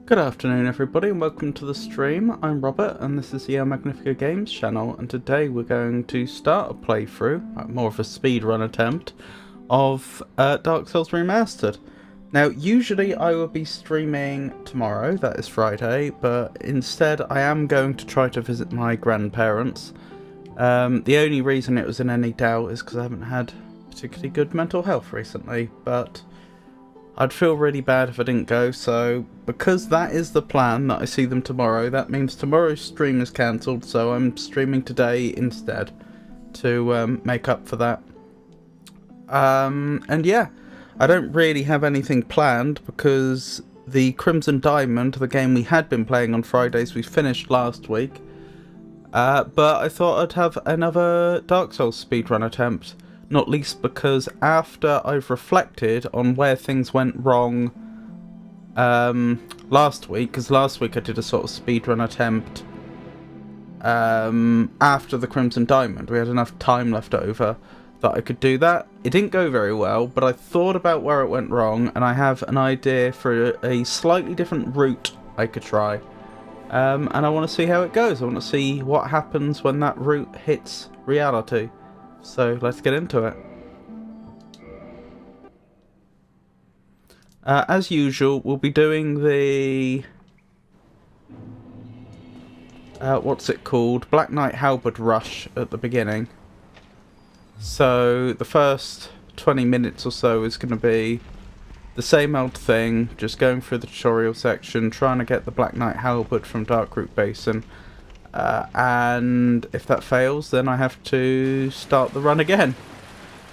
Good afternoon everybody and welcome to the stream. I'm Robert and this is the Magnifica Games channel, and today we're going to start a playthrough, more of a speedrun attempt, of Dark Souls Remastered. Now usually I would be streaming tomorrow, that is Friday, but instead I am going to try to visit my grandparents. The only reason it was in any doubt is because I haven't had particularly good mental health recently, but I'd feel really bad if I didn't go, so because that is the plan, that I see them tomorrow, that means tomorrow's stream is cancelled, so I'm streaming today instead to make up for that. And yeah, I don't really have anything planned because the Crimson Diamond, the game we had been playing on Fridays, we finished last week. But I thought I'd have another Dark Souls speedrun attempt. Not least because after I've reflected on where things went wrong last week, because last week I did a sort of speedrun attempt after the Crimson Diamond. We had enough time left over that I could do that. It didn't go very well, but I thought about where it went wrong, and I have an idea for a slightly different route I could try. And I want to see how it goes. I want to see what happens when that route hits reality. So let's get into it. As usual, we'll be doing the what's it called? Black Knight Halberd Rush at the beginning. So the first 20 minutes or so is going to be the same old thing, just going through the tutorial section, trying to get the Black Knight Halberd from Darkroot Basin. And if that fails, then I have to start the run again.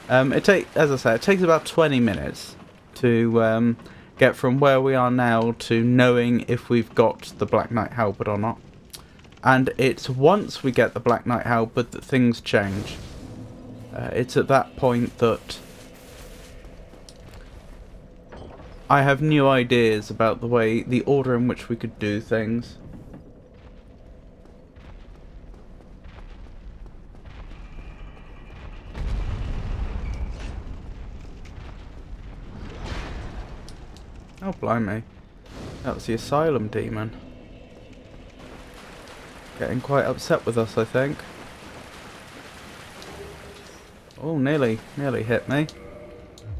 As I say, it takes about 20 minutes to get from where we are now to knowing if we've got the Black Knight Halberd or not. And it's once we get the Black Knight Halberd that things change. It's at that point that I have new ideas about the order in which we could do things. Oh, blimey. That was the asylum demon. Getting quite upset with us, I think. Oh, nearly hit me.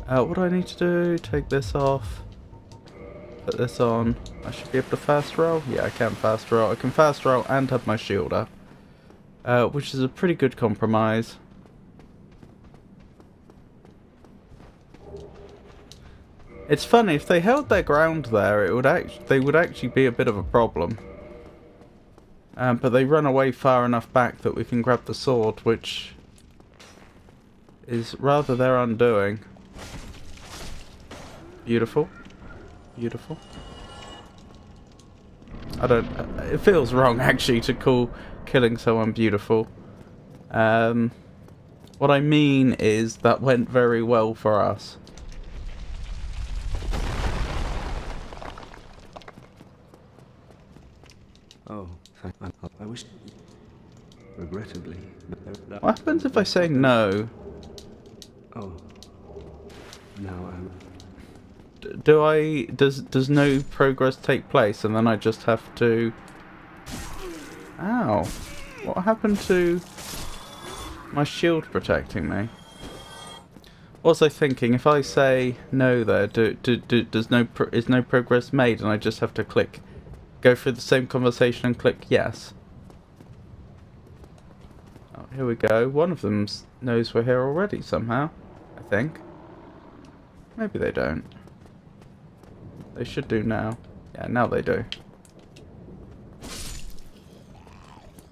What do I need to do? Take this off. Put this on. I should be able to fast roll. Yeah, I can fast roll. I can fast roll and have my shield up. Which is a pretty good compromise. It's funny, if they held their ground there, they would actually be a bit of a problem. But they run away far enough back that we can grab the sword, which is rather their undoing. Beautiful. Beautiful. It feels wrong actually to call killing someone beautiful. What I mean is that went very well for us. Oh, I wish. Regrettably. What happens if I say no? Oh. Now Does no progress take place and then I just have to... Ow. What happened to my shield protecting me? What was I thinking? If I say no there, is no progress made and I just have to go through the same conversation and click yes? Oh, here we go. One of them knows we're here already somehow, I think. Maybe they don't. They should do now. Yeah, now they do.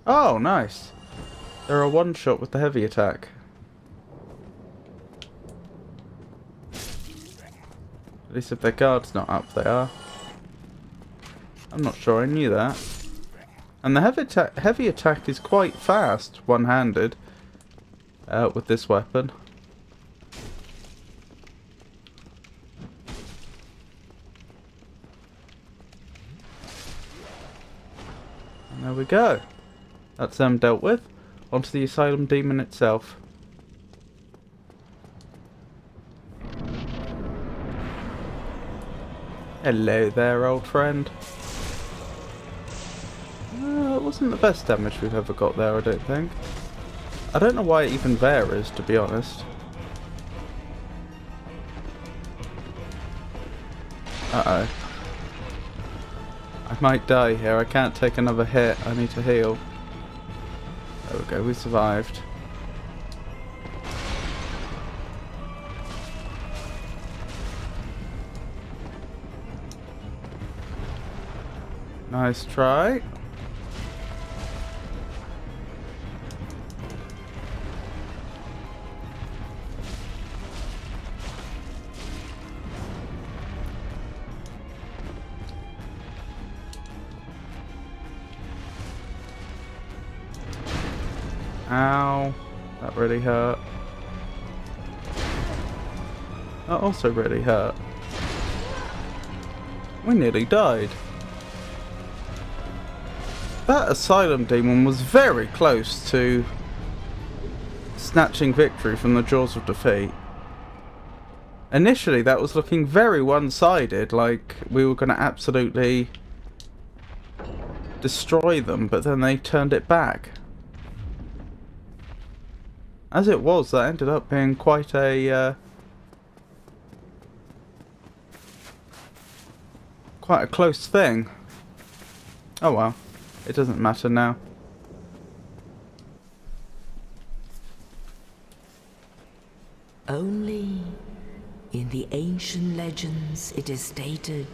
Oh, nice. They're a one-shot with the heavy attack. At least if their guard's not up, they are. I'm not sure I knew that. And the heavy attack is quite fast, one-handed, with this weapon. And there we go. That's dealt with. Onto the asylum demon itself. Hello there, old friend. wasn't the best damage we've ever got there, I don't think. I don't know why it even there is, to be honest. Uh-oh. I might die here. I can't take another hit. I need to heal. There we go. We survived. Nice try. Ow. That really hurt. That also really hurt. We nearly died. That asylum demon was very close to snatching victory from the jaws of defeat. Initially that was looking very one-sided, like we were going to absolutely destroy them, but then they turned it back. As it was, that ended up being quite a close thing. Oh well. It doesn't matter now. Only in the ancient legends it is stated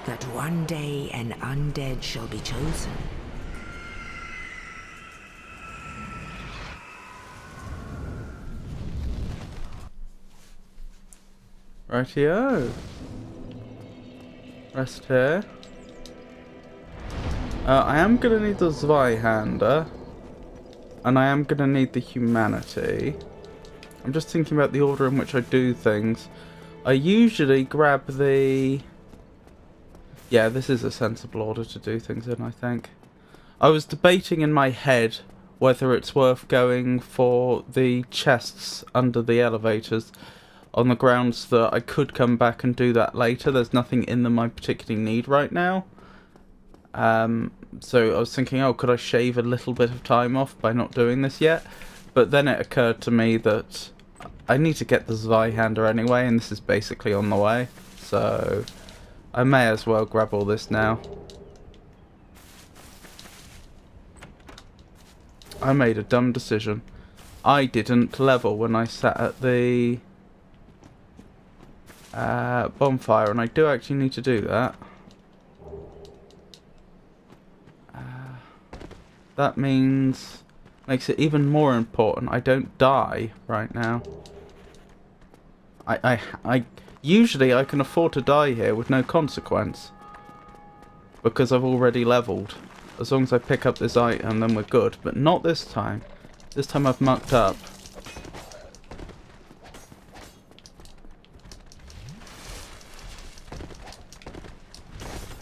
that one day an undead shall be chosen. Rightio. Rest here. I am going to need the Zweihander, and I am going to need the Humanity. I'm just thinking about the order in which I do things. I usually grab the... Yeah, this is a sensible order to do things in, I think. I was debating in my head whether it's worth going for the chests under the elevators, on the grounds that I could come back and do that later. There's nothing in them I particularly need right now. So I was thinking, oh, could I shave a little bit of time off by not doing this yet? But then it occurred to me that I need to get the Zweihander anyway, and this is basically on the way. So I may as well grab all this now. I made a dumb decision. I didn't level when I sat at the bonfire, and I do actually need to do that. That makes it even more important I don't die right now. Usually I can afford to die here with no consequence, because I've already leveled. As long as I pick up this item, then we're good. But not this time. This time I've mucked up.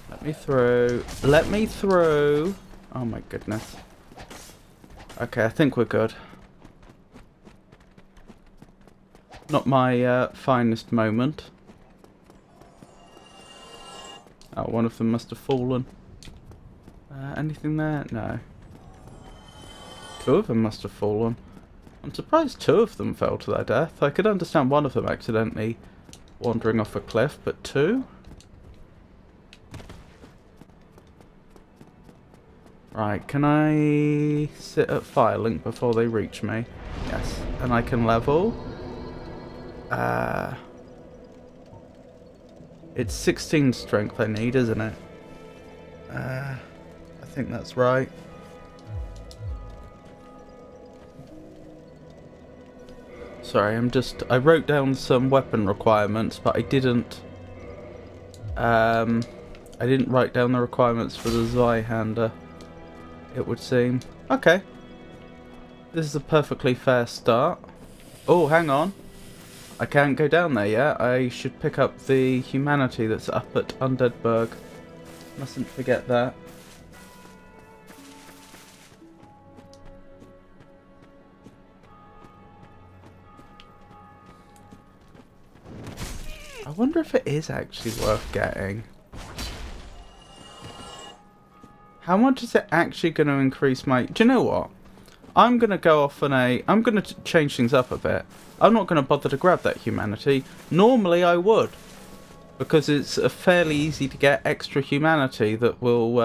Let me through. Let me through. Oh my goodness. Okay, I think we're good. Not my finest moment. Oh, one of them must have fallen. Anything there? No. Two of them must have fallen. I'm surprised two of them fell to their death. I could understand one of them accidentally wandering off a cliff, but two? Right, can I sit at Firelink before they reach me? Yes, and I can level. It's 16 strength I need, isn't it? I think that's right. Sorry, I wrote down some weapon requirements, but I didn't write down the requirements for the Zweihander, it would seem. Okay. This is a perfectly fair start. Oh, hang on. I can't go down there yet. I should pick up the Humanity that's up at Undeadburg. Mustn't forget that. I wonder if it is actually worth getting. How much is it actually going to increase my... Do you know what? I'm going to go off on a... I'm going to change things up a bit. I'm not going to bother to grab that humanity. Normally I would. Because it's a fairly easy to get extra humanity that will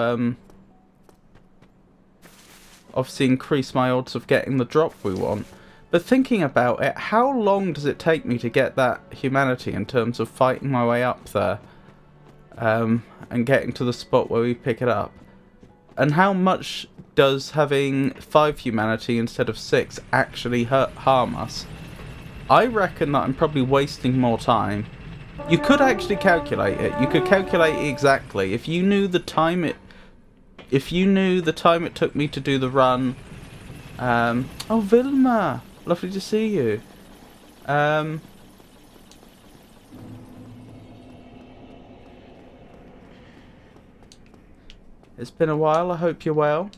obviously increase my odds of getting the drop we want. But thinking about it, how long does it take me to get that humanity in terms of fighting my way up there and getting to the spot where we pick it up? And how much does having 5 humanity instead of 6 actually harm us? I reckon that I'm probably wasting more time. You could actually calculate it. You could calculate it exactly. If you knew the time it took me to do the run. Oh, Vilma, lovely to see you. It's been a while. I hope you're well.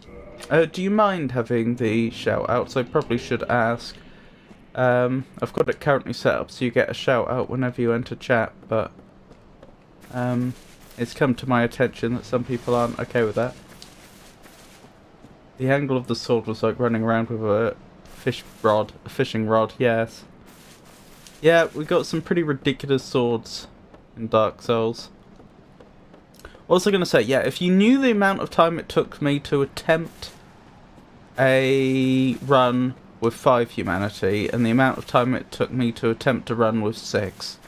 Do you mind having the shout outs? I probably should ask. I've got it currently set up so you get a shout out whenever you enter chat, but it's come to my attention that some people aren't okay with that. The angle of the sword was like running around with a fishing rod, yes. Yeah, we got some pretty ridiculous swords in Dark Souls. What was I going to say? Yeah, if you knew the amount of time it took me to attempt a run with 5 humanity and the amount of time it took me to attempt a run with 6,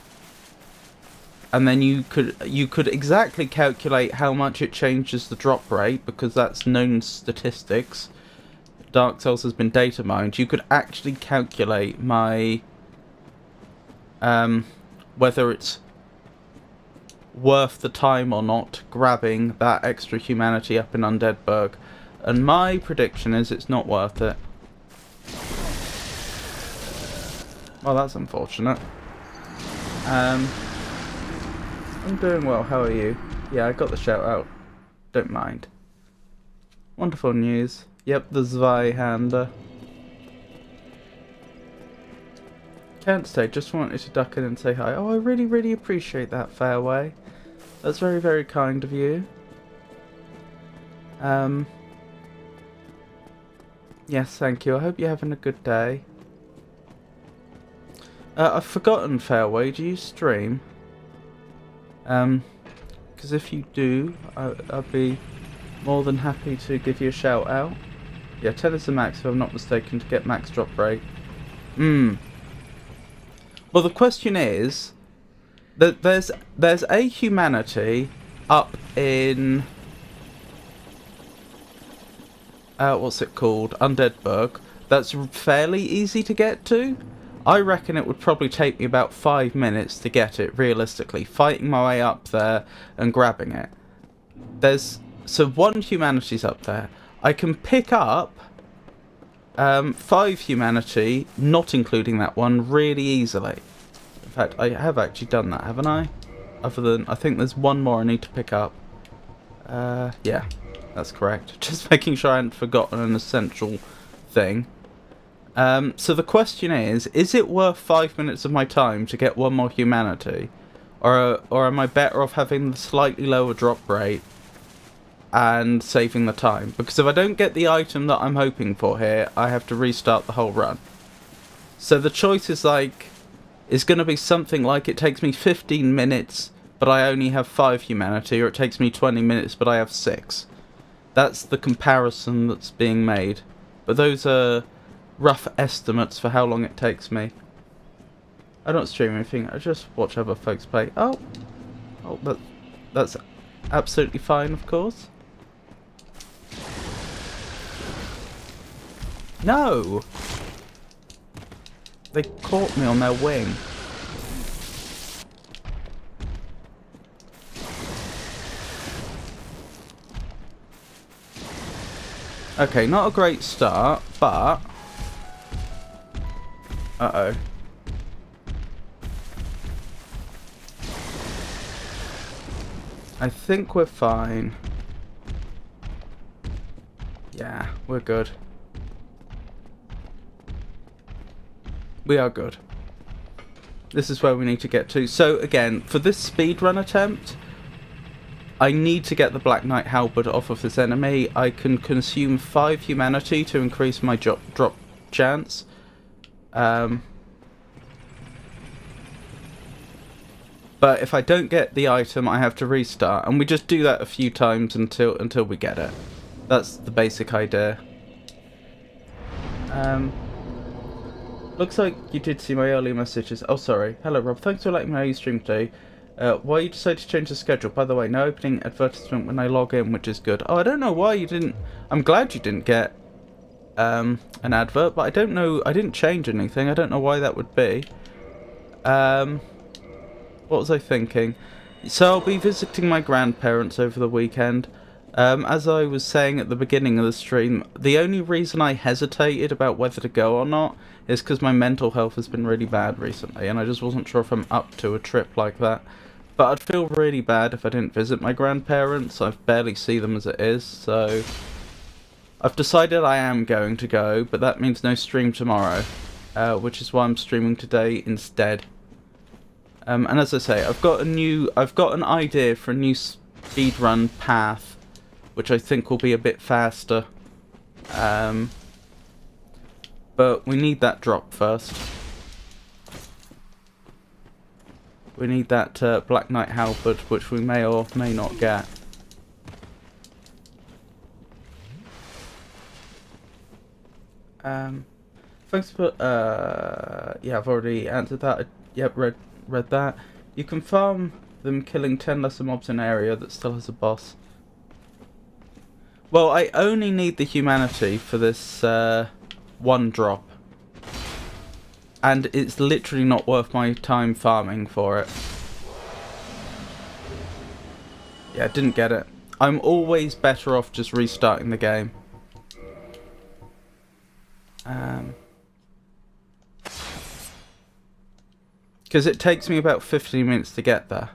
and then you could exactly calculate how much it changes the drop rate, because that's known statistics. Dark Souls has been data mined. You could actually calculate my whether it's worth the time or not grabbing that extra humanity up in Undeadburg, and my prediction is it's not worth it. Well, that's unfortunate. I'm doing well, how are you? Yeah, I got the shout out. Don't mind. Wonderful news. Yep, the Zweihander. Can't stay, just wanted to duck in and say hi. Oh, I really, really appreciate that, Fairway. That's very, very kind of you. Yes, thank you. I hope you're having a good day. I've forgotten, Fairway, do you stream? Because if you do, I'd be more than happy to give you a shout out. Yeah, 10 is the max, if I'm not mistaken, to get max drop rate. Well, the question is that there's a humanity up in what's it called? Undeadburg. That's fairly easy to get to. I reckon it would probably take me about 5 minutes to get it, realistically, fighting my way up there and grabbing it. So 1 humanity's up there. I can pick up 5 humanity, not including that one, really easily. In fact, I have actually done that, haven't I? Other than, I think there's 1 more I need to pick up. Yeah, that's correct. Just making sure I hadn't forgotten an essential thing. So the question is it worth 5 minutes of my time to get 1 more humanity? Or am I better off having the slightly lower drop rate and saving the time? Because if I don't get the item that I'm hoping for here, I have to restart the whole run. So the choice is going to be something like it takes me 15 minutes, but I only have 5 humanity, or it takes me 20 minutes, but I have 6. That's the comparison that's being made. But those are rough estimates for how long it takes me. I don't stream anything, I just watch other folks play. Oh, that's absolutely fine, of course. No! They caught me on their wing. Okay, not a great start, but... Uh-oh. I think we're fine. Yeah, we're good. We are good. This is where we need to get to. So again, for this speedrun attempt, I need to get the Black Knight Halberd off of this enemy. I can consume 5 humanity to increase my drop chance. But if I don't get the item, I have to restart, and we just do that a few times until we get it. That's the basic idea. Looks like you did see my earlier messages. Oh, sorry. Hello, Rob. Thanks for letting me know you streamed today. Why you decided to change the schedule? By the way, no opening advertisement when I log in, which is good. Oh, I don't know why you didn't. I'm glad you didn't get an advert, but I don't know. I didn't change anything. I don't know why that would be. What was I thinking? So I'll be visiting my grandparents over the weekend. As I was saying at the beginning of the stream, the only reason I hesitated about whether to go or not is because my mental health has been really bad recently, and I just wasn't sure if I'm up to a trip like that. But I'd feel really bad if I didn't visit my grandparents. I barely see them as it is, so I've decided I am going to go, but that means no stream tomorrow, which is why I'm streaming today instead. And as I say, I've got an idea for a new speedrun path, which I think will be a bit faster. But we need that drop first. We need that Black Knight Halberd, which we may or may not get. Thanks for yeah, I've already answered that. Yep, read that. You can farm them killing 10 lesser mobs in an area that still has a boss. Well, I only need the humanity for this one drop. And it's literally not worth my time farming for it. Yeah, didn't get it. I'm always better off just restarting the game. Because it takes me about 15 minutes to get there.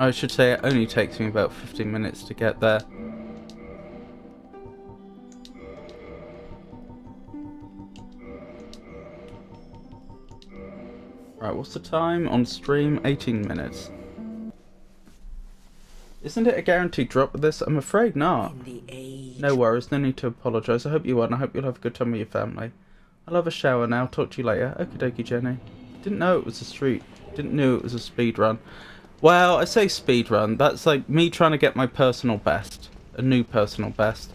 I should say it only takes me about 15 minutes to get there. Right, what's the time on stream? 18 minutes. Isn't it a guaranteed drop with this? I'm afraid not. No worries, no need to apologise. I hope you won. I hope you'll have a good time with your family. I'll have a shower now. Talk to you later. Okie dokie, Jenny. Didn't know it was a street. Didn't know it was a speed run. Well, I say speed run. That's like me trying to get my personal best. A new personal best.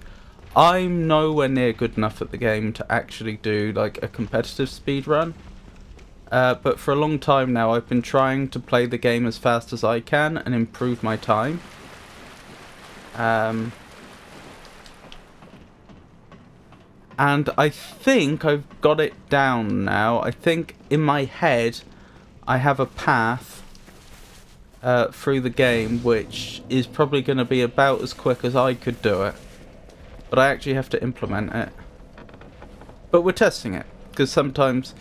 I'm nowhere near good enough at the game to actually do like a competitive speed run. But for a long time now, I've been trying to play the game as fast as I can and improve my time. And I think I've got it down now. I think in my head, I have a path through the game, which is probably going to be about as quick as I could do it. But I actually have to implement it. But we're testing it, because sometimes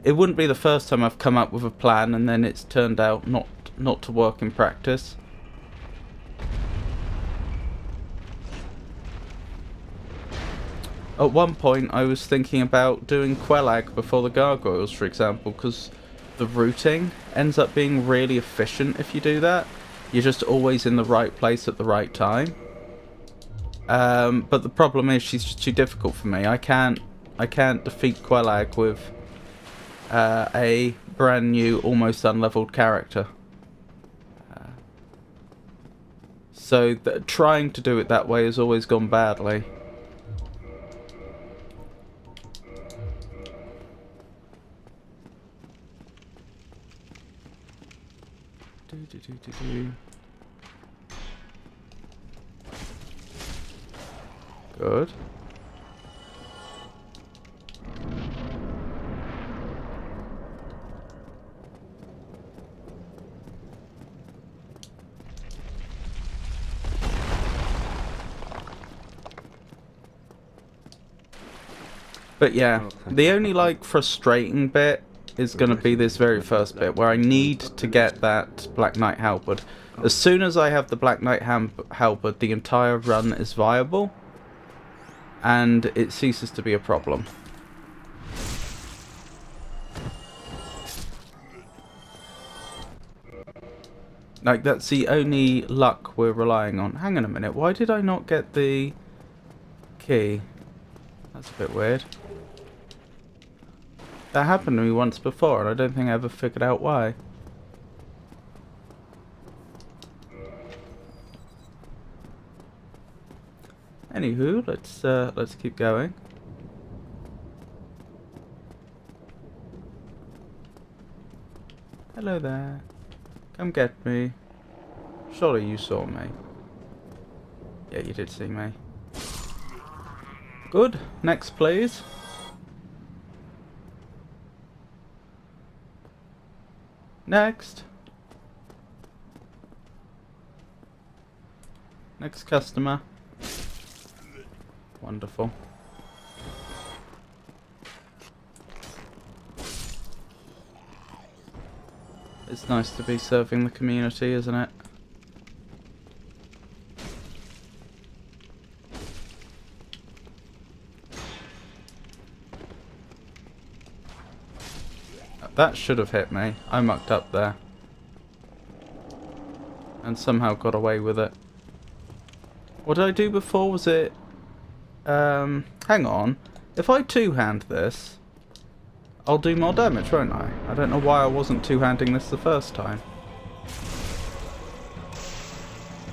it wouldn't be the first time I've come up with a plan and then it's turned out not to work in practice. At one point I was thinking about doing Quelag before the gargoyles, for example, because the routing ends up being really efficient if you do that. You're just always in the right place at the right time. But the problem is she's just too difficult for me. I can't defeat Quelag with a brand new, almost unleveled character. So trying to do it that way has always gone badly. Good. But yeah, the only like frustrating bit is going to be this very first bit, where I need to get that Black Knight halberd. As soon as I have the Black Knight halberd, the entire run is viable, and it ceases to be a problem. Like, that's the only luck we're relying on. Hang on a minute, why did I not get the key? That's a bit weird. That happened to me once before, and I don't think I ever figured out why. Anywho, let's keep going. Hello there. Come get me. Surely you saw me. Yeah, you did see me. Good. Next, please. Next. Next customer. Wonderful. It's nice to be serving the community, isn't it? That should have hit me. I mucked up there. And somehow got away with it. What did I do before? Was it... hang on. If I two-hand this, I'll do more damage, won't I? I don't know why I wasn't two-handing this the first time.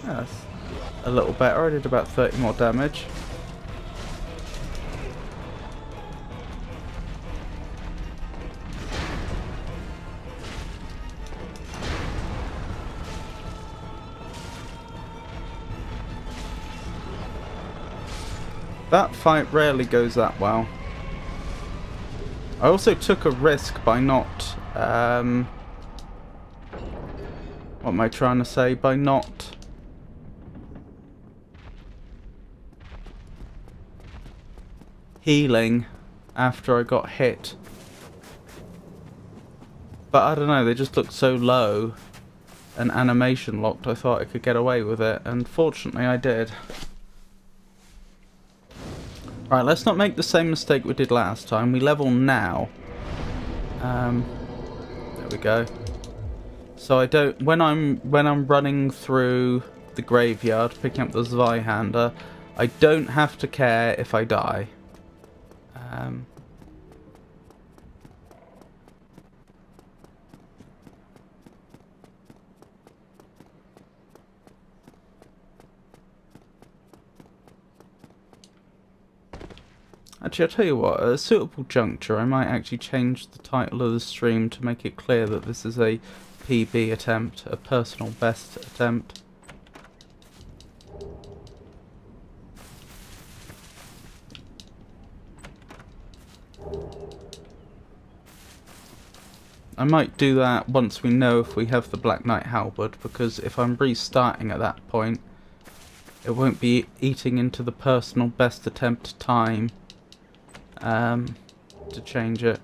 Yeah, that's a little better. I did about 30 more damage. That fight rarely goes that well. I also took a risk by not, what am I trying to say? By not healing after I got hit. But I don't know, they just looked so low and animation locked, I thought I could get away with it, and fortunately I did. Right, let's not make the same mistake we did last time. We level now. There we go. So I don't, when I'm running through the graveyard picking up the Zweihander, I don't have to care if I die. Actually, I'll tell you what, at a suitable juncture, I might actually change the title of the stream to make it clear that this is a PB attempt, a personal best attempt. I might do that once we know if we have the Black Knight halberd, because if I'm restarting at that point, it won't be eating into the personal best attempt time. To change it.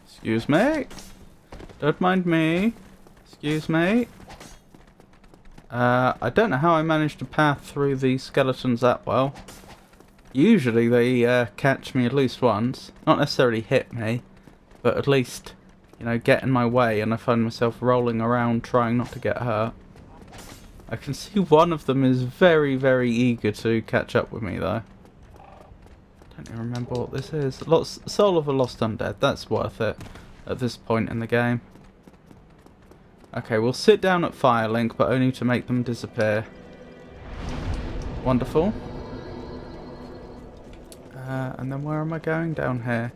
Excuse me. Don't mind me. Excuse me. I don't know how I managed to path through the skeletons that well. Usually they catch me at least once. Not necessarily hit me, but at least, you know, get in my way, and I find myself rolling around trying not to get hurt. I can see one of them is very, very eager to catch up with me though. Don't even remember what this is. Soul of a Lost Undead, that's worth it at this point in the game. Okay, we'll sit down at Firelink, but only to make them disappear. Wonderful. And then where am I going? Down here.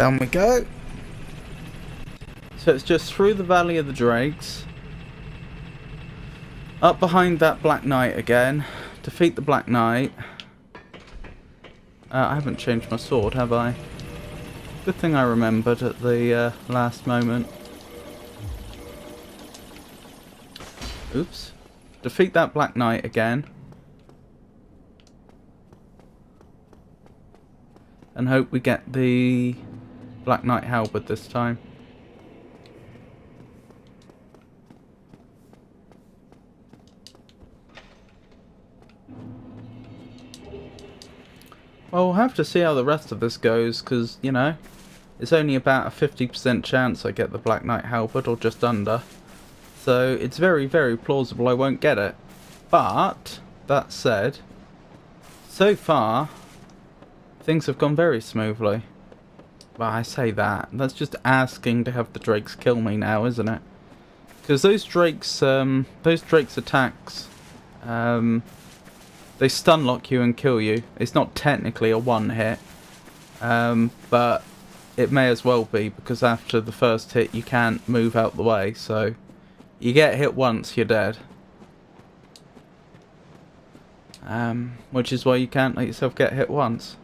Down we go. So it's just through the Valley of the Drakes. Up behind that Black Knight again. Defeat the Black Knight. I haven't changed my sword, have I? Good thing I remembered at the last moment. Oops. Defeat that Black Knight again. And hope we get the Black Knight halberd this time. Well, we'll have to see how the rest of this goes, because, you know, it's only about a 50% chance I get the Black Knight halberd, or just under. So, it's very, very plausible I won't get it. But, that said, so far, things have gone very smoothly. Well, I say that. That's just asking to have the drakes kill me now, isn't it? Because those drakes' attacks, they stun lock you and kill you. It's not technically a one hit, but it may as well be, because after the first hit you can't move out the way, so you get hit once, you're dead. Which is why you can't let yourself get hit once.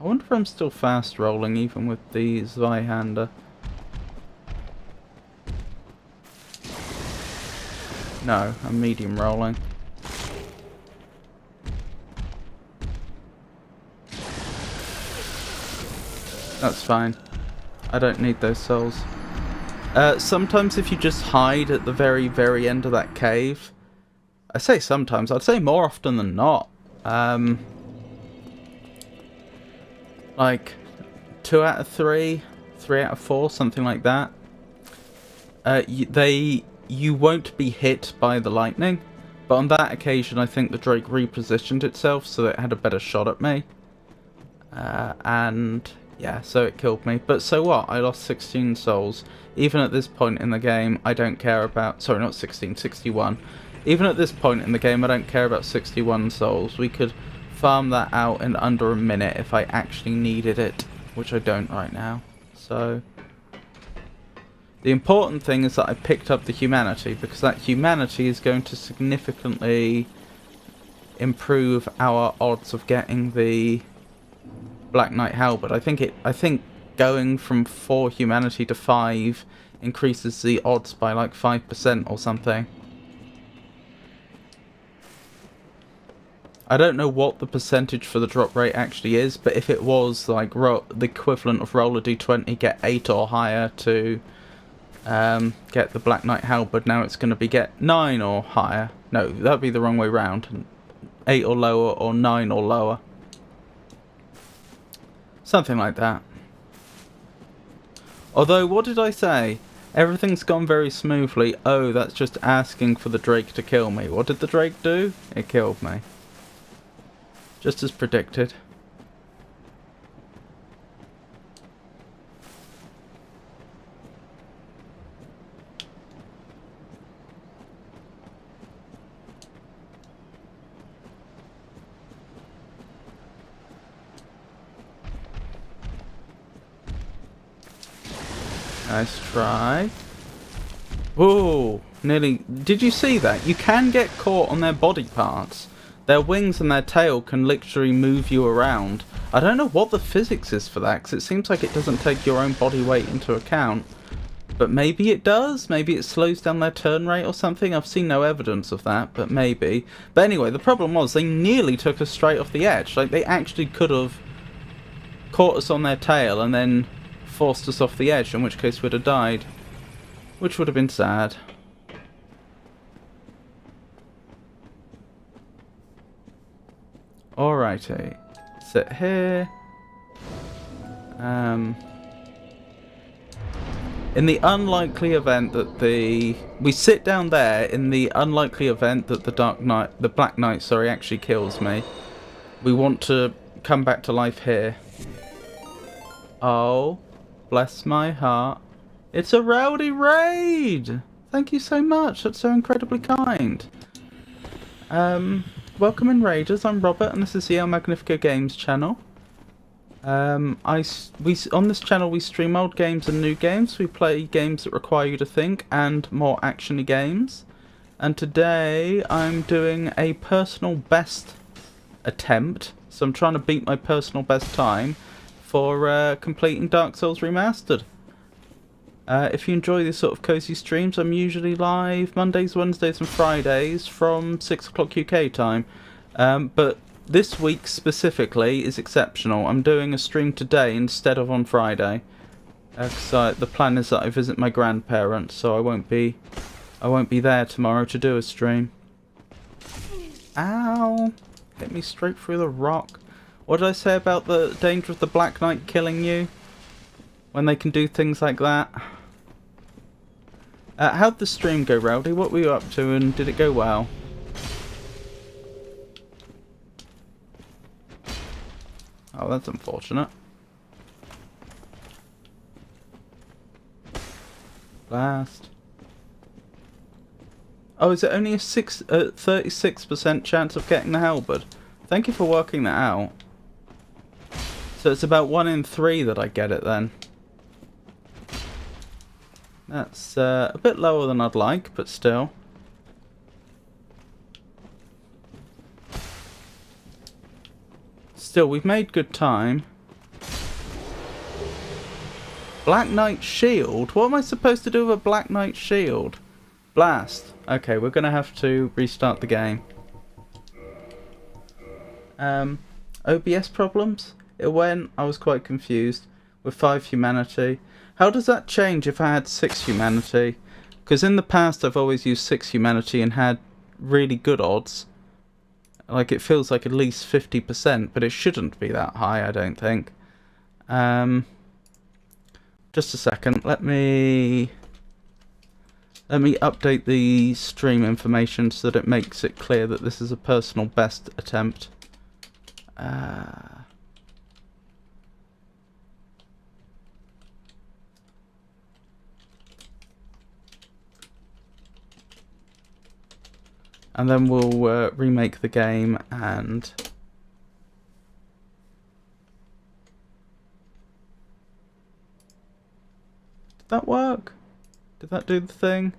I wonder if I'm still fast rolling even with the Zweihander. No, I'm medium rolling. That's fine. I don't need those souls. Sometimes if you just hide at the very, very end of that cave... I say sometimes, I'd say more often than not. Like 2 out of 3, 3 out of 4, something like that. You won't be hit by the lightning, but on that occasion I think the Drake repositioned itself so that it had a better shot at me. And yeah, so it killed me. But so what? I lost 16 souls. Even at this point in the game, I don't care about... Sorry, not 16, 61. Even at this point in the game, I don't care about 61 souls. We could farm that out in under a minute if I actually needed it, which I don't right now. So... the important thing is that I picked up the humanity, because that humanity is going to significantly improve our odds of getting the Black Knight halberd. I think going from 4 humanity to 5 increases the odds by like 5% or something. I don't know what the percentage for the drop rate actually is, but if it was like the equivalent of roll a d20, get 8 or higher to get the Black Knight halberd, now it's going to be get 9 or higher. No, that'd be the wrong way round. 8 or lower, or 9 or lower. Something like that. Although, what did I say? Everything's gone very smoothly. Oh, that's just asking for the Drake to kill me. What did the Drake do? It killed me. Just as predicted. Nice try. Whoa, nearly. Did you see that? You can get caught on their body parts. Their wings and their tail can literally move you around. I don't know what the physics is for that, because it seems like it doesn't take your own body weight into account. But maybe it does. Maybe it slows down their turn rate or something. I've seen no evidence of that, but maybe. But anyway, the problem was they nearly took us straight off the edge. Like, they actually could have caught us on their tail and then forced us off the edge, in which case we'd have died. Which would have been sad. Alrighty. Sit here. In the unlikely event that we sit down there, in the unlikely event that the Black Knight, sorry, actually kills me, we want to come back to life here. Oh, bless my heart. It's a rowdy raid! Thank you so much, that's so incredibly kind. welcome in Raiders. I'm Robert, and this is the El Magnifico Games channel. On this channel we stream old games and new games. We play games that require you to think, and more actiony games. And today I'm doing a personal best attempt. So I'm trying to beat my personal best time for completing Dark Souls Remastered. If you enjoy these sort of cozy streams, I'm usually live Mondays, Wednesdays and Fridays from 6 o'clock UK time. But this week specifically is exceptional. I'm doing a stream today instead of on Friday. Because the plan is that I visit my grandparents, so I won't be there tomorrow to do a stream. Ow! Hit me straight through the rock. What did I say about the danger of the Black Knight killing you? When they can do things like that. How'd the stream go, Rowdy? What were you up to, and did it go well? Oh, that's unfortunate. Blast. Oh, is it only a 36% chance of getting the halberd? Thank you for working that out. So it's about 1 in 3 that I get it then. That's a bit lower than I'd like, but still. Still, we've made good time. Black Knight Shield? What am I supposed to do with a Black Knight Shield? Blast. Okay, we're going to have to restart the game. OBS problems? It went. I was quite confused. With 5 humanity. How does that change if I had 6 humanity? Because in the past I've always used 6 humanity and had really good odds. Like, it feels like at least 50%, but it shouldn't be that high, I don't think. Just a second. Let me update the stream information so that it makes it clear that this is a personal best attempt. And then we'll remake the game and... Did that work? Did that do the thing?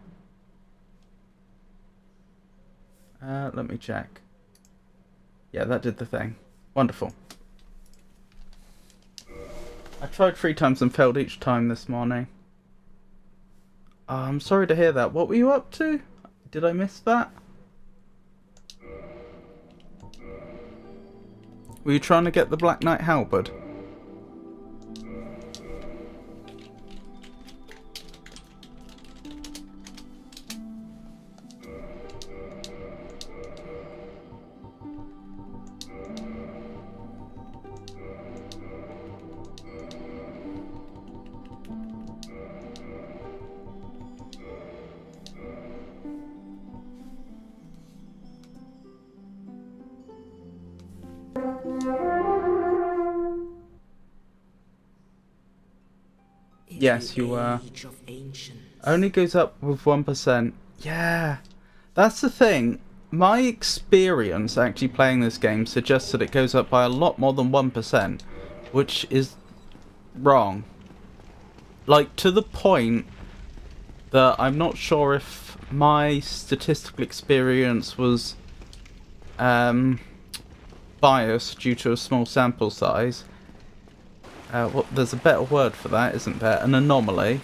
Let me check. Yeah, that did the thing. Wonderful. I tried 3 times and failed each time this morning. I'm sorry to hear that. What were you up to? Did I miss that? Were you trying to get the Black Knight halberd? Yes, you were. Only goes up with 1%. Yeah, that's the thing. My experience actually playing this game suggests that it goes up by a lot more than 1%, which is wrong. Like, to the point that I'm not sure if my statistical experience was biased due to a small sample size. Well, there's a better word for that, isn't there? An anomaly.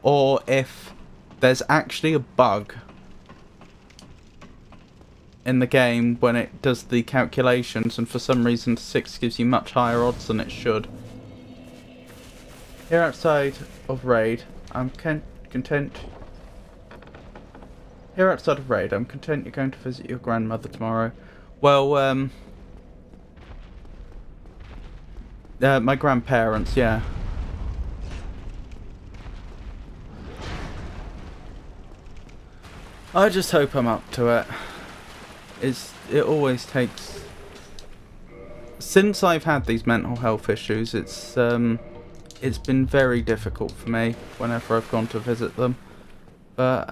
Or if there's actually a bug in the game when it does the calculations, and for some reason 6 gives you much higher odds than it should. Here outside of Raid, I'm content. Here outside of Raid, I'm content you're going to visit your grandmother tomorrow. Well, my grandparents, yeah. I just hope I'm up to it. It always takes... Since I've had these mental health issues, it's been very difficult for me whenever I've gone to visit them. But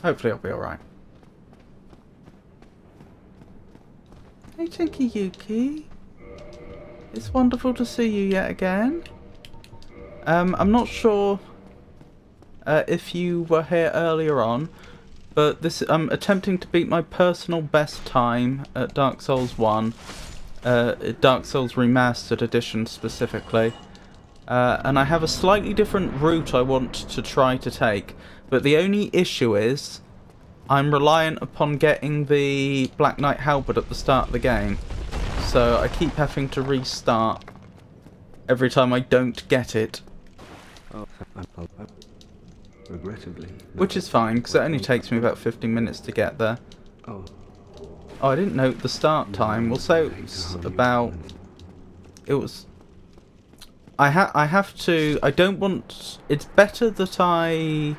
hopefully I'll be alright. Hey Tinky Yuki. It's wonderful to see you yet again. I'm not sure if you were here earlier on, but I'm attempting to beat my personal best time at Dark Souls 1, Dark Souls Remastered Edition specifically. And I have a slightly different route I want to try to take, but the only issue is I'm reliant upon getting the Black Knight Halberd at the start of the game, so I keep having to restart every time I don't get it. Oh, regrettably. Which is fine, because it only takes me about 15 minutes to get there. Oh. Oh, I didn't note the start time. We'll say it's about... It was... I have to... I don't want... It's better that I...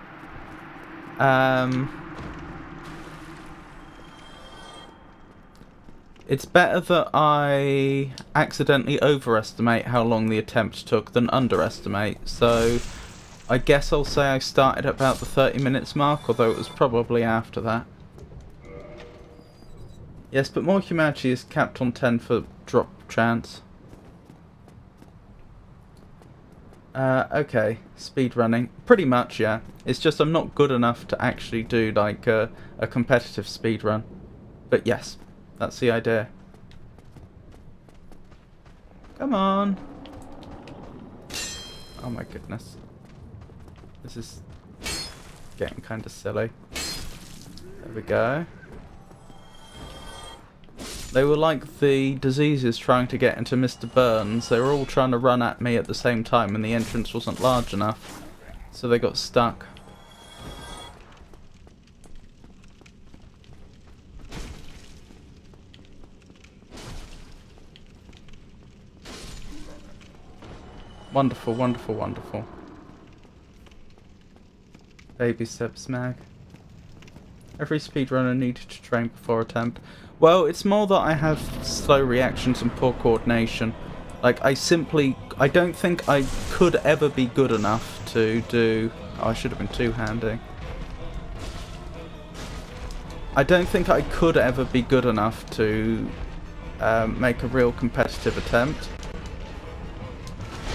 It's better that I accidentally overestimate how long the attempt took than underestimate, so I guess I'll say I started at about the 30 minutes mark, although it was probably after that. Yes, but more humanity is capped on 10 for drop chance. Okay, speedrunning. Pretty much, yeah. It's just I'm not good enough to actually do like a competitive speedrun. But yes. That's the idea. Come on. Oh my goodness. This is getting kind of silly. There we go. They were like the diseases trying to get into Mr. Burns. They were all trying to run at me at the same time and the entrance wasn't large enough. So they got stuck. Wonderful, wonderful, wonderful. Baby steps, Mag. Every speedrunner needed to train before attempt. Well, it's more that I have slow reactions and poor coordination. Like, I don't think I could ever be good enough to do... Oh, I should have been two-handing. I don't think I could ever be good enough to make a real competitive attempt.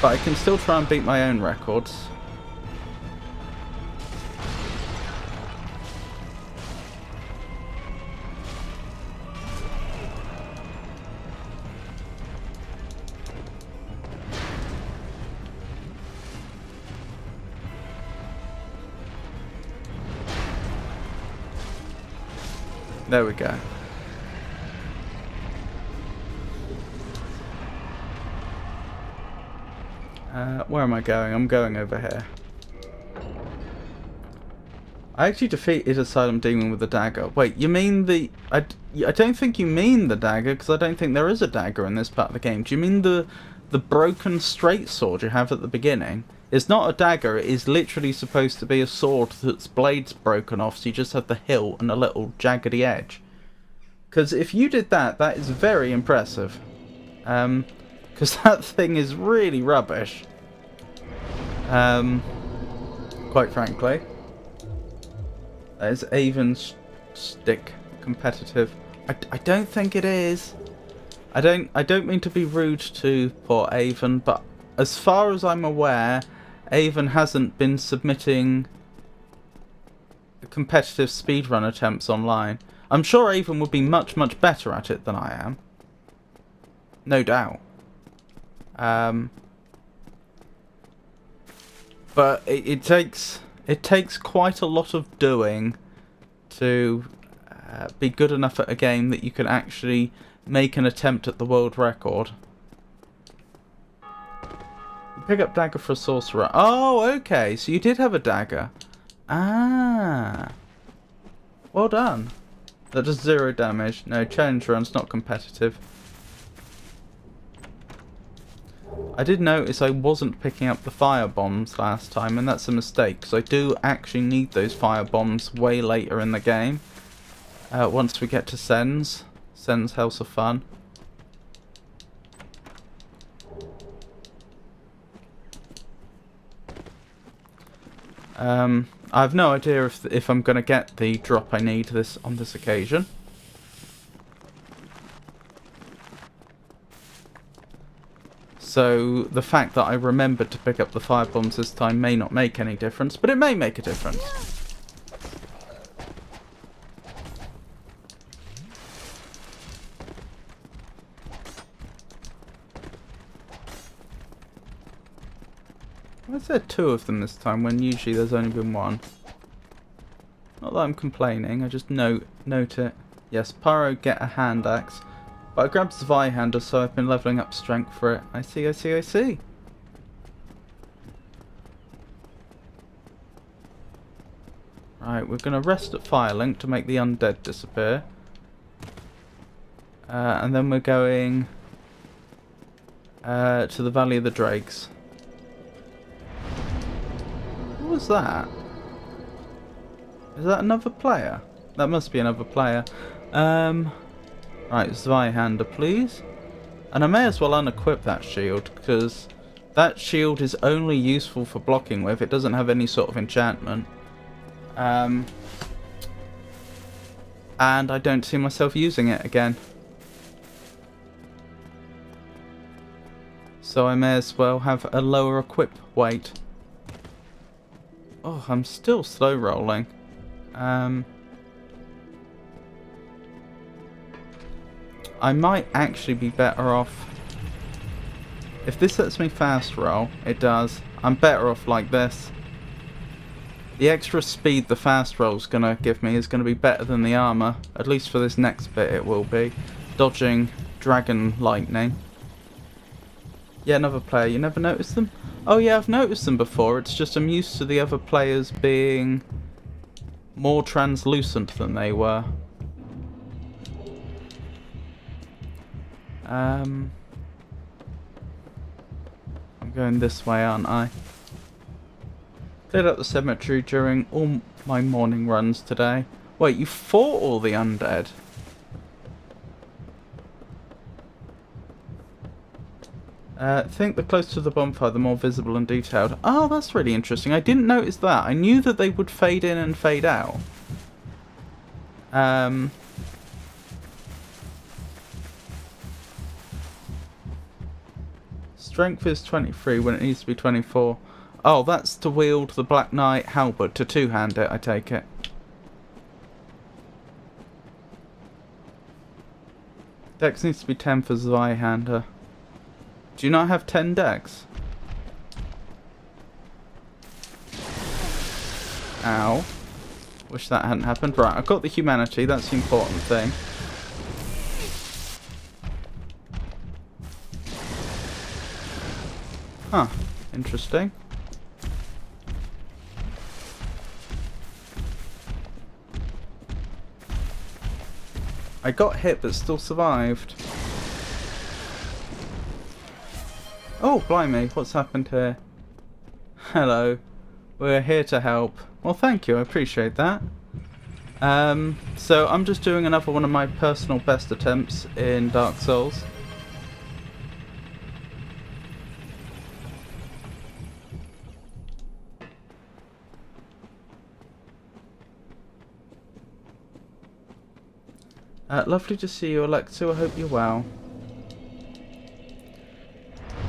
But I can still try and beat my own records. There we go. Where am I going? I'm going over here. I actually defeated Asylum Demon with a dagger. Wait, you mean the... I don't think you mean the dagger, because I don't think there is a dagger in this part of the game. Do you mean the broken straight sword you have at the beginning? It's not a dagger, it is literally supposed to be a sword that's blade's broken off, so you just have the hilt and a little jaggedy edge. Because if you did that, that is very impressive. Because that thing is really rubbish. Quite frankly. That is Avon's stick competitive. I don't think it is. I don't mean to be rude to poor Avon, but as far as I'm aware, Avon hasn't been submitting competitive speedrun attempts online. I'm sure Avon would be much, much better at it than I am. No doubt. But it takes quite a lot of doing to be good enough at a game that you can actually make an attempt at the world record. Pick up dagger for a sorcerer. Oh, okay. So you did have a dagger. Ah. Well done. That does 0 damage. No, challenge run's not competitive. I did notice I wasn't picking up the fire bombs last time, and that's a mistake, because I do actually need those fire bombs way later in the game. Once we get to Sen's. Sen's House of Fun. I have no idea if I'm going to get the drop I need on this occasion. So the fact that I remembered to pick up the fire bombs this time may not make any difference, but it may make a difference. Why is there 2 of them this time when usually there's only been 1? Not that I'm complaining, I just note it. Yes, Pyro get a hand axe. But I grabbed Zweihander, so I've been leveling up strength for it. I see. Right, we're going to rest at Firelink to make the undead disappear. And then we're going to the Valley of the Drakes. What was that? Is that another player? That must be another player. Right, Zweihander, please. And I may as well unequip that shield, because that shield is only useful for blocking with. It doesn't have any sort of enchantment. And I don't see myself using it again. So I may as well have a lower equip weight. Oh, I'm still slow rolling. I might actually be better off. If this lets me fast roll, it does. I'm better off like this. The extra speed the fast roll's gonna give me is gonna be better than the armor. At least for this next bit it will be. Dodging dragon lightning. Yeah, another player. You never noticed them? Oh yeah, I've noticed them before. It's just I'm used to the other players being more translucent than they were. I'm going this way, aren't I? Cleared up the cemetery during all my morning runs today. Wait, you fought all the undead? Think the closer to the bonfire, the more visible and detailed. Oh, that's really interesting. I didn't notice that. I knew that they would fade in and fade out. Strength is 23 when it needs to be 24. Oh, that's to wield the Black Knight halberd, to two-hand it, I take it. Dex needs to be 10 for Zweihander. Do you not have 10 dex? Ow. Wish that hadn't happened. Right, I've got the humanity, that's the important thing. Huh, interesting. I got hit but still survived. Oh, blimey, what's happened here? Hello. We're here to help. Well, thank you, I appreciate that. So I'm just doing another one of my personal best attempts in Dark Souls. Lovely to see you, Alexu. I hope you're well.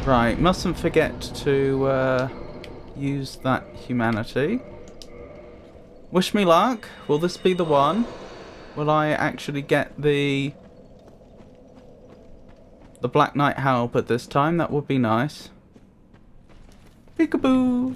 Right, mustn't forget to use that humanity. Wish me luck. Will this be the one? Will I actually get the Black Knight halberd this time? That would be nice. Peekaboo!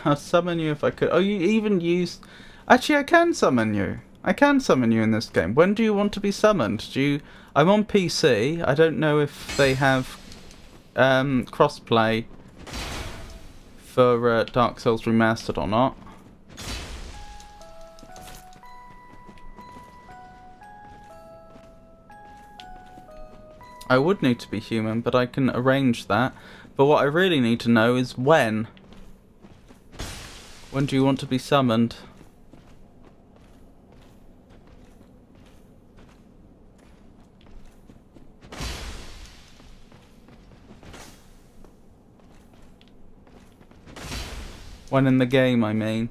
I'll summon you if I could. Oh, you even used... Actually, I can summon you. I can summon you in this game. When do you want to be summoned? Do you... I'm on PC. I don't know if they have crossplay for Dark Souls Remastered or not. I would need to be human, but I can arrange that. But what I really need to know is when. When do you want to be summoned? When in the game, I mean.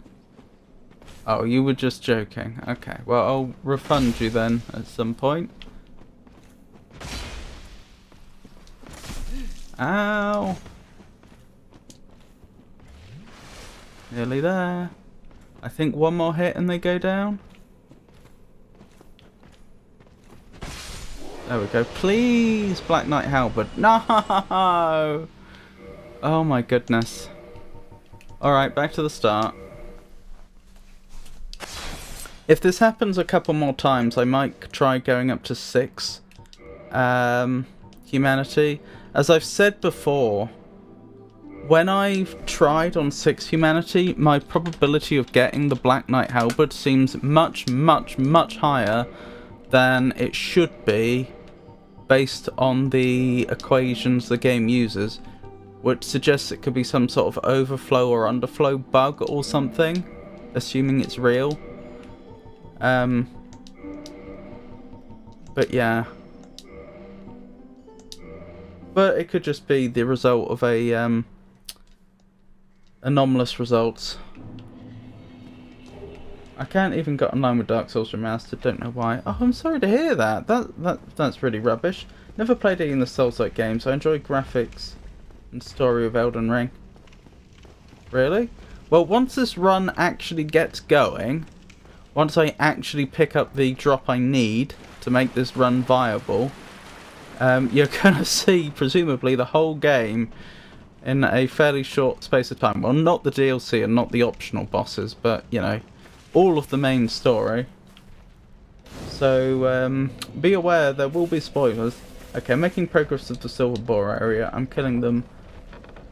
Oh, you were just joking. Okay, well, I'll refund you then at some point. Ow! Nearly there. I think one more hit and they go down. There we go. Please, Black Knight Halberd. No! Oh my goodness. Alright, back to the start. If this happens a couple more times, I might try going up to 6 humanity. As I've said before, when I've tried on 6 humanity, my probability of getting the Black Knight Halberd seems much, much, much higher than it should be based on the equations the game uses, which suggests it could be some sort of overflow or underflow bug or something, assuming it's real. But yeah. But it could just be the result of a anomalous results. I can't even get online with Dark Souls Remastered, don't know why. Oh, I'm sorry to hear that. That's really rubbish. Never played any of the Souls-like games. I enjoy graphics and story of Elden Ring. Really? Well, once this run actually gets going, once I actually pick up the drop I need to make this run viable, you're gonna see, presumably, the whole game in a fairly short space of time. Well, not the DLC and not the optional bosses, but, you know, all of the main story. So, be aware there will be spoilers. Okay, making progress of the Silver Boar area. I'm killing them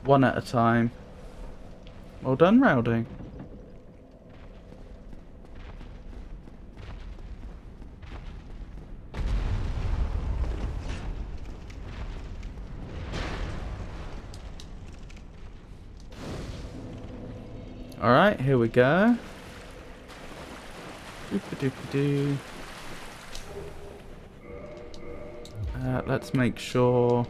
one at a time. Well done, Rowdy. Alright, here we go. Doop-a-doop-a-doo. Let's make sure...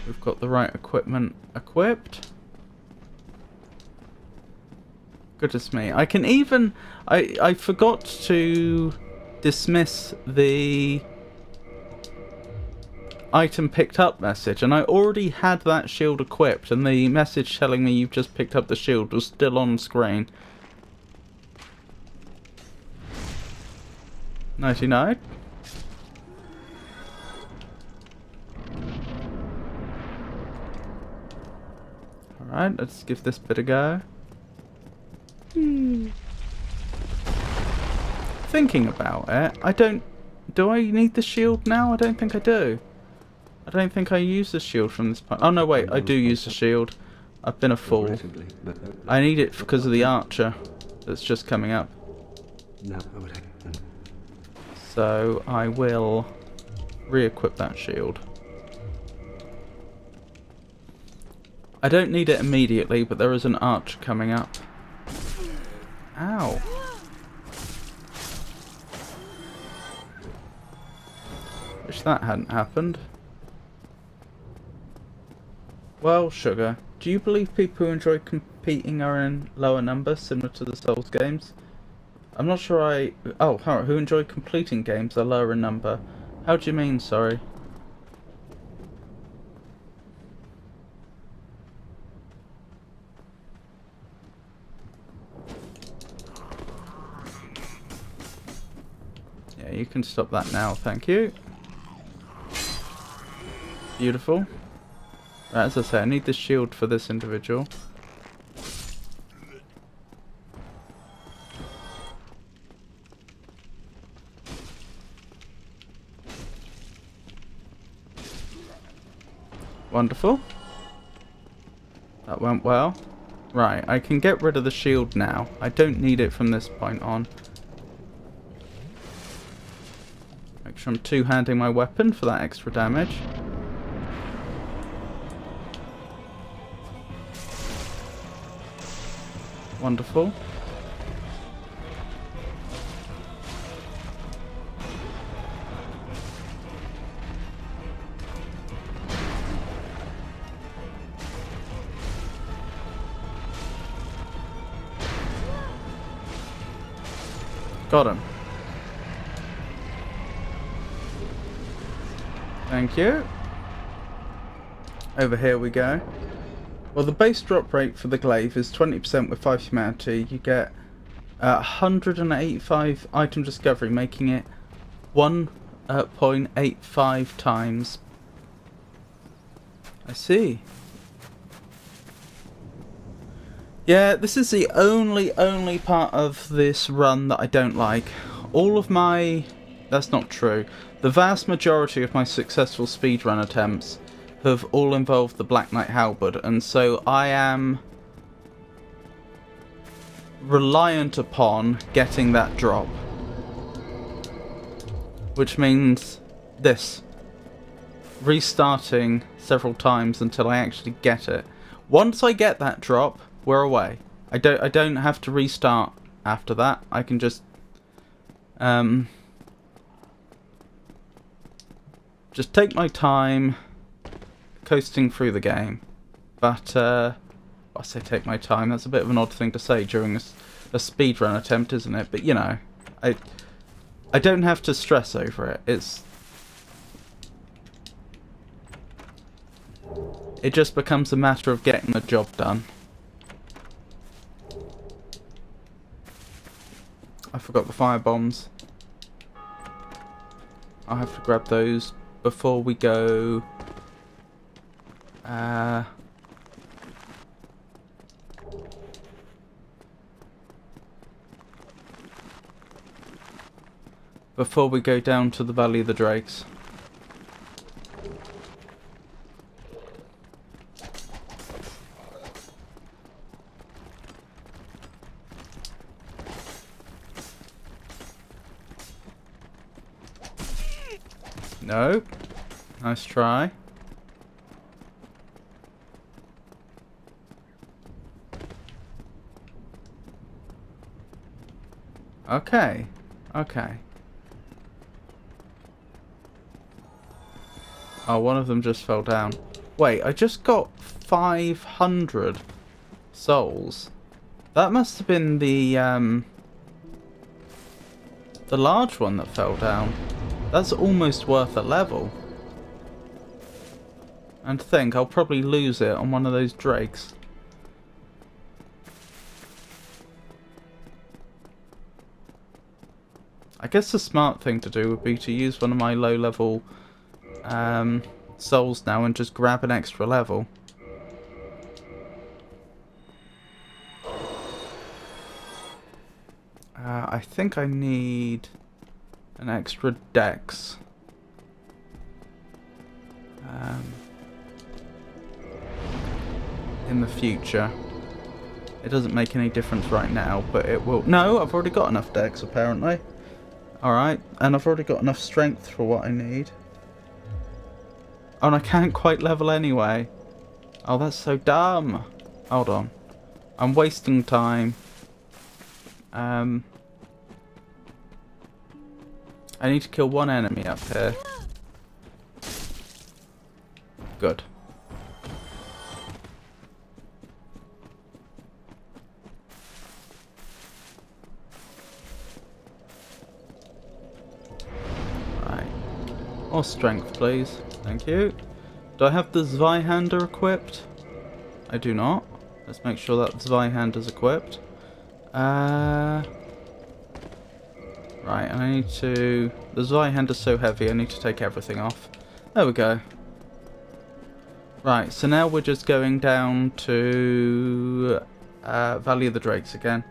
we've got the right equipment equipped. Goodness me. I can even... I forgot to dismiss the item picked up message, and I already had that shield equipped, and the message telling me you've just picked up the shield was still on screen. 99. Alright, let's give this bit a go. Thinking about it, I don't... do I need the shield now? I don't think I do. I don't think I use the shield from this point. Oh no, wait, I do use the shield. I've been a fool. I need it because of the archer that's just coming up. So I will re-equip that shield. I don't need it immediately, but there is an archer coming up. Ow. Wish that hadn't happened. Well, Sugar, do you believe people who enjoy competing are in lower numbers, similar to the Souls games? I'm not sure I... oh, who enjoy completing games are lower in number. How do you mean, sorry? Yeah, you can stop that now, thank you. Beautiful. As I say, I need the shield for this individual. Wonderful. That went well. Right, I can get rid of the shield now. I don't need it from this point on. Make sure I'm two-handing my weapon for that extra damage. Wonderful. Got him. Thank you. Over here we go. Well, the base drop rate for the glaive is 20% with 5 humanity. You get 185 item discovery, making it 1.85 times. I see. Yeah, this is the only part of this run that I don't like. All of my... That's not true. The vast majority of my successful speedrun attempts have all involved the Black Knight Halberd, and so I am reliant upon getting that drop. Which means this. Restarting several times until I actually get it. Once I get that drop, we're away. I don't have to restart after that. I can just take my time coasting through the game. But I say take my time, that's a bit of an odd thing to say during a speedrun attempt, isn't it? But you know, I don't have to stress over it. It just becomes a matter of getting the job done. I forgot the fire bombs. I'll have to grab those before we go. Before we go down to the Valley of the Drakes. Nope. Nice try. Okay. Okay. Oh, one of them just fell down. Wait, I just got 500 souls. That must have been the large one that fell down. That's almost worth a level. And think, I'll probably lose it on one of those drakes. I guess the smart thing to do would be to use one of my low level souls now and just grab an extra level. I think I need an extra dex. In the future. It doesn't make any difference right now, but it will. No, I've already got enough dex apparently. Alright, and I've already got enough strength for what I need. Oh, and I can't quite level anyway. Oh, that's so dumb. Hold on. I'm wasting time. I need to kill one enemy up here. Good. Right. More strength, please. Thank you. Do I have the Zweihander equipped? I do not. Let's make sure that Zweihander's equipped. Right, and I need to... The Zweihander's so heavy, I need to take everything off. There we go. Right, so now we're just going down to Valley of the Drakes again.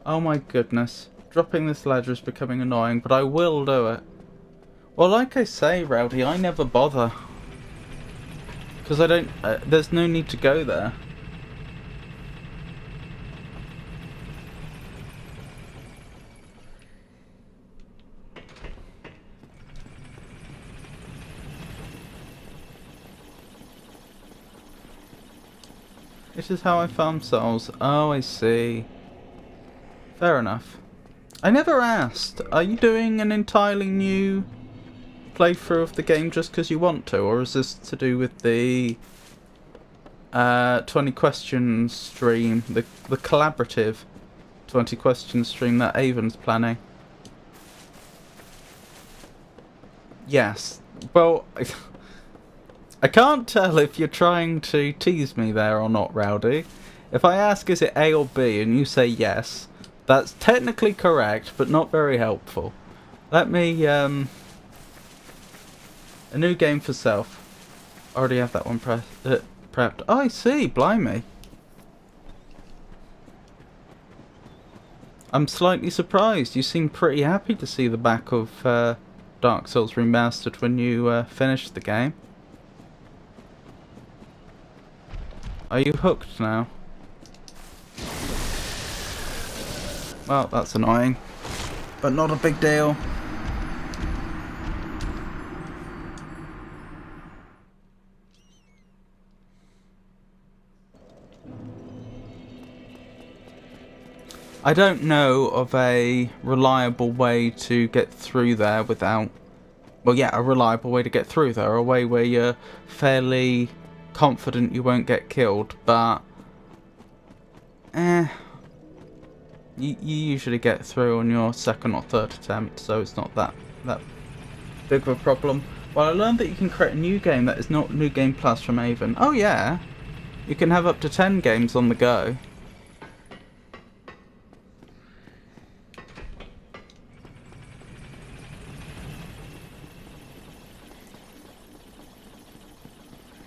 Oh my goodness. Dropping this ladder is becoming annoying, but I will do it. Well, like I say, Rowdy, I never bother. Because I don't... there's no need to go there. This is how I farm souls. Oh, I see. Fair enough. I never asked, are you doing an entirely new playthrough of the game just because you want to? Or is this to do with the 20 question stream, the collaborative 20 question stream that Avon's planning. Yes. Well, I can't tell if you're trying to tease me there or not, Rowdy. If I ask is it A or B and you say yes, that's technically correct, but not very helpful. Let me, a new game for self. Already have that one prepped. Oh, I see, blimey. I'm slightly surprised. You seem pretty happy to see the back of Dark Souls Remastered when you finished the game. Are you hooked now? Well, that's annoying, but not a big deal. I don't know of a reliable way to get through there without... Well, yeah, a reliable way to get through there. A way where you're fairly confident you won't get killed, but... You usually get through on your second or third attempt, so it's not that big of a problem. Well, I learned that you can create a new game that is not New Game Plus from Avon. Oh, yeah. You can have up to 10 games on the go.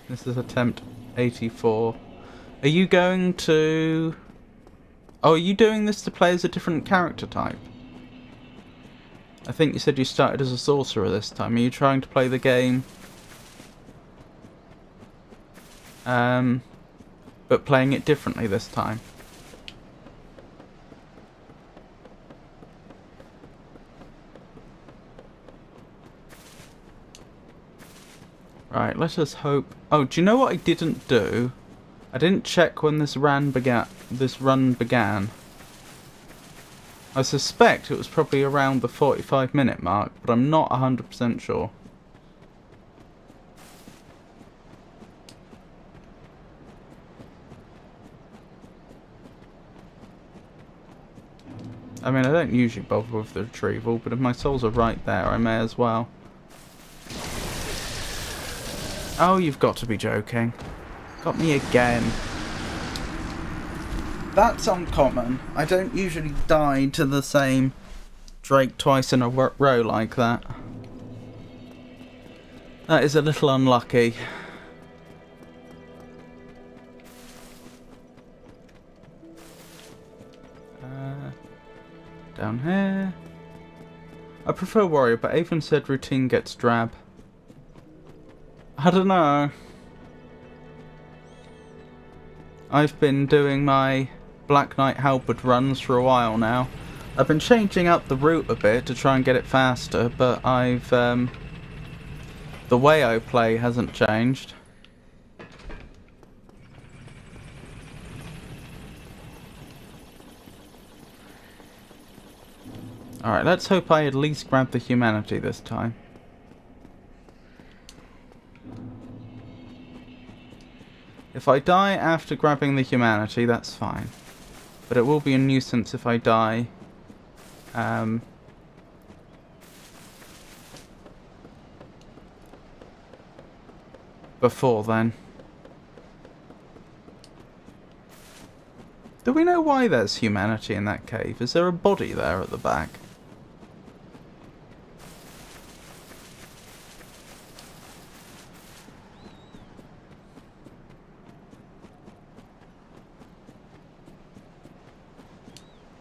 This is attempt 84. Are you going to... Oh, are you doing this to play as a different character type? I think you said you started as a sorcerer this time. Are you trying to play the game... but playing it differently this time? Right, let us hope... Oh, do you know what I didn't do? I didn't check when this run began. I suspect it was probably around the 45-minute mark, but I'm not 100% sure. I mean, I don't usually bother with the retrieval, but if my souls are right there, I may as well. Oh, you've got to be joking. Got me again. That's uncommon. I don't usually die to the same Drake twice in a row like that. That is a little unlucky. Down here. I prefer warrior, but Avon said routine gets drab. I don't know. I've been doing my Black Knight Halberd runs for a while now. I've been changing up the route a bit to try and get it faster, but I've the way I play hasn't changed. Alright, let's hope I at least grab the humanity this time. If I die after grabbing the humanity, that's fine. But it will be a nuisance if I die before then. Do we know why there's humanity in that cave? Is there a body there at the back?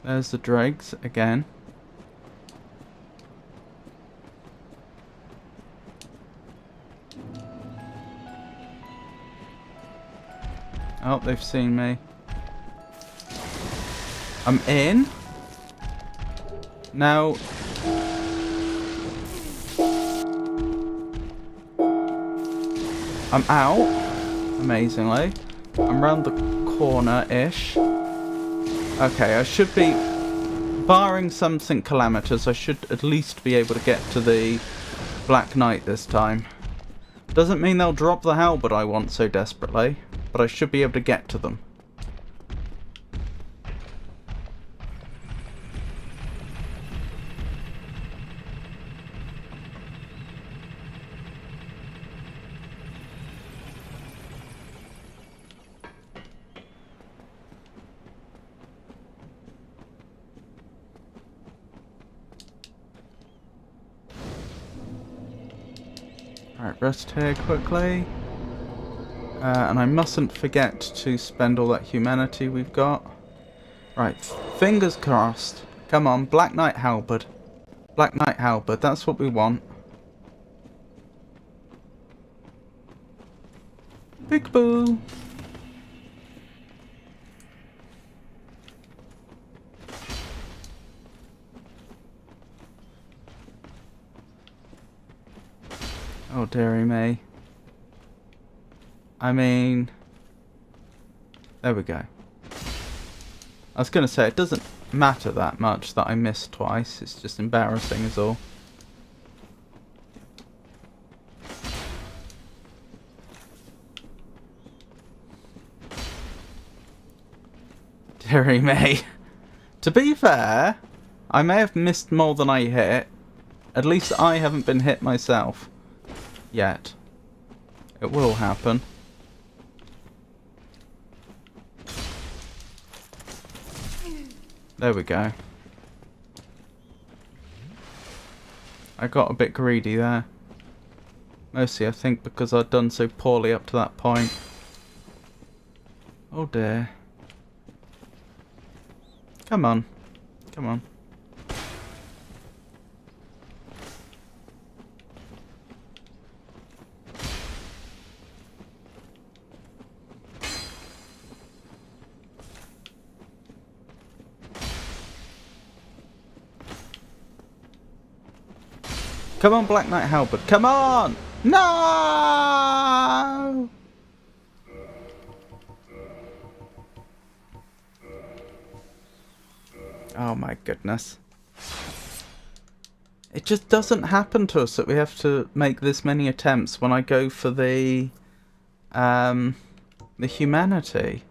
There's the dregs again. Oh, they've seen me. I'm in. Now... I'm out. Amazingly. I'm round the corner-ish. Okay, I should be, barring something calamitous, I should at least be able to get to the Black Knight this time. Doesn't mean they'll drop the halberd I want so desperately. but I should be able to get to them. Alright, rest here quickly. And I mustn't forget to spend all that humanity we've got. Right, fingers crossed. Come on, Black Knight Halberd. Black Knight Halberd, that's what we want. Peekaboo! Oh, dearie me. I mean... There we go. I was going to say, it doesn't matter that much that I missed twice. It's just embarrassing is all. Dearie me. To be fair, I may have missed more than I hit. At least I haven't been hit myself. Yet. It will happen. There we go. I got a bit greedy there. Mostly I think because I'd done so poorly up to that point. Oh dear. Come on. Come on. Come on, Black Knight Halberd. Come on! No! Oh my goodness. It just doesn't happen to us that we have to make this many attempts when I go for the humanity.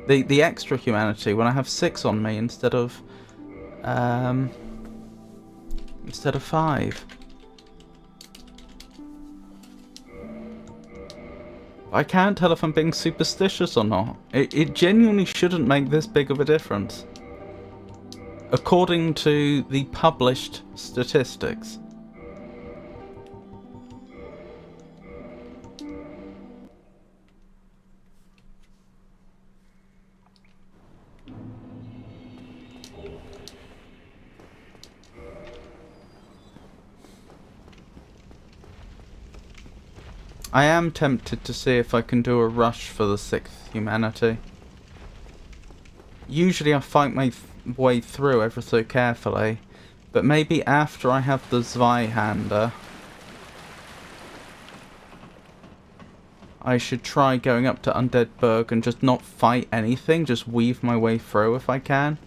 The extra humanity when I have 6 on me instead of 5. I can't tell if I'm being superstitious or not. It genuinely shouldn't make this big of a difference. According to the published statistics. I am tempted to see if I can do a rush for the 6th humanity. Usually I fight my way through ever so carefully, but maybe after I have the Zweihander, I should try going up to Undead Burg and just not fight anything, just weave my way through if I can.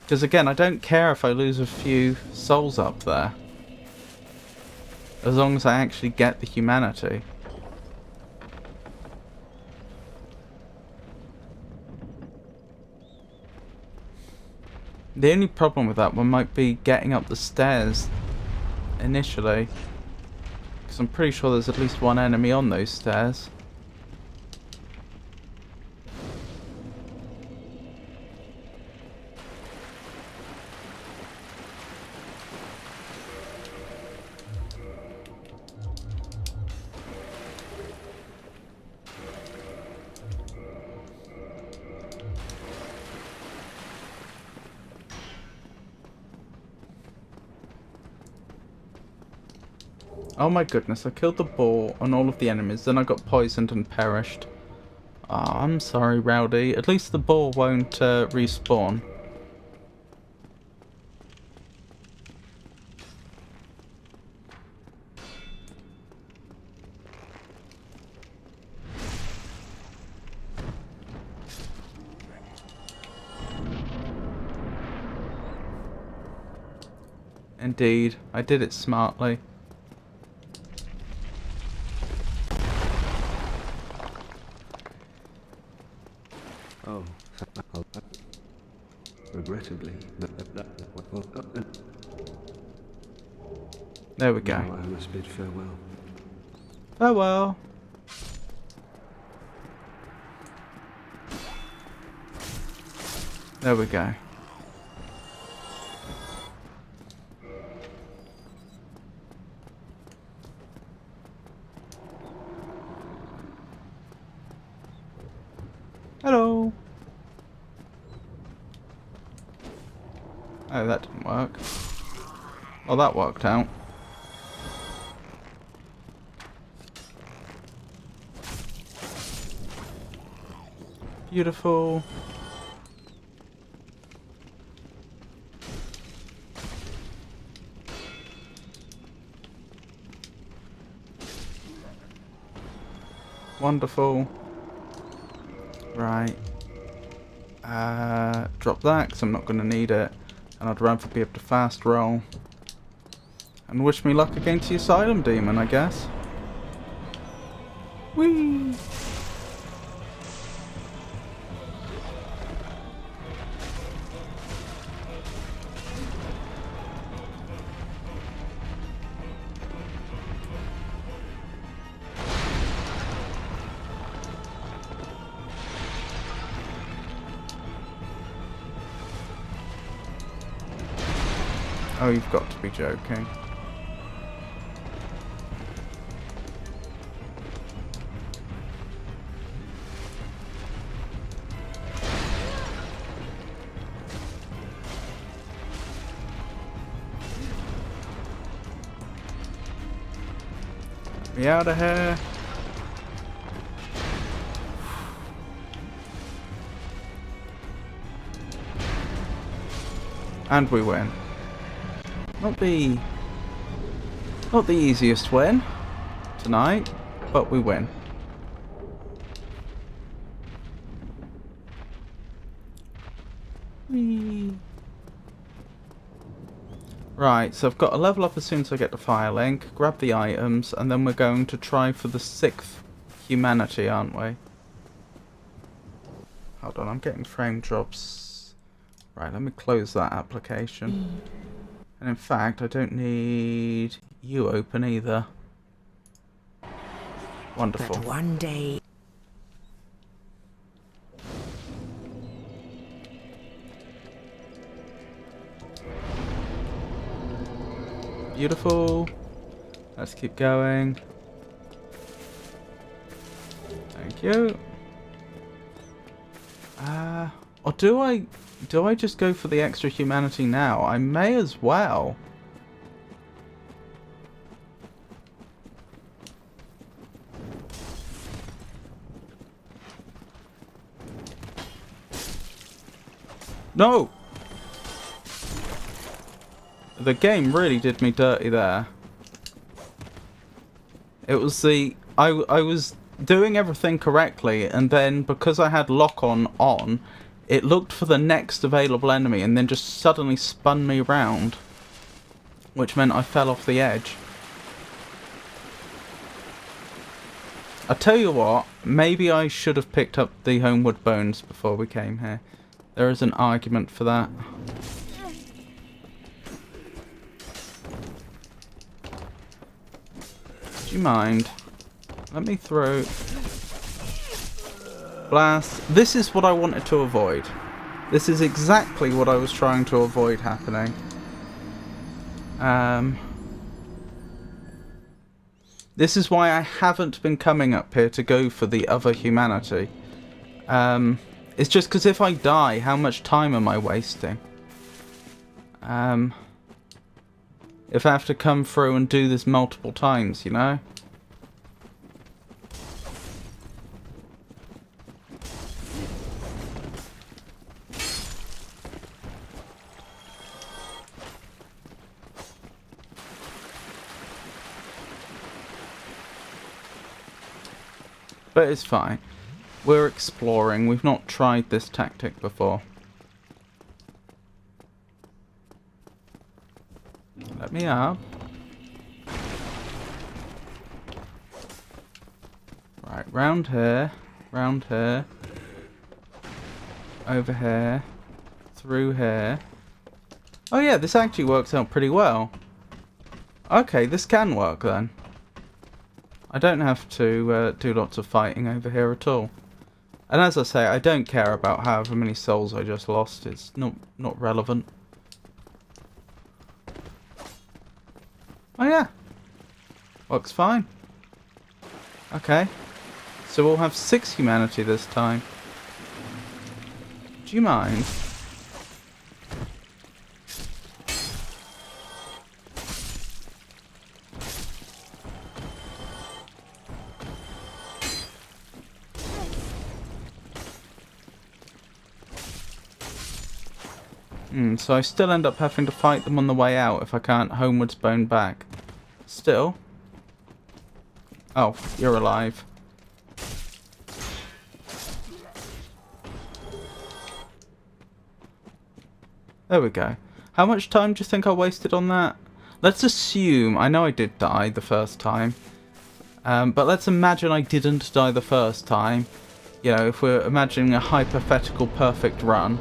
Because again, I don't care if I lose a few souls up there. As long as I actually get the humanity. The only problem with that one might be getting up the stairs initially. Because I'm pretty sure there's at least one enemy on those stairs. Oh my goodness, I killed the boar and all of the enemies, then I got poisoned and perished. Oh, I'm sorry, Rowdy. At least the boar won't respawn. Indeed, I did it smartly. Oh, regrettably, There we go. now I must bid farewell. Farewell. There we go. Hello. Oh, that didn't work. Well, that worked out. Beautiful. Wonderful. Right. Drop that because I'm not going to need it. And I'd rather be able to fast roll. And wish me luck against the Asylum Demon, I guess. Whee! Oh, you've got to be joking. Get me out of here. And we win. Not the easiest win tonight, but we win. Whee. Right, so I've got to level up as soon as I get the fire link, grab the items, and then we're going to try for the 6th humanity, aren't we? Hold on, I'm getting frame drops. Right, let me close that application. And in fact, I don't need you open either. Wonderful. But one day... Beautiful. Let's keep going. Thank you. Or do I just go for the extra humanity now? I may as well. No! The game really did me dirty there. It was the... I was doing everything correctly, and then because I had lock-on, it looked for the next available enemy and then just suddenly spun me round, which meant I fell off the edge. I tell you what, maybe I should have picked up the homeward bones before we came here. There is an argument for that. Do you mind? Let me throw... Blast. This is what I wanted to avoid. This is exactly what I was trying to avoid happening. This is why I haven't been coming up here to go for the other humanity. It's just because if I die, how much time am I wasting? If I have to come through and do this multiple times, you know? But it's fine. We're exploring. We've not tried this tactic before. Let me up. Right, round here. Round here. over here, through here. Oh yeah, this actually works out pretty well. Okay, this can work then. I don't have to do lots of fighting over here at all. And as I say, I don't care about however many souls I just lost. It's not relevant. Oh yeah. Works fine. Okay. So we'll have 6 humanity this time. Do you mind? So I still end up having to fight them on the way out if I can't homewards bone back. Still. Oh, you're alive. There we go. How much time do you think I wasted on that? Let's assume, I know I did die the first time. But let's imagine I didn't die the first time. You know, if we're imagining a hypothetical perfect run.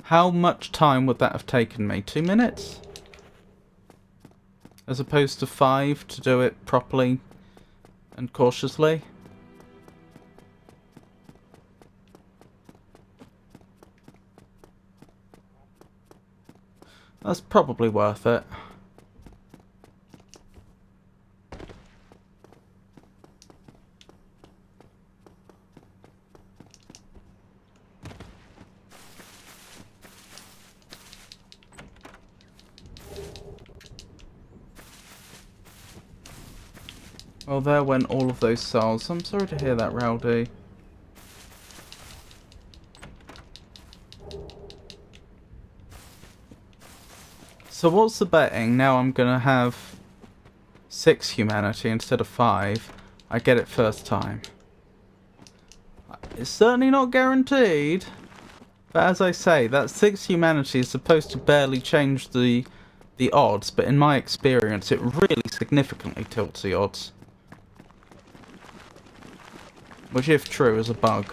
How much time would that have taken me? 2 minutes? As opposed to 5 to do it properly and cautiously? That's probably worth it. Well, there went all of those souls. I'm sorry to hear that, Rowdy. So what's the betting? Now I'm going to have 6 humanity instead of 5. I get it first time. It's certainly not guaranteed. But as I say, that 6 humanity is supposed to barely change the odds. But in my experience, it really significantly tilts the odds. Which, if true, is a bug.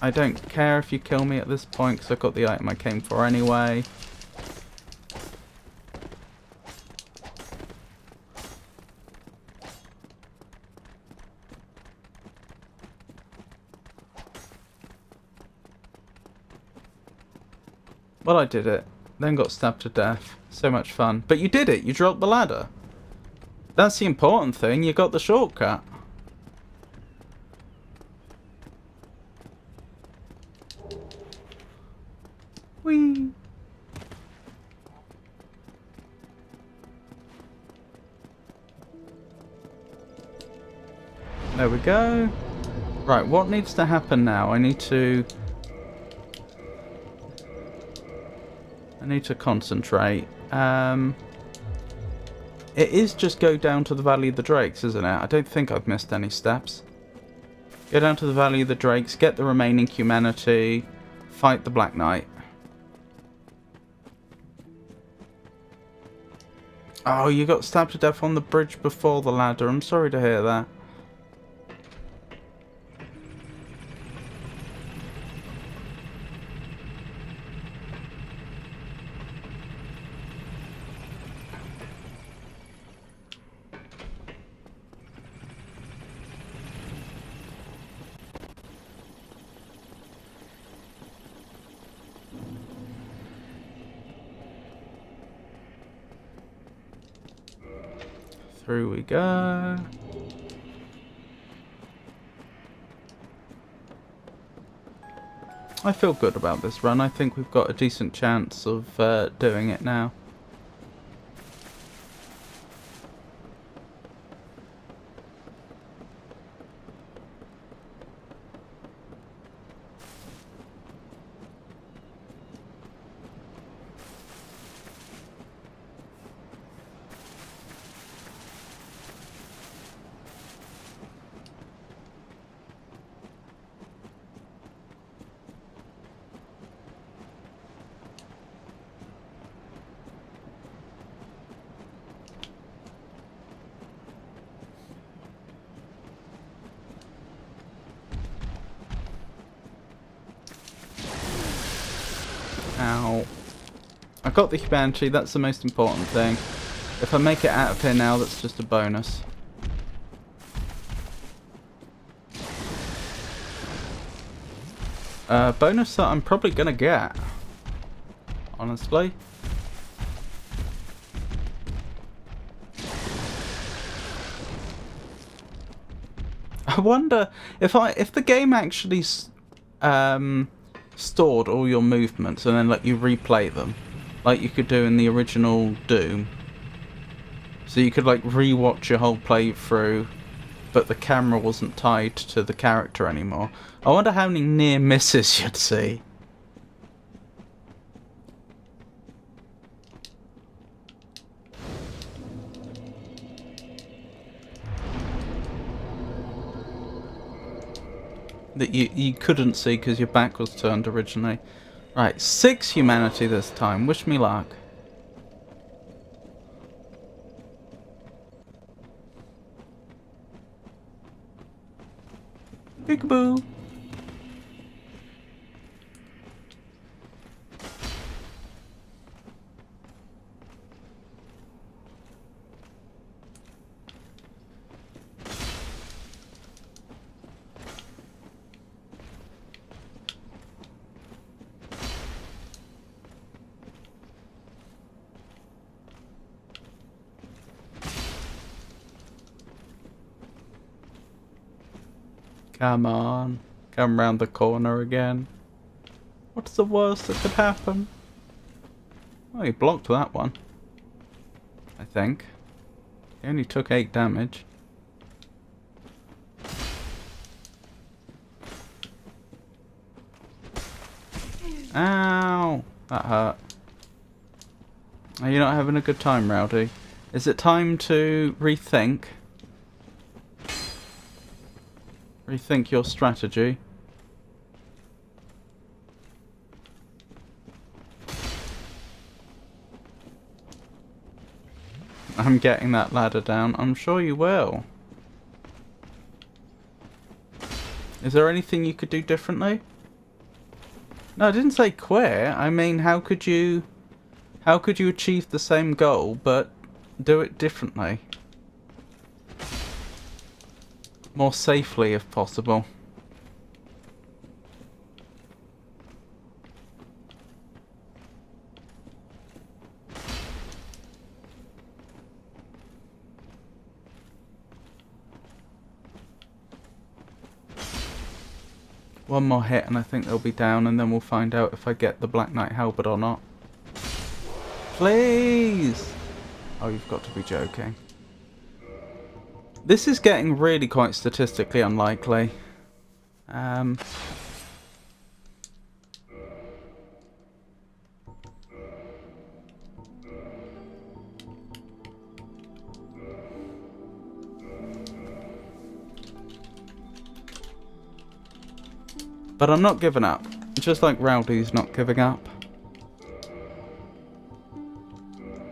I don't care if you kill me at this point, because I've got the item I came for anyway. Well, I did it. Then got stabbed to death. So much fun. But you did it! You dropped the ladder! That's the important thing, you got the shortcut. Whee! There we go. Right, what needs to happen now? I need to concentrate. It is just go down to the Valley of the Drakes, isn't it? I don't think I've missed any steps. Go down to the Valley of the Drakes, get the remaining humanity, fight the Black Knight. Oh, you got stabbed to death on the bridge before the ladder. I'm sorry to hear that. Through we go. I feel good about this run. I think we've got a decent chance of doing it now. got the humanity, that's the most important thing. If I make it out of here now, that's just a bonus. Bonus that I'm probably gonna get, honestly. I wonder if the game actually stored all your movements and then let you replay them, like you could do in the original Doom. So you could like re-watch your whole playthrough, but the camera wasn't tied to the character anymore. I wonder how many near misses you'd see. That you couldn't see because your back was turned originally. Right, 6 humanity this time. Wish me luck. Peekaboo. Come on. Come round the corner again. What's the worst that could happen? Oh, he blocked that one. I think. He only took 8 damage. Ow! That hurt. Are you not having a good time, Rowdy? Is it time to rethink? Rethink your strategy. I'm getting that ladder down. I'm sure you will. Is there anything you could do differently? No, I didn't say quit. I mean, how could you achieve the same goal but do it differently? More safely, if possible. One more hit and I think they'll be down, and then we'll find out if I get the Black Knight halberd or not. Please! Oh, you've got to be joking. This is getting really quite statistically unlikely. But I'm not giving up. Just like Rowdy's not giving up.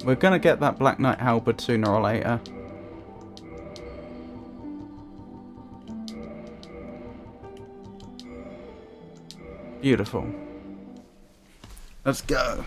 We're gonna get that Black Knight halberd sooner or later. Beautiful. Let's go.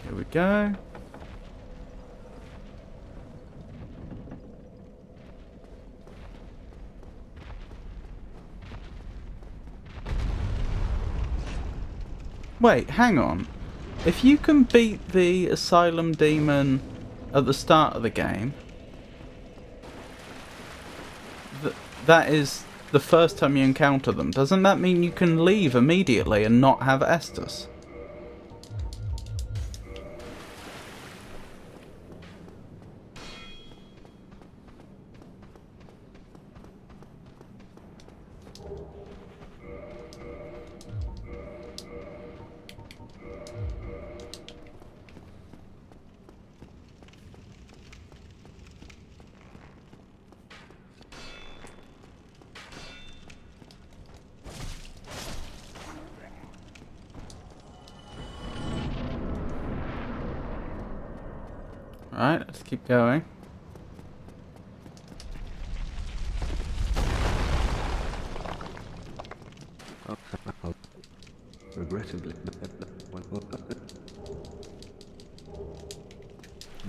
Here we go. Wait, hang on. If you can beat the Asylum Demon at the start of the game, that is the first time you encounter them. Doesn't that mean you can leave immediately and not have Estus? Right, let's keep going. Regrettably.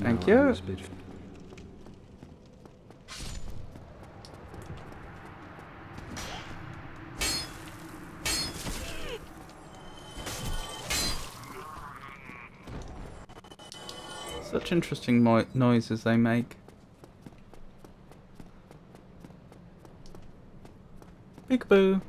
Thank No, I'm you. a speed- Such interesting noises they make. Peekaboo.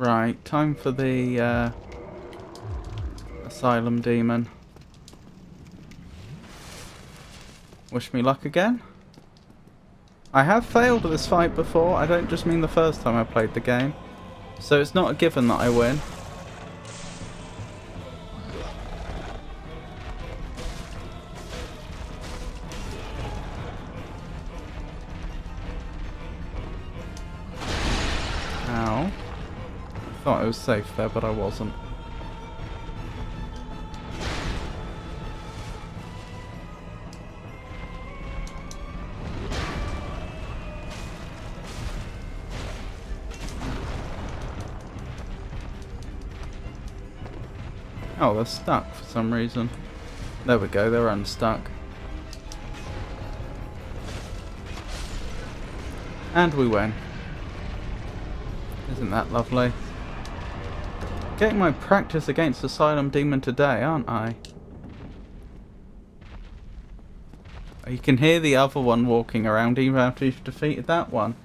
Right, time for the asylum demon. Wish me luck again. I have failed at this fight before. I don't just mean the first time I played the game. So it's not a given that I win. Ow. Thought I was safe there, but I wasn't. Oh, they're stuck for some reason. There we go, they're unstuck. And we win. Isn't that lovely? Getting my practice against Asylum Demon today, aren't I? You can hear the other one walking around even after you've defeated that one.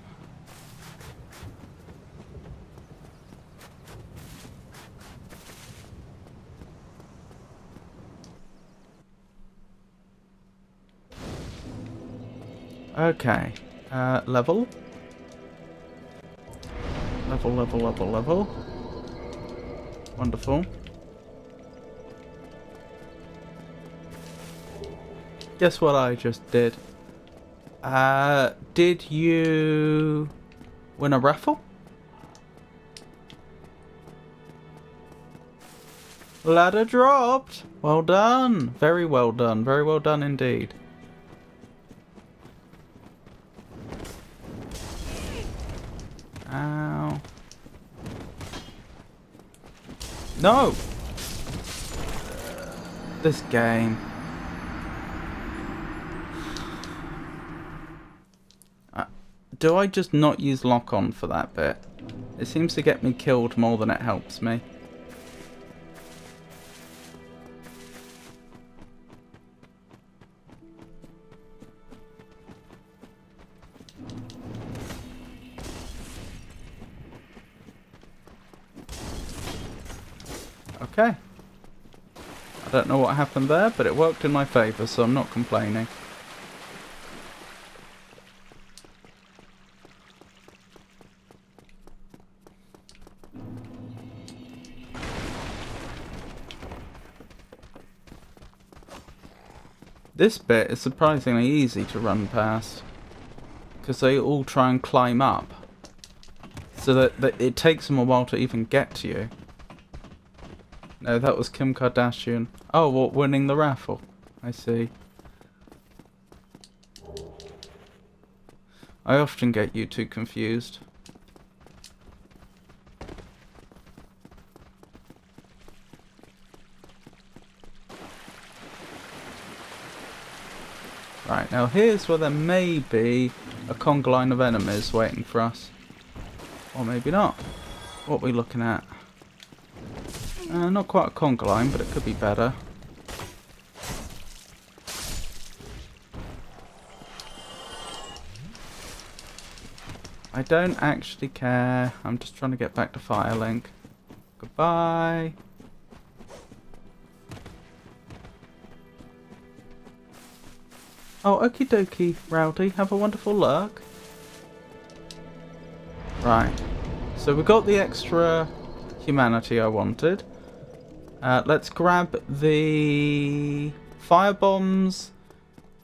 Okay. Level. Level. Wonderful. Guess what I just did? Did you win a raffle? Ladder dropped! Well done! Very well done. Very well done indeed. Ow. No! This game. Do I just not use lock-on for that bit? It seems to get me killed more than it helps me. Okay. I don't know what happened there, but it worked in my favour, so I'm not complaining. This bit is surprisingly easy to run past, because they all try and climb up, so that it takes them a while to even get to you. No, that was Kim Kardashian. Oh, what, winning the raffle? I see. I often get you two confused. Right, now here's where there may be a conga line of enemies waiting for us. Or maybe not. What are we looking at? Not quite a conga line, but it could be better. I don't actually care. I'm just trying to get back to Firelink. Goodbye. Oh, okie dokie, Rowdy. Have a wonderful lurk. Right. So we got the extra humanity I wanted. Let's grab the fire bombs,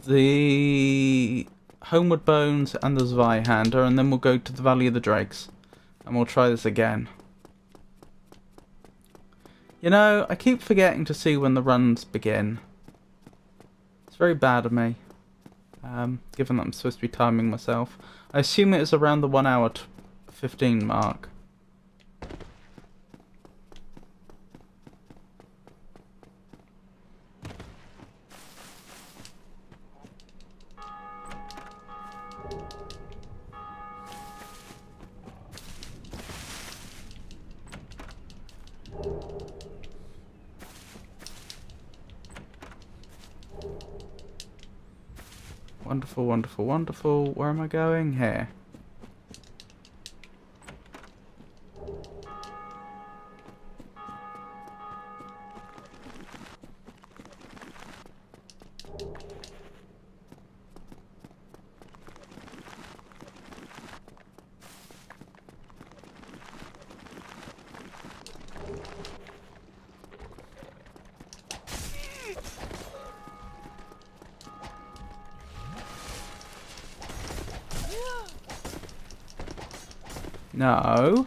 the homeward bones, and the Zweihander, and then we'll go to the Valley of the Drakes. And we'll try this again. You know, I keep forgetting to see when the runs begin. It's very bad of me. Given that I'm supposed to be timing myself. I assume it is around the 1 hour 15 mark. Wonderful, wonderful, wonderful. Where am I going? Here. No.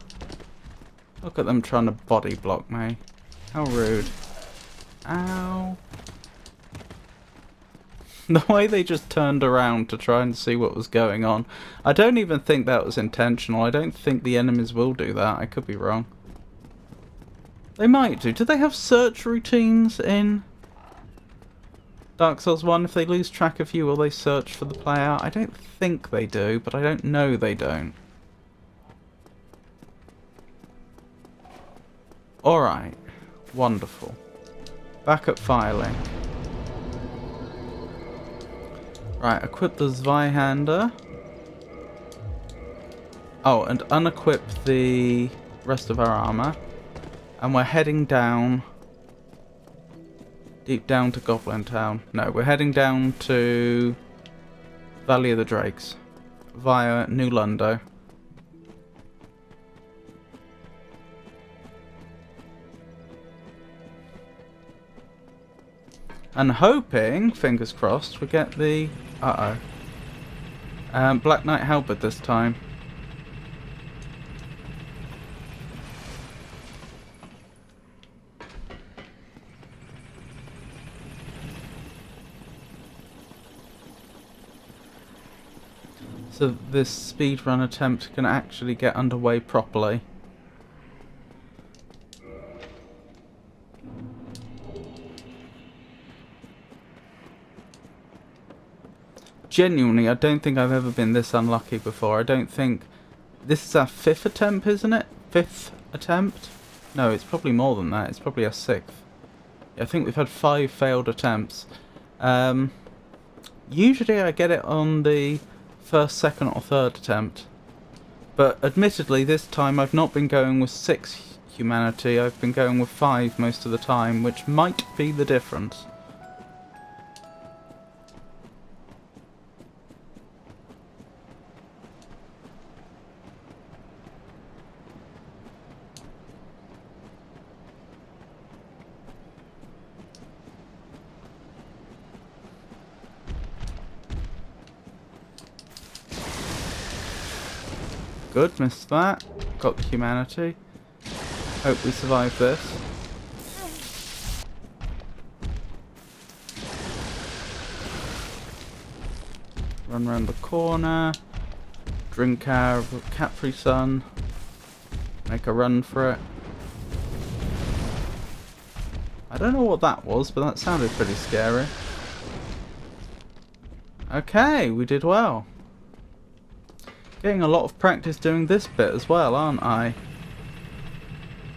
Look at them trying to body block me. How rude. Ow. The way they just turned around to try and see what was going on. I don't even think that was intentional. I don't think the enemies will do that. I could be wrong. They might do. Do they have search routines in Dark Souls 1? If they lose track of you, will they search for the player? I don't think they do, but I don't know they don't. Alright, wonderful. Back at Firelink. Right, equip the Zweihander. Oh, and unequip the rest of our armor. And we're heading down. Deep down to Goblin Town. No, we're heading down to Valley of the Drakes. Via New Lundo. And hoping, fingers crossed, we get the... Black Knight Halberd this time. So this speedrun attempt can actually get underway properly. Genuinely, I don't think I've ever been this unlucky before. I don't think... This is our 5th attempt, isn't it? 5th attempt? No, it's probably more than that. It's probably our 6th. I think we've had 5 failed attempts. Usually I get it on the 1st, 2nd or 3rd attempt. But admittedly, this time I've not been going with 6 humanity. I've been going with 5 most of the time, which might be the difference. Good, missed that. Got the humanity. Hope we survive this. Run around the corner. Drink our Capri Sun. Make a run for it. I don't know what that was, but that sounded pretty scary. Okay, we did well. Getting a lot of practice doing this bit as well, aren't I?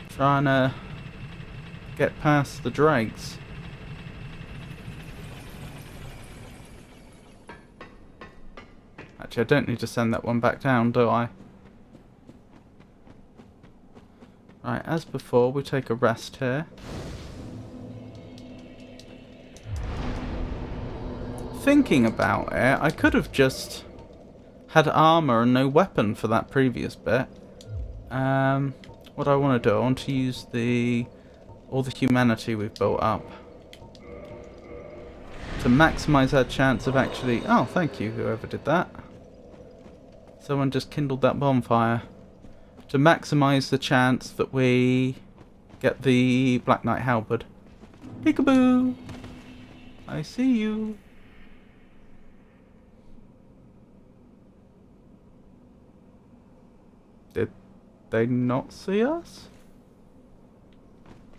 Trying to get past the dregs. Actually, I don't need to send that one back down, do I? Right, as before, we take a rest here. Thinking about it, I could have just had armor and no weapon for that previous bit. What I want to do, I want to use all the humanity we've built up to maximize our chance of actually... Oh, thank you, whoever did that. Someone just kindled that bonfire. To maximize the chance that we get the Black Knight Halberd. Peekaboo! I see you. Did they not see us?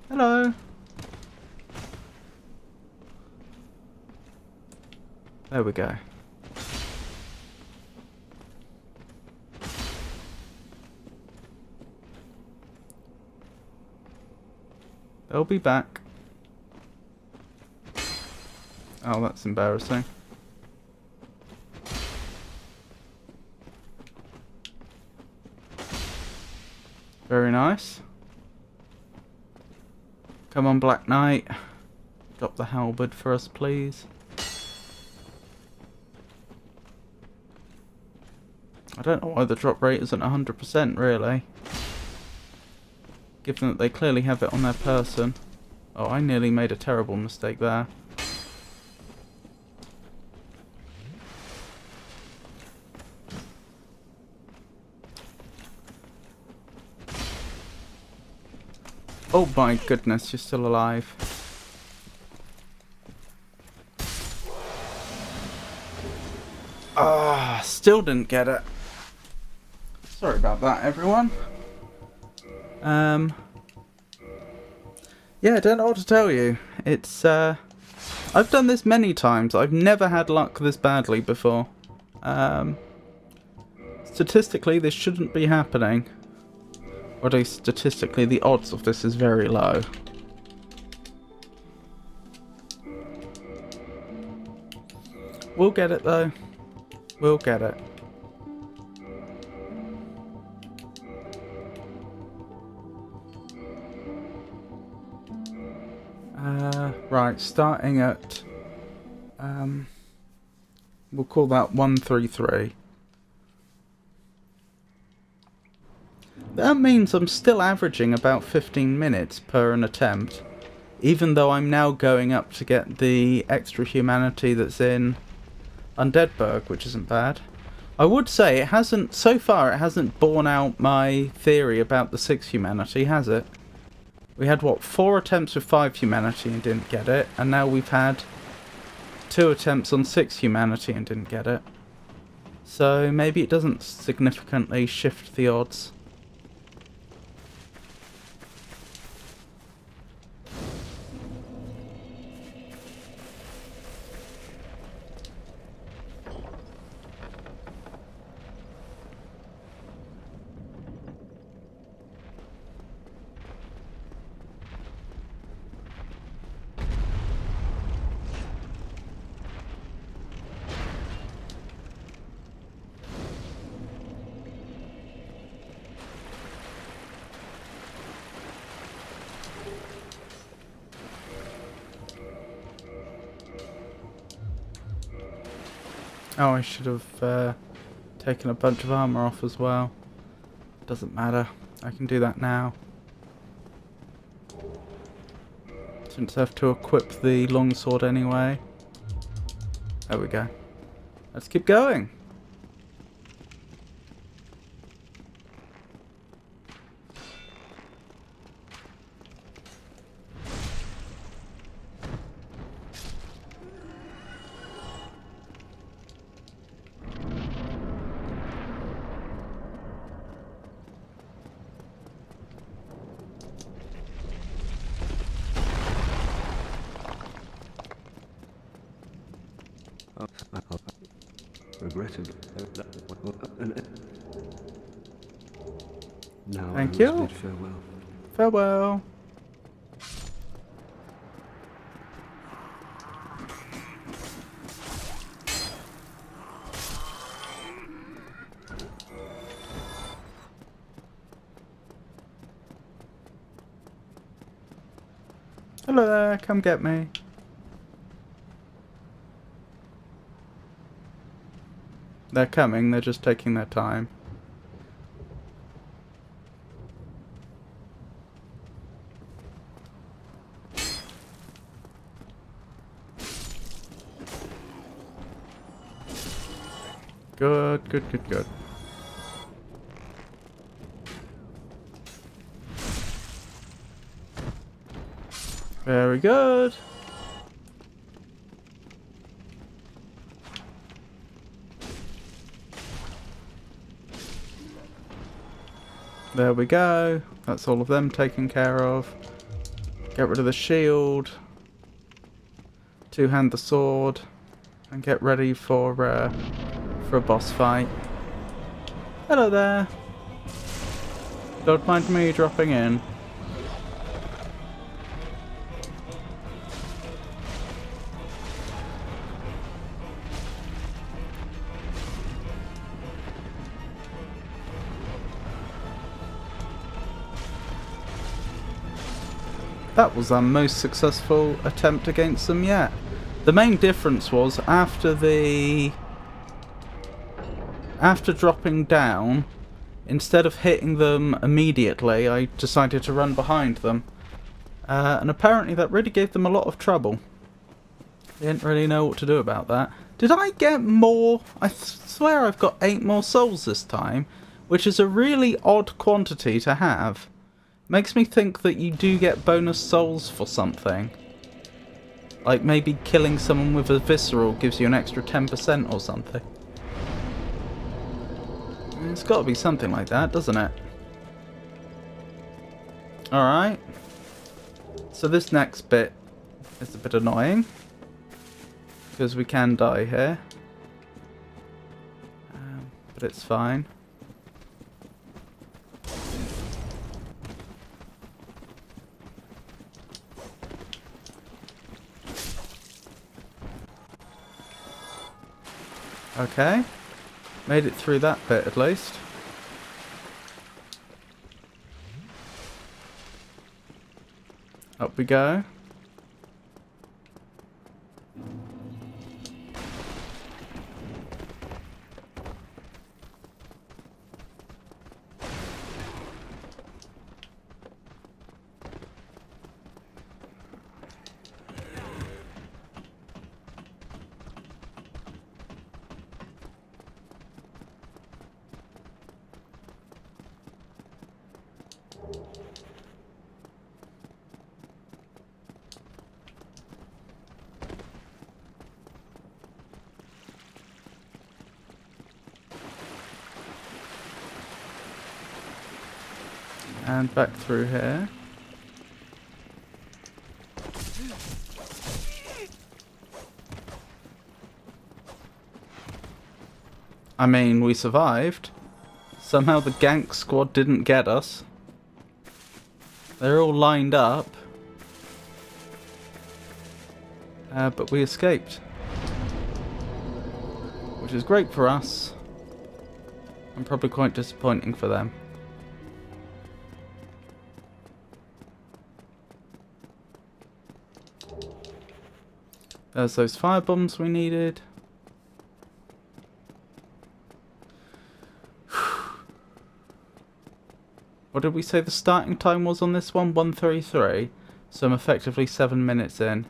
Hello. There we go. They'll be back. Oh, that's embarrassing. Very nice. Come on, Black Knight. Drop the halberd for us, please. I don't know why the drop rate isn't 100%, really. Given that they clearly have it on their person. Oh, I nearly made a terrible mistake there. Oh my goodness, you're still alive. Ah, still didn't get it. Sorry about that, everyone. Yeah, I don't know what to tell you. It's, I've done this many times. I've never had luck this badly before. Statistically, this shouldn't be happening. Or at least statistically, the odds of this is very low. We'll get it, though. We'll get it. Right, starting at, we'll call that 133. That means I'm still averaging about 15 minutes per an attempt, even though I'm now going up to get the extra humanity that's in Undeadburg, which isn't bad. I would say it hasn't, so far it hasn't borne out my theory about the 6 humanity, has it? We had, what, 4 attempts with 5 humanity and didn't get it, and now we've had 2 attempts on 6 humanity and didn't get it. So maybe it doesn't significantly shift the odds. Oh, I should have taken a bunch of armor off as well. Doesn't matter. I can do that now. Since I have to equip the longsword anyway. There we go. Let's keep going. Regrettably. Now Thank I you. must bid farewell. Farewell. Hello there, come get me. They're coming, they're just taking their time. Good, good, good, good. Very good. There we go. That's all of them taken care of. Get rid of the shield. Two-hand the sword. And get ready for a boss fight. Hello there. Don't mind me dropping in. That was our most successful attempt against them yet. The main difference was after dropping down, instead of hitting them immediately, I decided to run behind them. And apparently that really gave them a lot of trouble. They didn't really know what to do about that. Did I get more? I swear I've got 8 more souls this time, which is a really odd quantity to have. Makes me think that you do get bonus souls for something. Like maybe killing someone with a visceral gives you an extra 10% or something. It's got to be something like that, doesn't it? Alright. So this next bit is a bit annoying. Because we can die here. But it's fine. Okay, made it through that bit at least. Up we go. And back through here. I mean, we survived. Somehow the gank squad didn't get us. They're all lined up. But we escaped. Which is great for us. And probably quite disappointing for them. There's those fire bombs we needed. What did we say the starting time was on this one? 1:33. So I'm effectively 7 minutes in.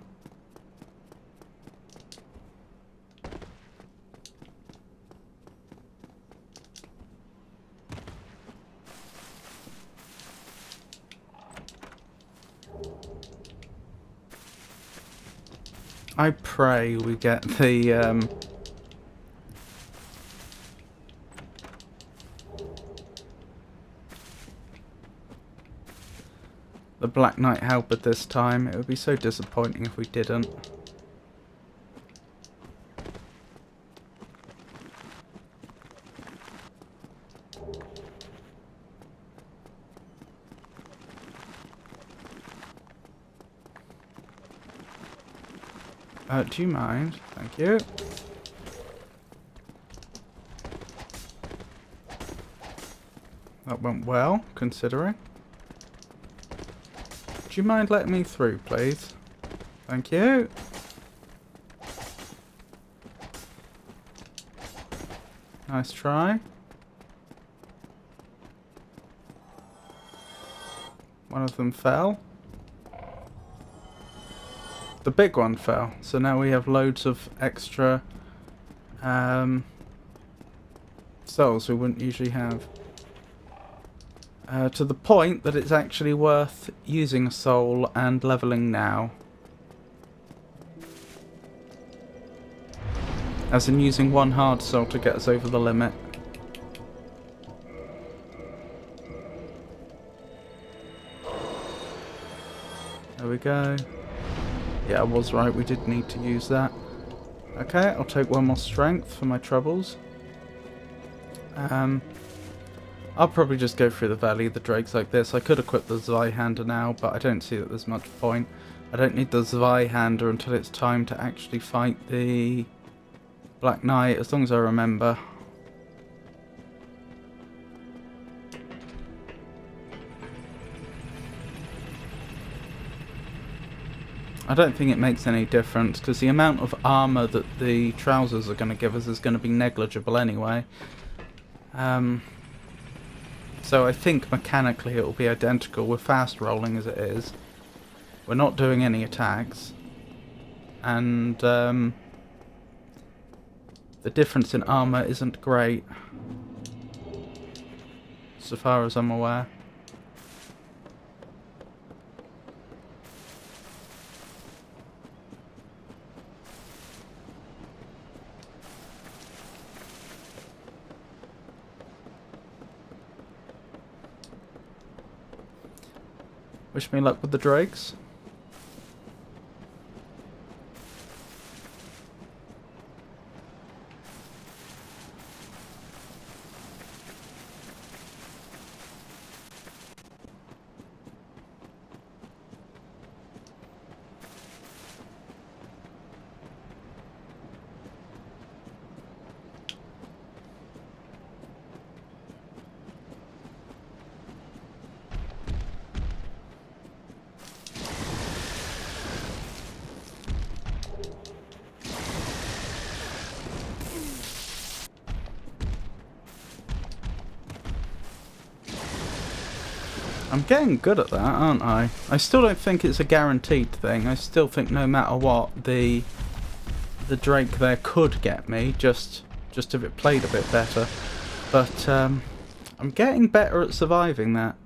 I pray we get the Black Knight Halberd this time. It would be so disappointing if we didn't. Do you mind? Thank you. That went well, considering. Do you mind letting me through, please? Thank you. Nice try. One of them fell. The big one fell, so now we have loads of extra souls we wouldn't usually have. To the point that it's actually worth using a soul and leveling now. As in using one hard soul to get us over the limit. There we go. Yeah, I was right, we did need to use that. Okay, I'll take one more strength for my troubles. I'll probably just go through the Valley of the Drakes like this. I could equip the Zweihander now, but I don't see that there's much point. I don't need the Zweihander until it's time to actually fight the Black Knight, as long as I remember. I don't think it makes any difference, because the amount of armour that the trousers are going to give us is going to be negligible anyway. So I think mechanically it will be identical. We're fast rolling as it is. We're not doing any attacks. And the difference in armour isn't great, so far as I'm aware. Wish me luck with the drakes. I'm getting good at that, aren't I? I still don't think it's a guaranteed thing. I still think no matter what, the Drake there could get me, just if it played a bit better. But I'm getting better at surviving that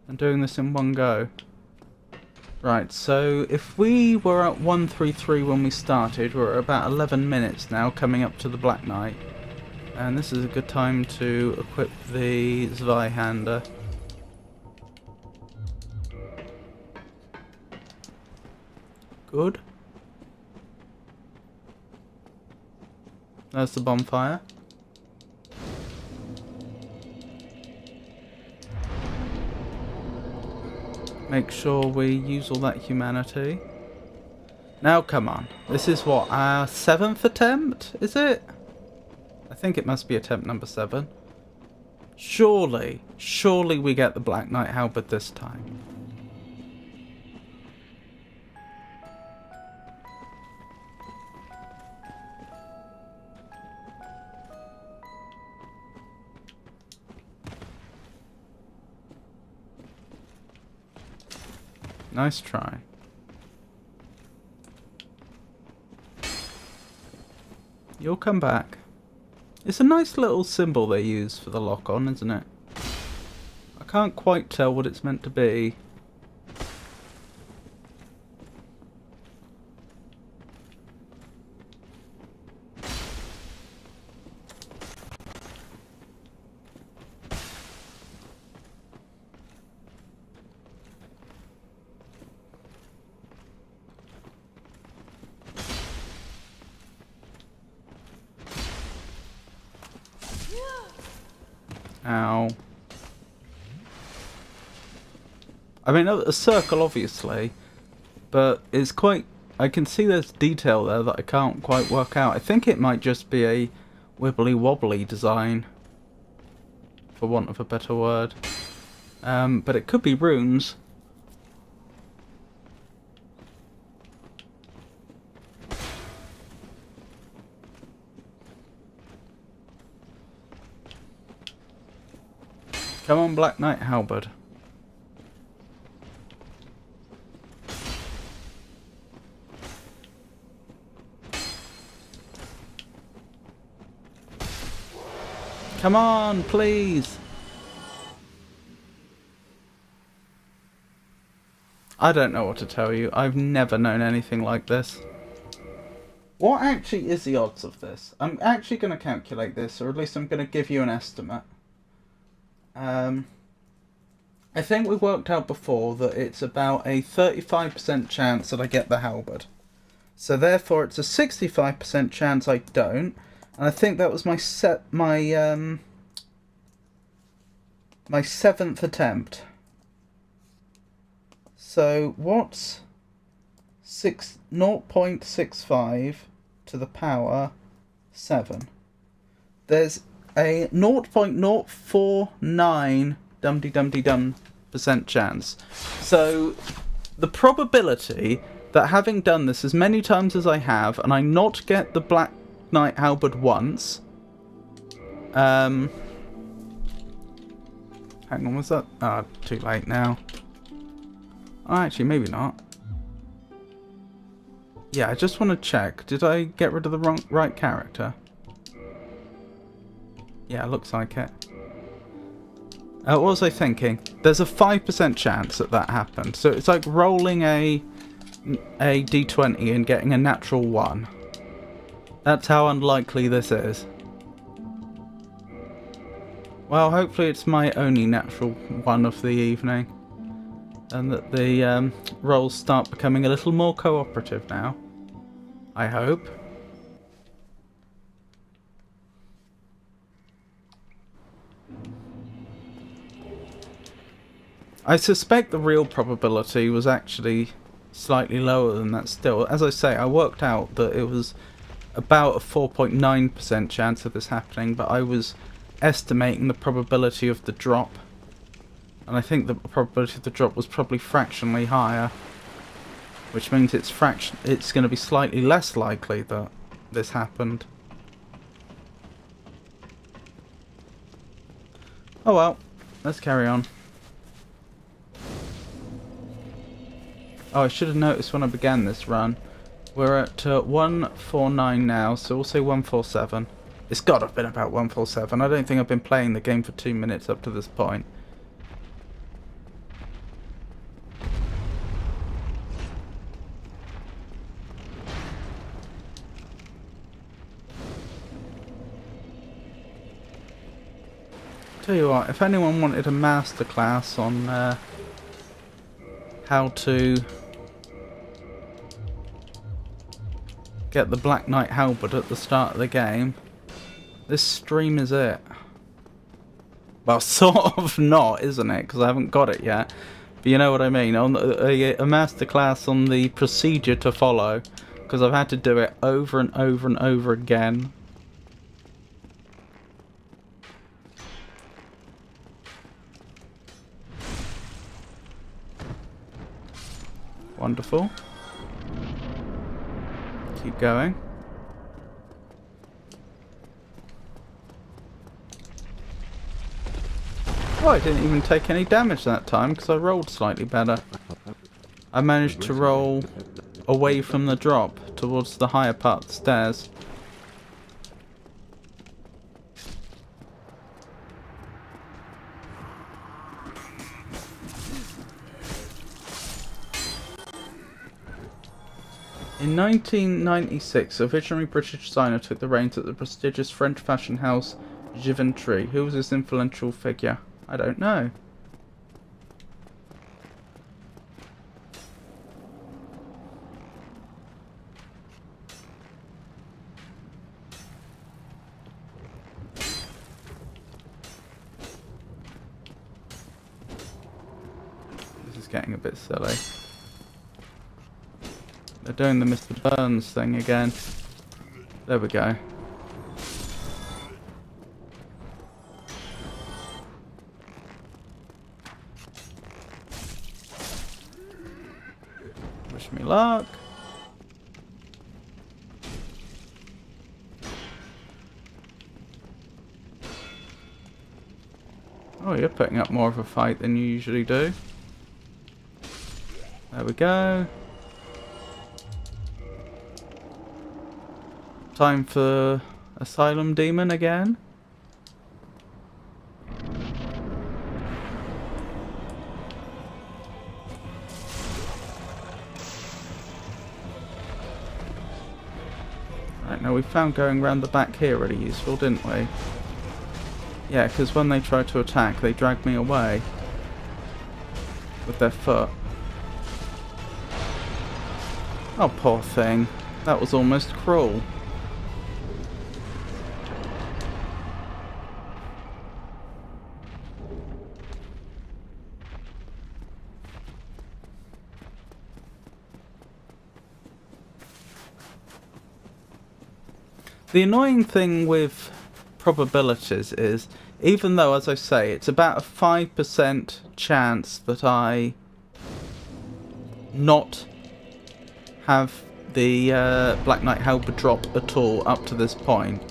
and doing this in one go. Right, so if we were at 133 when we started, we're at about 11 minutes now, coming up to the Black Knight. And this is a good time to equip the Zweihander. Good. There's the bonfire. Make sure we use all that humanity. Now come on. This is what, our 7th attempt, is it? I think it must be attempt number 7. Surely we get the Black Knight Halberd this time. Nice try. You'll come back. It's a nice little symbol they use for the lock-on, isn't it? I can't quite tell what it's meant to be. Ow. I mean, a circle, obviously, but it's quite I can see there's detail there that I can't quite work out. I think it might just be a wibbly wobbly design, for want of a better word. But it could be runes. Come on, Black Knight Halberd. Come on, please. I don't know what to tell you. I've never known anything like this. What actually is the odds of this? I'm actually going to calculate this, or at least I'm going to give you an estimate. I think we worked out before that it's about a 35% chance that I get the halberd. So therefore it's a 65% chance I don't. And I think that was my my 7th attempt. So what's 0.65 to the power 7? There's a 0.049 dum-de-dum-de-dum% chance. So the probability that having done this as many times as I have, and I not get the Black Knight Halberd once, hang on, was that? Ah, too late now. Oh, actually, maybe not. Yeah, I just want to check. Did I get rid of the right character? Yeah, looks like it. What was I thinking? There's a 5% chance that that happened. So it's like rolling a d20 and getting a natural 1. That's how unlikely this is. Well, hopefully it's my only natural 1 of the evening. And that the rolls start becoming a little more cooperative now. I hope. I suspect the real probability was actually slightly lower than that still. As I say, I worked out that it was about a 4.9% chance of this happening, but I was estimating the probability of the drop. And I think the probability of the drop was probably fractionally higher, which means it's going to be slightly less likely that this happened. Oh well, let's carry on. Oh, I should have noticed when I began this run. We're at 149 now, so we'll say 147. It's got to have been about 147. I don't think I've been playing the game for 2 minutes up to this point. Tell you what, if anyone wanted a masterclass on how to get the Black Knight Halberd at the start of the game, this stream is it. Well, sort of not, isn't it? Because I haven't got it yet. But you know what I mean. On a masterclass on the procedure to follow, because I've had to do it over and over and over again. Wonderful. Keep going. Oh, I didn't even take any damage that time because I rolled slightly better. I managed to roll away from the drop towards the higher part of the stairs. In 1996, a visionary British designer took the reins at the prestigious French fashion house Givenchy. Who was this influential figure? I don't know. This is getting a bit silly. They're doing the Mr. Burns thing again. There we go. Wish me luck. Oh, you're putting up more of a fight than you usually do. There we go. Time for Asylum Demon again. Right, now we found going around the back here really useful, didn't we? Yeah, because when they try to attack, they drag me away with their foot. Oh, poor thing. That was almost cruel. The annoying thing with probabilities is, even though, as I say, it's about a 5% chance that I not have the Black Knight Helper drop at all up to this point,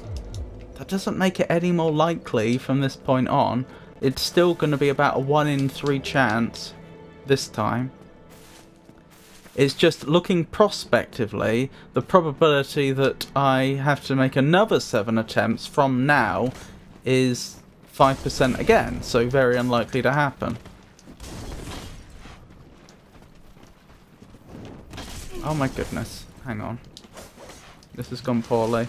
that doesn't make it any more likely from this point on. It's still going to be about a 1 in 3 chance this time. It's just looking prospectively, the probability that I have to make another 7 attempts from now is 5% again, so very unlikely to happen. Oh my goodness, hang on. This has gone poorly.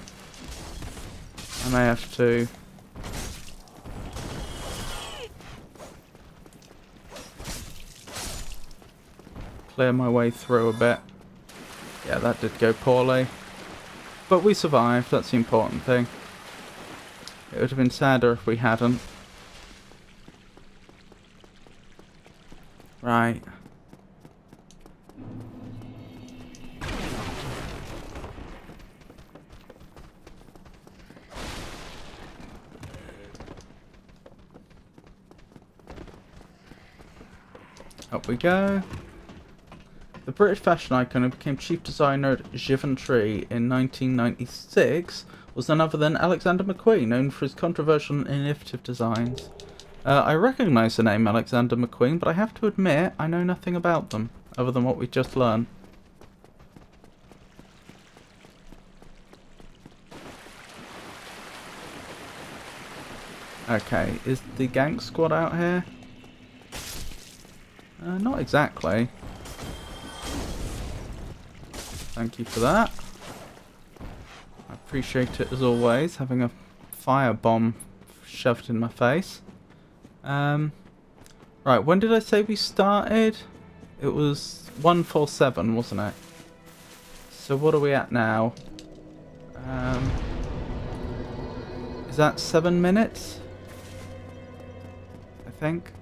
I may have to... clear my way through a bit. Yeah, that did go poorly. But we survived, that's the important thing. It would have been sadder if we hadn't. Right. Up we go. The British fashion icon who became chief designer at Givenchy in 1996 was none other than Alexander McQueen, known for his controversial and innovative designs. I recognise the name Alexander McQueen, but I have to admit I know nothing about them, other than what we just learned. Okay, is the gang squad out here? Not exactly. Thank you for that. I appreciate it as always, having a fire bomb shoved in my face. Right, when did I say we started? It was 147, wasn't it? So what are we at now? Is that 7 minutes? I think.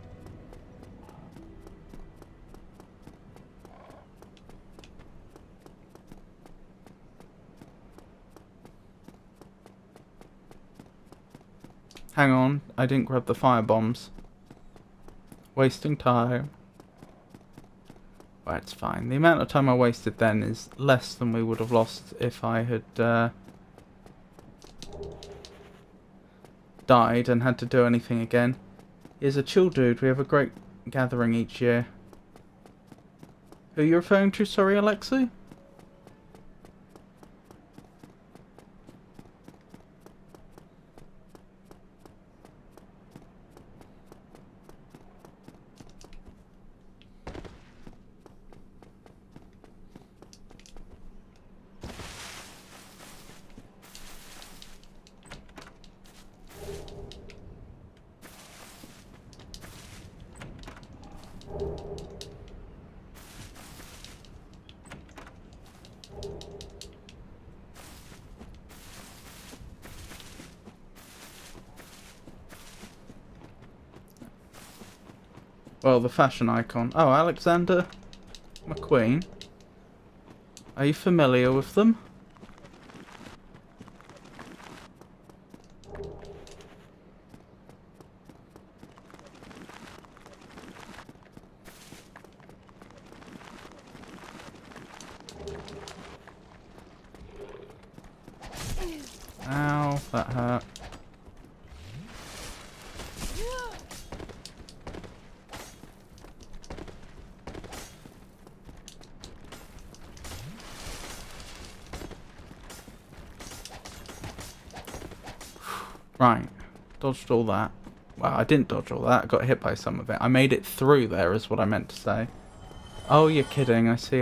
Hang on, I didn't grab the fire bombs. Wasting time. Well, it's fine. The amount of time I wasted then is less than we would have lost if I had died and had to do anything again. He's a chill dude. We have a great gathering each year. Who are you referring to, sorry, Alexei? Well, the fashion icon. Oh, Alexander McQueen. Are you familiar with them? Ow, that hurt. Right, dodged all that. Well, I didn't dodge all that, I got hit by some of it. I made it through there is what I meant to say. Oh, you're kidding, I see.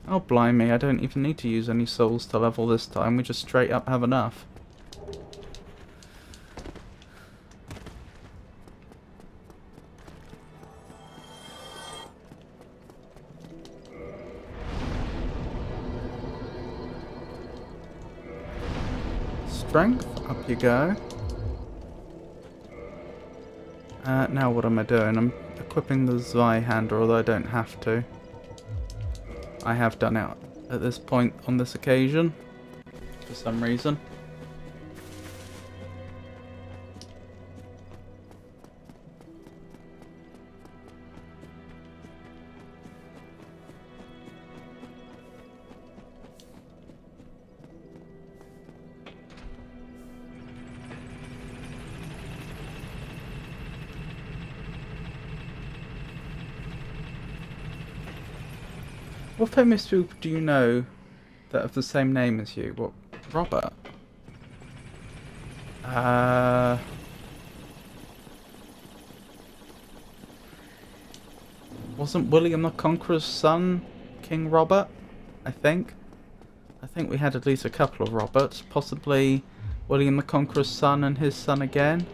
Oh, blimey, I don't even need to use any souls to level this time, we just straight up have enough. Strength, up you go. Now what am I doing? I'm equipping the Zweihander, although I don't have to. I have done it at this point on this occasion, for some reason. What famous people do you know that have the same name as you? What, Robert? Wasn't William the Conqueror's son King Robert? I think we had at least a couple of Roberts, possibly William the Conqueror's son and his son again.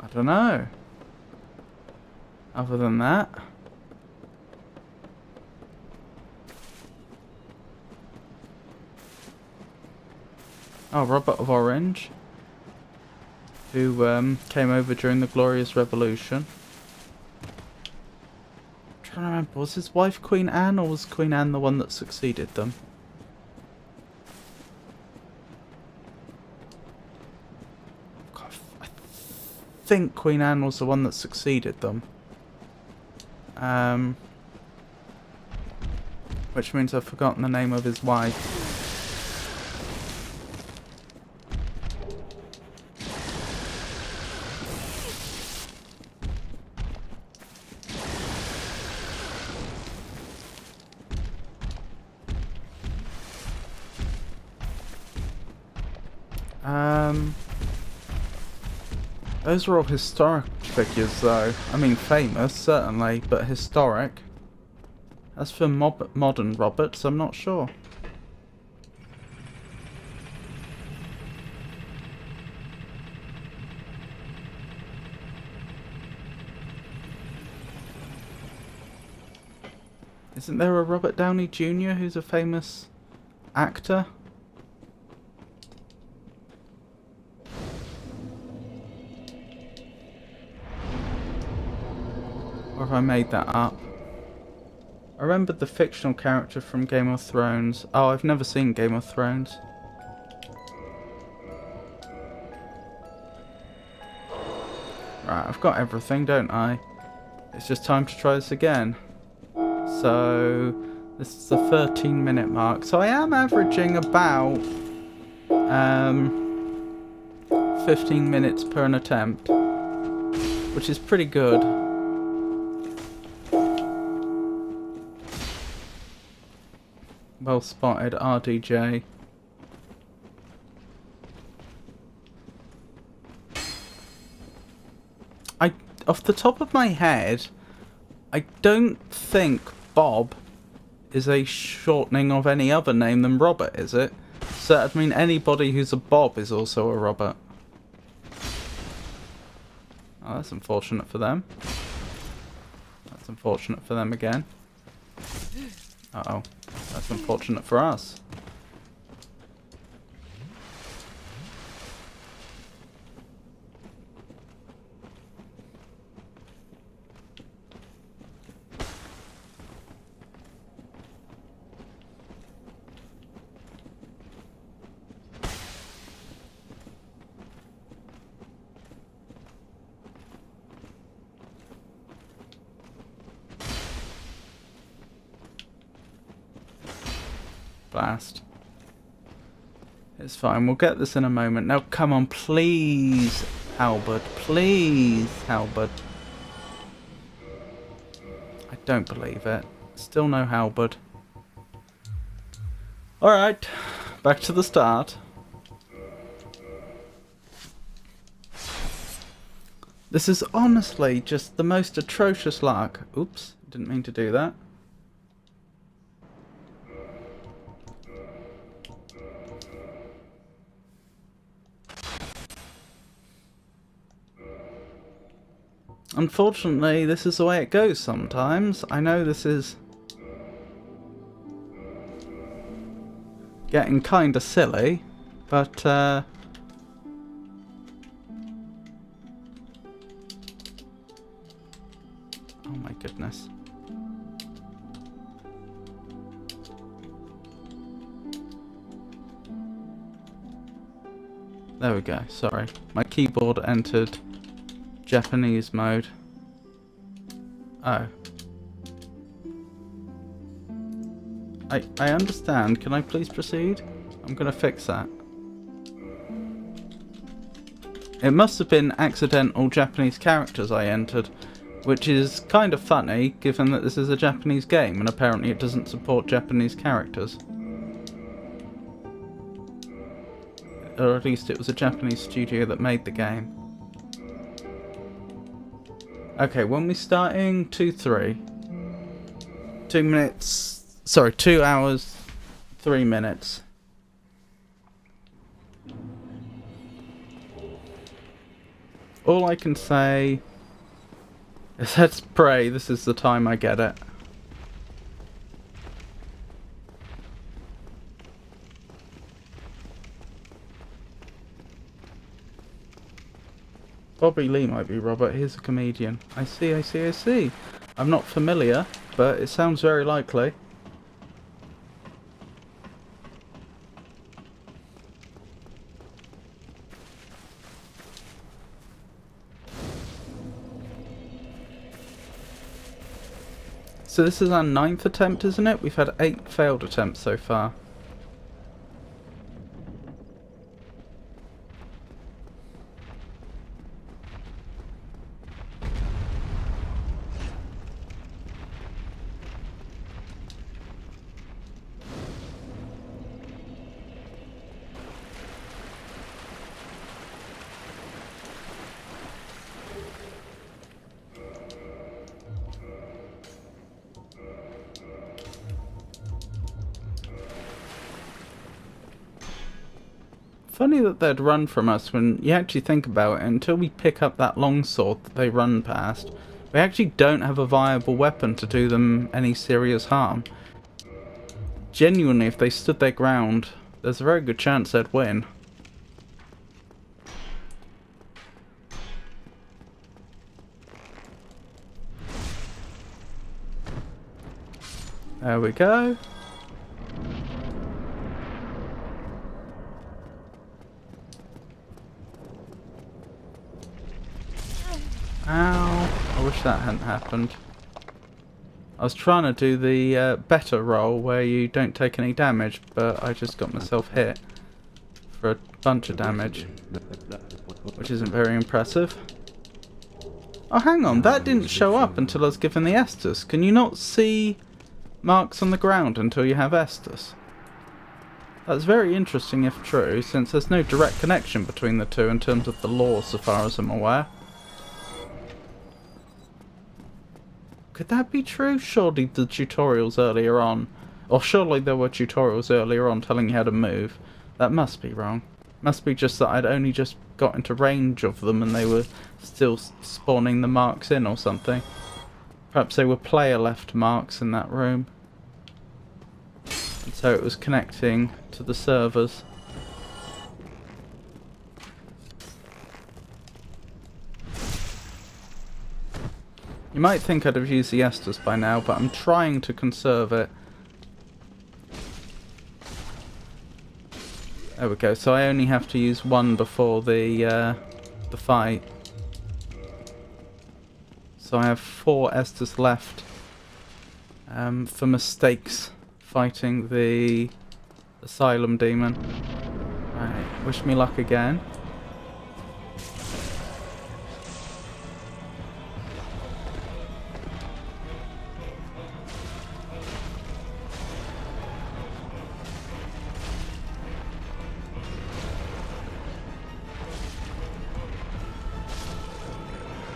I don't know. Other than that. Oh, Robert of Orange, who came over during the Glorious Revolution. I'm trying to remember, was his wife Queen Anne, or was Queen Anne the one that succeeded them? I think Queen Anne was the one that succeeded them. Which means I've forgotten the name of his wife. Those are all historic figures, though. I mean, famous, certainly, but historic. As for modern Roberts, I'm not sure. Isn't there a Robert Downey Jr. who's a famous actor? Or have I made that up? I remembered the fictional character from Game of Thrones. Oh, I've never seen Game of Thrones. Right, I've got everything, don't I? It's just time to try this again. So, this is the 13-minute mark. So I am averaging about 15 minutes per an attempt, which is pretty good. Well spotted, RDJ. Off the top of my head, I don't think Bob is a shortening of any other name than Robert, is it? So that would mean anybody who's a Bob is also a Robert. Oh, that's unfortunate for them. That's unfortunate for them again. Uh-oh. That's unfortunate for us. fast. It's fine, we'll get this in a moment. Now come on, please, Halberd. Please, Halberd. I don't believe it. Still no Halberd. Alright, back to the start. This is honestly just the most atrocious luck. Oops, didn't mean to do that. Unfortunately, this is the way it goes sometimes. I know this is getting kinda silly, but oh my goodness. There we go, sorry. My keyboard entered Japanese mode. Oh. I understand. Can I please proceed? I'm gonna fix that. It must have been accidental Japanese characters I entered, which is kind of funny given that this is a Japanese game and apparently it doesn't support Japanese characters. Or at least it was a Japanese studio that made the game. Okay, when we starting? 2-3. 2 minutes. Sorry, 2 hours, 3 minutes. All I can say is let's pray this is the time I get it. Bobby Lee might be Robert, he's a comedian. I see, I see, I see. I'm not familiar, but it sounds very likely. So this is our 9th attempt, isn't it? We've had 8 failed attempts so far. Funny that they'd run from us when you actually think about it. Until we pick up that longsword that they run past, we actually don't have a viable weapon to do them any serious harm. Genuinely, if they stood their ground, there's a very good chance they'd win. There we go. Ow. I wish that hadn't happened. I was trying to do the better roll where you don't take any damage, but I just got myself hit for a bunch of damage, which isn't very impressive. Oh, hang on, that didn't show up until I was given the Estus. Can you not see marks on the ground until you have Estus? That's very interesting if true, since there's no direct connection between the two in terms of the lore so far as I'm aware. Could that be true? Surely the tutorials earlier on, or surely there were tutorials earlier on telling you how to move. That must be wrong. Must be just that I'd only just got into range of them and they were still spawning the marks in or something. Perhaps they were player left marks in that room. And so it was connecting to the servers. You might think I'd have used the Estus by now, but I'm trying to conserve it. There we go, so I only have to use one before the fight. So I have 4 Estus left for mistakes fighting the Asylum demon. Right, wish me luck again.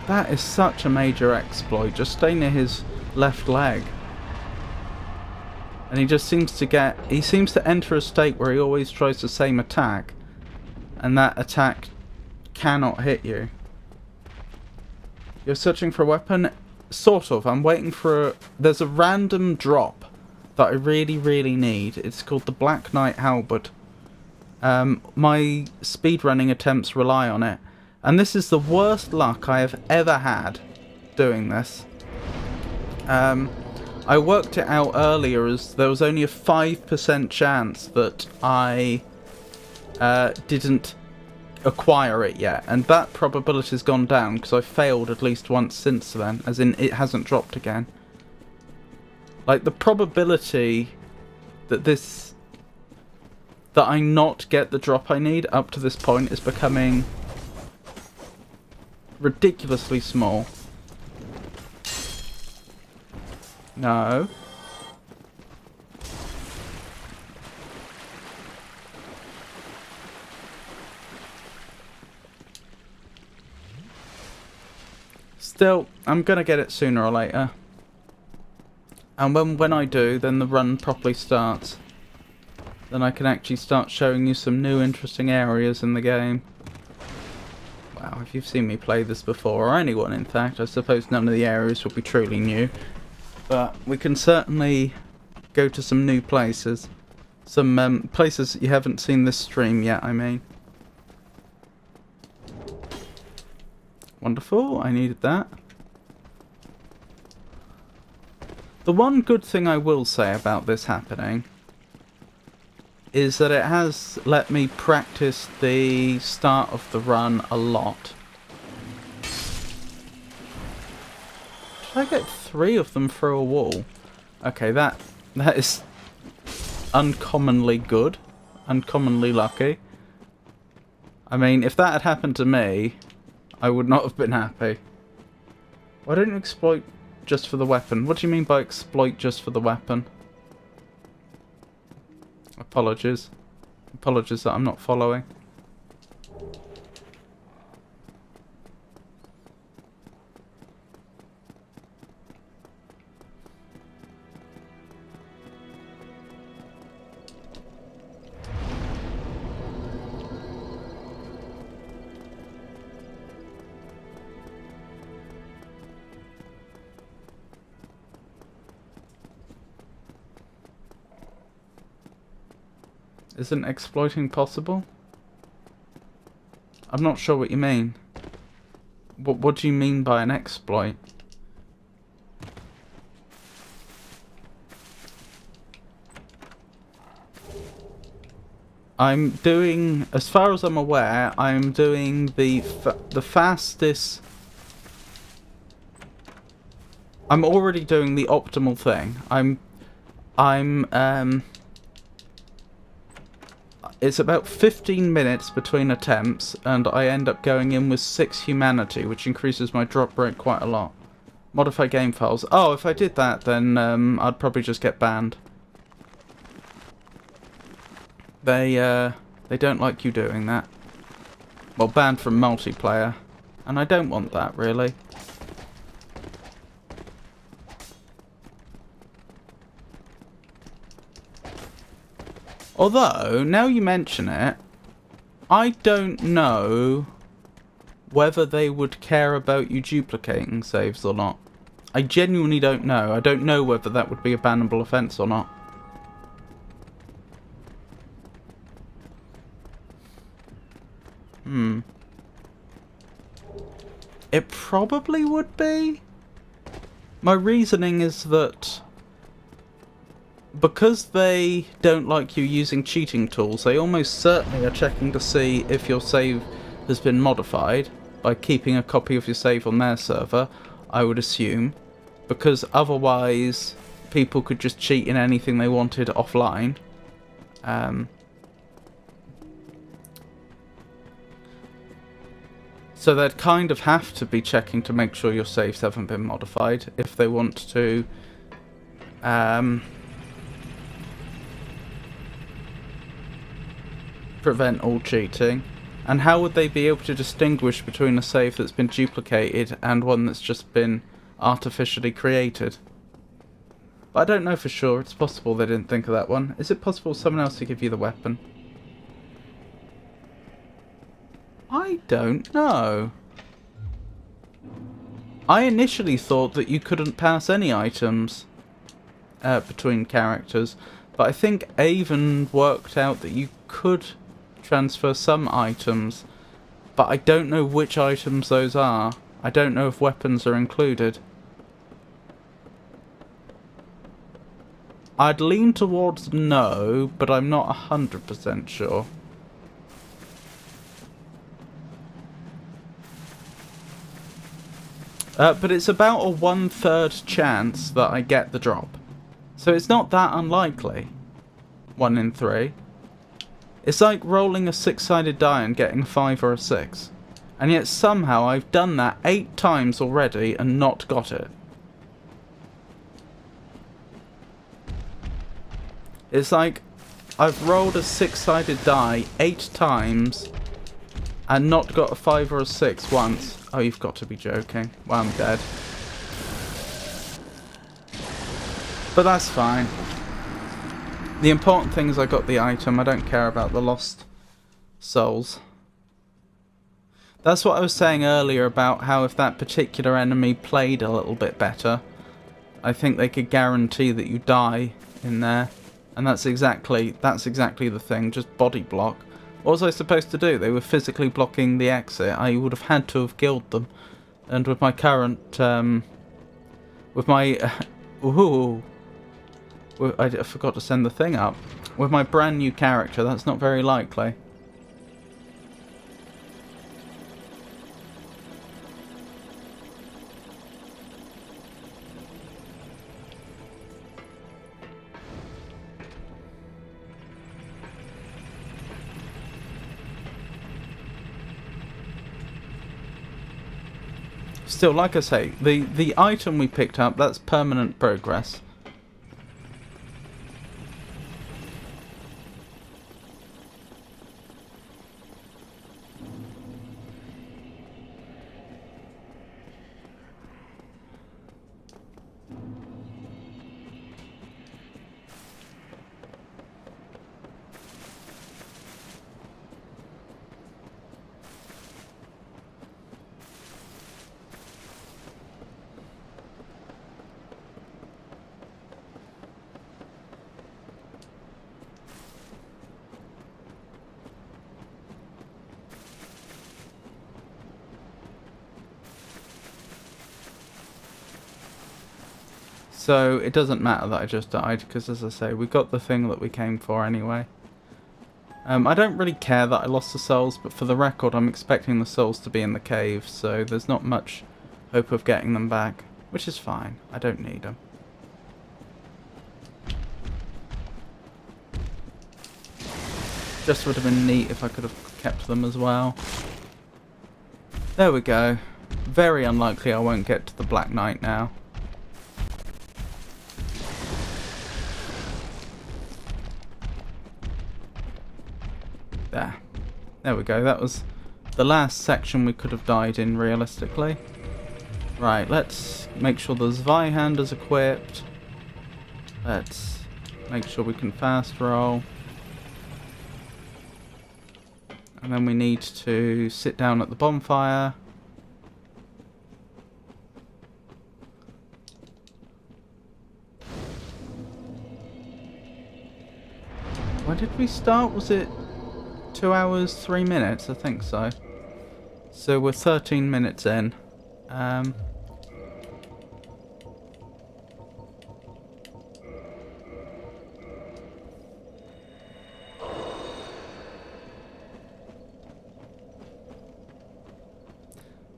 That is such a major exploit. Just stay near his left leg. And he just seems to he seems to enter a state where he always tries the same attack. And that attack cannot hit you. You're searching for a weapon? Sort of. I'm waiting for there's a random drop that I really, really need. It's called the Black Knight Halberd. My speedrunning attempts rely on it. And this is the worst luck I have ever had doing this. I worked it out earlier as there was only a 5% chance that I didn't acquire it yet. And that probability has gone down because I failed at least once since then. As in, it hasn't dropped again. Like, the probability that I not get the drop I need up to this point is becoming ridiculously small. No. Still, I'm gonna get it sooner or later. And when I do, then the run properly starts. Then I can actually start showing you some new interesting areas in the game. Wow, if you've seen me play this before, or anyone in fact, I suppose none of the areas will be truly new. But we can certainly go to some new places. Some places that you haven't seen this stream yet, I mean. Wonderful, I needed that. The one good thing I will say about this happening is that it has let me practice the start of the run a lot. Did I get 3 of them through a wall? Okay, that is uncommonly good. Uncommonly lucky. I mean, if that had happened to me, I would not have been happy. Why don't you exploit just for the weapon? What do you mean by exploit just for the weapon? Apologies. Apologies that I'm not following. Isn't exploiting possible? I'm not sure what you mean. What do you mean by an exploit? I'm doing, as far as I'm aware, I'm doing the fastest. I'm already doing the optimal thing. It's about 15 minutes between attempts, and I end up going in with 6 humanity, which increases my drop rate quite a lot. Modify game files. Oh, if I did that, then I'd probably just get banned. They don't like you doing that. Well, banned from multiplayer, and I don't want that, really. Although, now you mention it, I don't know whether they would care about you duplicating saves or not. I genuinely don't know. I don't know whether that would be a bannable offence or not. It probably would be. My reasoning is that because they don't like you using cheating tools, they almost certainly are checking to see if your save has been modified by keeping a copy of your save on their server, I would assume, because otherwise people could just cheat in anything they wanted offline. So they'd kind of have to be checking to make sure your saves haven't been modified if they want to prevent all cheating. And how would they be able to distinguish between a save that's been duplicated and one that's just been artificially created? But I don't know for sure. It's possible they didn't think of that one. Is it possible someone else to give you the weapon? I don't know. I initially thought that you couldn't pass any items between characters, but I think Avon worked out that you could transfer some items, but I don't know which items those are. I don't know if weapons are included. I'd lean towards no, but I'm not 100% sure. But it's about a 1/3 chance that I get the drop. So it's not that unlikely. 1 in 3. It's like rolling a 6-sided die and getting a 5 or a 6. And yet somehow I've done that 8 times already and not got it. It's like I've rolled a 6-sided die 8 times and not got a 5 or a 6 once. Oh, you've got to be joking. Well, I'm dead. But that's fine. The important thing is I got the item. I don't care about the lost souls. That's what I was saying earlier about how if that particular enemy played a little bit better, I think they could guarantee that you die in there. And that's exactly the thing. Just body block. What was I supposed to do? They were physically blocking the exit. I would have had to have killed them. And with my current, with my, I forgot to send the thing up. With my brand new character, that's not very likely. Still, like I say, the item we picked up, that's permanent progress. So it doesn't matter that I just died, because as I say, we got the thing that we came for anyway. I don't really care that I lost the souls, but for the record I'm expecting the souls to be in the cave, so there's not much hope of getting them back, which is fine. I don't need them. Just would have been neat if I could have kept them as well. There we go. Very unlikely I won't get to the Black Knight now. There we go, that was the last section we could have died in realistically. Right, let's make sure the Zweihander's equipped. Let's make sure we can fast roll. And then we need to sit down at the bonfire. Where did we start? Was it 2 hours, 3 minutes? I think so. So we're 13 minutes in.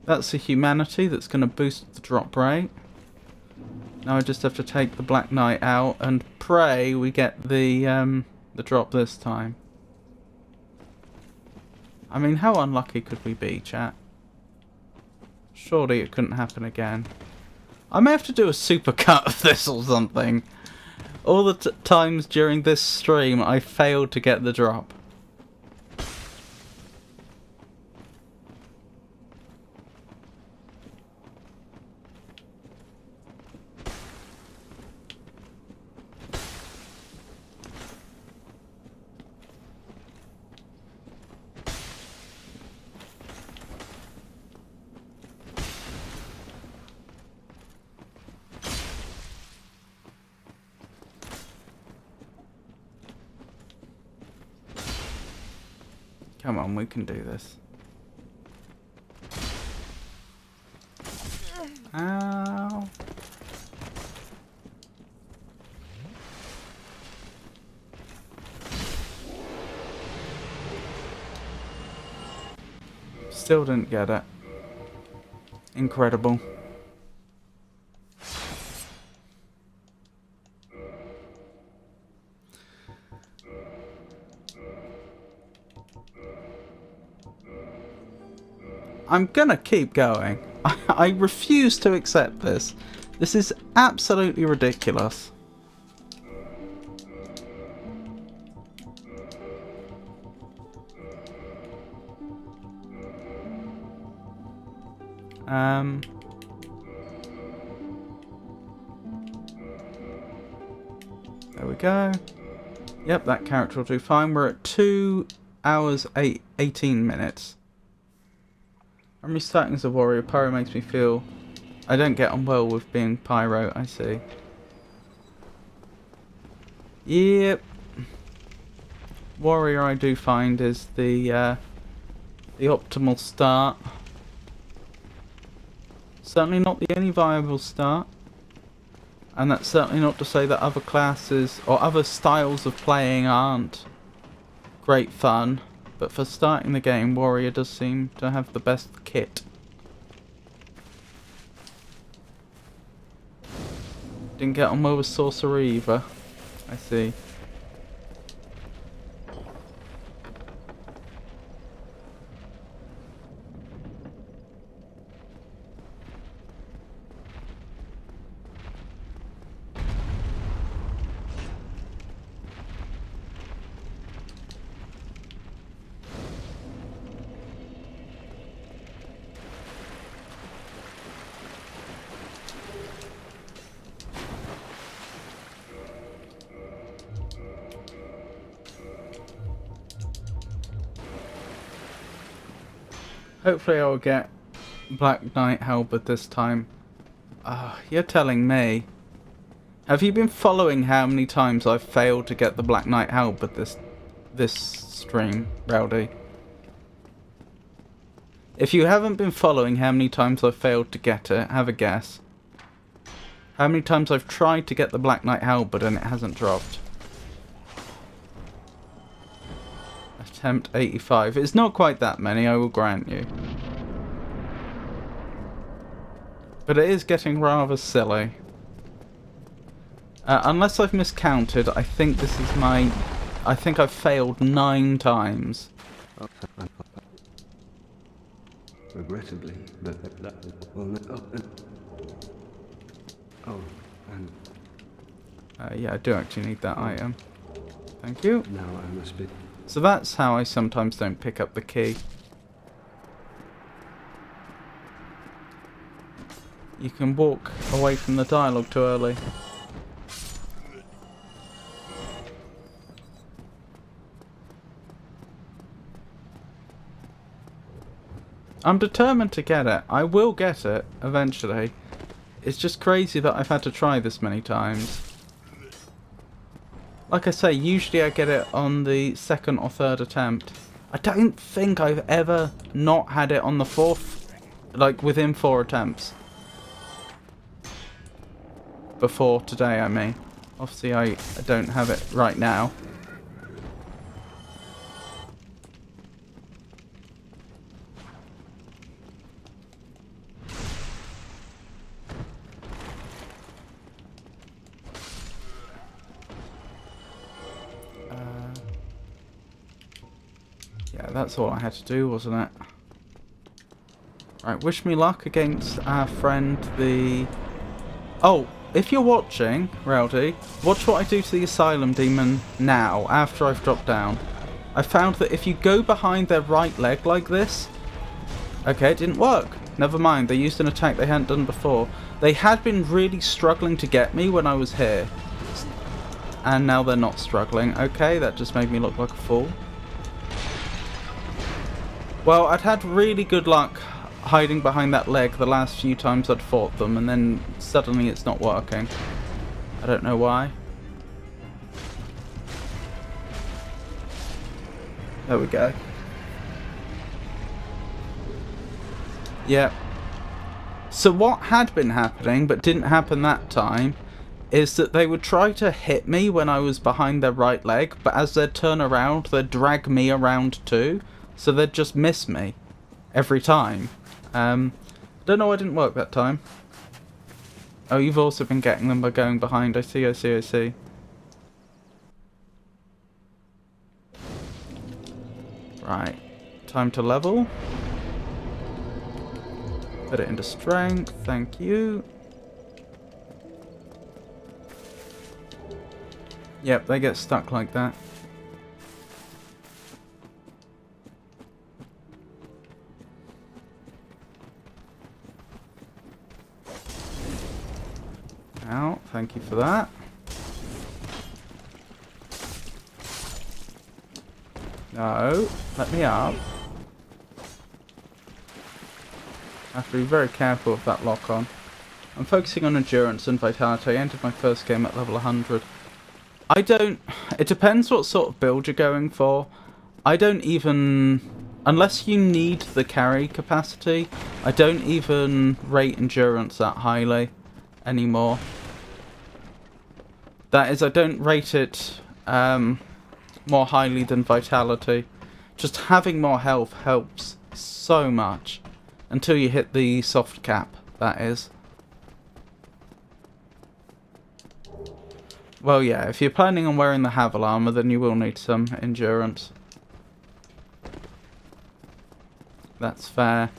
That's a humanity that's going to boost the drop rate. Now I just have to take the Black Knight out and pray we get the the drop this time. I mean, how unlucky could we be, chat? Surely it couldn't happen again. I may have to do a supercut of this or something. All the times during this stream I failed to get the drop. Come on, we can do this. Ow. Still didn't get it. Incredible. I'm gonna keep going. I refuse to accept this. This is absolutely ridiculous. There we go. Yep, that character will do fine. We're at 2 hours 18 minutes. I'm restarting as a warrior. Pyro makes me feel I don't get on well with being pyro, I see. Yep. Warrior I do find is the optimal start. Certainly not the only viable start. And that's certainly not to say that other classes or other styles of playing aren't great fun. But for starting the game, Warrior does seem to have the best kit. Didn't get on well with Sorcerer either. I see. Hopefully I'll get Black Knight Halberd this time. You're telling me. Have you been following how many times I've failed to get the Black Knight Halberd this stream, Rowdy? If you haven't been following how many times I've failed to get it, have a guess. How many times I've tried to get the Black Knight Halberd and it hasn't dropped. Attempt 85. It's not quite that many, I will grant you. But it is getting rather silly. Unless I've miscounted, I think this is my... I think I've failed 9 times. Regrettably, that will not... Oh, and... Yeah, I do actually need that item. Thank you. Now I must be... So that's how I sometimes don't pick up the key. You can walk away from the dialogue too early. I'm determined to get it. I will get it eventually. It's just crazy that I've had to try this many times. Like I say, usually I get it on the 2nd or 3rd attempt. I don't think I've ever not had it on the 4th, like within 4 attempts. Before today, I mean. Obviously I don't have it right now. Yeah, that's all I had to do, wasn't it? Right, wish me luck against our friend the... Oh, if you're watching, Rowdy, watch what I do to the Asylum Demon now, after I've dropped down. I found that if you go behind their right leg like this... Okay, it didn't work. Never mind, they used an attack they hadn't done before. They had been really struggling to get me when I was here. And now they're not struggling. Okay, that just made me look like a fool. Well, I'd had really good luck hiding behind that leg the last few times I'd fought them, and then suddenly it's not working. I don't know why. There we go. Yep. So what had been happening, but didn't happen that time, is that they would try to hit me when I was behind their right leg, but as they'd turn around, they'd drag me around too, so they'd just miss me every time. Don't know why it didn't work that time. Oh, you've also been getting them by going behind. I see, I see, I see. Right. Time to level. Put it into strength. Thank you. Yep, they get stuck like that. Ow, thank you for that. No, let me up. I have to be very careful with that lock on. I'm focusing on endurance and vitality. I entered my first game at level 100. I don't... It depends what sort of build you're going for. I don't even... Unless you need the carry capacity, I don't even rate endurance that highly anymore. That is, I don't rate it more highly than vitality. Just having more health helps so much. Until you hit the soft cap, that is. Well, yeah, if you're planning on wearing the Havel armor, then you will need some endurance. That's fair.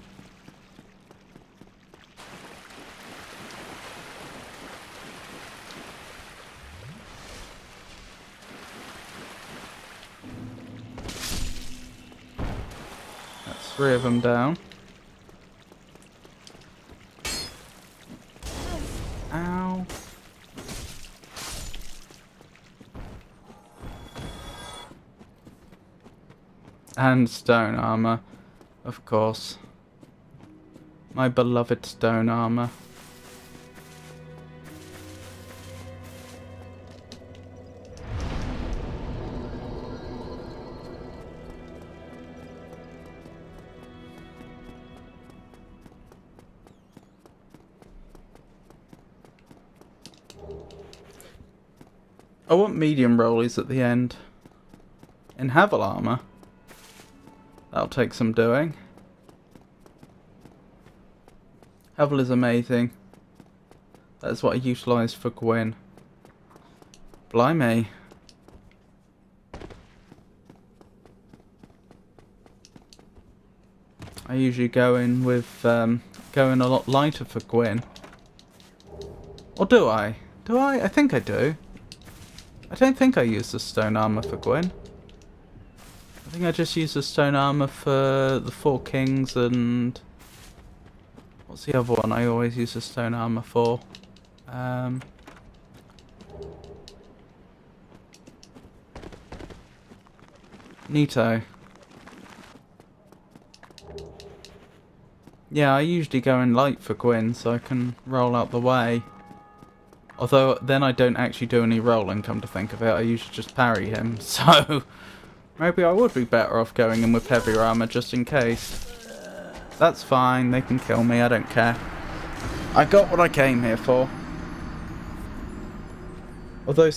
That's 3 of them down. Ow. And stone armor, of course. My beloved stone armor. I want medium rollies at the end. In Havel armor. That'll take some doing. Havel is amazing. That's what I utilised for Gwyn. Blimey. I usually go in with going a lot lighter for Gwyn. Or do I? Do I? I think I do. I don't think I use the stone armor for Gwyn. I think I just use the stone armor for the 4 kings and... What's the other one I always use the stone armor for? Nito. Yeah, I usually go in light for Gwyn so I can roll out the way. Although then I don't actually do any rolling, come to think of it. I usually just parry him, so... Maybe I would be better off going in with heavier armor just in case. That's fine, they can kill me, I don't care. I got what I came here for. Although,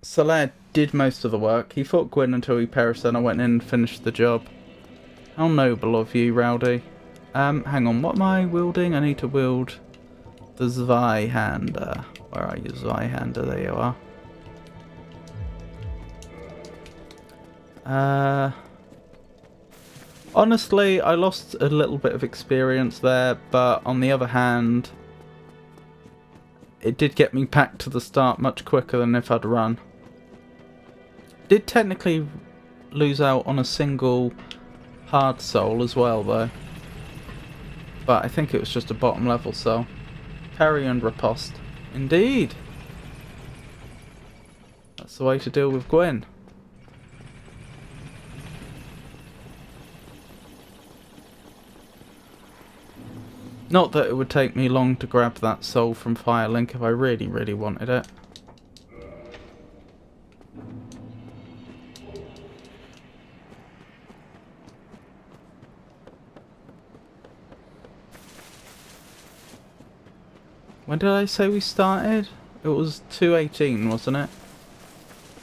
Solaire did most of the work. He fought Gwyn until he perished, then I went in and finished the job. How noble of you, Rowdy. Hang on, what am I wielding? I need to wield the Zweihander. Where are you, Zweihander? There you are. Honestly, I lost a little bit of experience there, but on the other hand, it did get me back to the start much quicker than if I'd run. Did technically lose out on a single hard soul as well, though. But I think it was just a bottom level soul. Parry and riposte. Indeed! That's the way to deal with Gwen. Not that it would take me long to grab that soul from Firelink if I really, really wanted it. When did I say we started? It was 2:18, wasn't it?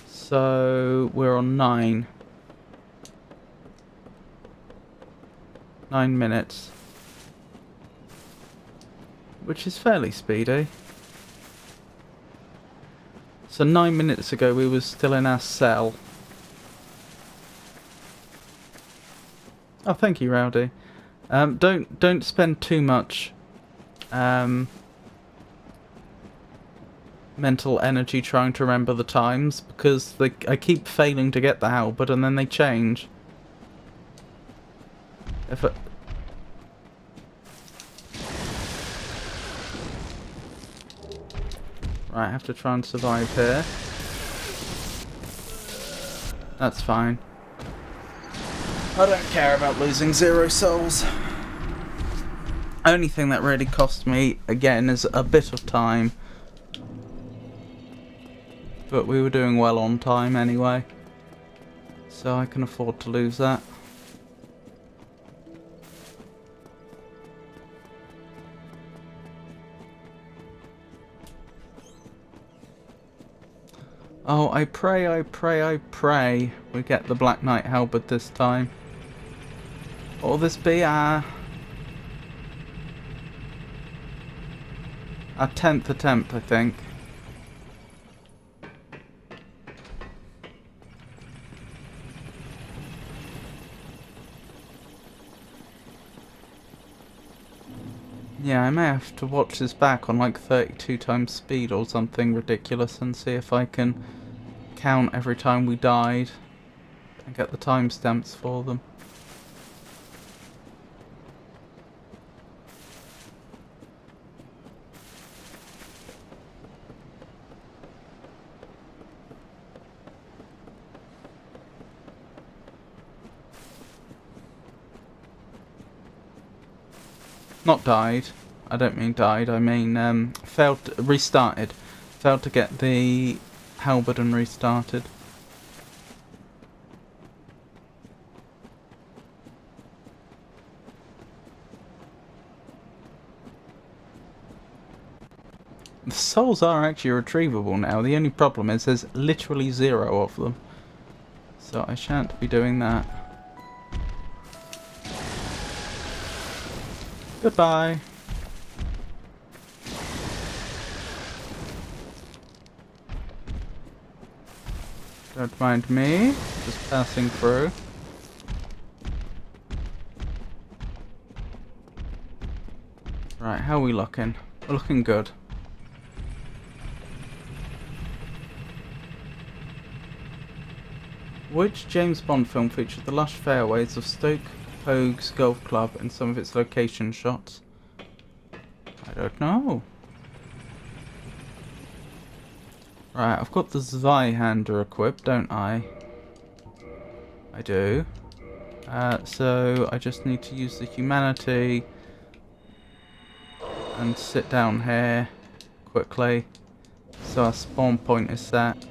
So we're on 9. 9 minutes. Which is fairly speedy. So 9 minutes ago we were still in our cell. Oh, thank you, Rowdy. Don't spend too much mental energy trying to remember the times, because I keep failing to get the halberd and then they change. Right, I have to try and survive here. That's fine. I don't care about losing 0 souls. Only thing that really cost me, again, is a bit of time. But we were doing well on time anyway. So I can afford to lose that. Oh, I pray we get the Black Knight halberd this time. Or this be our 10th attempt, I think. Yeah, I may have to watch this back on like 32 times speed or something ridiculous and see if I can count every time we died and get the timestamps for them. Not died. I don't mean died. I mean restarted. Failed to get the halberd and restarted. The souls are actually retrievable now. The only problem is there's literally 0 of them. So I shan't be doing that. Goodbye. Don't mind me, just passing through. Right, how are we looking? We're looking good. Which James Bond film featured the lush fairways of Stoke Pogues Golf Club and some of its location shots? I don't know. Right, I've got the Zweihander equipped, don't I? I do. So I just need to use the humanity and sit down here quickly. So our spawn point is set.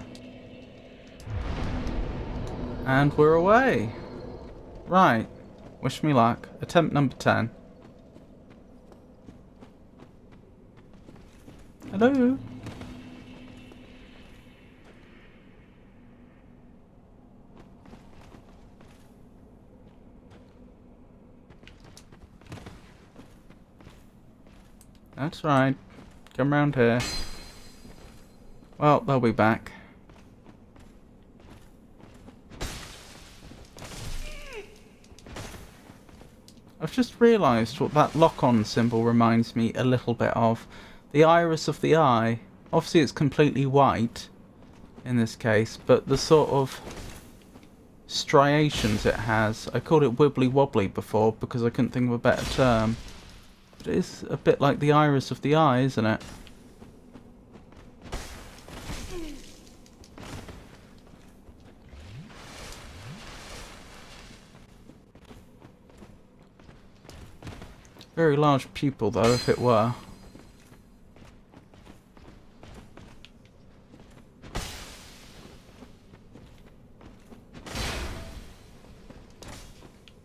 And we're away. Right. Wish me luck. Attempt number 10. Hello. That's right. Come round here. Well, they'll be back. I've just realised what that lock-on symbol reminds me a little bit of. The iris of the eye. Obviously it's completely white in this case, but the sort of striations it has. I called it wibbly wobbly before because I couldn't think of a better term. But it is a bit like the iris of the eye, isn't it? Very large pupil though, if it were.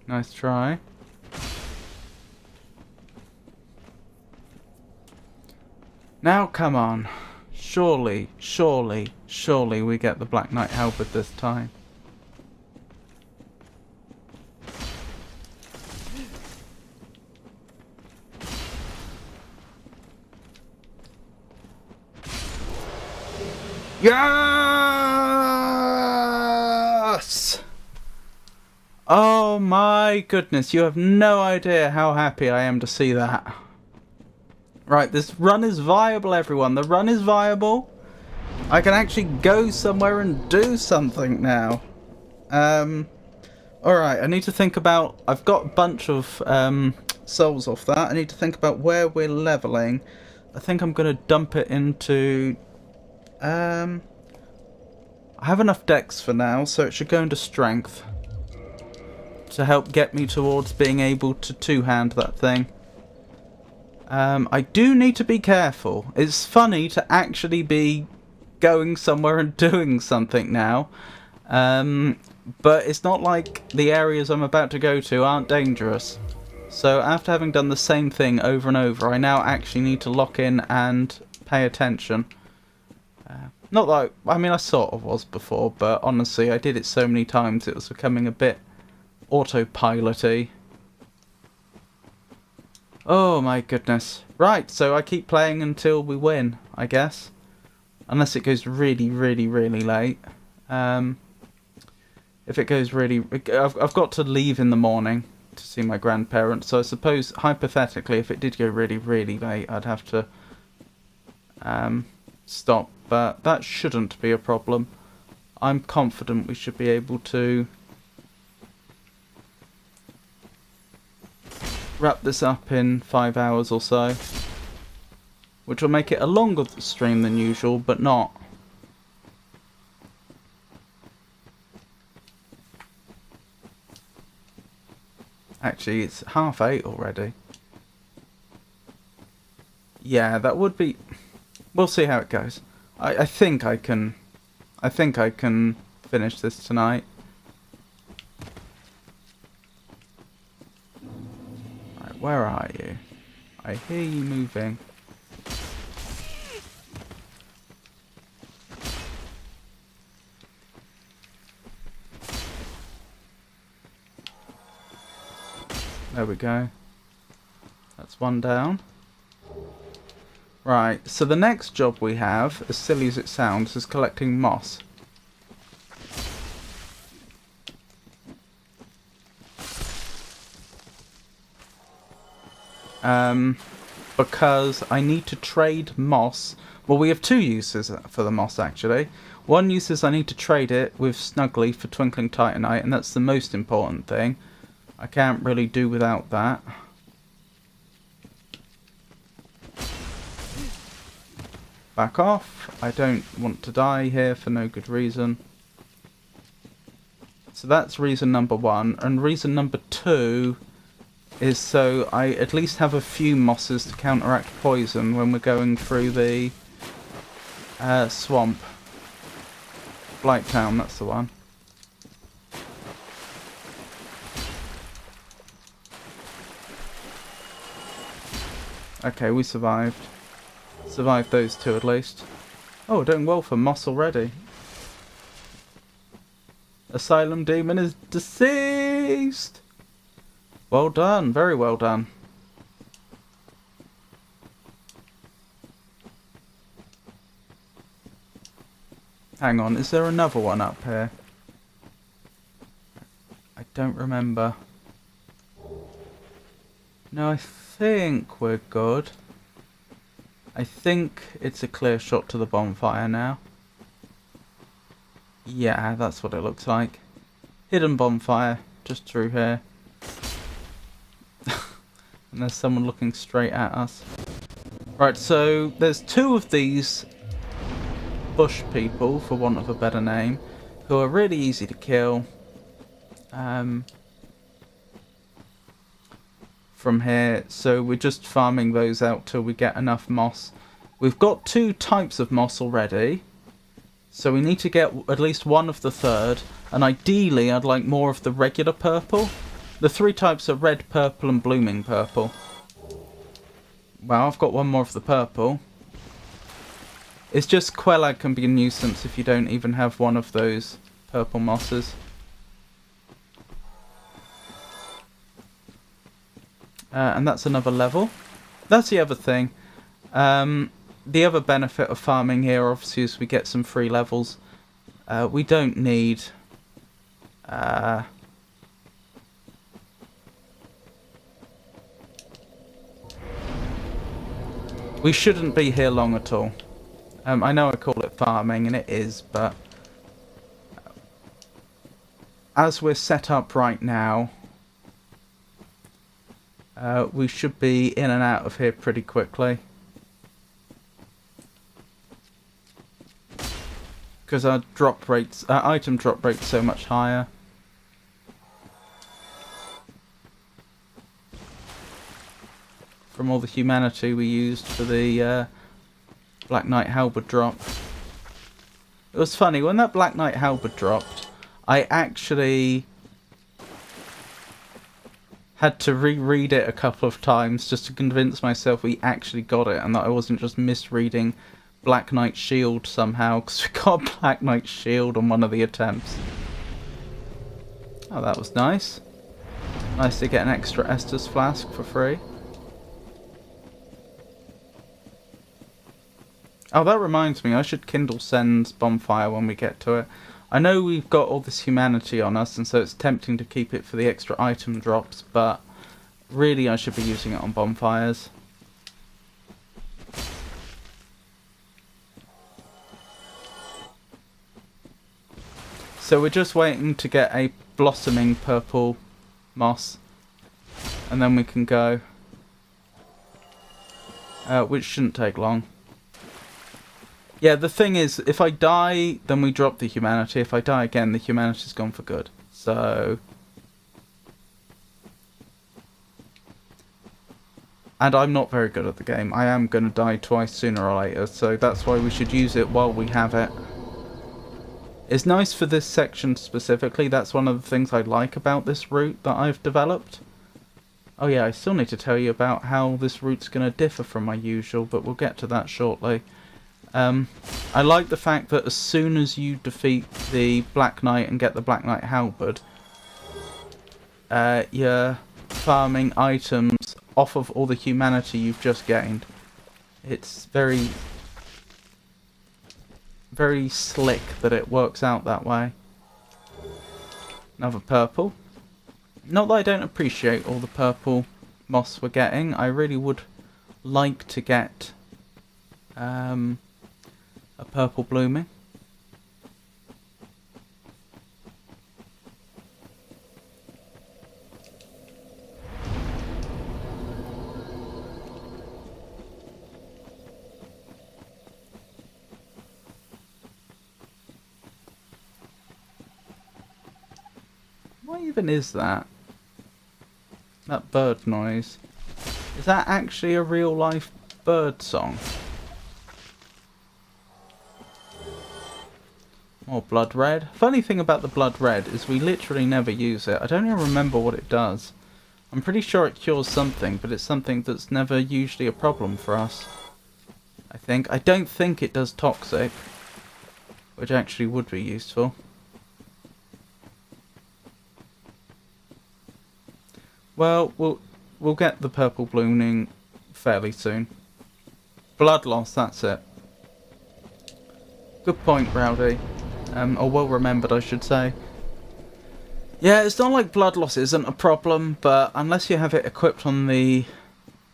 Nice try. Now come on. Surely, surely, surely we get the Black Knight Halberd this time. Yes! Oh my goodness, you have no idea how happy I am to see that. Right, this run is viable, everyone. The run is viable. I can actually go somewhere and do something now. Alright, I need to think about... I've got a bunch of souls off that. I need to think about where we're leveling. I think I'm going to dump it into... I have enough dex for now, so it should go into strength to help get me towards being able to two-hand that thing. I do need to be careful. It's funny to actually be going somewhere and doing something now, but it's not like the areas I'm about to go to aren't dangerous. So after having done the same thing over and over, I now actually need to lock in and pay attention. Not like, I mean, I sort of was before, but honestly, I did it so many times it was becoming a bit autopilot-y. Oh my goodness. Right, so I keep playing until we win, I guess. Unless it goes really, really, really late. If it goes really... I've got to leave in the morning to see my grandparents, so I suppose, hypothetically, if it did go really, really late, I'd have to stop. But that shouldn't be a problem. I'm confident we should be able to wrap this up in 5 hours or so, which will make it a longer stream than usual, but not. Actually, it's 8:30 already. Yeah, that would be... We'll see how it goes. I think I can finish this tonight. Right, where are you? I hear you moving. There we go. That's one down. Right, so the next job we have, as silly as it sounds, is collecting moss. Because I need to trade moss. Well, we have two uses for the moss, actually. One use is I need to trade it with Snuggly for Twinkling Titanite, and that's the most important thing. I can't really do without that. Back off. I don't want to die here for no good reason. So that's reason number one. And reason number two is so I at least have a few mosses to counteract poison when we're going through the swamp. Blighttown, that's the one. Okay, we survived. Survived those two at least. Oh, doing well for moss already. Asylum Demon is deceased! Well done, very well done. Hang on, is there another one up here? I don't remember. No, I think we're good. I think it's a clear shot to the bonfire now. Yeah, that's what it looks like. Hidden bonfire, just through here. And there's someone looking straight at us. Right, so there's two of these bush people, for want of a better name, who are really easy to kill. From here, so we're just farming those out till we get enough moss. We've got 2 types of moss already, so we need to get at least one of the third, and ideally I'd like more of the regular purple. The 3 types are red, purple and blooming purple. Well, I've got one more of the purple. It's just Quellag can be a nuisance if you don't even have one of those purple mosses. And that's another level. That's the other thing. The other benefit of farming here, obviously, is we get some free levels. We don't need... we shouldn't be here long at all. I know I call it farming, and it is, but... as we're set up right now... we should be in and out of here pretty quickly. Because our drop rates, item drop rate's so much higher. From all the humanity we used for the Black Knight Halberd drop. It was funny, when that Black Knight Halberd dropped, I actually... had to reread it a couple of times just to convince myself we actually got it and that I wasn't just misreading Black Knight Shield somehow, because we got Black Knight Shield on one of the attempts. Oh, that was nice. Nice to get an extra Estus flask for free. Oh, that reminds me, I should kindle Sen's bonfire when we get to it. I know we've got all this humanity on us, and so it's tempting to keep it for the extra item drops, but really I should be using it on bonfires. So we're just waiting to get a blossoming purple moss, and then we can go, which shouldn't take long. Yeah, the thing is, if I die, then we drop the humanity. If I die again, the humanity's gone for good. So... and I'm not very good at the game. I am going to die twice sooner or later, so that's why we should use it while we have it. It's nice for this section specifically. That's one of the things I like about this route that I've developed. Oh yeah, I still need to tell you about how this route's going to differ from my usual, but we'll get to that shortly. I like the fact that as soon as you defeat the Black Knight and get the Black Knight Halberd, you're farming items off of all the humanity you've just gained. It's very, very slick that it works out that way. Another purple. Not that I don't appreciate all the purple moss we're getting. I really would like to get a purple blooming. What even is that? That bird noise. Is that actually a real life bird song? More blood red. Funny thing about the blood red is we literally never use it. I don't even remember what it does. I'm pretty sure it cures something, but it's something that's never usually a problem for us. I think. I don't think it does toxic, which actually would be useful. Well, we'll get the purple blooming fairly soon. Blood loss, that's it. Good point, Rowdy. Or well remembered, I should say. Yeah, it's not like blood loss isn't a problem, but unless you have it equipped on the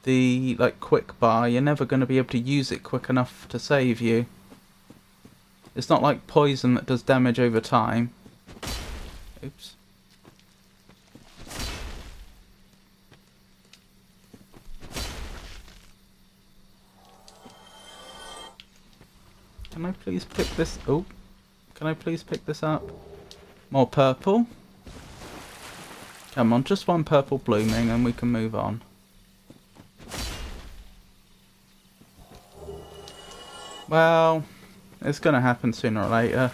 like quick bar, you're never going to be able to use it quick enough to save you. It's not like poison that does damage over time. Oops. Can I please pick this? Oh, can I please pick this up? More purple. Come on, just one purple blooming and we can move on. Well, it's going to happen sooner or later.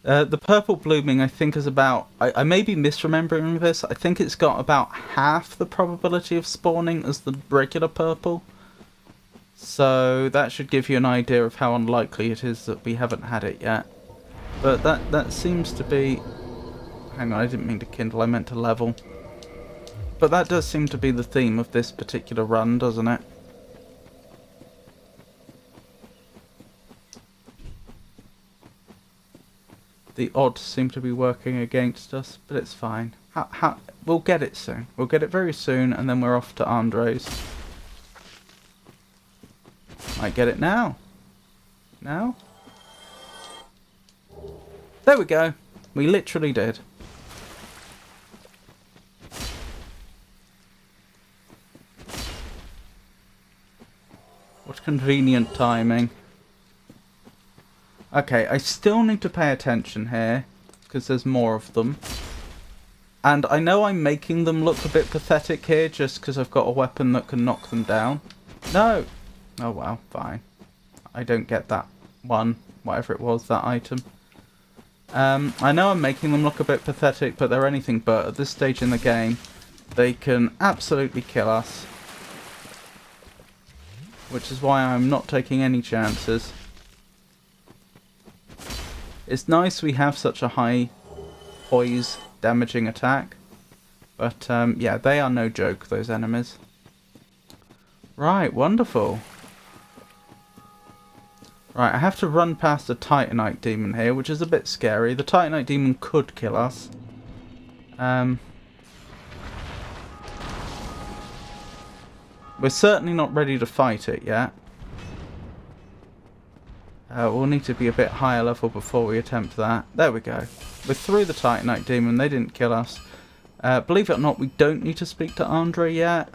The purple blooming I think is about... I may be misremembering this. I think it's got about half the probability of spawning as the regular purple. So that should give you an idea of how unlikely it is that we haven't had it yet. But that seems to be... Hang on, I didn't mean to kindle, I meant to level. But that does seem to be the theme of this particular run, doesn't it? The odds seem to be working against us, but it's fine. We'll get it soon. We'll get it very soon, and then we're off to Andre's. Might get it now. Now? There we go. We literally did. What convenient timing. Okay, I still need to pay attention here, because there's more of them. And I know I'm making them look a bit pathetic here, just because I've got a weapon that can knock them down. No! Oh well, fine. I don't get that one, whatever it was, that item. I know I'm making them look a bit pathetic, but they're anything but. At this stage in the game, they can absolutely kill us. Which is why I'm not taking any chances. It's nice we have such a high poise damaging attack. But yeah, they are no joke, those enemies. Right, wonderful. Right, I have to run past a Titanite demon here, which is a bit scary. The Titanite demon could kill us. We're certainly not ready to fight it yet. We'll need to be a bit higher level before we attempt that. There we go. We're through the Titanite demon. They didn't kill us. Believe it or not, we don't need to speak to Andre yet.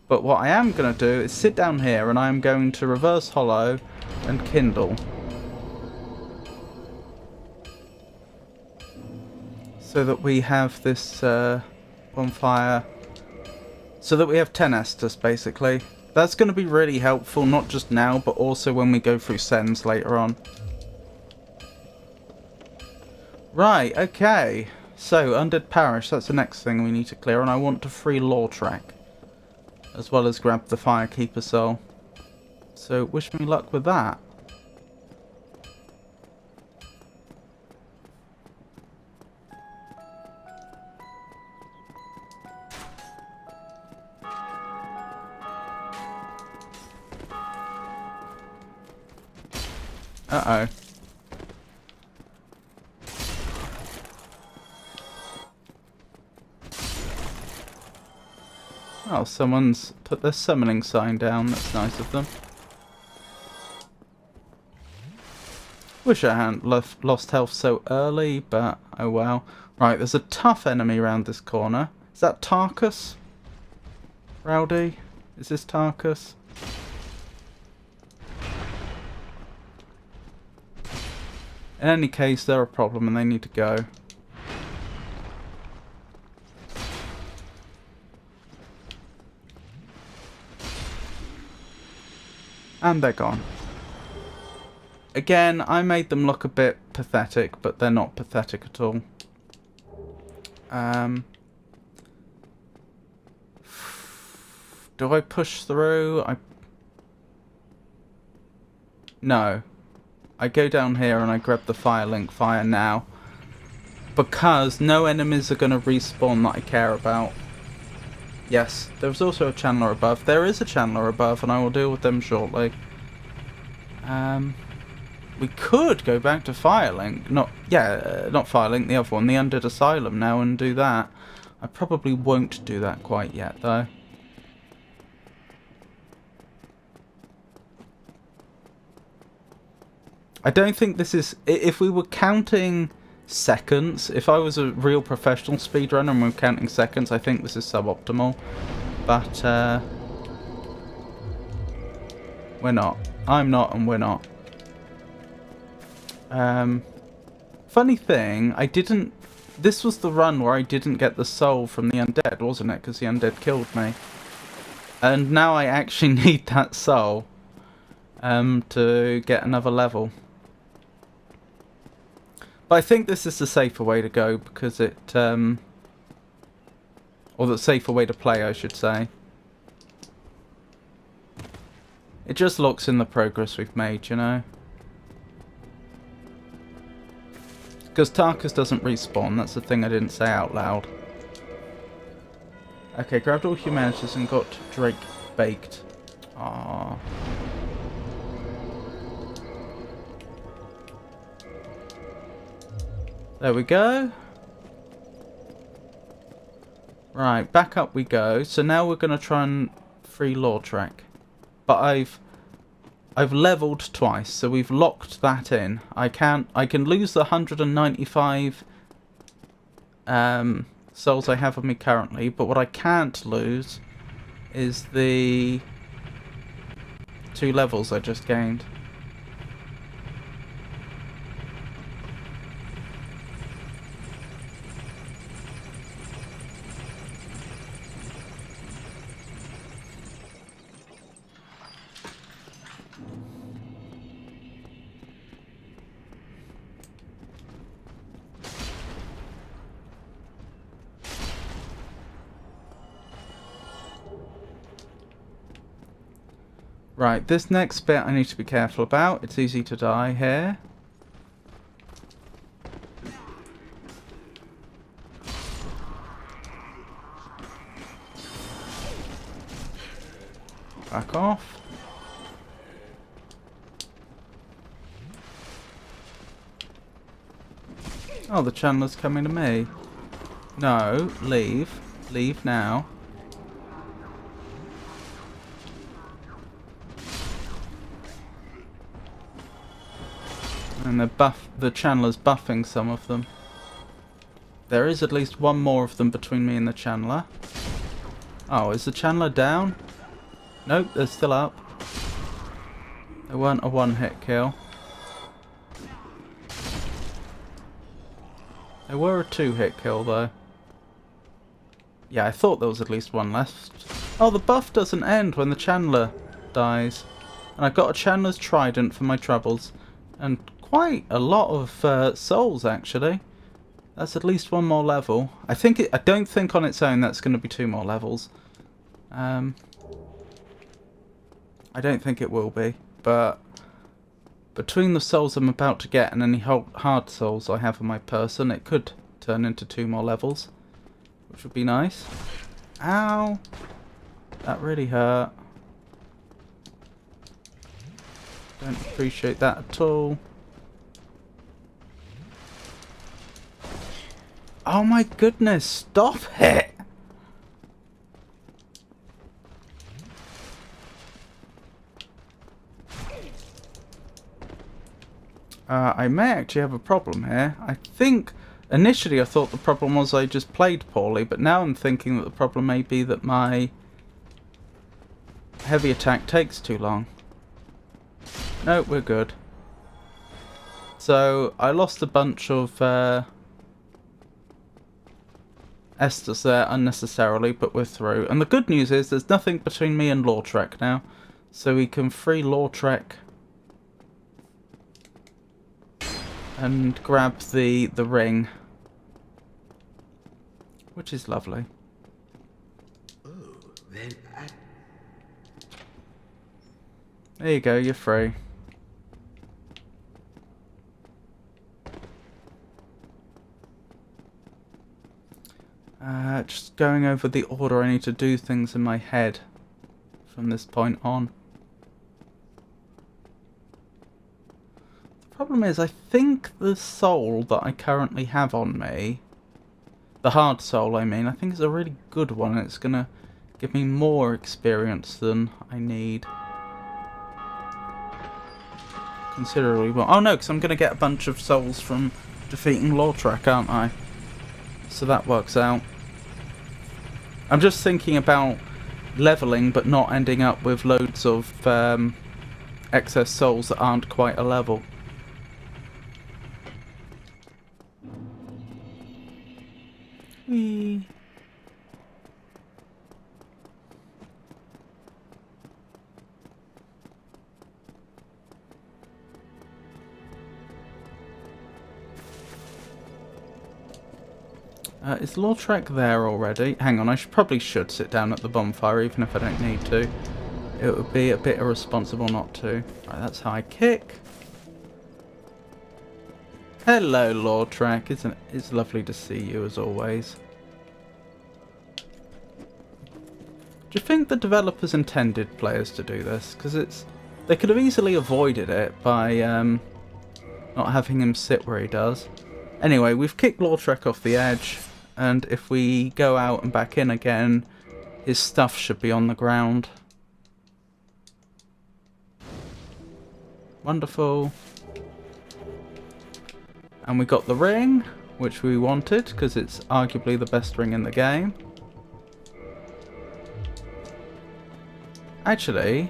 But what I am going to do is sit down here and I am going to reverse hollow and kindle. So that we have this bonfire. So that we have 10 Estus, basically. That's going to be really helpful, not just now, but also when we go through Sens later on. Right, okay. So, Undead Parish, that's the next thing we need to clear, and I want to free Lautrec. As well as grab the Firekeeper Soul. So, wish me luck with that. Uh-oh. Oh, someone's put their summoning sign down. That's nice of them. Wish I hadn't lost health so early, but oh well. Right, there's a tough enemy around this corner. Is that Tarkus? Rowdy? Is this Tarkus? In any case, they're a problem and they need to go. And they're gone. Again, I made them look a bit pathetic, but they're not pathetic at all. Do I push through? No. I go down here and I grab the Firelink Fire now. Because no enemies are going to respawn that I care about. Yes, there's also a Chandler above. There is a Chandler above and I will deal with them shortly. we could go back to Firelink. Not Firelink, the other one, the Undead Asylum now, and do that. I probably won't do that quite yet, though. I don't think this is... If we were counting seconds, if I was a real professional speedrunner and we were counting seconds, I think this is suboptimal. But, we're not. I'm not, and we're not. Funny thing, I didn't... This was the run where I didn't get the soul from the undead, wasn't it? Because the undead killed me. And now I actually need that soul to get another level. But I think this is the safer way to go because it... or the safer way to play, I should say. It just looks in the progress we've made, you know? Because Tarkus doesn't respawn, that's the thing I didn't say out loud. Okay, grabbed all humanities and got Drake baked. Aww. There we go. Right, back up we go. So now we're going to try and free Lautrec. But I've leveled twice, so we've locked that in. I can lose the 195 souls I have on me currently, but what I can't lose is the 2 levels I just gained. Right, this next bit I need to be careful about. It's easy to die here. Back off. Oh, the channeler's coming to me. No, leave. Leave now. And the channeler's buffing some of them. There is at least one more of them between me and the channeler. Oh, is the channeler down? Nope, they're still up. They weren't a one-hit kill. They were a 2-hit kill, though. Yeah, I thought there was at least one left. Oh, the buff doesn't end when the channeler dies. And I got a channeler's trident for my troubles. And quite a lot of souls, actually. That's at least one more level. I don't think on its own that's going to be 2 more levels. I don't think it will be, but between the souls I'm about to get and any hard souls I have on my person, it could turn into 2 more levels, which would be nice. Ow! That really hurt. Don't appreciate that at all. Oh my goodness, stop it! I may actually have a problem here. I think initially I thought the problem was I just played poorly, but now I'm thinking that the problem may be that my heavy attack takes too long. No, we're good. So I lost a bunch of Estus there unnecessarily, but we're through. And the good news is there's nothing between me and Lautrec now, so we can free Lautrec and grab the ring, which is lovely. Oh, then There you go, you're free. Just going over the order I need to do things in my head from this point on. Problem is, I think the soul that I currently have on me, the hard soul I mean, I think is a really good one. It's going to give me more experience than I need. Considerably more. Oh no, because I'm going to get a bunch of souls from defeating Lautrec, aren't I? So that works out. I'm just thinking about leveling but not ending up with loads of excess souls that aren't quite a level. Whee. Is Lautrec there already? Hang on, I probably should sit down at the bonfire even if I don't need to. It would be a bit irresponsible not to. Right, that's high kick. Hello, Lautrec. It's lovely to see you as always. Do you think the developers intended players to do this? Because they could have easily avoided it by not having him sit where he does. Anyway, we've kicked Lautrec off the edge, and if we go out and back in again, his stuff should be on the ground. Wonderful. And we got the ring, which we wanted, because it's arguably the best ring in the game. Actually,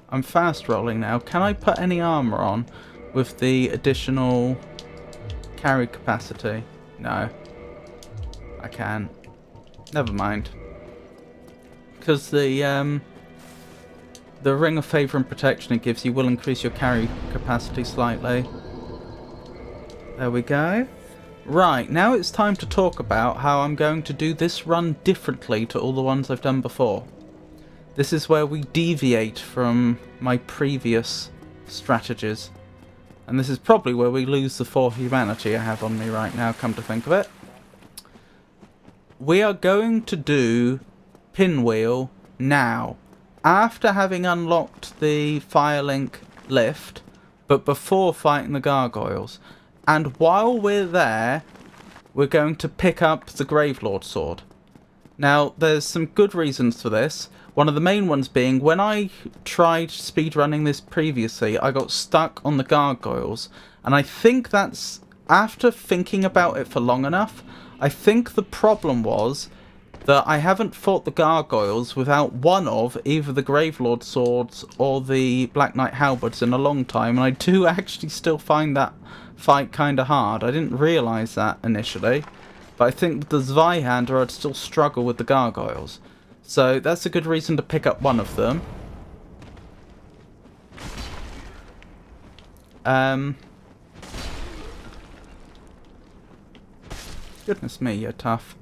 I'm fast rolling now. Can I put any armor on with the additional carry capacity? No. I can't. Never mind. Because the ring of favour and protection it gives you will increase your carry capacity slightly. There we go. Right, now it's time to talk about how I'm going to do this run differently to all the ones I've done before. This is where we deviate from my previous strategies. And this is probably where we lose the 4 humanity I have on me right now, come to think of it. We are going to do Pinwheel now, after having unlocked the Firelink lift, but before fighting the gargoyles. And while we're there, we're going to pick up the Gravelord sword. Now, there's some good reasons for this. One of the main ones being, when I tried speedrunning this previously, I got stuck on the gargoyles. And I think that's, after thinking about it for long enough, I think the problem was that I haven't fought the gargoyles without one of either the Gravelord swords or the Black Knight halberds in a long time. And I do actually still find that fight kind of hard. I didn't realise that initially. But I think with the Zweihander I'd still struggle with the gargoyles. So that's a good reason to pick up one of them. Goodness me, you're tough.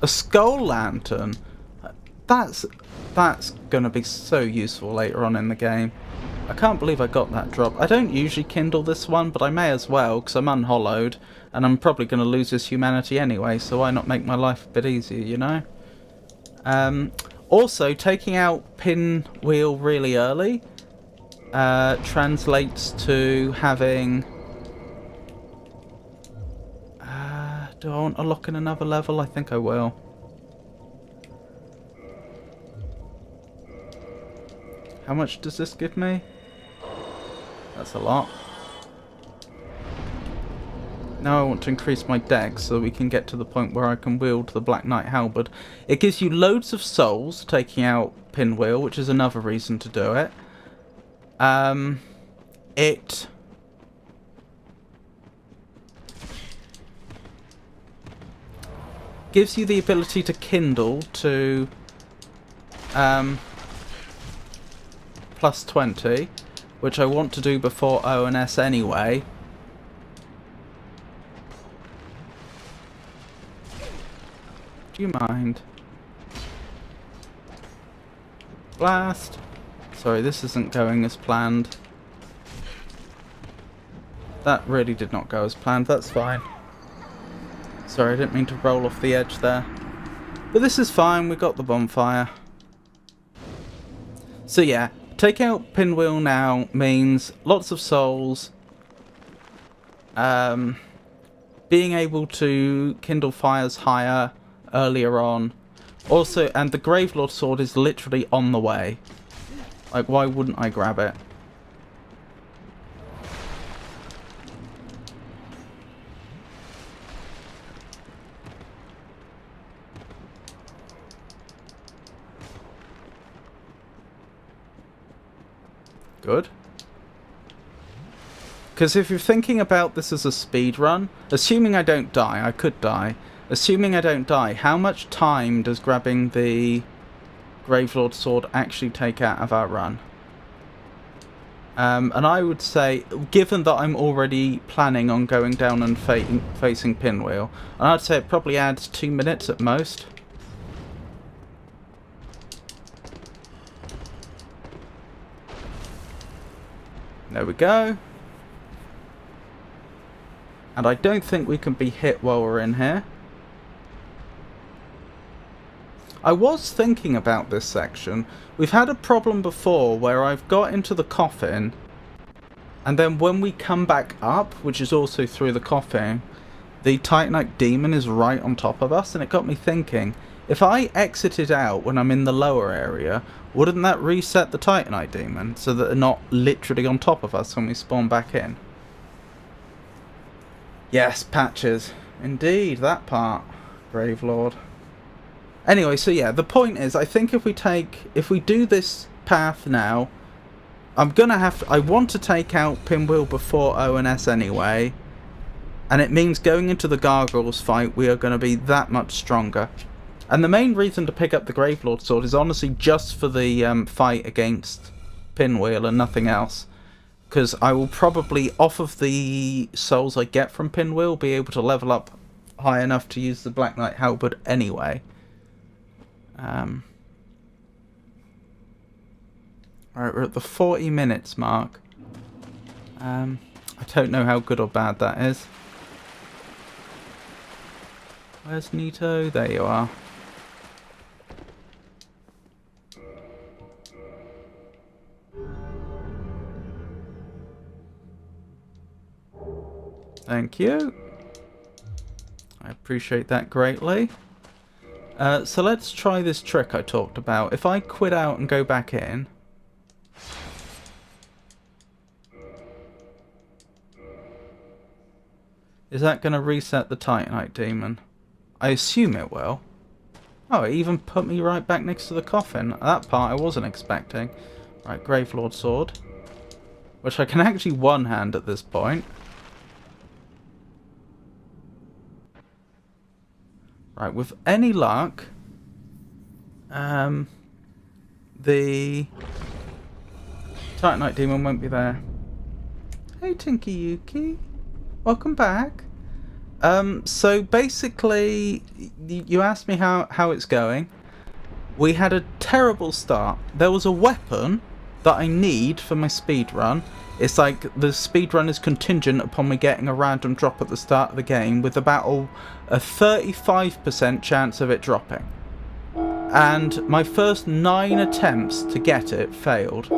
A skull lantern. That's going to be so useful later on in the game. I can't believe I got that drop. I don't usually kindle this one, but I may as well, because I'm unhollowed, and I'm probably going to lose this humanity anyway, so why not make my life a bit easier, you know? Also, taking out Pinwheel really early translates to having... do I want to lock in another level? I think I will. How much does this give me? That's a lot. Now I want to increase my dex so we can get to the point where I can wield the Black Knight halberd. It gives you loads of souls taking out Pinwheel, which is another reason to do it. It gives you the ability to kindle to plus 20, which I want to do before ONS anyway. Do you mind? Blast. Sorry, this isn't going as planned. That really did not go as planned. That's fine. Sorry, I didn't mean to roll off the edge there. But this is fine, we got the bonfire. So yeah, take out Pinwheel now means lots of souls. Being able to kindle fires higher earlier on. Also, and the Gravelord sword is literally on the way. Like, why wouldn't I grab it? Good. Because if you're thinking about this as a speed run, assuming I don't die, I could die. Assuming I don't die, how much time does grabbing the Gravelord sword actually take out of our run? And I would say, given that I'm already planning on going down and facing Pinwheel, and I'd say it probably adds 2 minutes at most. There we go. And I don't think we can be hit while we're in here. I was thinking about this section. We've had a problem before where I've got into the coffin, and then when we come back up, which is also through the coffin, the Titanite demon is right on top of us, and it got me thinking, if I exited out when I'm in the lower area, wouldn't that reset the Titanite demon so that they're not literally on top of us when we spawn back in? Yes, patches. Indeed, that part. Gravelord. Anyway, so yeah, the point is, I think if we do this path now, I want to take out Pinwheel before ONS anyway, and it means going into the Gargoyles fight, we are going to be that much stronger. And the main reason to pick up the Gravelord sword is honestly just for the fight against Pinwheel and nothing else. Because I will probably, off of the souls I get from Pinwheel, be able to level up high enough to use the Black Knight Halberd anyway. Alright, we're at the 40 minutes mark. I don't know how good or bad that is. Where's Nito? There you are. Thank you. I appreciate that greatly. So let's try this trick I talked about. If I quit out and go back in... is that going to reset the Titanite demon? I assume it will. Oh, it even put me right back next to the coffin. That part I wasn't expecting. Right, Gravelord sword. Which I can actually one-hand at this point. Right, with any luck, the Titanite demon won't be there. Hey Tinky Yuki, welcome back. So basically, you asked me how it's going. We had a terrible start. There was a weapon that I need for my speedrun. It's like the speedrun is contingent upon me getting a random drop at the start of the game with about a 35% chance of it dropping. And my first 9 attempts to get it failed.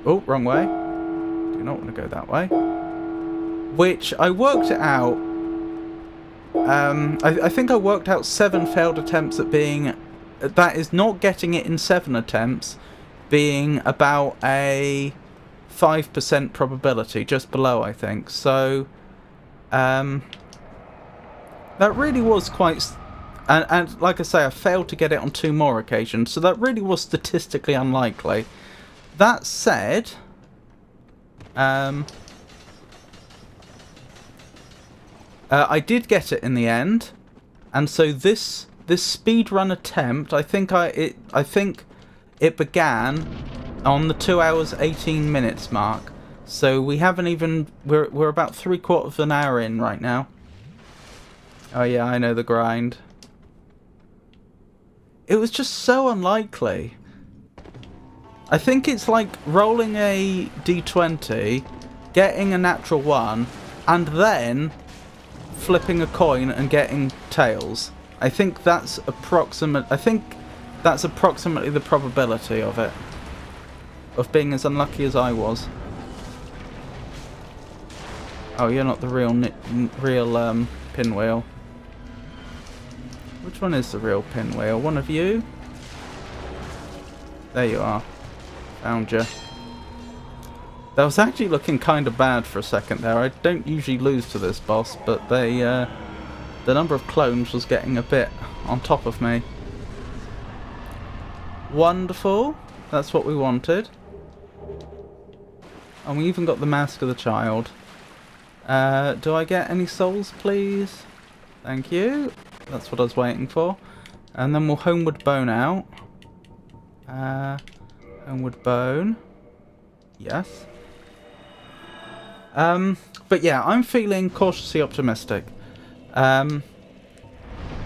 Oh, wrong way. Do not want to go that way. Which I worked it out. I think I worked out 7 failed attempts at being... that is not getting it in 7 attempts. Being about a 5% probability, just below, I think. So, that really was quite... And like I say, I failed to get it on 2 more occasions, so that really was statistically unlikely. That said, I did get it in the end, and so this speedrun attempt, I think it began on the 2 hours 18 minutes mark. So we haven't even... We're about 3/4 of an hour in right now. Oh yeah, I know the grind. It was just so unlikely. I think it's like rolling a d20, getting a natural 1, and then flipping a coin and getting tails. I think that's approximately the probability of it. Of being as unlucky as I was. Oh, you're not the real pinwheel. Which one is the real pinwheel? One of you? There you are. Found you. That was actually looking kind of bad for a second there. I don't usually lose to this boss, but the number of clones was getting a bit on top of me. Wonderful. That's what we wanted. And we even got the mask of the child. Do I get any souls, please? Thank you. That's what I was waiting for. And then we'll homeward bone out. Homeward bone. Yes. But yeah, I'm feeling cautiously optimistic. I'm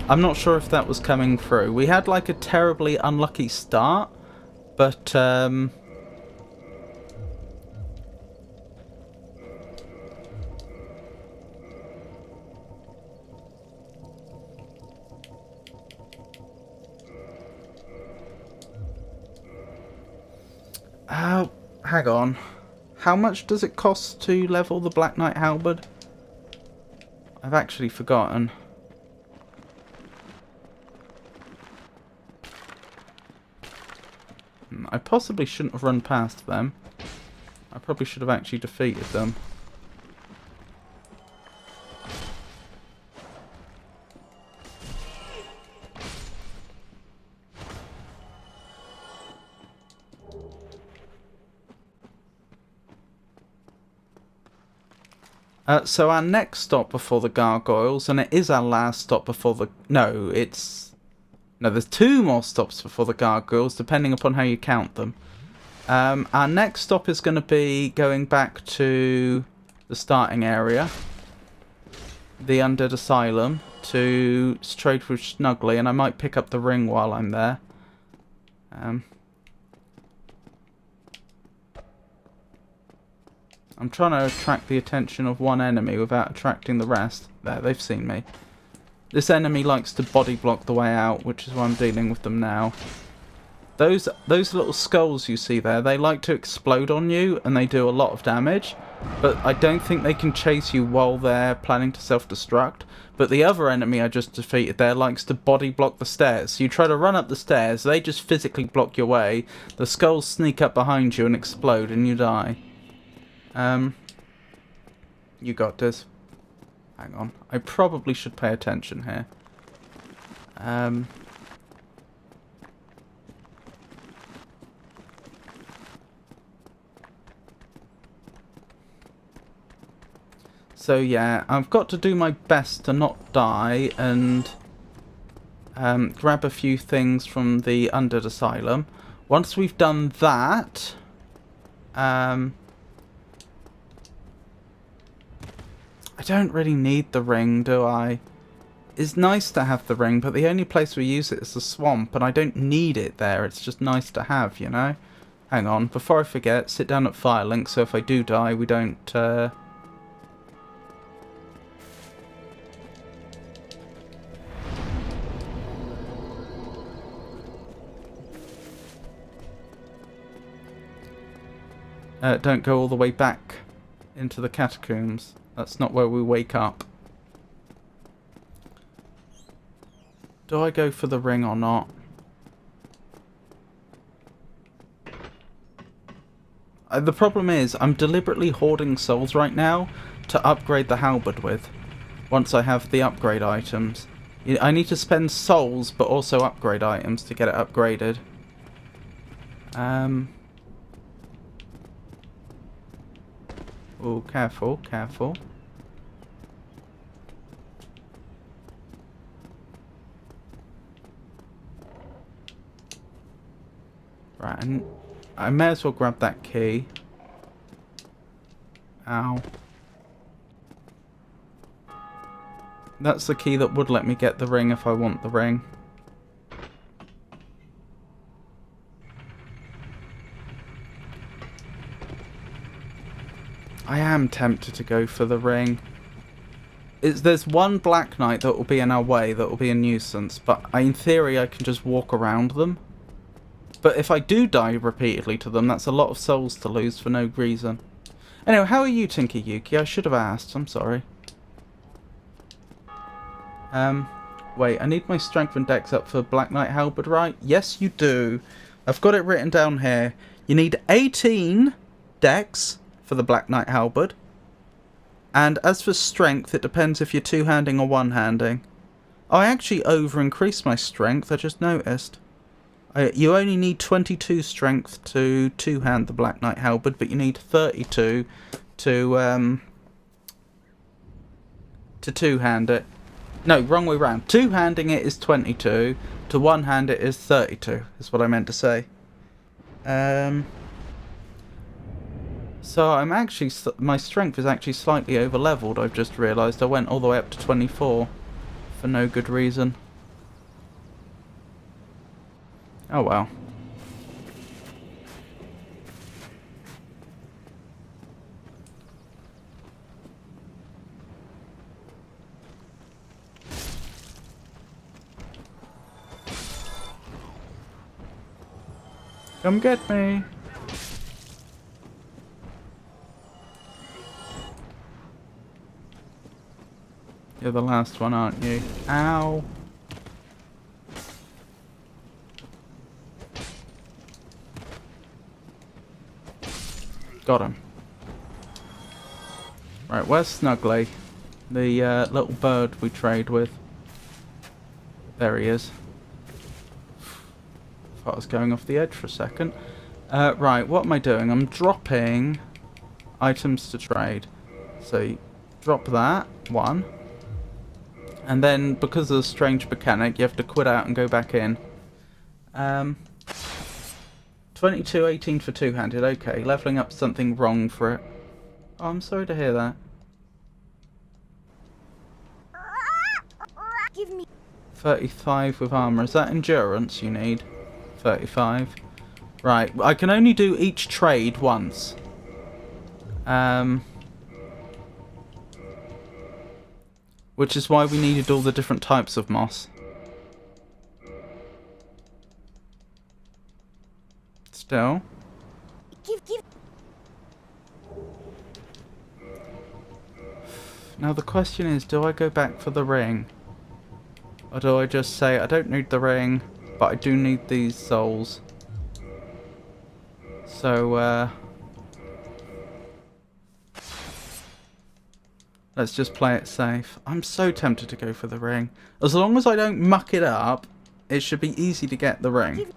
not sure if that was coming through. We had like a terribly unlucky start, but hang on. How much does it cost to level the Black Knight Halberd? I've actually forgotten. I possibly shouldn't have run past them. I probably should have actually defeated them. So our next stop before the gargoyles, and it is our last stop before the... No, there's 2 more stops before the gargoyles, depending upon how you count them. Our next stop is going to be going back to the starting area, the Undead Asylum, to trade with Snuggly, and I might pick up the ring while I'm there. I'm trying to attract the attention of one enemy without attracting the rest. There, they've seen me. This enemy likes to body block the way out, which is why I'm dealing with them now. Those little skulls you see there, they like to explode on you, and they do a lot of damage. But I don't think they can chase you while they're planning to self-destruct. But the other enemy I just defeated there likes to body block the stairs. So you try to run up the stairs, they just physically block your way. The skulls sneak up behind you and explode, and you die. You got this. Hang on. I probably should pay attention here. So yeah, I've got to do my best to not die and grab a few things from the Undead Asylum. Once we've done that, I don't really need the ring, do I? It's nice to have the ring, but the only place we use it is the swamp, and I don't need it there. It's just nice to have, you know? Hang on, before I forget, sit down at Firelink, so if I do die, we don't, don't go all the way back into the catacombs. That's not where we wake up. Do I go for the ring or not? The problem is, I'm deliberately hoarding souls right now to upgrade the halberd with. Once I have the upgrade items. I need to spend souls, but also upgrade items to get it upgraded. Oh, careful, careful. Right, and I may as well grab that key. Ow. That's the key that would let me get the ring if I want the ring. I am tempted to go for the ring. there's one Black Knight that will be in our way, that will be a nuisance, but in theory I can just walk around them. But if I do die repeatedly to them, that's a lot of souls to lose for no reason. Anyway, how are you, Tinky Yuki? I should have asked, I'm sorry. Wait, I need my strength and dex up for Black Knight Halberd, right? Yes, you do. I've got it written down here. You need 18 dex for the Black Knight Halberd. And as for strength, it depends if you're two-handing or one-handing. I actually over-increased my strength, I just noticed. You only need 22 strength to two-hand the Black Knight Halberd, but you need 32 to two-hand it. No, wrong way round. Two-handing it is 22, to one-hand it is 32, is what I meant to say. So I'm actually, my strength is actually slightly over-leveled, I've just realised. I went all the way up to 24 for no good reason. Oh well. Come get me. You're the last one, aren't you? Ow. Got him. Right, where's Snuggly? The little bird we trade with. There he is. Thought I was going off the edge for a second. Right, what am I doing? I'm dropping items to trade. So, you drop that, one. And then, because of the strange mechanic, you have to quit out and go back in. 22, 18 for two-handed. Okay, leveling up something wrong for it. Oh, I'm sorry to hear that. Give me 35 with armor. Is that endurance you need? 35. Right, I can only do each trade once. Which is why we needed all the different types of moss. Still. give Now the question is, do I go back for the ring? Or do I just say, I don't need the ring, but I do need these souls. So, let's just play it safe. I'm so tempted to go for the ring. As long as I don't muck it up, it should be easy to get the ring.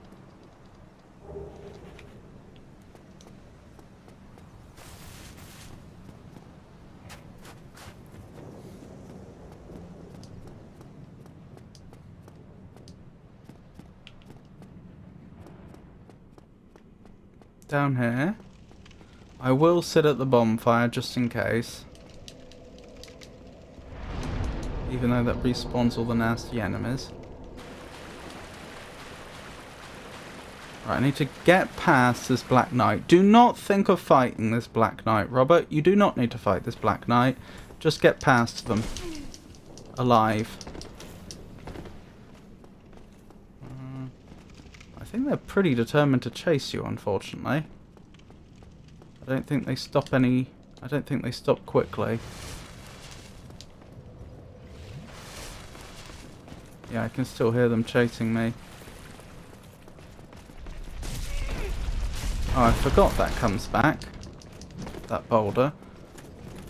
Down here. I will sit at the bonfire just in case. Even though that respawns all the nasty enemies. Right, I need to get past this Black Knight. Do not think of fighting this Black Knight, Robert. You do not need to fight this Black Knight. Just get past them. Alive. I think they're pretty determined to chase you, unfortunately. I don't think they stop quickly. Yeah, I can still hear them chasing me. Oh, I forgot that comes back. That boulder.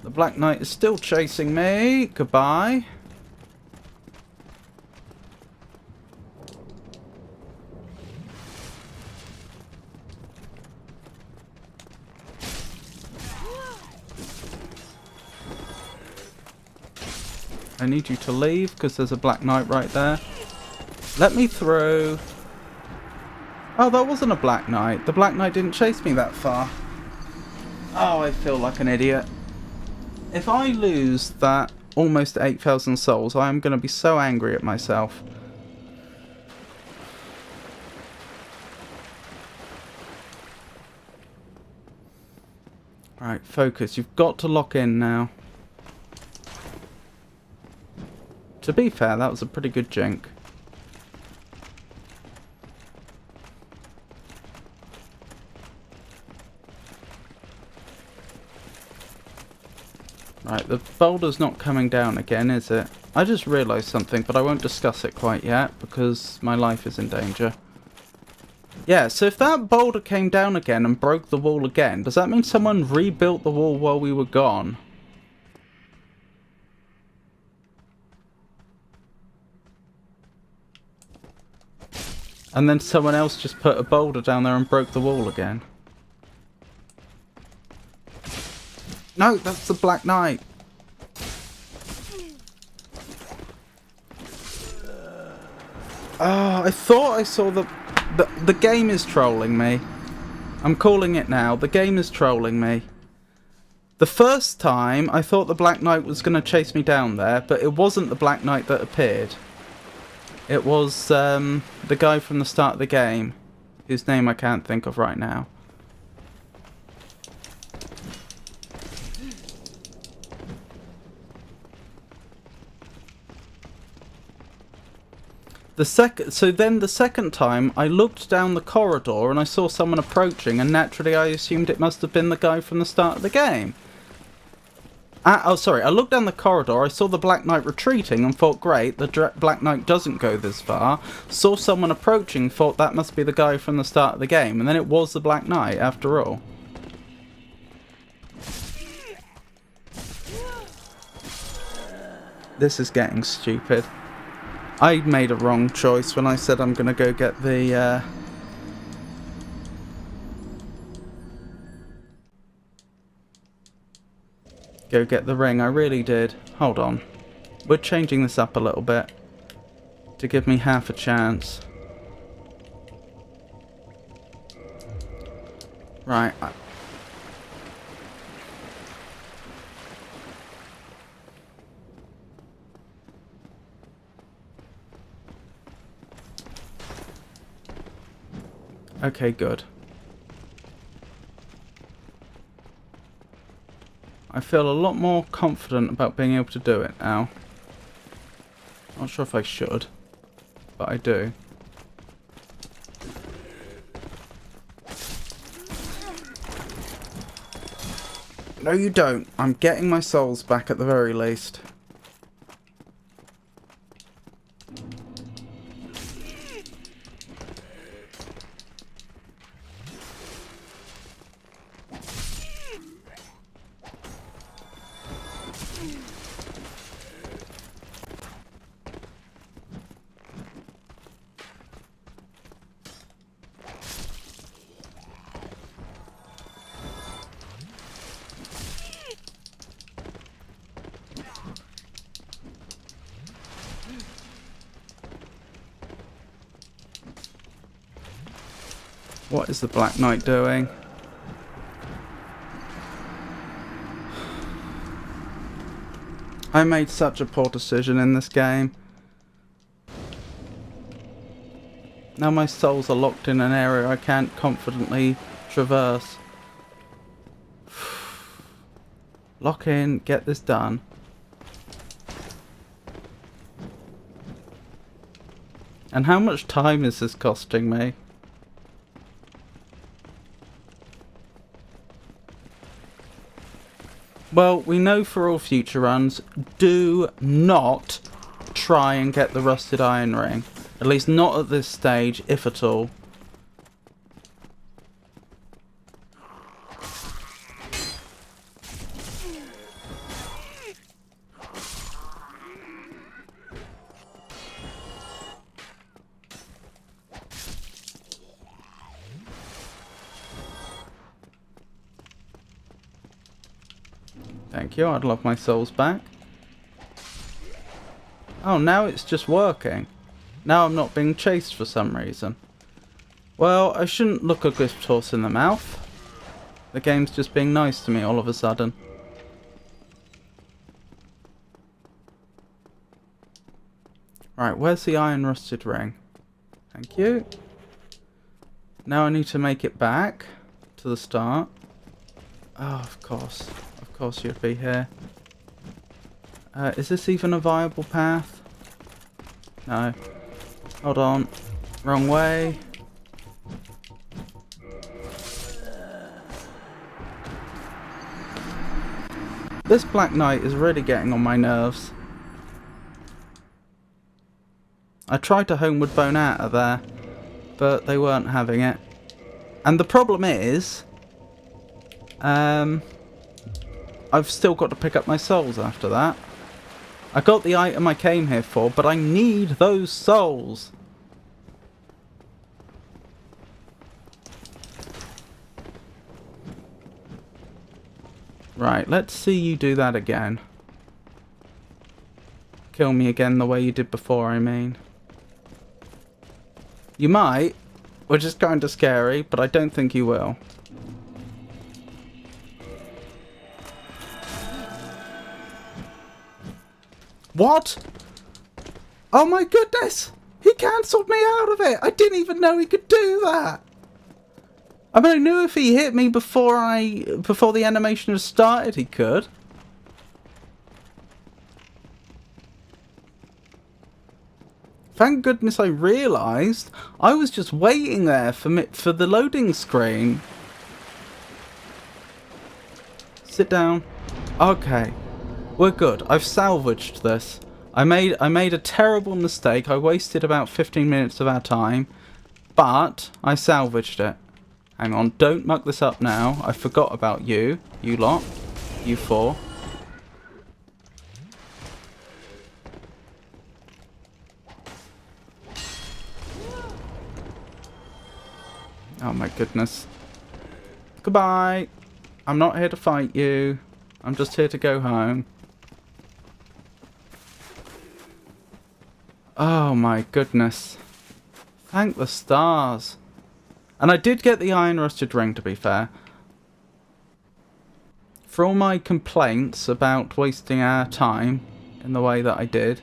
The Black Knight is still chasing me. Goodbye. I need you to leave because there's a Black Knight right there. Let me through. Oh, that wasn't a Black Knight. The Black Knight didn't chase me that far. Oh, I feel like an idiot. If I lose that almost 8,000 souls, I am going to be so angry at myself. Right, focus. You've got to lock in now. To be fair, that was a pretty good jink. Right, the boulder's not coming down again, is it? I just realised something, but I won't discuss it quite yet, because my life is in danger. Yeah, so if that boulder came down again and broke the wall again, does that mean someone rebuilt the wall while we were gone? And then someone else just put a boulder down there and broke the wall again? No, that's the Black Knight. Oh, I thought I saw the game is trolling me. I'm calling it now. The game is trolling me. The first time, I thought the Black Knight was going to chase me down there, but it wasn't the Black Knight that appeared. It was the guy from the start of the game, whose name I can't think of right now. So then the second time, I looked down the corridor and I saw someone approaching, and naturally I assumed it must have been the guy from the start of the game. Oh, sorry, I looked down the corridor, I saw the Black Knight retreating and thought, great, the Black Knight doesn't go this far. Saw someone approaching, thought that must be the guy from the start of the game, and then it was the Black Knight after all. This is getting stupid. I made a wrong choice when I said I'm gonna go get the, go get the ring. I really did. Hold on. We're changing this up a little bit to give me half a chance. Right. Okay, good. I feel a lot more confident about being able to do it now. Not sure if I should, but I do. No, you don't. I'm getting my souls back at the very least. What is the Black Knight doing? I made such a poor decision in this game. Now my souls are locked in an area I can't confidently traverse. Lock in, get this done. And how much time is this costing me? Well, we know for all future runs, do not try and get the rusted iron ring. At least not at this stage, if at all. Thank you, I'd love my souls back. Oh, now it's just working. Now I'm not being chased for some reason. Well, I shouldn't look a gift horse in the mouth. The game's just being nice to me all of a sudden. Right, where's the iron rusted ring? Thank you. Now I need to make it back to the start. Oh, of course. Of course you'd be here. Is this even a viable path? No. Hold on. Wrong way. This Black Knight is really getting on my nerves. I tried to homeward bone out of there, but they weren't having it. And the problem is, I've still got to pick up my souls after that. I got the item I came here for, but I need those souls. Right, let's see you do that again. Kill me again the way you did before, I mean. You might, which is kind of scary, but I don't think you will. What? Oh my goodness! He cancelled me out of it! I didn't even know he could do that! I mean, I knew if he hit me before the animation had started, he could. Thank goodness I realised. I was just waiting there for the loading screen. Sit down. Okay. We're good. I've salvaged this. I made a terrible mistake. I wasted about 15 minutes of our time. But I salvaged it. Hang on, don't muck this up now. I forgot about you. You lot. You four. Oh my goodness. Goodbye. I'm not here to fight you. I'm just here to go home. Oh my goodness. Thank the stars. And I did get the iron rusted ring, to be fair. For all my complaints about wasting our time in the way that I did,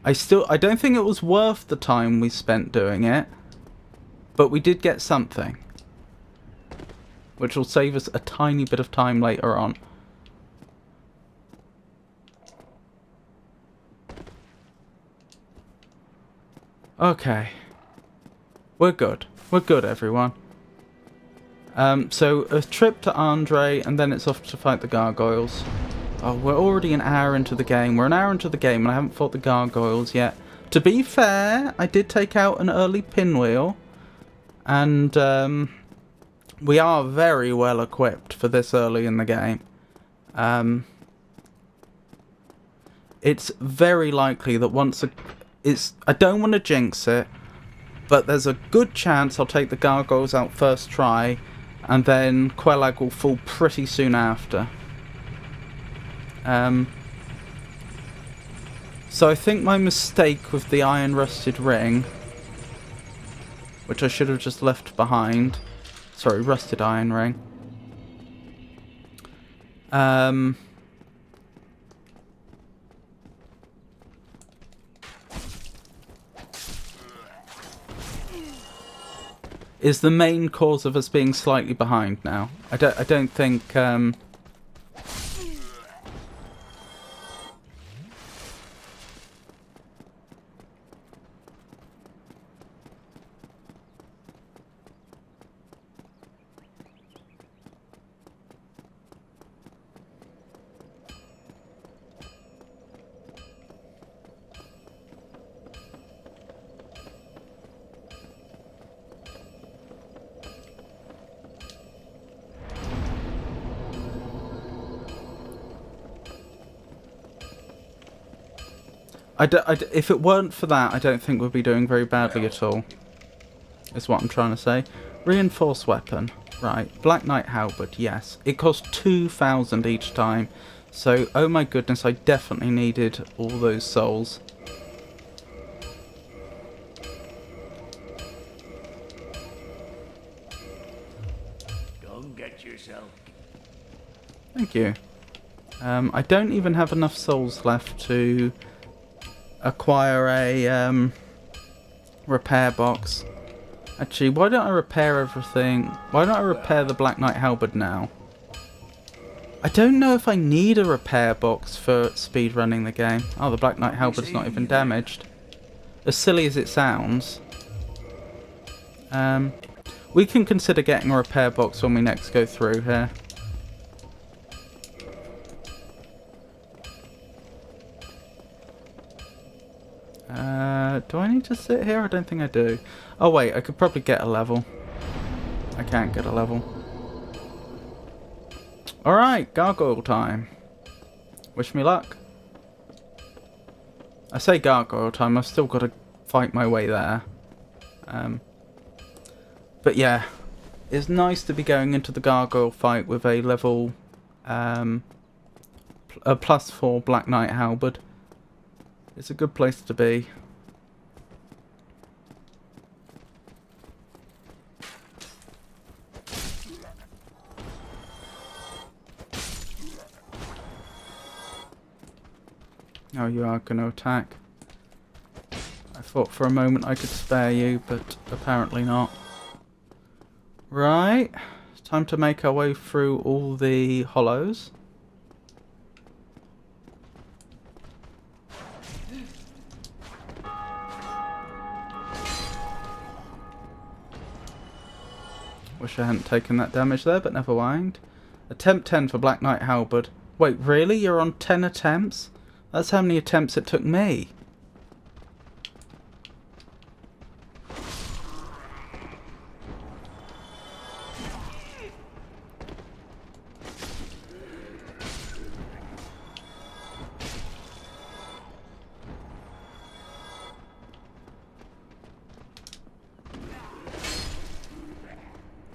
I don't think it was worth the time we spent doing it, but we did get something, which will save us a tiny bit of time later on. Okay. We're good. We're good, everyone. So, a trip to Andre, and then it's off to fight the gargoyles. Oh, we're already an hour into the game. We're an hour into the game, and I haven't fought the gargoyles yet. To be fair, I did take out an early pinwheel. And, we are very well equipped for this early in the game. It's very likely that I don't want to jinx it, but there's a good chance I'll take the gargoyles out first try, and then Quelag will fall pretty soon after. So I think my mistake with the iron rusted ring, which I should have just left behind, sorry, rusted iron ring, is the main cause of us being slightly behind now. I don't think if it weren't for that, I don't think we'd be doing very badly at all. Is what I'm trying to say. Reinforced weapon. Right. Black Knight halberd. Yes. It costs 2,000 each time. So, oh my goodness, I definitely needed all those souls. Go and get yourself. Thank you. I don't even have enough souls left to acquire a repair box. Actually, why don't I repair everything? Why don't I repair the Black Knight halberd now? I don't know if I need a repair box for speedrunning the game. Oh, the Black Knight halberd's not even damaged. As silly as it sounds. We can consider getting a repair box when we next go through here. Do I need to sit here? I don't think I do. Oh wait, I could probably get a level. I can't get a level. Alright, gargoyle time. Wish me luck. I say gargoyle time, I've still got to fight my way there. But yeah, it's nice to be going into the gargoyle fight with a level, a +4 Black Knight halberd. It's a good place to be. Oh, you are going to attack. I thought for a moment I could spare you, but apparently not. Right, it's time to make our way through all the hollows. Wish I hadn't taken that damage there, but never mind. Attempt 10 for Black Knight halberd. Wait, really? You're on 10 attempts? That's how many attempts it took me.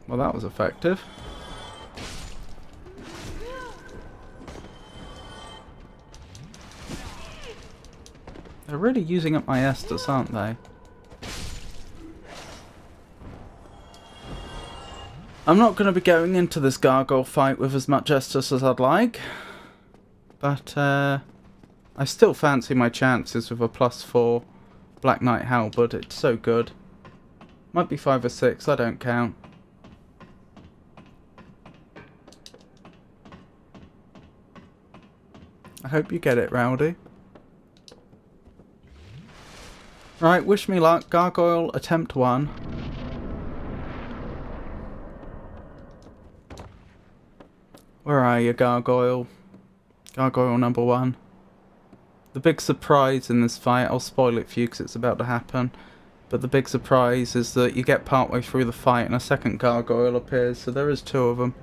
Well, that was effective. They're really using up my Estus, aren't they? I'm not going to be going into this gargoyle fight with as much Estus as I'd like. But, I still fancy my chances with a +4 Black Knight halberd. It's so good. Might be 5 or 6, I don't count. I hope you get it, Rowdy. Right, wish me luck. Gargoyle, attempt 1. Where are you, Gargoyle? Gargoyle number 1. The big surprise in this fight, I'll spoil it for you because it's about to happen, but the big surprise is that you get partway through the fight and a second gargoyle appears, so there is 2 of them.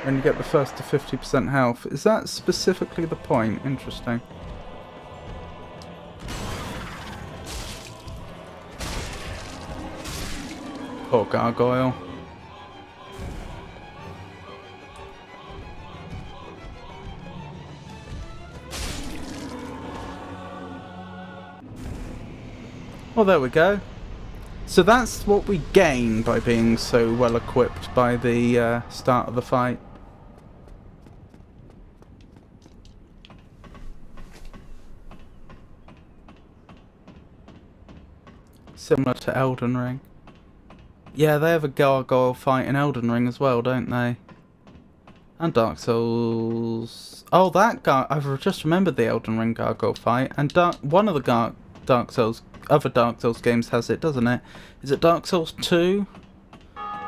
When you get the first to 50% health. Is that specifically the point? Interesting. Poor gargoyle. Well, there we go. So that's what we gain by being so well equipped by the start of the fight. Similar to Elden Ring. Yeah, they have a gargoyle fight in Elden Ring as well, don't they? And Dark Souls. Oh, that I've just remembered the Elden Ring gargoyle fight. And one of the Dark Souls, other Dark Souls games has it, doesn't it? Is it Dark Souls 2?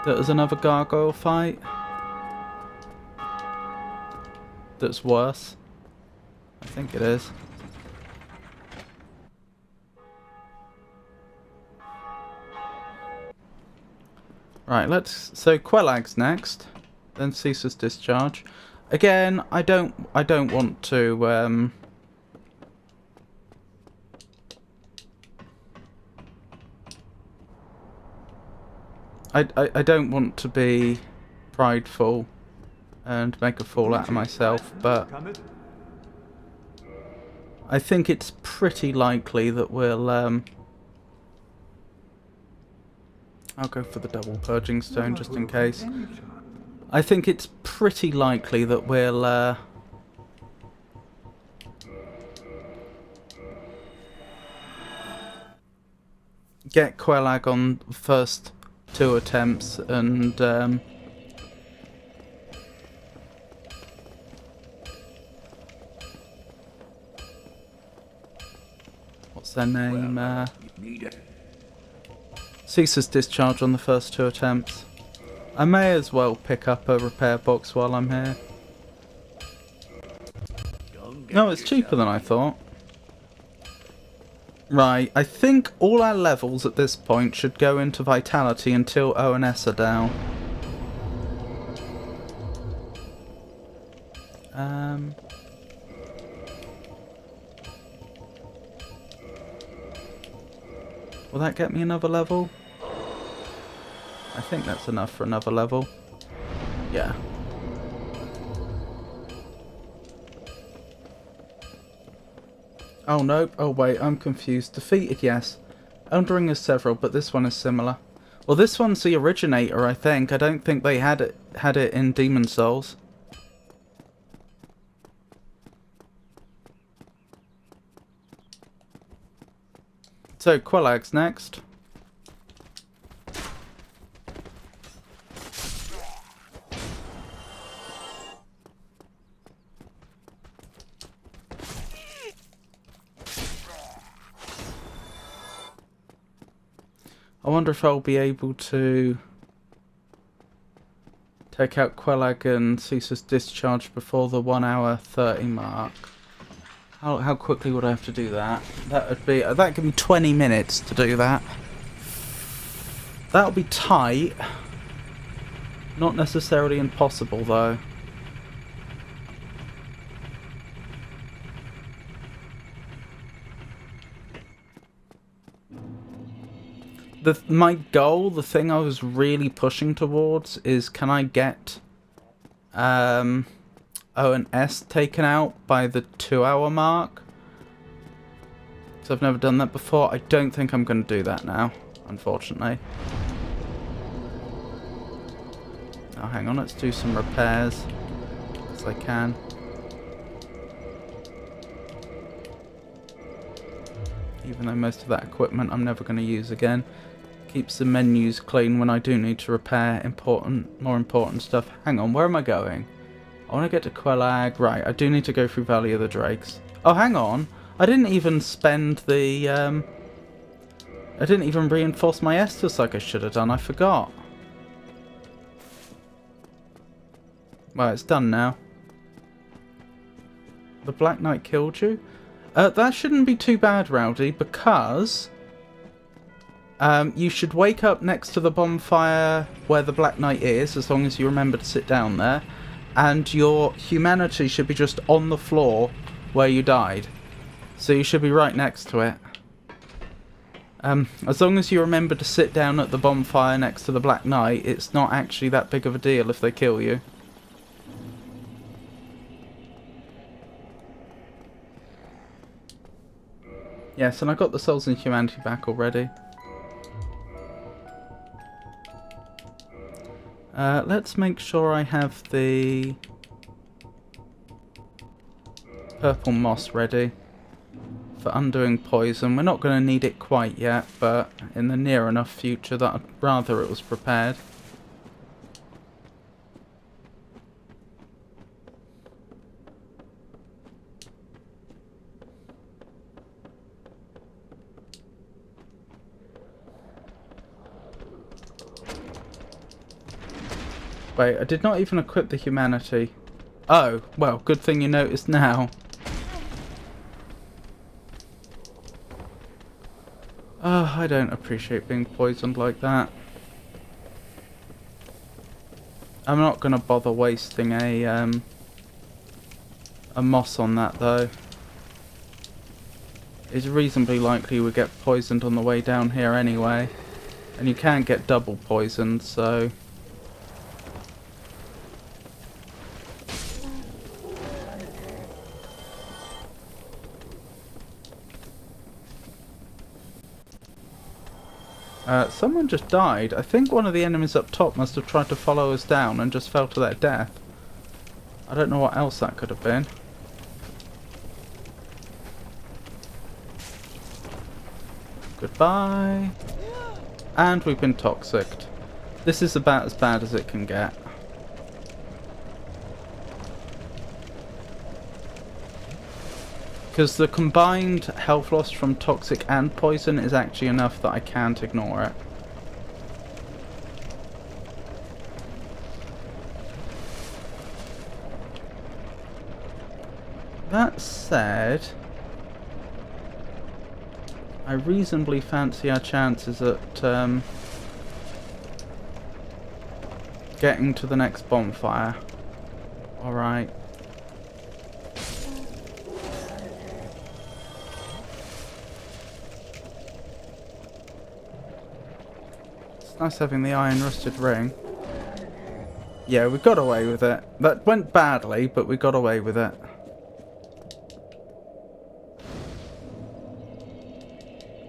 That is another gargoyle fight. That's worse. I think it is. Right, so Quellag's next, then Ceaseless Discharge. Again, I don't want to I don't want to be prideful and make a fool out of myself, but I think it's pretty likely that we'll I'll go for the double purging stone just in case. I think it's pretty likely that we'll get Quelag on the first 2 attempts and what's their name? Need it. Ceases discharge on the first 2 attempts. I may as well pick up a repair box while I'm here. No, it's cheaper than I thought. Right, I think all our levels at this point should go into Vitality until O and S are down. Will that get me another level? I think that's enough for another level. Yeah. Oh no, oh wait, I'm confused. Defeated, yes. Elden Ring is several, but this one is similar. Well, this one's the originator, I think. I don't think they had it in Demon Souls. So, Quellag's next. I wonder if I'll be able to take out Quelag and Ceaseless Discharge before the 1 hour 30 mark. How quickly would I have to do that? That'd give me 20 minutes to do that. That'll be tight. Not necessarily impossible though. My goal, the thing I was really pushing towards is, can I get O and S taken out by the 2 hour mark? So I've never done that before. I don't think I'm going to do that now, unfortunately. Oh, hang on, let's do some repairs as I can. Even though most of that equipment I'm never going to use again. Keeps the menus clean when I do need to repair more important stuff. Hang on, where am I going? I want to get to Quelag. Right, I do need to go through Valley of the Drakes. Oh, hang on. I didn't even spend the... I didn't even reinforce my Estus like I should have done. I forgot. Well, it's done now. The Black Knight killed you? That shouldn't be too bad, Rowdy, because... you should wake up next to the bonfire where the Black Knight is, as long as you remember to sit down there. And your humanity should be just on the floor where you died. So you should be right next to it. As long as you remember to sit down at the bonfire next to the Black Knight, it's not actually that big of a deal if they kill you. Yes, and I got the souls and humanity back already. Let's make sure I have the purple moss ready for undoing poison. We're not going to need it quite yet, but in the near enough future that I'd rather it was prepared. Wait, I did not even equip the humanity. Oh, well, good thing you noticed now. Oh, I don't appreciate being poisoned like that. I'm not going to bother wasting a moss on that, though. It's reasonably likely we get poisoned on the way down here anyway. And you can get double poisoned, so... Someone just died. I think one of the enemies up top must have tried to follow us down and just fell to their death. I don't know what else that could have been. Goodbye. And we've been toxicked. This is about as bad as it can get. Because the combined health loss from toxic and poison is actually enough that I can't ignore it. That said, I reasonably fancy our chances at getting to the next bonfire. Alright. It's nice having the iron rusted ring. Yeah, we got away with it. That went badly, but we got away with it.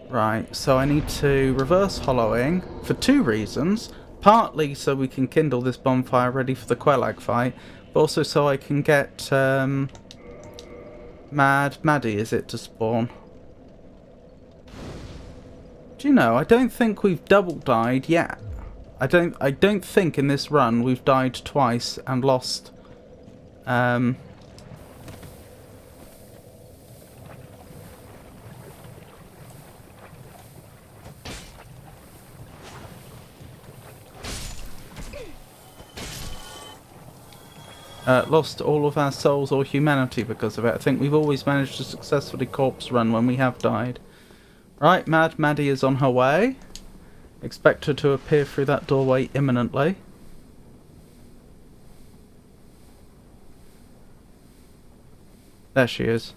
Right, so I need to reverse hollowing for two reasons. Partly so we can kindle this bonfire ready for the Quelag fight, but also so I can get Mad Maddie, is it, to spawn. Do you know, I don't think we've double died yet. I don't think in this run we've died twice and lost lost all of our souls or humanity because of it. I think we've always managed to successfully corpse run when we have died. Right, Mad Maddie is on her way. Expect her to appear through that doorway imminently. There she is.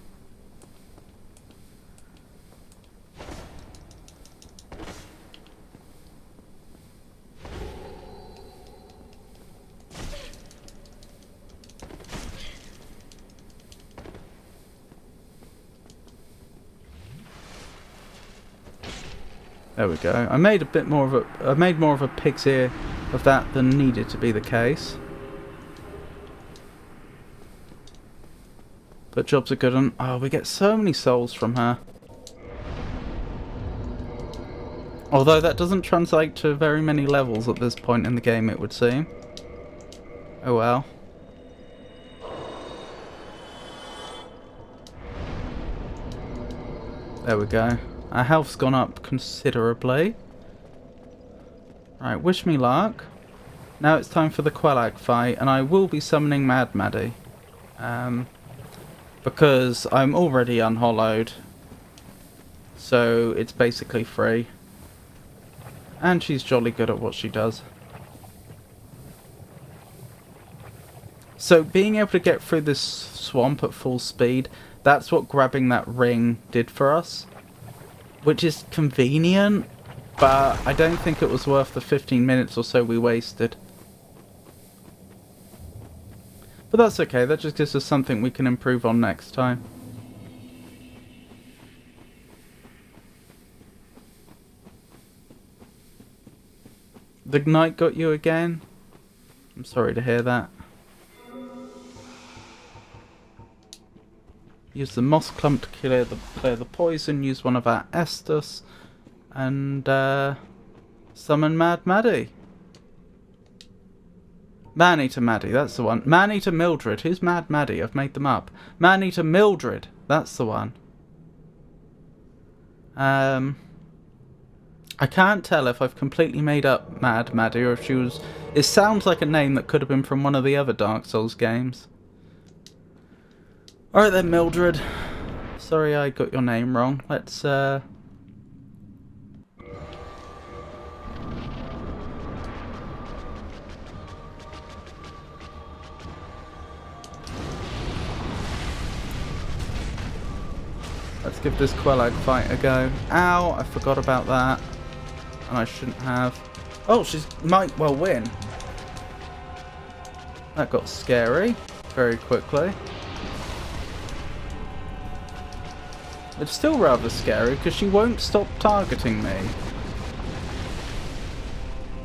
There we go. I made more of a pig's ear of that than needed to be the case. But job's a good one. Oh, we get so many souls from her. Although that doesn't translate to very many levels at this point in the game, it would seem. Oh well. There we go. Our health's gone up considerably. Right, wish me luck. Now it's time for the Quelag fight, and I will be summoning Mad Maddie. Because I'm already unhollowed. So it's basically free. And she's jolly good at what she does. So being able to get through this swamp at full speed, that's what grabbing that ring did for us. Which is convenient, but I don't think it was worth the 15 minutes or so we wasted. But that's okay, that just gives us something we can improve on next time. The knight got you again? I'm sorry to hear that. Use the moss clump to clear the poison, use one of our Estus, and summon Mad Maddie. Man-Eater Maddie, that's the one. Man-Eater Mildred, who's Mad Maddie? I've made them up. Man-Eater Mildred, that's the one. I can't tell if I've completely made up Mad Maddie or if she was... It sounds like a name that could have been from one of the other Dark Souls games. Alright then, Mildred. Sorry I got your name wrong. Let's give this Quelag fight a go. Ow, I forgot about that. And I shouldn't have. Oh, she might well win. That got scary very quickly. It's still rather scary because she won't stop targeting me.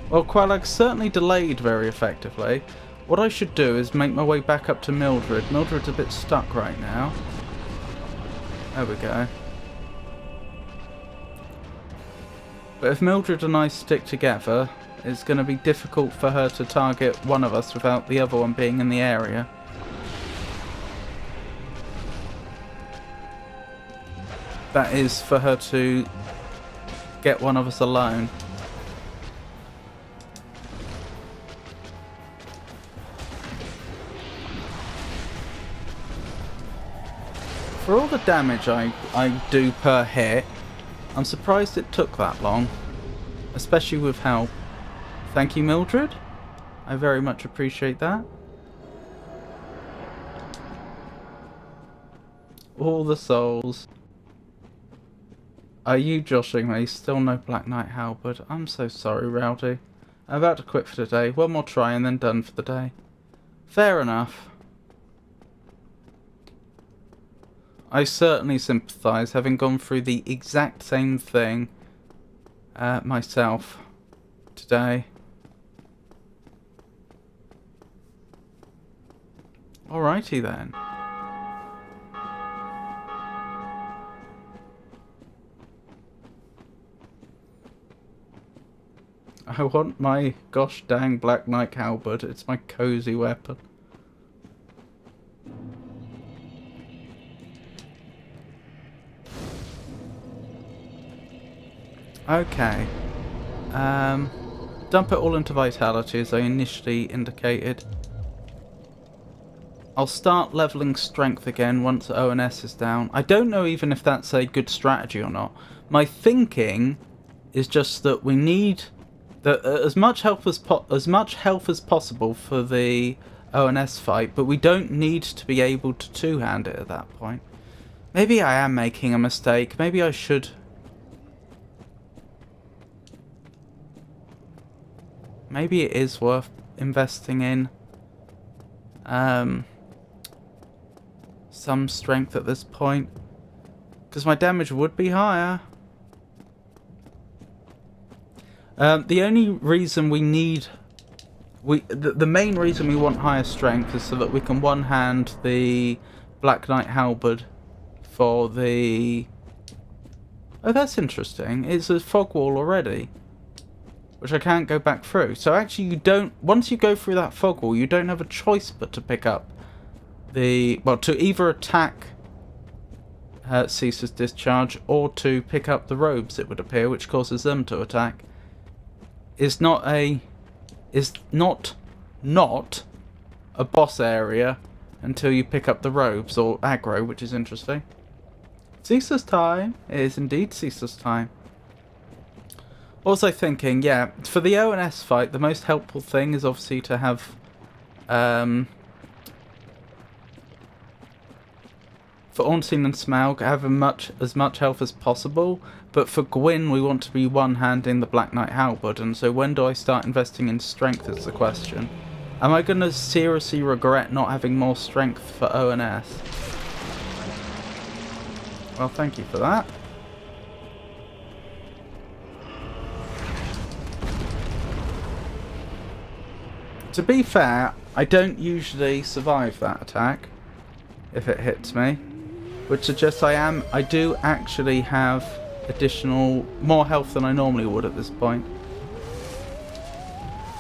Well, Qualag's certainly delayed very effectively. What I should do is make my way back up to Mildred. Mildred's a bit stuck right now. There we go. But if Mildred and I stick together, it's going to be difficult for her to target one of us without the other one being in the area. That is, for her to get one of us alone. For all the damage I do per hit, I'm surprised it took that long. Especially with how... Thank you, Mildred. I very much appreciate that. All the souls. Are you joshing me? Still no Black Knight Halberd. I'm so sorry, Rowdy. I'm about to quit for today. One more try and then done for the day. Fair enough. I certainly sympathise, having gone through the exact same thing myself today. Alrighty then. I want my gosh dang Black Knight Halberd. It's my cozy weapon. Okay. Dump it all into Vitality as I initially indicated. I'll start leveling Strength again once ONS is down. I don't know even if that's a good strategy or not. My thinking is just that we need as much health as possible for the ONS fight, but we don't need to be able to two-hand it at that point. Maybe I am making a mistake. Maybe I should... Maybe it is worth investing in some strength at this point, because my damage would be higher. The only reason we need... The main reason we want higher strength is so that we can one-hand the Black Knight Halberd for the... Oh, that's interesting. It's a fog wall already, which I can't go back through. So actually you don't... Once you go through that fog wall, you don't have a choice but to pick up the... Well, to either attack Ceaseless Discharge or to pick up the robes, it would appear, which causes them to attack. Is not a boss area until you pick up the robes or aggro, which is interesting. Ceaseless time. It is indeed ceaseless time. Also thinking, yeah, for the ONS fight, the most helpful thing is obviously to have for Ornstein and Smaug, have as much health as possible. But for Gwyn, we want to be one-handing the Black Knight Halberd, and so when do I start investing in strength is the question. Am I going to seriously regret not having more strength for ONS? Well, thank you for that. To be fair, I don't usually survive that attack if it hits me, which suggests I do actually have more health than I normally would at this point.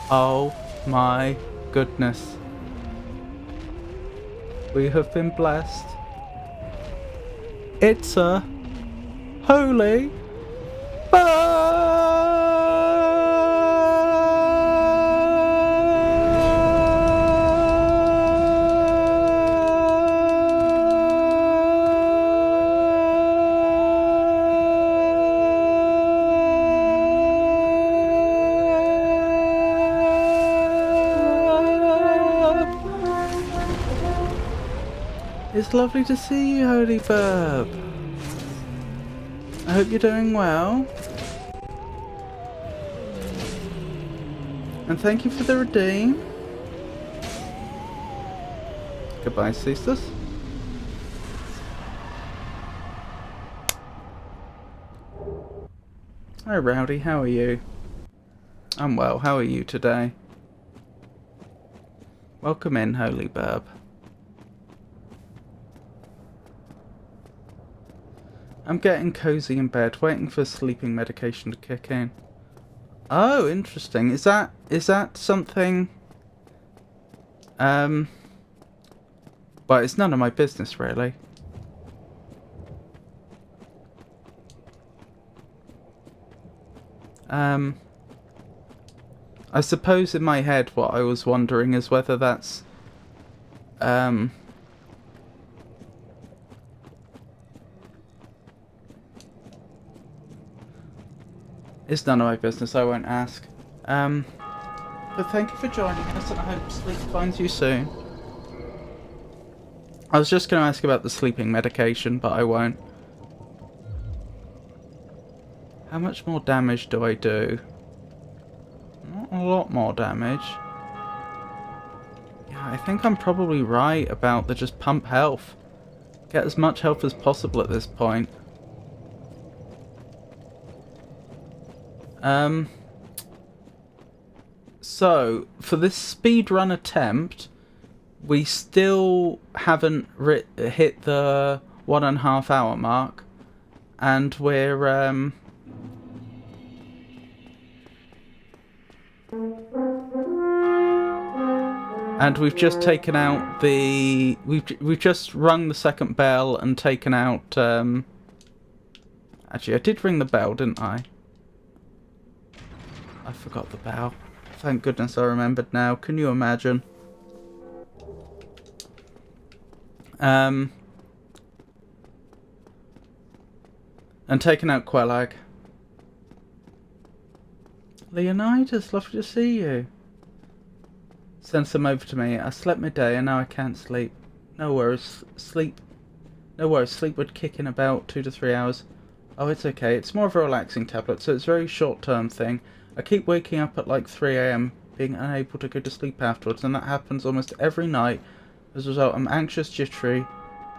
Oh my goodness. We have been blessed. It's a holy It's lovely to see you, Holy Burb. I hope you're doing well. And thank you for the redeem. Goodbye, Ceaseless. Hi, Rowdy. How are you? I'm well. How are you today? Welcome in, Holy Burb. I'm getting cozy in bed, waiting for sleeping medication to kick in. Oh, interesting. Is that something? But it's none of my business, really. I suppose in my head what I was wondering is whether that's it's none of my business, I won't ask. But thank you for joining us, and I hope sleep finds you soon. I was just going to ask about the sleeping medication, but I won't. How much more damage do I do? Not a lot more damage. Yeah, I think I'm probably right about the just pump health. Get as much health as possible at this point. So, for this speedrun attempt, we still haven't hit the 1.5 hour mark. And we're, and we've just taken out the... We've just rung the second bell and taken out... Actually, I did ring the bell, didn't I? I forgot the bell. Thank goodness I remembered now. Can you imagine? And taken out Quellag. Leonidas, lovely to see you. Send some over to me. I slept midday and now I can't sleep. No worries. No worries. Sleep would kick in about 2 to 3 hours. Oh, it's okay. It's more of a relaxing tablet, so it's a very short-term thing. I keep waking up at like 3 AM, being unable to go to sleep afterwards, and that happens almost every night. As a result, I'm anxious, jittery,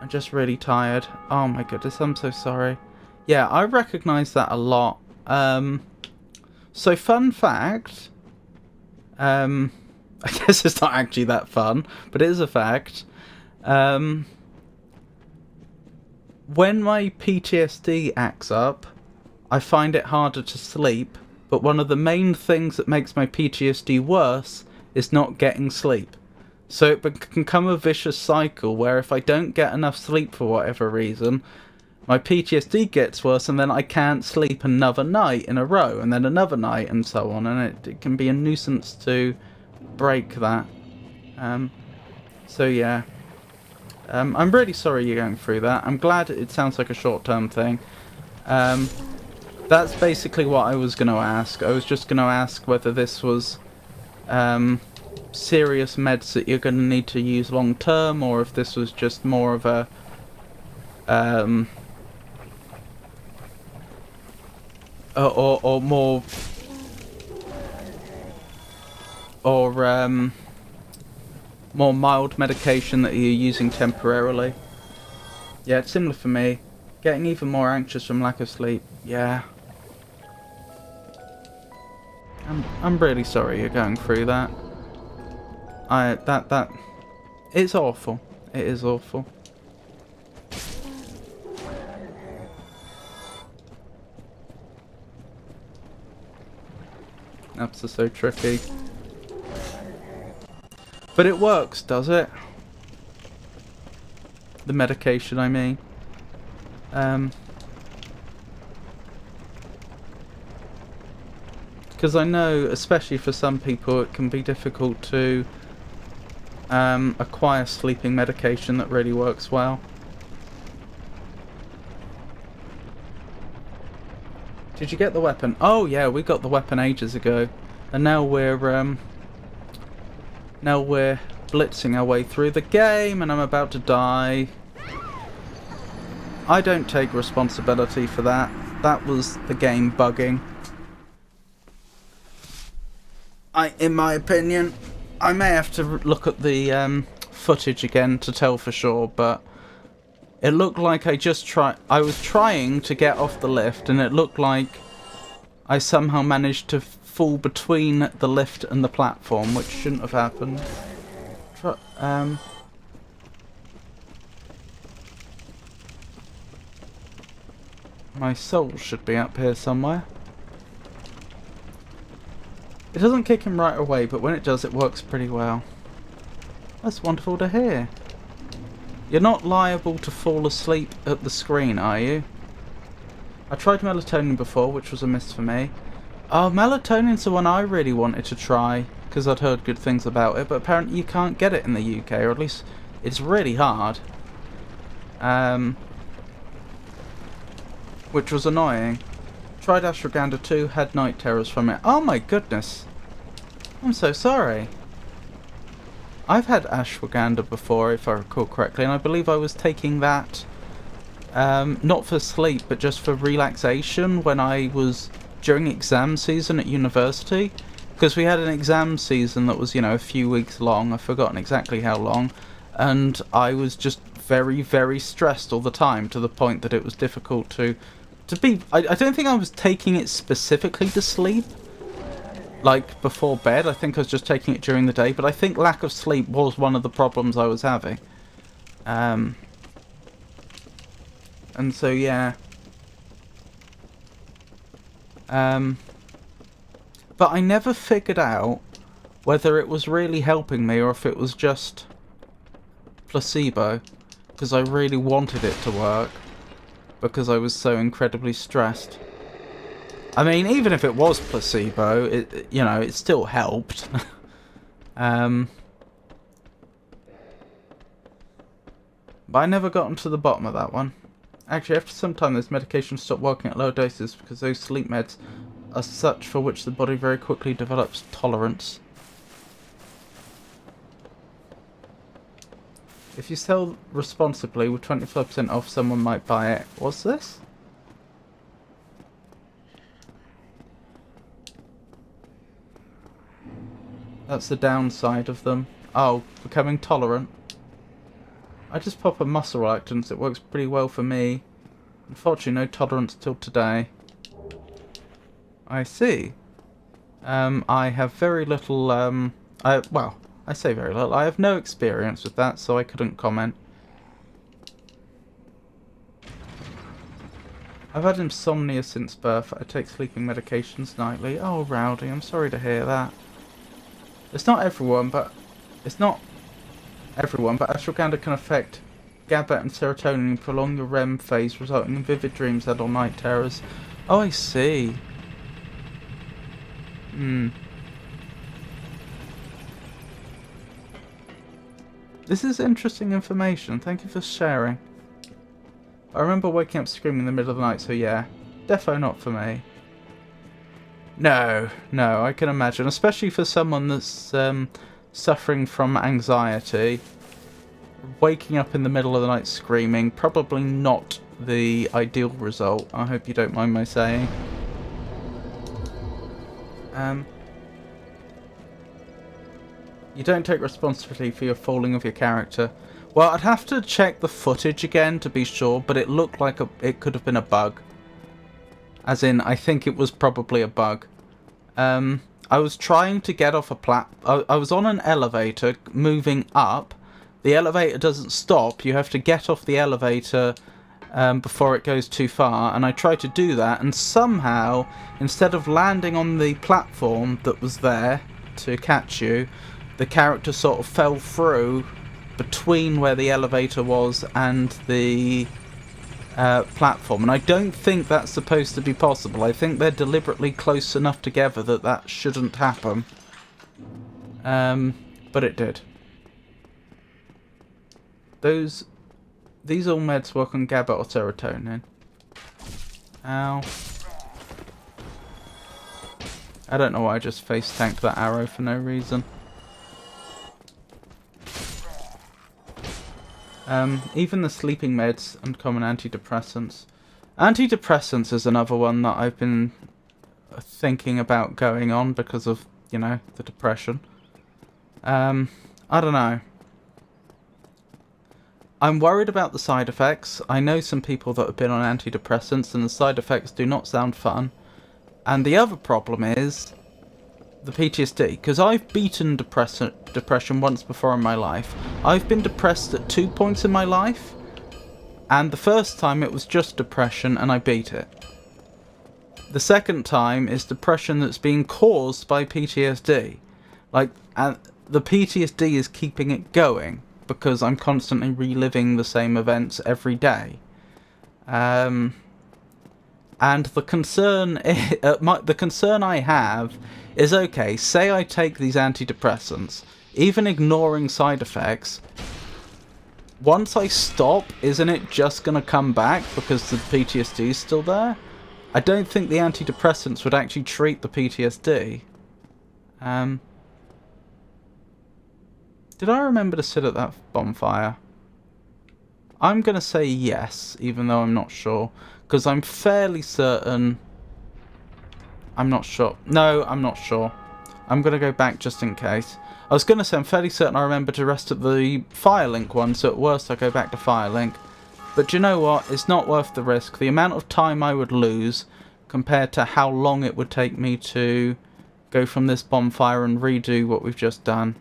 and just really tired. Oh my goodness, I'm so sorry. Yeah, I recognise that a lot. So fun fact, I guess it's not actually that fun, but it is a fact. When my PTSD acts up, I find it harder to sleep. But one of the main things that makes my PTSD worse is not getting sleep. So it can become a vicious cycle where if I don't get enough sleep for whatever reason, my PTSD gets worse and then I can't sleep another night in a row and then another night and so on. And it can be a nuisance to break that. So yeah. I'm really sorry you're going through that. I'm glad it sounds like a short-term thing. That's basically what I was going to ask. I was just going to ask whether this was serious meds that you're going to need to use long term, or if this was just more of a or more more mild medication that you're using temporarily. Yeah, it's similar for me. Getting even more anxious from lack of sleep. Yeah. I'm really sorry you're going through that. It's awful. It is awful. Apps are so tricky. But it works, does it? The medication, I mean. Because I know, especially for some people, it can be difficult to acquire sleeping medication that really works well. Did you get the weapon? Oh yeah, we got the weapon ages ago, and now we're blitzing our way through the game, and I'm about to die. I don't take responsibility for that. That was the game bugging. In my opinion, I may have to look at the footage again to tell for sure, but it looked like I was trying to get off the lift, and it looked like I somehow managed to fall between the lift and the platform, which shouldn't have happened. My soul should be up here somewhere. It doesn't kick him right away, but when it does, it works pretty well. That's wonderful to hear. You're not liable to fall asleep at the screen, are you? I tried melatonin before, which was a miss for me. Oh, melatonin's the one I really wanted to try, because I'd heard good things about it, but apparently you can't get it in the UK, or at least it's really hard. Which was annoying. Tried ashwagandha too, had night terrors from it. Oh my goodness. I'm so sorry. I've had ashwagandha before, if I recall correctly, and I believe I was taking that not for sleep, but just for relaxation when I was during exam season at university. Because we had an exam season that was, you know, a few weeks long. I've forgotten exactly how long. And I was just very, very stressed all the time, to the point that it was difficult to be... I don't think I was taking it specifically to sleep, like before bed. I think I was just taking it during the day, but I think lack of sleep was one of the problems I was having. And so, yeah. But I never figured out whether it was really helping me or if it was just placebo, because I really wanted it to work, because I was so incredibly stressed. I mean, even if it was placebo, it, you know, it still helped. But I never got to the bottom of that one. Actually, after some time, those medications stop working at lower doses because those sleep meds are such for which the body very quickly develops tolerance. If you sell responsibly with 25% off, someone might buy it. What's this? That's the downside of them. Oh, becoming tolerant. I just pop a muscle reactance. It works pretty well for me. Unfortunately, no tolerance till today. I see. I have very little, well, I say very little. I have no experience with that, so I couldn't comment. I've had insomnia since birth. I take sleeping medications nightly. Oh, Rowdy, I'm sorry to hear that. It's not everyone, but ashwagandha can affect GABA and serotonin and prolong your REM phase, resulting in vivid dreams and or night terrors. Oh, I see. This is interesting information. Thank you for sharing. I remember waking up screaming in the middle of the night, so yeah. Defo not for me. No, I can imagine. Especially for someone that's suffering from anxiety. Waking up in the middle of the night screaming, probably not the ideal result. I hope you don't mind my saying. You don't take responsibility for your falling of your character. Well, I'd have to check the footage again to be sure, but it looked like it could have been a bug. As in, I think it was probably a bug. I was trying to get off a I was on an elevator moving up. The elevator doesn't stop. You have to get off the elevator before it goes too far. And I tried to do that, and somehow, instead of landing on the platform that was there to catch you, the character sort of fell through between where the elevator was and the platform. And I don't think that's supposed to be possible. I think they're deliberately close enough together that that shouldn't happen. But it did. These all meds work on GABA or serotonin. Ow. I don't know why I just face tanked that arrow for no reason. Even the sleeping meds and common antidepressants. Antidepressants is another one that I've been thinking about going on because of, you know, the depression. I don't know. I'm worried about the side effects. I know some people that have been on antidepressants and the side effects do not sound fun. And the other problem is, the PTSD, because I've beaten depression once before in my life. I've been depressed at 2 points in my life, and the first time it was just depression and I beat it. The second time is depression that's being caused by PTSD. Like, and the PTSD is keeping it going because I'm constantly reliving the same events every day. And the concern, the concern I have is, okay, say I take these antidepressants, even ignoring side effects. Once I stop, isn't it just going to come back because the PTSD is still there? I don't think the antidepressants would actually treat the PTSD. Did I remember to sit at that bonfire? I'm going to say yes, even though I'm not sure. Because I'm fairly certain... I'm not sure. No, I'm not sure. I'm going to go back just in case. I was going to say I'm fairly certain I remember to rest at the Firelink one, so at worst I go back to Firelink. But do you know what? It's not worth the risk. The amount of time I would lose compared to how long it would take me to go from this bonfire and redo what we've just done.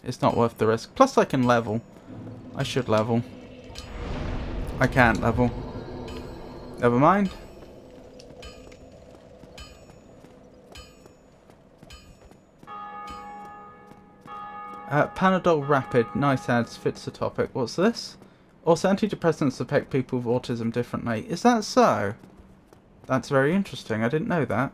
It's not worth the risk. Plus I can level. I should level. I can't level. Never mind. Panadol Rapid. Nice ads. Fits the topic. What's this? Also, antidepressants affect people with autism differently. Is that so? That's very interesting. I didn't know that.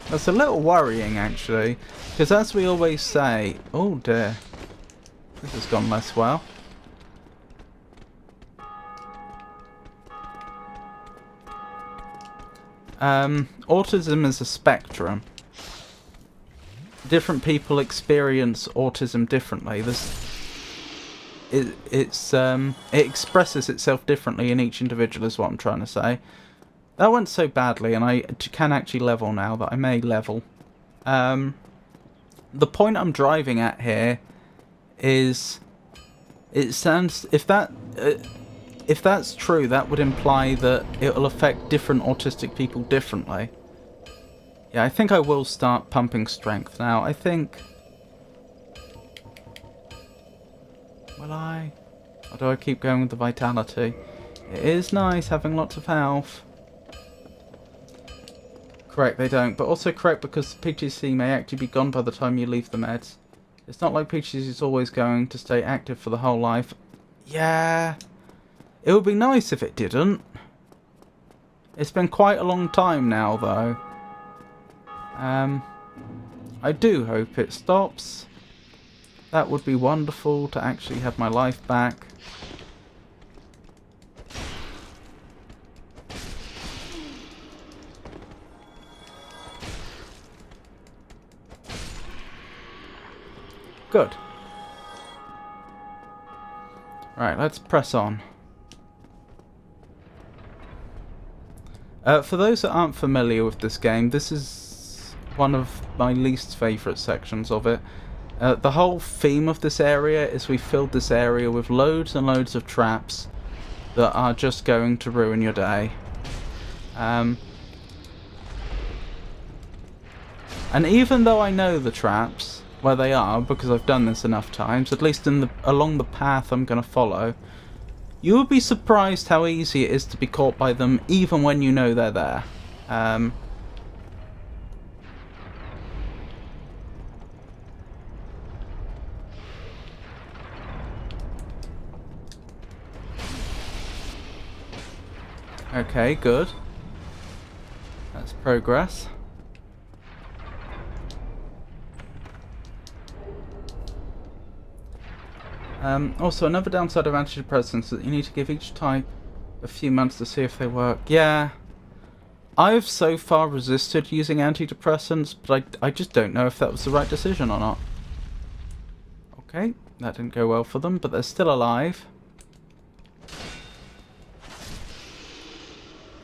That's a little worrying, actually, because as we always say... Oh dear. This has gone less well. Autism is a spectrum. Different people experience autism differently. It expresses itself differently in each individual, is what I'm trying to say. That went so badly, and I can actually level now that I may level. The point I'm driving at here is, it sounds, if that's true, that would imply that it will affect different autistic people differently. Yeah, I think I will start pumping strength now. I think... Will I? Or do I keep going with the vitality? It is nice having lots of health. Correct, they don't. But also correct because PTSD may actually be gone by the time you leave the meds. It's not like PTSD is always going to stay active for the whole life. Yeah. It would be nice if it didn't. It's been quite a long time now, though. I do hope it stops. That would be wonderful to actually have my life back. Good. Right, let's press on. For those that aren't familiar with this game, this is one of my least favourite sections of it. The whole theme of this area is we filled this area with loads and loads of traps that are just going to ruin your day. And even though I know the traps, where they are, because I've done this enough times, at least along the path I'm going to follow, you would be surprised how easy it is to be caught by them, even when you know they're there. Okay, good. That's progress. Also, another downside of antidepressants is that you need to give each type a few months to see if they work. Yeah. I've so far resisted using antidepressants, but I just don't know if that was the right decision or not. Okay, that didn't go well for them, but they're still alive.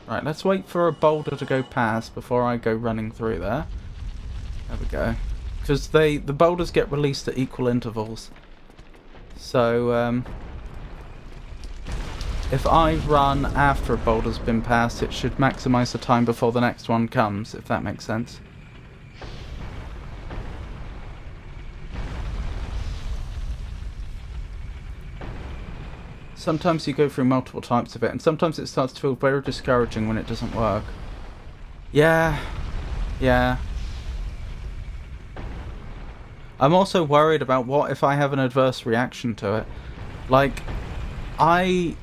Right, let's wait for a boulder to go past before I go running through there. There we go. Because the boulders get released at equal intervals. So, if I run after a boulder's been passed, it should maximise the time before the next one comes, if that makes sense. Sometimes you go through multiple types of it, and sometimes it starts to feel very discouraging when it doesn't work. Yeah. I'm also worried about what if I have an adverse reaction to it. Like, I'm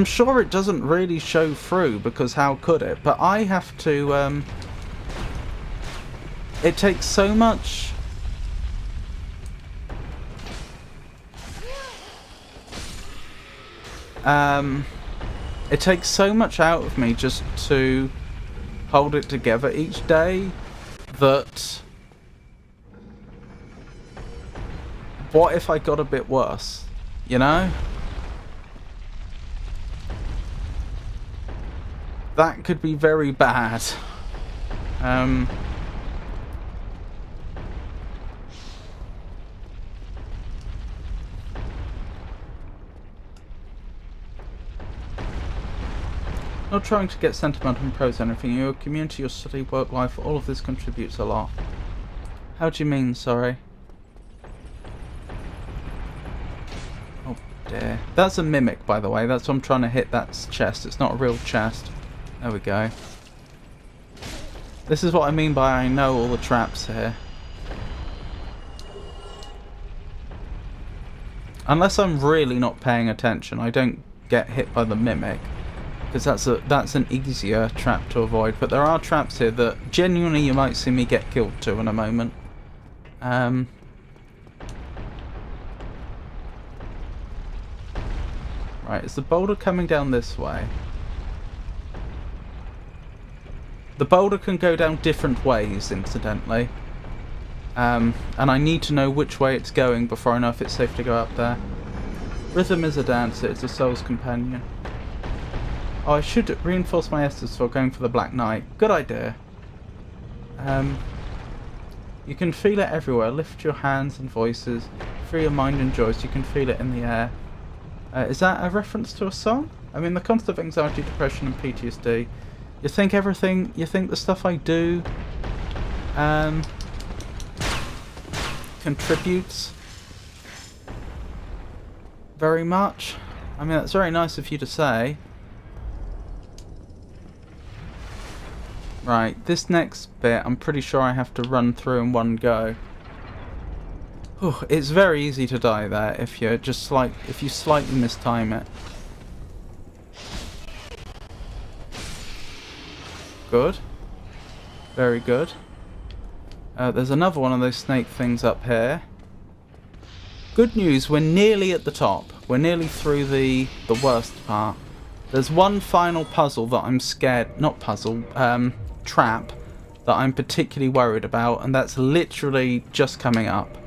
sure it doesn't really show through, because how could it? But I have to, it takes so much... it takes so much out of me just to hold it together each day that... What if I got a bit worse? You know? That could be very bad. Not trying to get sentimental and prose or anything. Your community, your study, work life, all of this contributes a lot. How do you mean, sorry? Oh dear. That's a mimic, by the way. That's what I'm trying to hit. That's chest. It's not a real chest. There we go. This is what I mean by I know all the traps here. Unless I'm really not paying attention, I don't get hit by the mimic. Because that's an easier trap to avoid. But there are traps here that genuinely you might see me get killed to in a moment. Right, is the boulder coming down this way? The boulder can go down different ways, incidentally. And I need to know which way it's going before I know if it's safe to go up there. Rhythm is a dancer, it's a soul's companion. Oh, I should reinforce my Estus for going for the Black Knight. Good idea. You can feel it everywhere. Lift your hands and voices. Free your mind and joys. You can feel it in the air. Is that a reference to a song? I mean, the constant anxiety, depression and PTSD. You think everything... You think the stuff I do... contributes... very much? I mean, that's very nice of you to say. Right, this next bit, I'm pretty sure I have to run through in one go. Whew, it's very easy to die there if you if you slightly mistime it. Good. Very good. There's another one of those snake things up here. Good news, we're nearly at the top. We're nearly through the worst part. There's one final puzzle that I'm scared... Not puzzle, trap that I'm particularly worried about, and that's literally just coming up.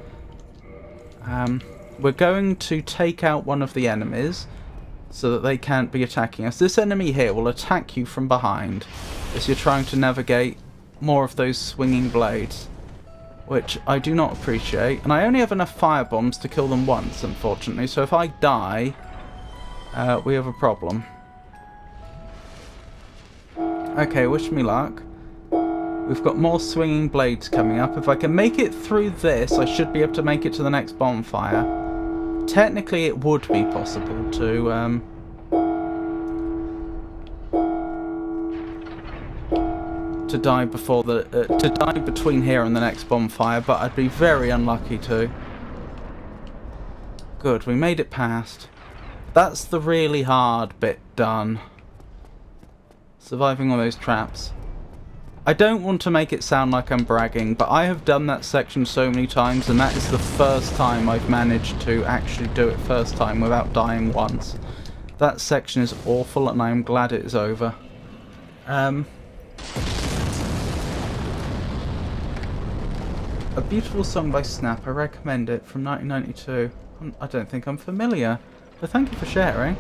We're going to take out one of the enemies so that they can't be attacking us. This enemy here will attack you from behind as you're trying to navigate more of those swinging blades, which I do not appreciate. And I only have enough fire bombs to kill them once, unfortunately, so if I die, we have a problem. Okay, wish me luck. We've got more swinging blades coming up. If I can make it through this, I should be able to make it to the next bonfire. Technically, it would be possible to die before to die between here and the next bonfire, but I'd be very unlucky to. Good, we made it past. That's the really hard bit done. Surviving all those traps. I don't want to make it sound like I'm bragging, but I have done that section so many times, and that is the first time I've managed to actually do it first time without dying once. That section is awful, and I am glad it is over. A beautiful song by Snap, I recommend it, from 1992. I don't think I'm familiar, but thank you for sharing.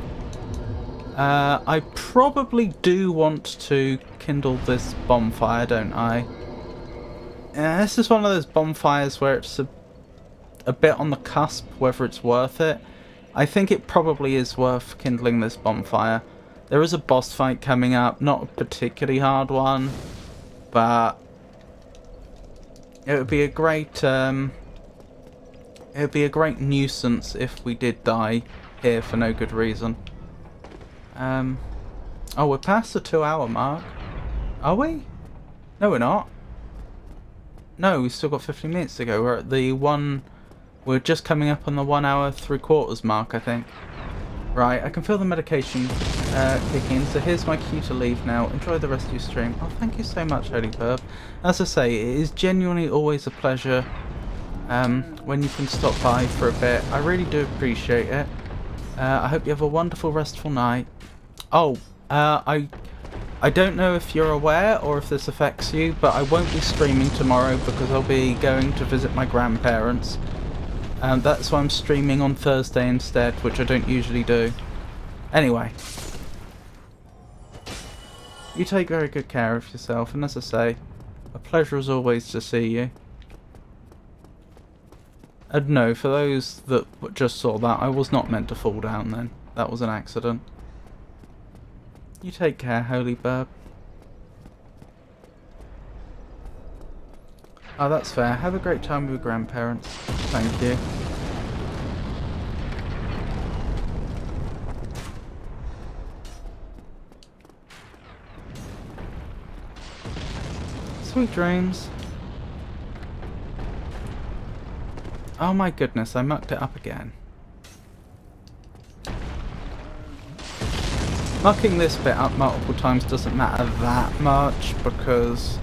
I probably do want to kindle this bonfire, don't I? This is one of those bonfires where it's a a bit on the cusp whether it's worth it. I think it probably is worth kindling this bonfire. There is a boss fight coming up, not a particularly hard one, but it would be a great nuisance if we did die here for no good reason. Oh, we're past the 2-hour mark. Are we? No, we're not. No, we've still got 15 minutes to go. We're at the we're just coming up on the 1 hour 3/4 mark, I think. Right, I can feel the medication kicking in, so here's my cue to leave now. Enjoy the rest of your stream. Oh, thank you so much, Holy Burb. As I say, it is genuinely always a pleasure when you can stop by for a bit. I really do appreciate it. I hope you have a wonderful, restful night. Oh, I don't know if you're aware or if this affects you, but I won't be streaming tomorrow because I'll be going to visit my grandparents. That's why I'm streaming on Thursday instead, which I don't usually do. Anyway, you take very good care of yourself, and as I say, a pleasure as always to see you. And no, for those that just saw that, I was not meant to fall down then. That was an accident. You take care, Holy Burb. Oh, that's fair. Have a great time with your grandparents. Thank you. Sweet dreams. Oh my goodness, I mucked it up again. Mucking this bit up multiple times doesn't matter that much because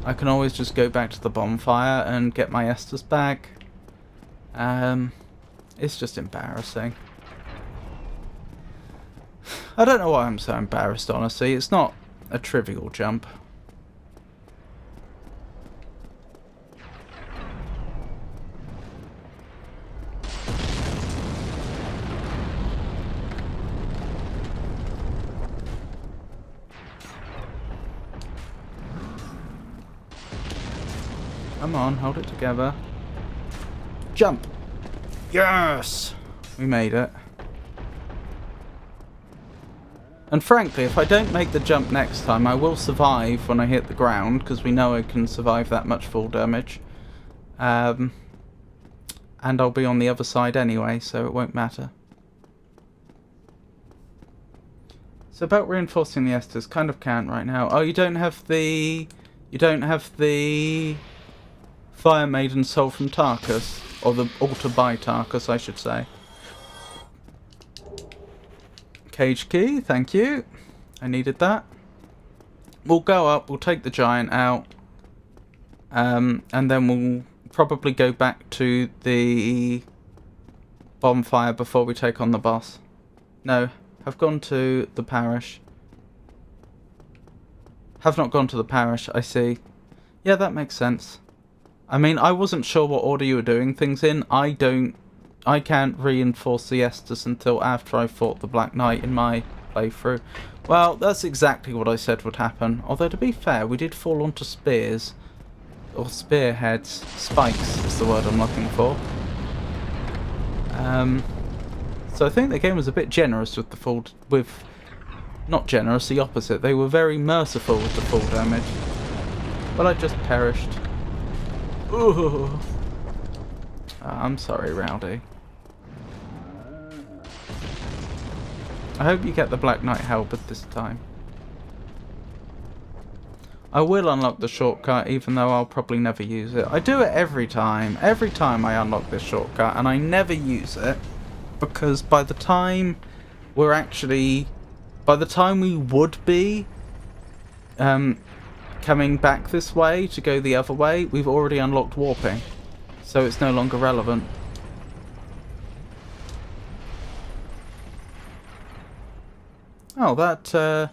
I can always just go back to the bonfire and get my Estus back. It's just embarrassing. I don't know why I'm so embarrassed, honestly. It's not a trivial jump. Come on, hold it together. Jump! Yes! We made it. And frankly, if I don't make the jump next time, I will survive when I hit the ground, because we know I can survive that much full damage. And I'll be on the other side anyway, so it won't matter. So about reinforcing the Estus, kind of can't right now. Oh, you don't have the... You don't have the... Fire Maiden Soul from Tarkus, or the altar by Tarkus, I should say. Cage key, thank you. I needed that. We'll go up, we'll take the giant out, and then we'll probably go back to the bonfire before we take on the boss. No, have gone to the parish. Have not gone to the parish, I see. Yeah, that makes sense. I mean, I wasn't sure what order you were doing things in. I can't reinforce the Estus until after I fought the Black Knight in my playthrough. Well, that's exactly what I said would happen. Although, to be fair, we did fall onto spears. Or spearheads. Spikes is the word I'm looking for. So I think the game was a bit generous with the full... Not generous, the opposite. They were very merciful with the full damage. Well, I just perished. Ooh. I'm sorry, Rowdy. I hope you get the Black Knight Halberd this time. I will unlock the shortcut, even though I'll probably never use it. I do it every time. Every time I unlock this shortcut, and I never use it. Because by the time we're actually... By the time we would be... coming back this way to go the other way, we've already unlocked warping, so it's no longer relevant. Oh, that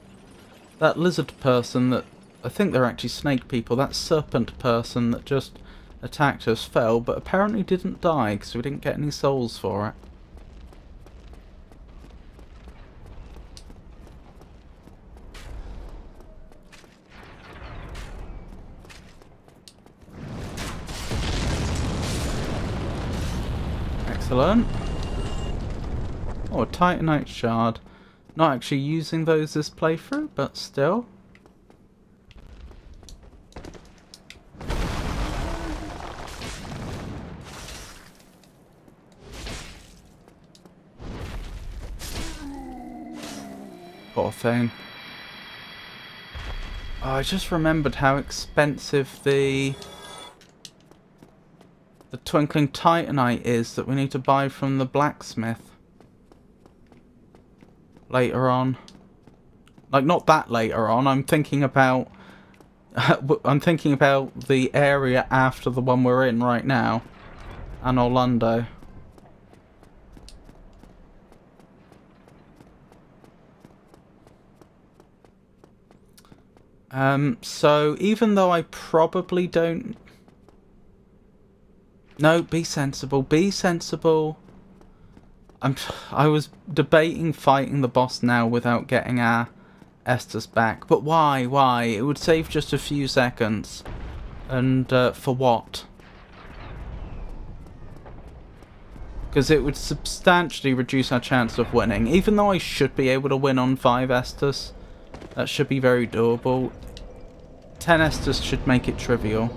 lizard person that, I think they're actually snake people, that serpent person that just attacked us fell, but apparently didn't die because we didn't get any souls for it. Excellent. Oh, a Titanite shard. Not actually using those this playthrough, but still. Poor thing. Oh, I just remembered how expensive the twinkling titanite is that we need to buy from the blacksmith later on. Like, not that later on. I'm thinking about the area after the one we're in right now, and Orlando. So even though I probably don't... No, be sensible, be sensible. I was debating fighting the boss now without getting our Estus back. But why? Why? It would save just a few seconds. And for what? Because it would substantially reduce our chance of winning. Even though I should be able to win on 5 Estus. That should be very doable. 10 Estus should make it trivial.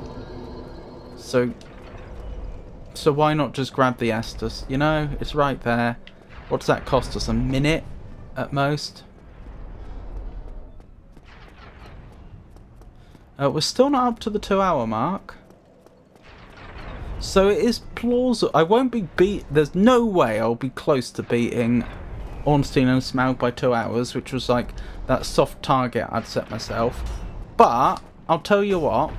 So why not just grab the Estus? You know, it's right there. What does that cost us? A minute at most? We're still not up to the 2-hour mark. So it is plausible. I won't be there's no way I'll be close to beating Ornstein and Smaug by 2 hours, which was like that soft target I'd set myself. But I'll tell you what,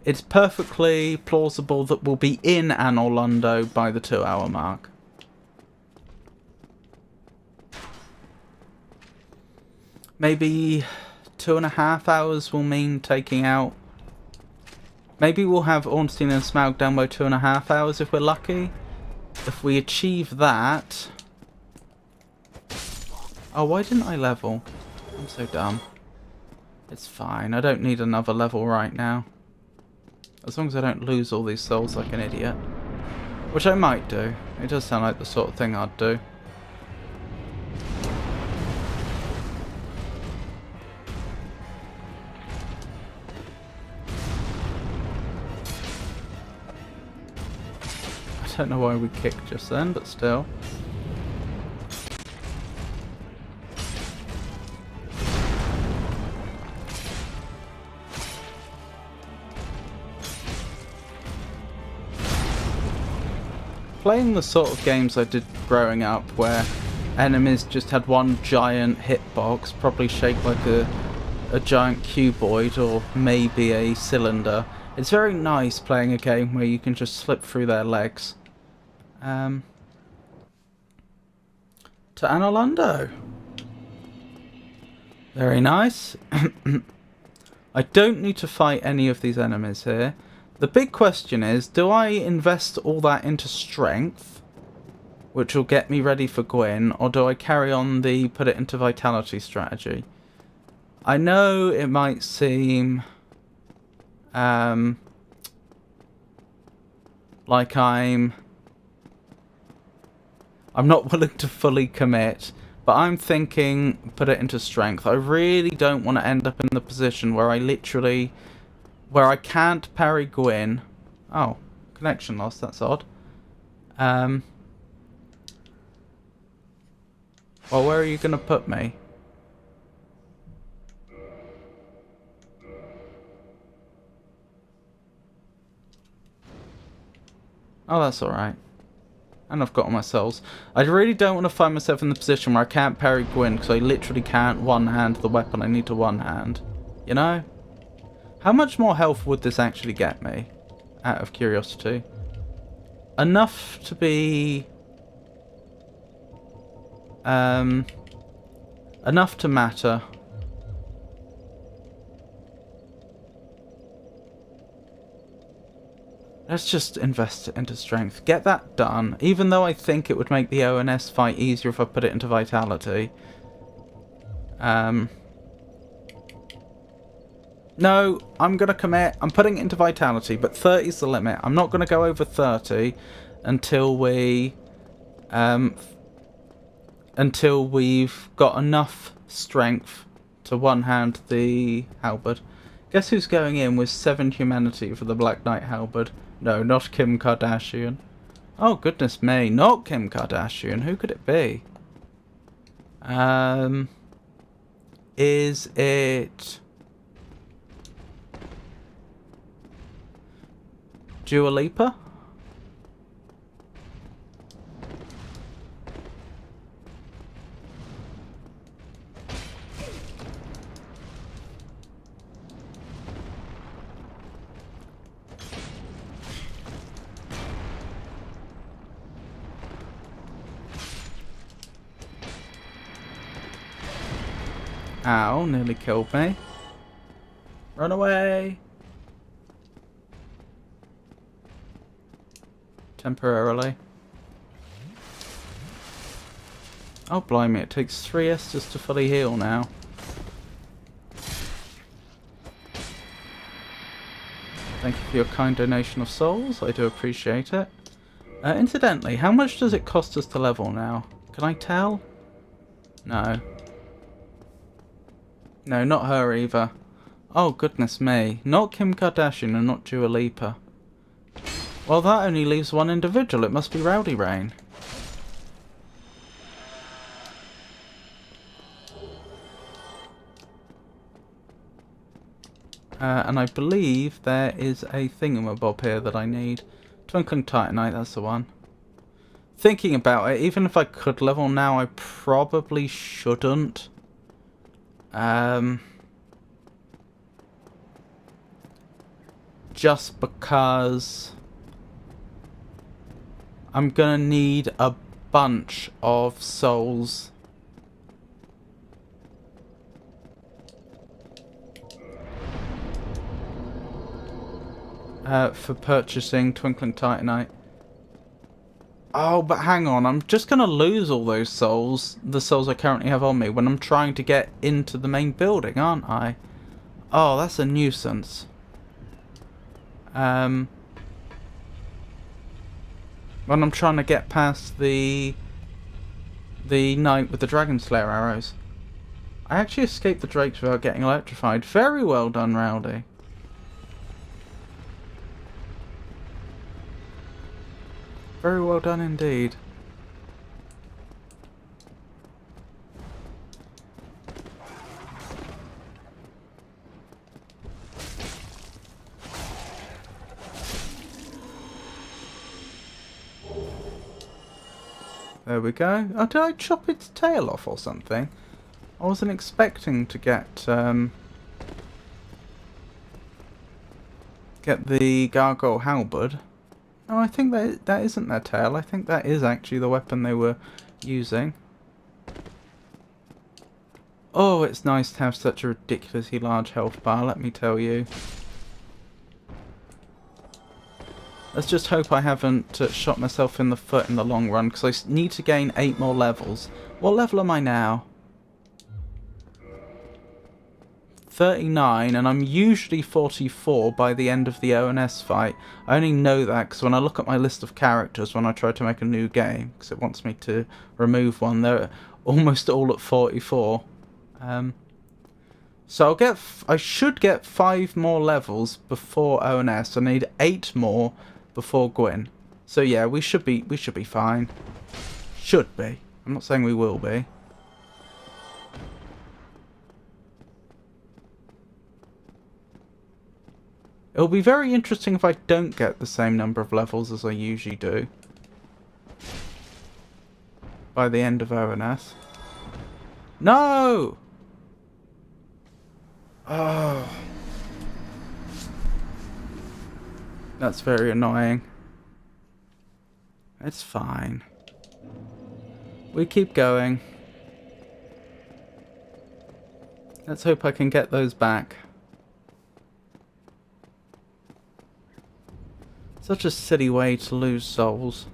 it's perfectly plausible that we'll be in An Orlando by the 2-hour mark. Maybe 2.5 hours will mean taking out... Maybe we'll have Ornstein and Smaug down by 2.5 hours if we're lucky. If we achieve that... Oh, why didn't I level? I'm so dumb. It's fine. I don't need another level right now. As long as I don't lose all these souls like an idiot. Which I might do. It does sound like the sort of thing I'd do. I don't know why we kicked just then, but still. Playing the sort of games I did growing up where enemies just had one giant hitbox, probably shaped like a giant cuboid or maybe a cylinder. It's very nice playing a game where you can just slip through their legs. To An Orlando. Very nice. I don't need to fight any of these enemies here. The big question is, do I invest all that into strength, which will get me ready for Gwyn, or do I carry on the put it into vitality strategy? I know it might seem like I'm not willing to fully commit, but I'm thinking put it into strength. I really don't want to end up in the position where I can't parry Gwyn. Oh, connection lost, that's odd. Well, where are you going to put me? Oh, that's alright. And I've got all my souls. I really don't want to find myself in the position where I can't parry Gwyn, because I literally can't one-hand the weapon I need to one-hand. You know? How much more health would this actually get me? Out of curiosity. Enough to be... enough to matter. Let's just invest it into strength. Get that done. Even though I think it would make the ONS fight easier if I put it into vitality. No, I'm going to commit. I'm putting it into vitality, but 30 is the limit. I'm not going to go over 30 until until we've got enough strength to one-hand the halberd. Guess who's going in with 7 humanity for the Black Knight halberd? No, not Kim Kardashian. Oh, goodness me. Not Kim Kardashian. Who could it be? Is it Dua Lipa? Ow, nearly killed me. Run away! Temporarily. Oh, blimey, it takes 3 Esters to fully heal now. Thank you for your kind donation of souls, I do appreciate it. Incidentally, how much does it cost us to level now? Can I tell? No. No, not her either. Oh, goodness me. Not Kim Kardashian and not Dua Lipa. Well, that only leaves one individual. It must be Rowdy Rain. And I believe there is a thingamabob here that I need. Twinkling Titanite, that's the one. Thinking about it, even if I could level now, I probably shouldn't. Just because I'm gonna need a bunch of souls. For purchasing Twinkling Titanite. Oh, but hang on, I'm just going to lose all those souls, the souls I currently have on me, when I'm trying to get into the main building, aren't I? Oh, that's a nuisance. When I'm trying to get past the knight with the Dragon Slayer arrows. I actually escaped the drakes without getting electrified. Very well done, Rowdy. Very well done indeed. There we go. Oh, did I chop its tail off or something? I wasn't expecting to get the gargoyle halberd. No, I think that isn't their tail. I think that is actually the weapon they were using. Oh, it's nice to have such a ridiculously large health bar, let me tell you. Let's just hope I haven't shot myself in the foot in the long run, because I need to gain 8 more levels. What level am I now? 39, and I'm usually 44 by the end of the ONS fight. I only know that because when I look at my list of characters when I try to make a new game, because it wants me to remove one, they're almost all at 44. So I should get 5 more levels before ONS. I need 8 more before Gwyn. So yeah, we should be fine. Should be. I'm not saying we will be. It'll be very interesting if I don't get the same number of levels as I usually do by the end of ONS. No! Oh. That's very annoying. It's fine. We keep going. Let's hope I can get those back. Such a silly way to lose souls.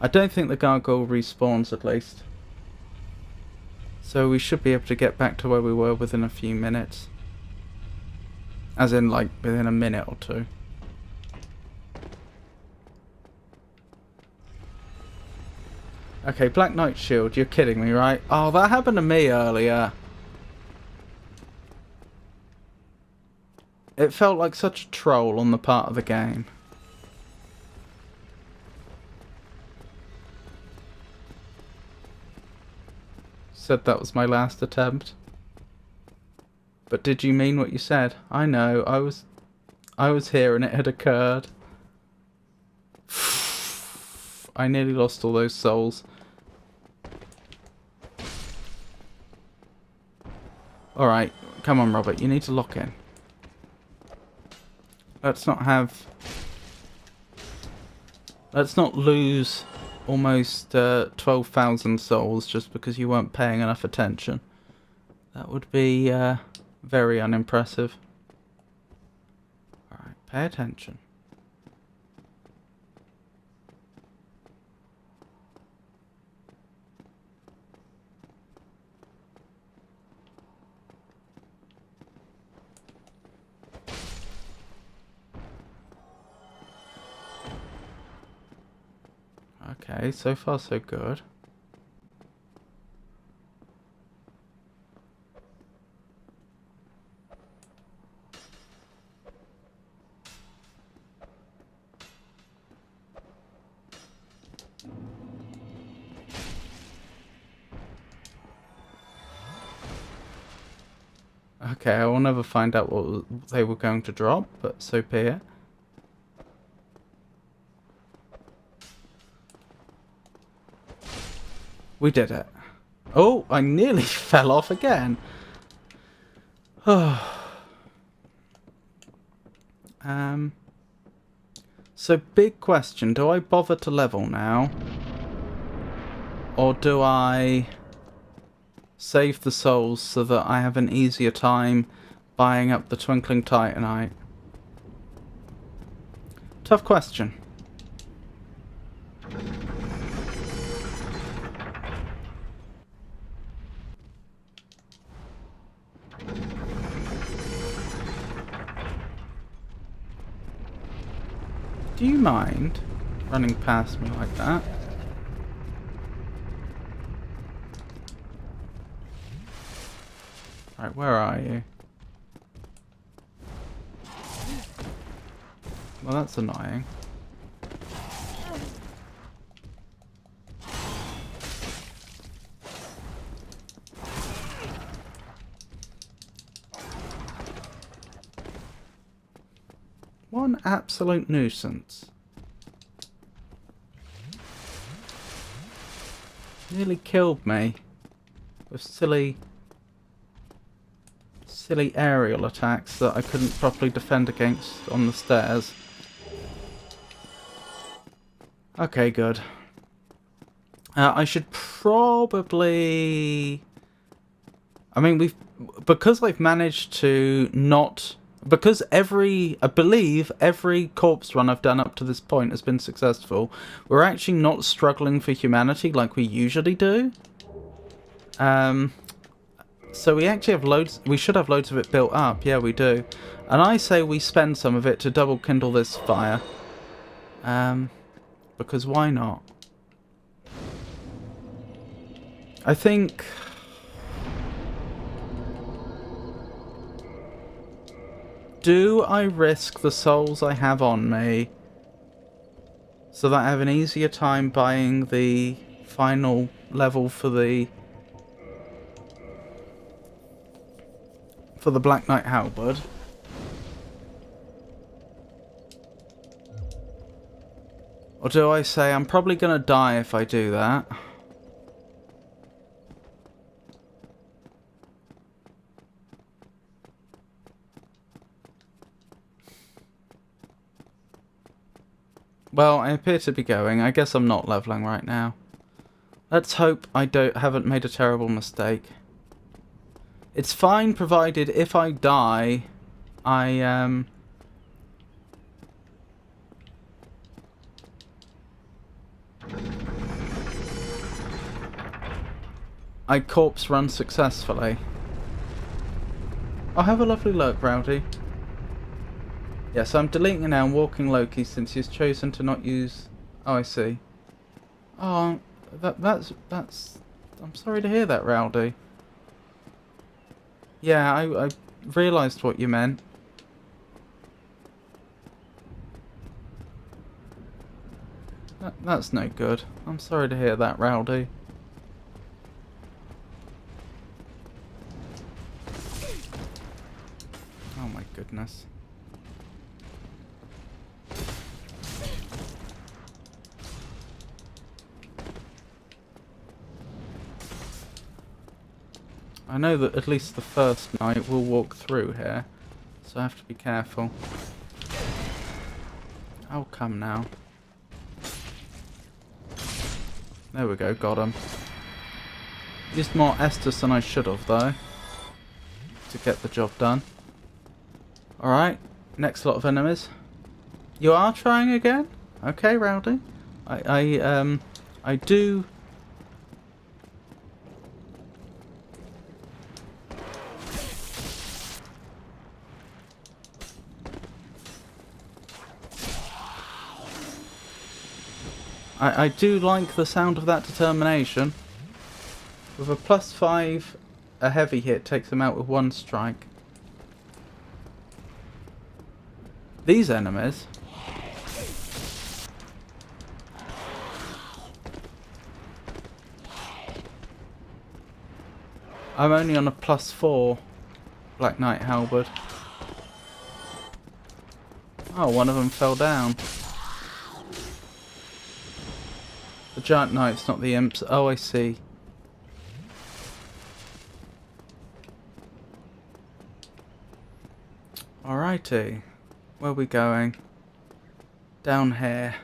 I don't think the gargoyle respawns, at least. So we should be able to get back to where we were within a few minutes. As in, like, within a minute or two. Okay, Black Knight Shield, you're kidding me, right? Oh, that happened to me earlier. It felt like such a troll on the part of the game. Said that was my last attempt. But did you mean what you said? I know, I was here and it had occurred. I nearly lost all those souls. Alright, come on Robert, you need to lock in. Let's not lose almost 12,000 souls just because you weren't paying enough attention. That would be very unimpressive. Alright, pay attention. Okay, so far so good. Okay, I will never find out what they were going to drop, but so be it. We did it. Oh, I nearly fell off again. So big question, do I bother to level now? Or do I save the souls so that I have an easier time buying up the Twinkling Titanite? Tough question. Do you mind running past me like that? Right, where are you? Well, that's annoying. What an absolute nuisance. Nearly killed me with silly aerial attacks that I couldn't properly defend against on the stairs. Okay, good. I should probably... I mean, because I've managed to not... Because I believe every corpse run I've done up to this point has been successful, we're actually not struggling for humanity like we usually do. So we actually have loads, we should have loads of it built up, yeah we do. And I say we spend some of it to double kindle this fire. Because why not? I think... Do I risk the souls I have on me so that I have an easier time buying the final level for the Black Knight Halberd? Or do I say I'm probably gonna die if I do that? Well, I appear to be going. I guess I'm not leveling right now. Let's hope I haven't made a terrible mistake. It's fine provided if I die, I I corpse run successfully. I'll have a lovely look, Rowdy. Yes, I'm deleting now and walking Loki since he's chosen to not use... Oh, I see. Oh, that's... I'm sorry to hear that, Rowdy. Yeah, I realised what you meant. That's no good. I'm sorry to hear that, Rowdy. Oh my goodness. I know that at least the first night we'll walk through here, so I have to be careful. Oh, come now. There we go, got him. Used more Estus than I should have, though, to get the job done. Alright, next lot of enemies. You are trying again? Okay, Rowdy. I do... I do like the sound of that determination. With a +5, a heavy hit takes them out with one strike. These enemies... I'm only on a +4 Black Knight Halberd. Oh, one of them fell down. The giant knights, not the imps. Oh, I see. Alrighty. Where are we going? Down here.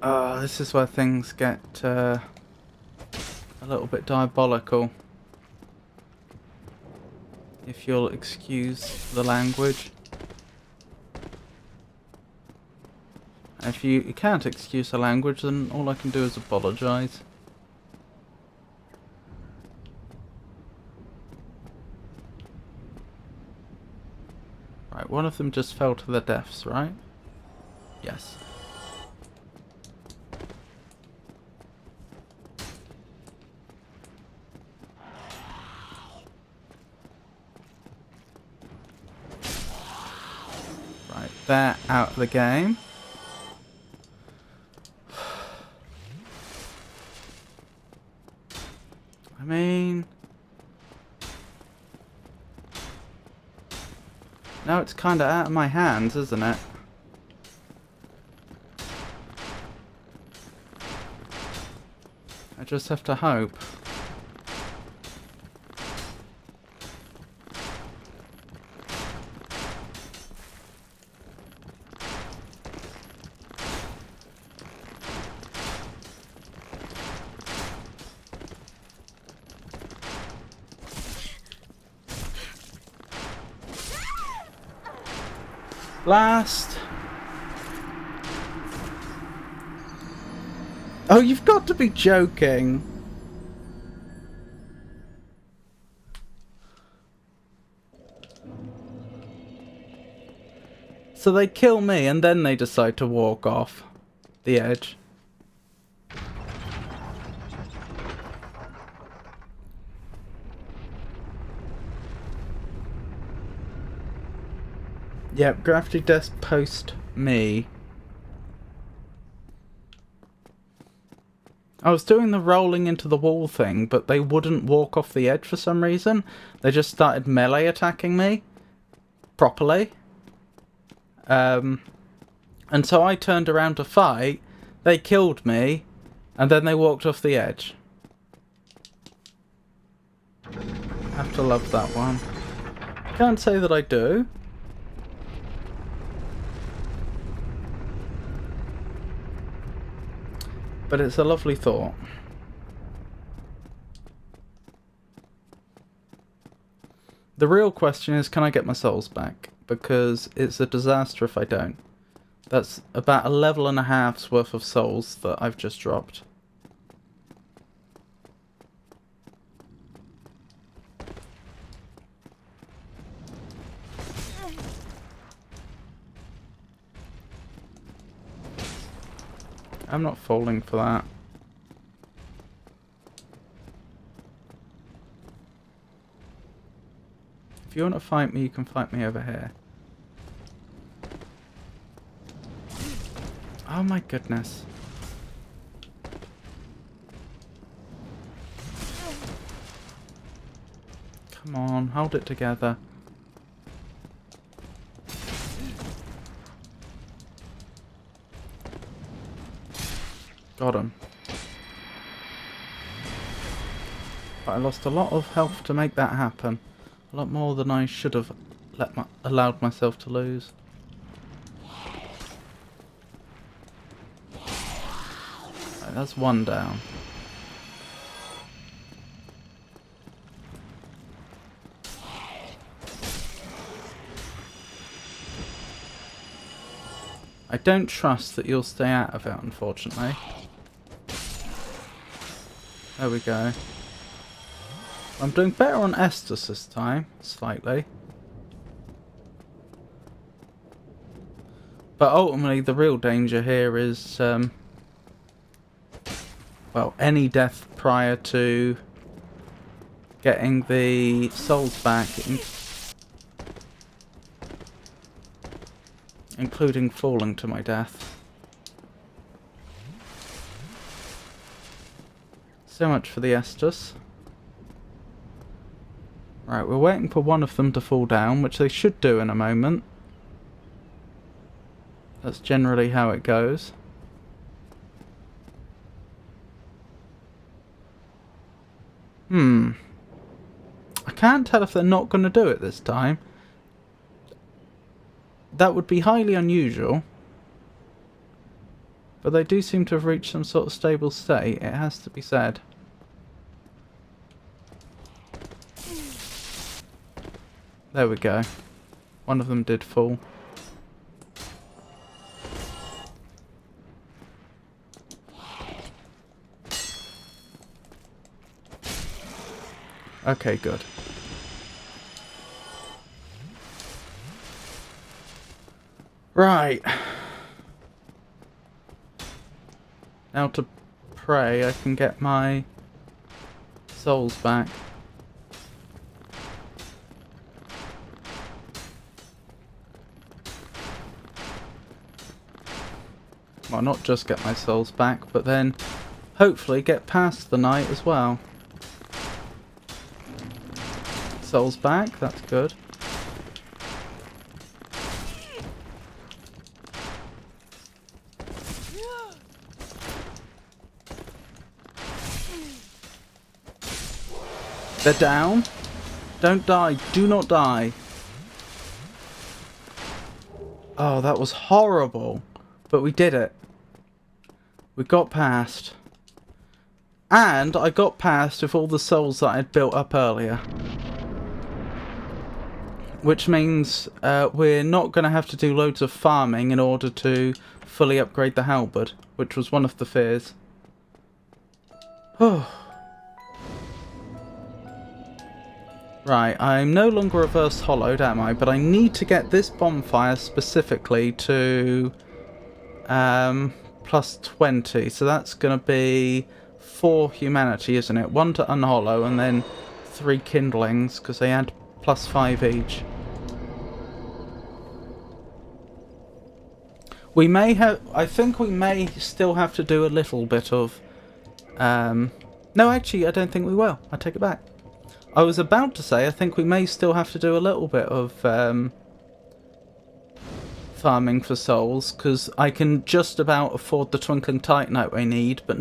Oh, this is where things get a little bit diabolical. If you'll excuse the language. If you can't excuse the language, then all I can do is apologise. Right, one of them just fell to their deaths, right? Yes. Right, they're out of the game. I mean... now it's kind of out of my hands, isn't it? I just have to hope. Last. Oh, you've got to be joking. So they kill me and then they decide to walk off the edge. Yep, Gravity Desk post me. I was doing the rolling into the wall thing, but they wouldn't walk off the edge for some reason. They just started melee attacking me. Properly. And so I turned around to fight, they killed me, and then they walked off the edge. I have to love that one. Can't say that I do. But it's a lovely thought. The real question is, can I get my souls back? Because it's a disaster if I don't. That's about a level and a half's worth of souls that I've just dropped. I'm not falling for that. If you want to fight me, you can fight me over here. Oh my goodness. Come on, hold it together. Got him. But I lost a lot of health to make that happen. A lot more than I should have allowed myself to lose. Right, that's one down. I don't trust that you'll stay out of it, unfortunately. There we go. I'm doing better on Estus this time, slightly. But ultimately, the real danger here is, well, any death prior to getting the souls back, including falling to my death. So much for the Estus. Right, we're waiting for one of them to fall down, which they should do in a moment. That's generally how it goes. I can't tell if they're not going to do it this time. That would be highly unusual. But they do seem to have reached some sort of stable state, it has to be said. There we go. One of them did fall. Okay, good. Right. Now to pray I can get my souls back. Well, not just get my souls back, but then hopefully get past the night as well. Souls back, that's good. They're down. Don't die. Do not die. Oh, that was horrible. But we did it. We got past. And I got past with all the souls that I had built up earlier. Which means we're not going to have to do loads of farming in order to fully upgrade the halberd, which was one of the fears. Right, I'm no longer reverse hollowed, am I? But I need to get this bonfire specifically to plus 20. So that's going to be 4 humanity, isn't it? 1 to unhollow and then 3 kindlings, because they add plus 5 each. We may have... I think we may still have to do a little bit of... no, actually, I don't think we will. I take it back. I was about to say, I think we may still have to do a little bit of farming for souls, because I can just about afford the Twinkling Titanite I need, but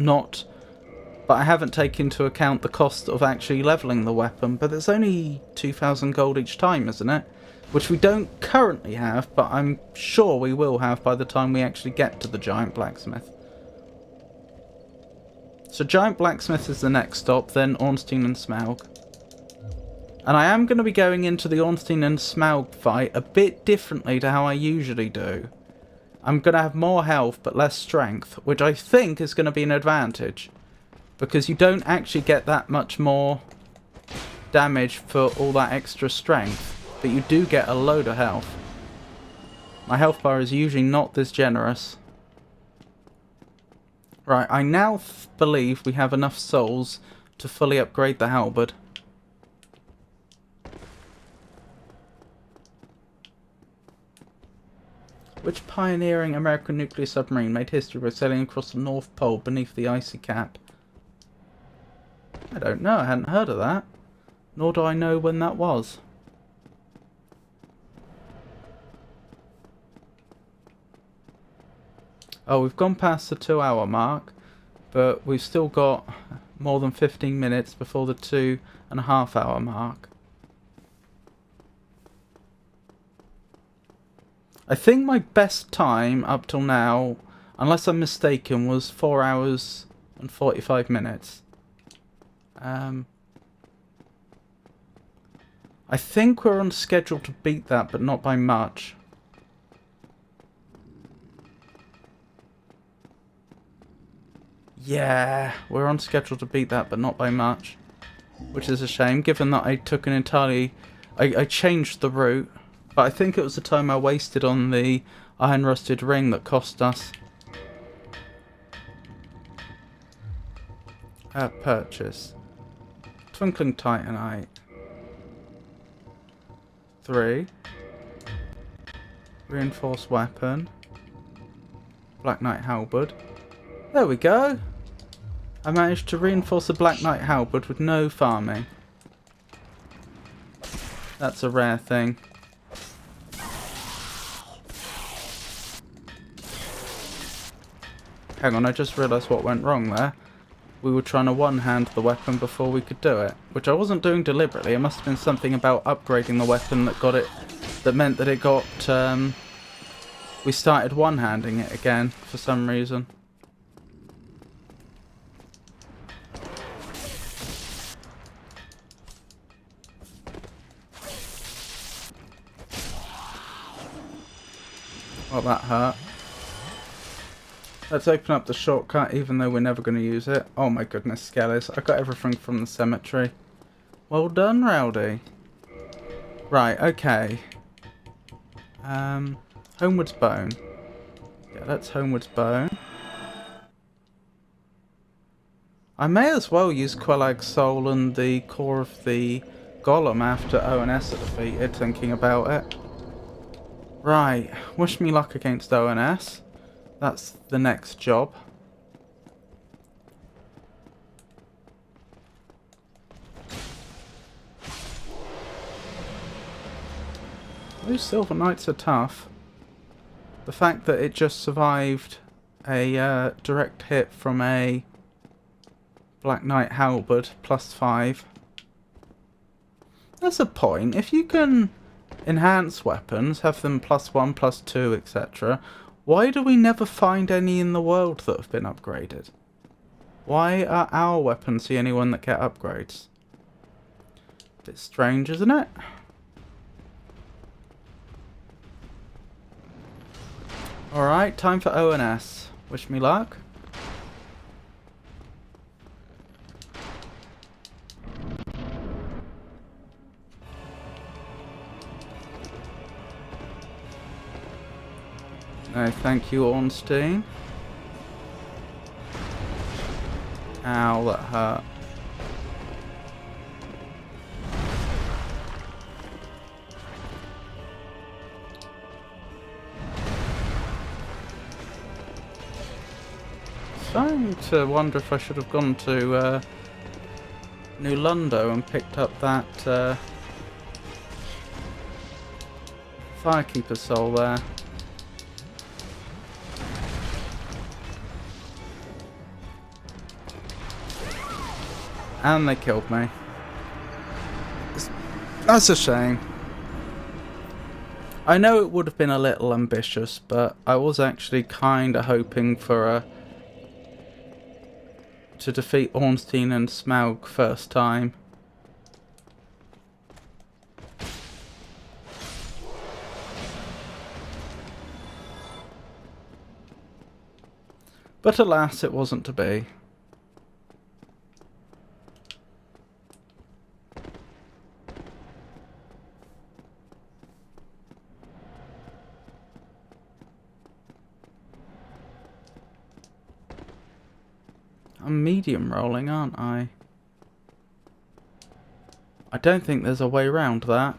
I haven't taken into account the cost of actually levelling the weapon, but it's only 2,000 gold each time, isn't it? Which we don't currently have, but I'm sure we will have by the time we actually get to the Giant Blacksmith. So Giant Blacksmith is the next stop, then Ornstein and Smaug. And I am going to be going into the Ornstein and Smaug fight a bit differently to how I usually do. I'm going to have more health but less strength, which I think is going to be an advantage. Because you don't actually get that much more damage for all that extra strength, but you do get a load of health. My health bar is usually not this generous. Right, I now believe we have enough souls to fully upgrade the halberd. Which pioneering American nuclear submarine made history by sailing across the North Pole beneath the icy cap? I don't know, I hadn't heard of that. Nor do I know when that was. Oh, we've gone past the 2-hour mark, but we've still got more than 15 minutes before the 2.5-hour mark. I think my best time up till now, unless I'm mistaken, was 4 hours and 45 minutes. I think we're on schedule to beat that, but not by much. Yeah, we're on schedule to beat that, but not by much. Which is a shame, given that I took an entirely... I changed the route, but I think it was the time I wasted on the iron rusted ring that cost us. Purchase. Twinkling Titanite. 3. Reinforced weapon. Black Knight halberd. There we go. I managed to reinforce a Black Knight halberd with no farming. That's a rare thing. Hang on, I just realised what went wrong there. We were trying to one-hand the weapon before we could do it, which I wasn't doing deliberately. It must have been something about upgrading the weapon that got it, that meant that it got, we started one-handing it again for some reason. Well, that hurt. Let's open up the shortcut, even though we're never going to use it. Oh my goodness, Skellies. I got everything from the cemetery. Well done, Rowdy. Right, okay. Homeward's Bone. Yeah, that's Homeward's Bone. I may as well use Quellag's Soul and the core of the Golem after ONS are defeated, thinking about it. Right, wish me luck against ONS. That's the next job. Those Silver Knights are tough. The fact that it just survived a direct hit from a Black Knight halberd +5. That's a point. If you can enhance weapons, have them +1, +2, etc., why do we never find any in the world that have been upgraded? Why are our weapons the only one that get upgrades? Bit strange, isn't it? Alright, time for ONS. Wish me luck. No, thank you, Ornstein. Ow, that hurt. Starting to wonder if I should have gone to New Lundo and picked up that Firekeeper soul there. And they killed me. That's a shame. I know it would have been a little ambitious, but I was actually kind of hoping for to defeat Ornstein and Smaug first time. But alas, it wasn't to be. I'm medium rolling, aren't I? I don't think there's a way around that.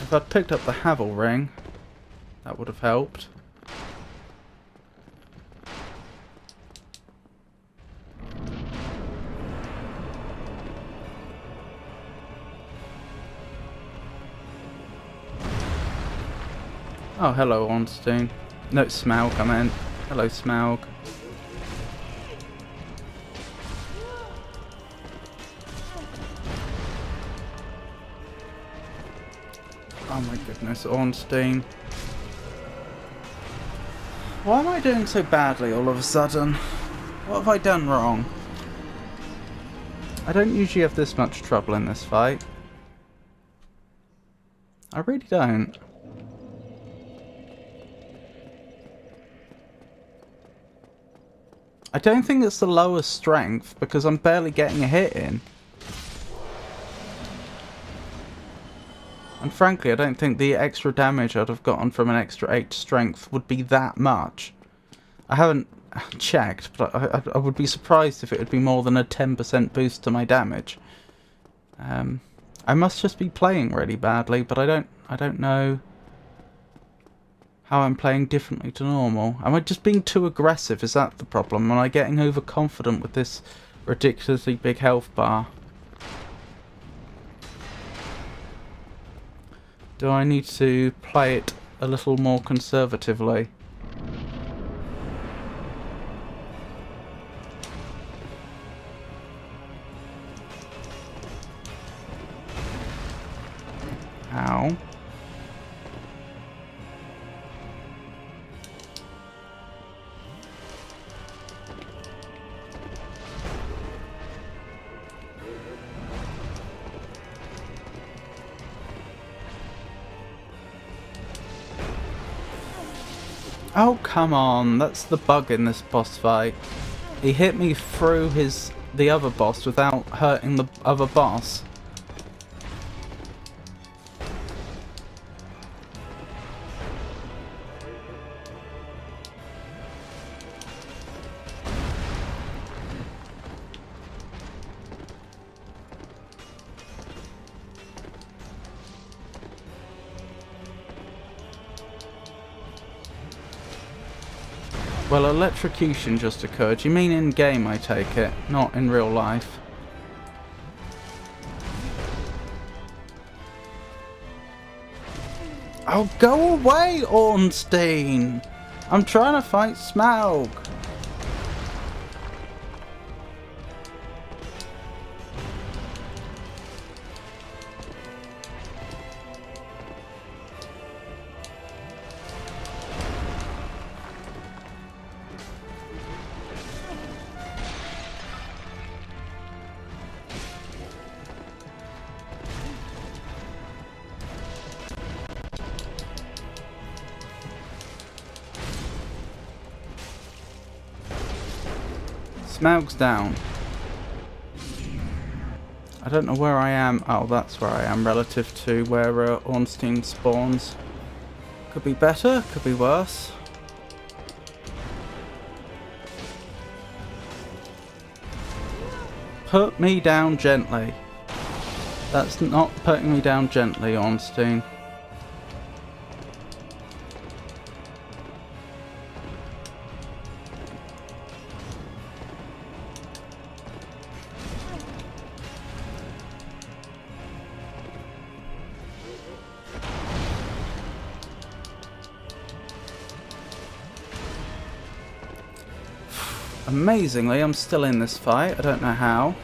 If I'd picked up the Havel ring, that would have helped. Oh, hello, Ornstein. No, Smaug, I meant. Hello, Smaug. Oh my goodness, Ornstein. Why am I doing so badly all of a sudden? What have I done wrong? I don't usually have this much trouble in this fight. I really don't. I don't think it's the lowest strength because I'm barely getting a hit in. And frankly, I don't think the extra damage I'd have gotten from an extra 8 strength would be that much. I haven't checked, but I would be surprised if it would be more than a 10% boost to my damage. I must just be playing really badly, but I don't know how I'm playing differently to normal. Am I just being too aggressive? Is that the problem? Am I getting overconfident with this ridiculously big health bar? Do I need to play it a little more conservatively? Ow. Oh, come on. That's the bug in this boss fight. He hit me through the other boss without hurting the other boss. Well, electrocution just occurred. You mean in-game, I take it, not in real life. Oh, go away, Ornstein! I'm trying to fight Smaug. Smaug's down. I don't know where I am. Oh, that's where I am relative to where Ornstein spawns. Could be better, could be worse. Put me down gently. That's not putting me down gently, Ornstein. Amazingly, I'm still in this fight. I don't know how.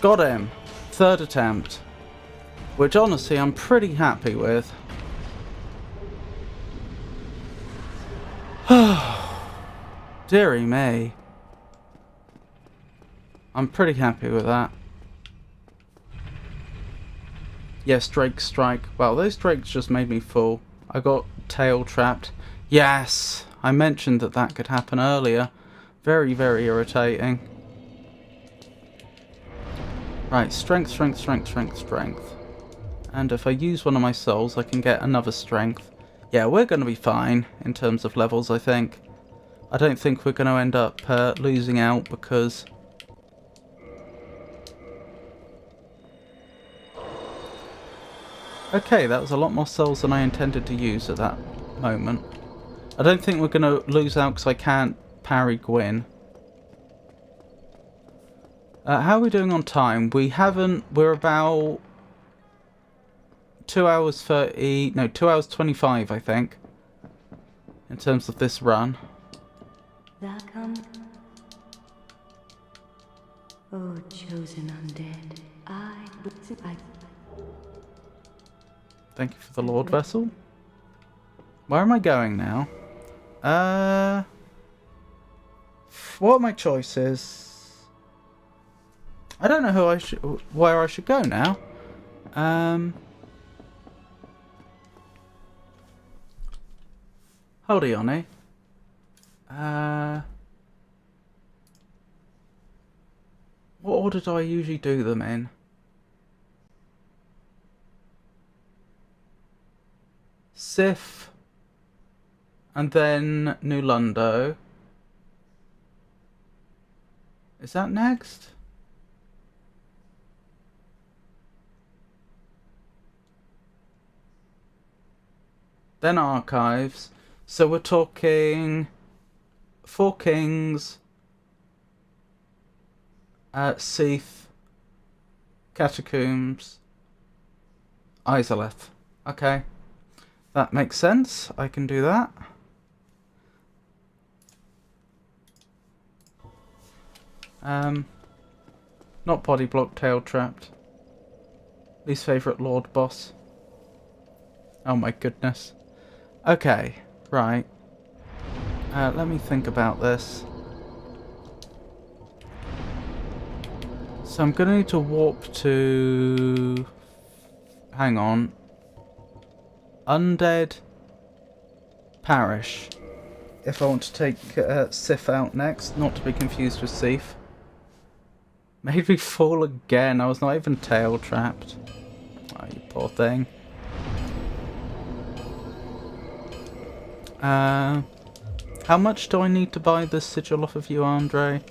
Got him. Third attempt. Which honestly I'm pretty happy with. Dearie me. I'm pretty happy with that. Yes, Drake strike. Well, those drakes just made me full. I got tail trapped. Yes! I mentioned that that could happen earlier. Very, very irritating. Right, strength, strength, strength, strength, strength. And if I use one of my souls, I can get another strength. Yeah, we're going to be fine in terms of levels, I think. I don't think we're going to end up losing out because... Okay, that was a lot more souls than I intended to use at that moment. I don't think we're going to lose out because I can't parry Gwyn. How are we doing on time? We haven't... We're about 2 hours 30... No, 2 hours 25, I think. In terms of this run. Thou come, O chosen undead, I... Thank you for the Lord Vessel. Where am I going now? What are my choices? I don't know where I should go now. Hold on, eh? What order do I usually do them in? Sif, and then New Lundo. Is that next? Then Archives. So we're talking Four Kings, Seath, Catacombs, Izalith. Okay. That makes sense. I can do that. Not body block, tail trapped. Least favourite Lord boss. Oh my goodness. Okay, right. Let me think about this. So I'm going to need to warp to... Hang on. Undead Parish. If I want to take Sif out next, not to be confused with Seath. Made me fall again. I was not even tail trapped. Oh, you poor thing. How much do I need to buy this sigil off of you, Andre?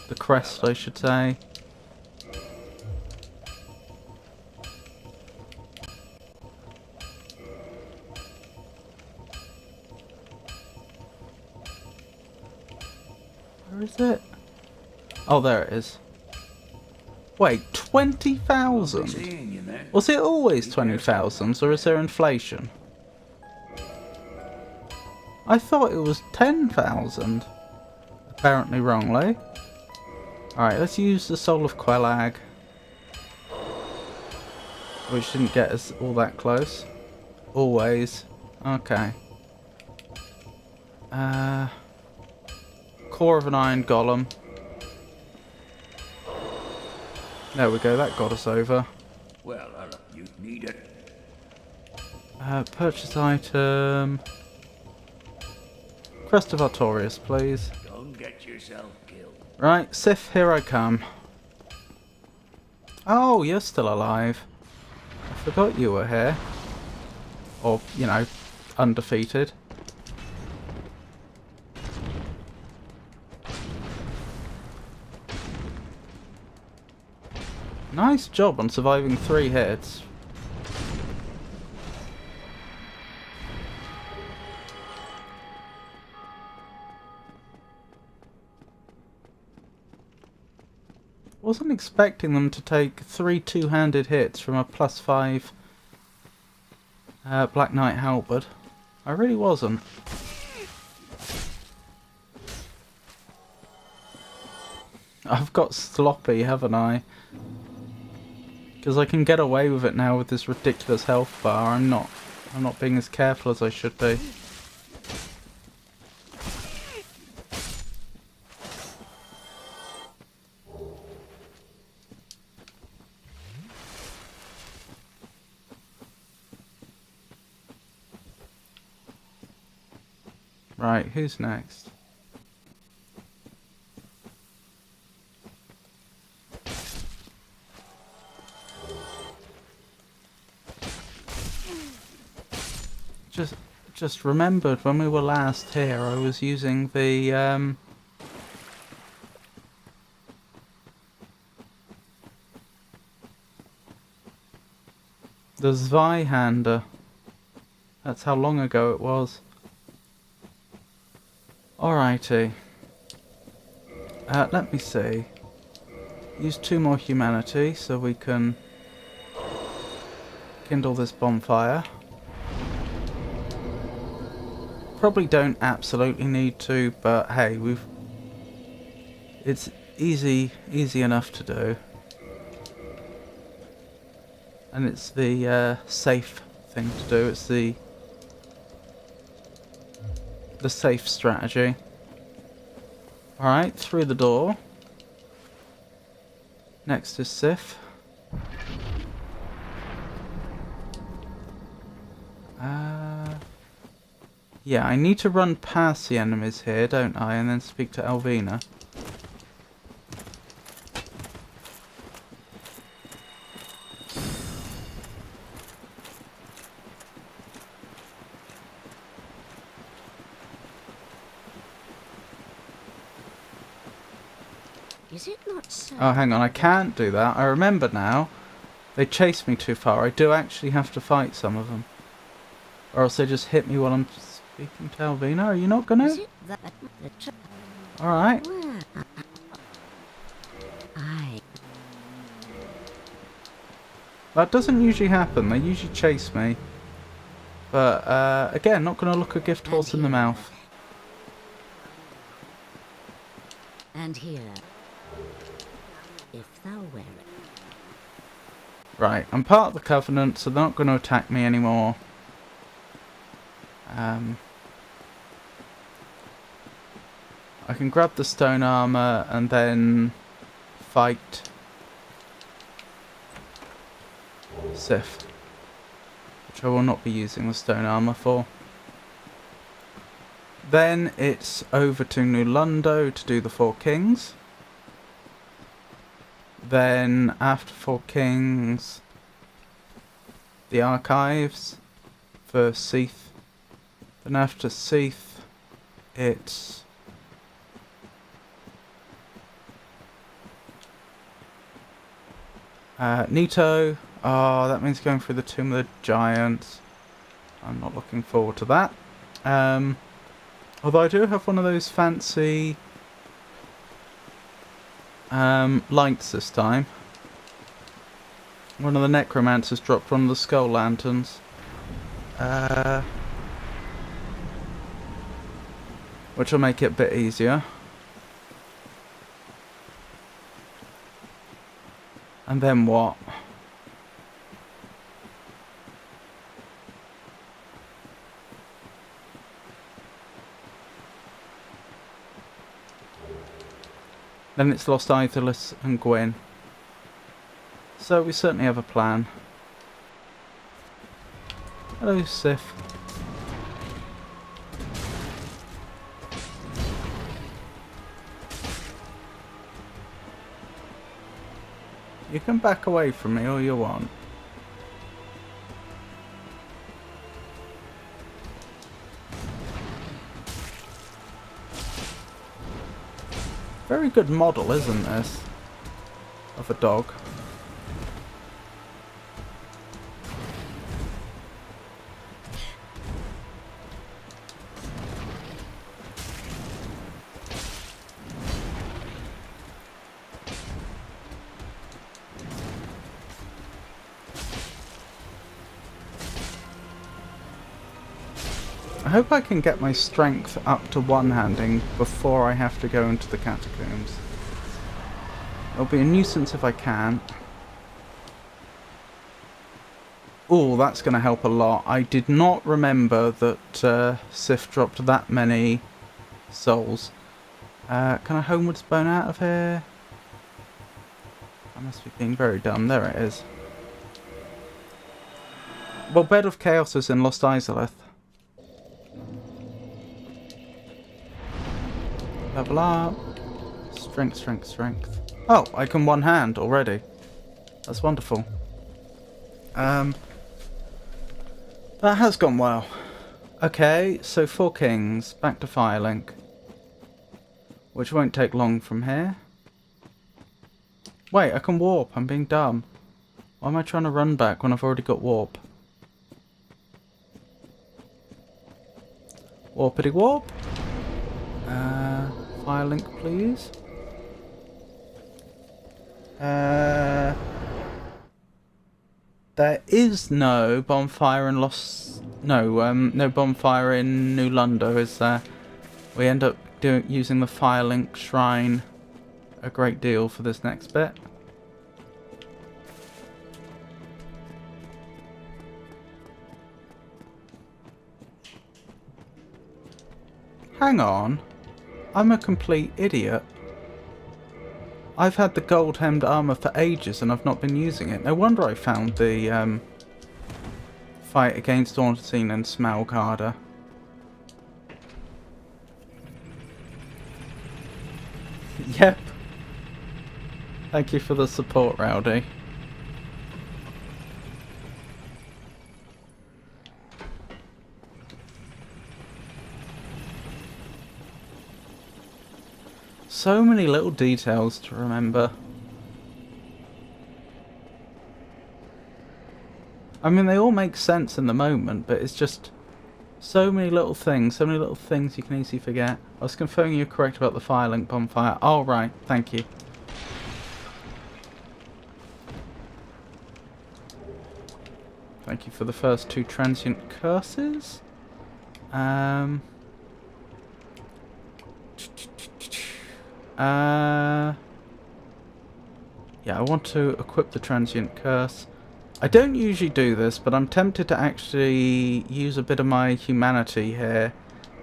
The crest, I should say. Where is it? Oh, there it is. Wait, 20,000? Was it always 20,000, or is there inflation? I thought it was 10,000. Apparently wrongly. Alright, let's use the Soul of Quelag. Which didn't get us all that close. Always. Okay. Core of an Iron Golem. There we go, that got us over. Well, you need it. Purchase item. Crest of Artorias, please. Don't get yourself killed. Right, Sif, here I come. Oh, you're still alive. I forgot you were here. Or, you know, undefeated. Nice job on surviving 3 hits. Wasn't expecting them to take 3 two-handed hits from a +5 Black Knight Halberd. I really wasn't. I've got sloppy, haven't I? Because I can get away with it now with this ridiculous health bar. I'm not I'm not being as careful as I should be. Right, who's next? Just remembered when we were last here, I was using the Zweihander. That's how long ago it was. Alrighty. Let me see. Use 2 more humanity so we can kindle this bonfire. Probably don't absolutely need to, but hey, it's easy enough to do. And it's the safe thing to do. It's the safe strategy. Alright, through the door. Next is Sif. Yeah, I need to run past the enemies here, don't I? And then speak to Elvina. Is it not so? Oh, hang on, I can't do that. I remember now. They chased me too far. I do actually have to fight some of them. Or else they just hit me while I'm speaking to Elvina. Are you not gonna? Is it that Alright. well, I That doesn't usually happen. They usually chase me. But, again, not gonna look a gift horse in the mouth. and here, if thou wear it. Right, I'm part of the Covenant, so they're not going to attack me anymore. I can grab the stone armor and then fight Sif, which I will not be using the stone armor for. Then it's over to New Lundo to do the 4 Kings. Then after 4 Kings, the Archives for Seath. Then after Seath, it's Nito. Oh, that means going through the Tomb of the Giants. I'm not looking forward to that. Although I do have one of those fancy lights this time. One of the necromancers dropped one of the skull lanterns. Which will make it a bit easier. And then what? Then it's lost Aethelus and Gwyn. So we certainly have a plan. Hello, Sif. You can back away from me all you want. Very good model, isn't this? Of a dog. I hope I can get my strength up to one-handing before I have to go into the catacombs. It'll be a nuisance if I can't. Oh, that's going to help a lot. I did not remember that Sif dropped that many souls. Can I homewards bone out of here? I must be being very dumb. There it is. Well, Bed of Chaos is in Lost Izalith. Level up. Strength, strength, strength. Oh, I can one hand already. That's wonderful. That has gone well. Okay, so 4 kings. Back to Firelink. Which won't take long from here. Wait, I can warp. I'm being dumb. Why am I trying to run back when I've already got warp? Warpity warp. Firelink, please. There is no bonfire in Lost... No bonfire in New Lundo, is there? We end up using the Firelink Shrine a great deal for this next bit. Hang on. I'm a complete idiot. I've had the gold-hemmed armour for ages and I've not been using it. No wonder I found the fight against Ornstein and Smaug harder. Yep. Thank you for the support, Rowdy. So many little details to remember. I mean, they all make sense in the moment, but it's just so many little things you can easily forget. I was confirming you're correct about the Firelink bonfire. Oh, right, thank you. Thank you for the first 2 transient curses. Yeah, I want to equip the transient curse. I don't usually do this, but I'm tempted to actually use a bit of my humanity here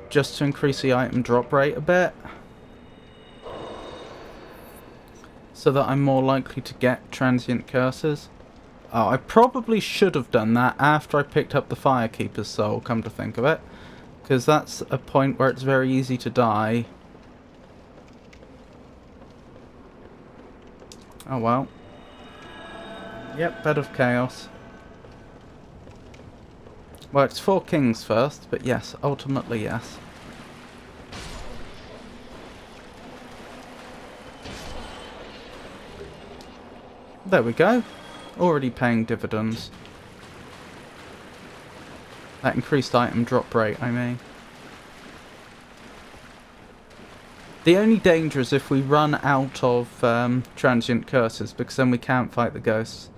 just to increase the item drop rate a bit, so that I'm more likely to get transient curses. Oh, I probably should have done that after I picked up the Firekeeper's soul, come to think of it, because that's a point where it's very easy to die. Oh well. Yep, Bed of Chaos. Well, it's 4 kings first, but yes, ultimately yes. There we go. Already paying dividends. That increased item drop rate, I mean. The only danger is if we run out of transient curses, because then we can't fight the ghosts.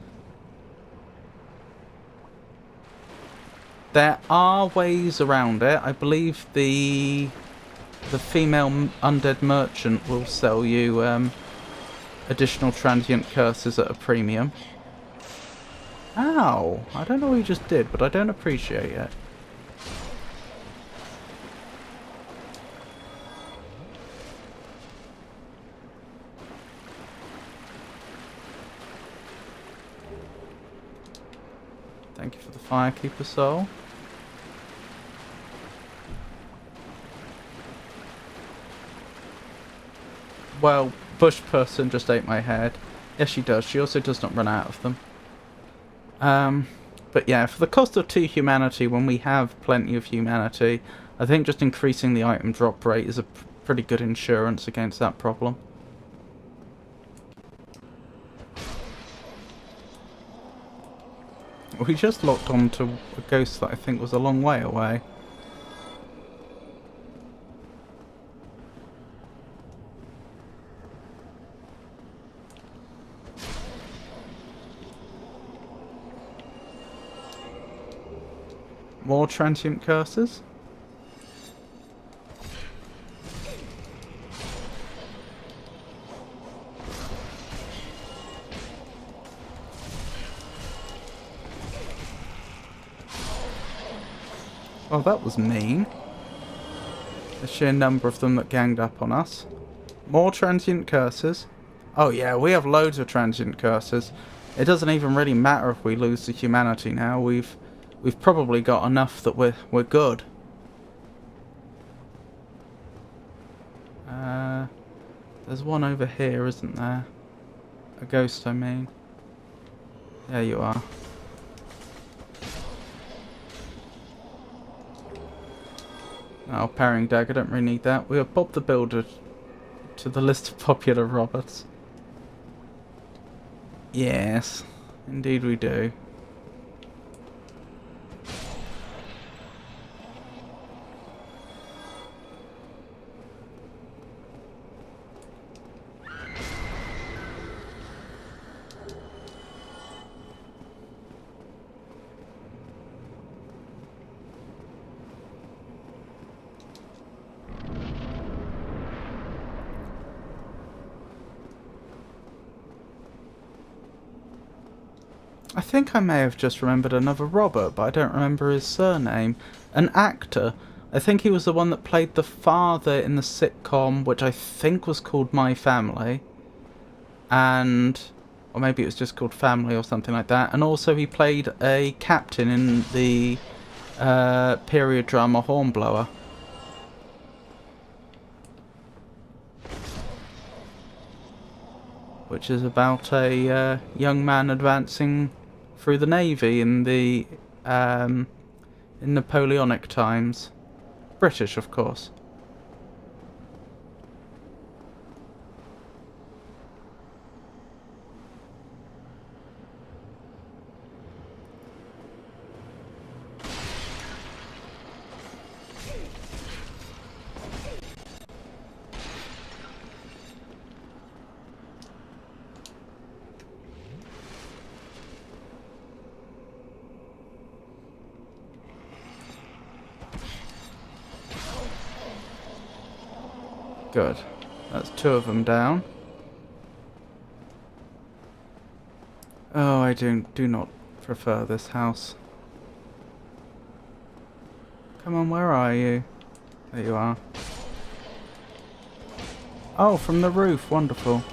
There are ways around it. I believe the female undead merchant will sell you additional transient curses at a premium. Ow! I don't know what you just did, but I don't appreciate it. Thank you for the Firekeeper soul. Well, bush person just ate my head. Yes, she does. She also does not run out of them. But yeah, for the cost of 2 humanity, when we have plenty of humanity, I think just increasing the item drop rate is a pretty good insurance against that problem. We just locked onto a ghost that I think was a long way away. More transient curses? Oh, that was mean. The sheer number of them that ganged up on us. More transient curses. Oh yeah, we have loads of transient curses. It doesn't even really matter if we lose the humanity now. We've probably got enough that we're good. There's one over here, isn't there? A ghost, I mean. There you are. Oh, parrying dagger, don't really need that. We have Bob the Builder to the list of popular robots. Yes, indeed we do. I think I may have just remembered another Robert, but I don't remember his surname. An actor. I think he was the one that played the father in the sitcom, which I think was called My Family. And... or maybe it was just called Family or something like that. And also he played a captain in the period drama Hornblower. Which is about a young man advancing through the Navy in the in Napoleonic times. British, of course. Good. That's two of them down. Oh, I do not prefer this house. Come on, where are you? There you are. Oh, from the roof. Wonderful.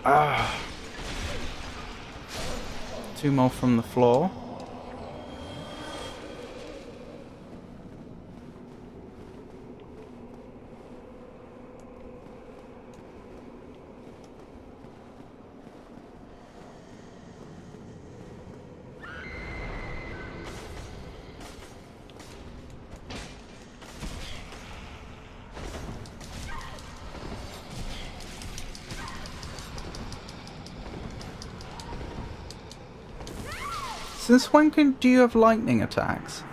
Ah. Two more from the floor. Since when do you have lightning attacks?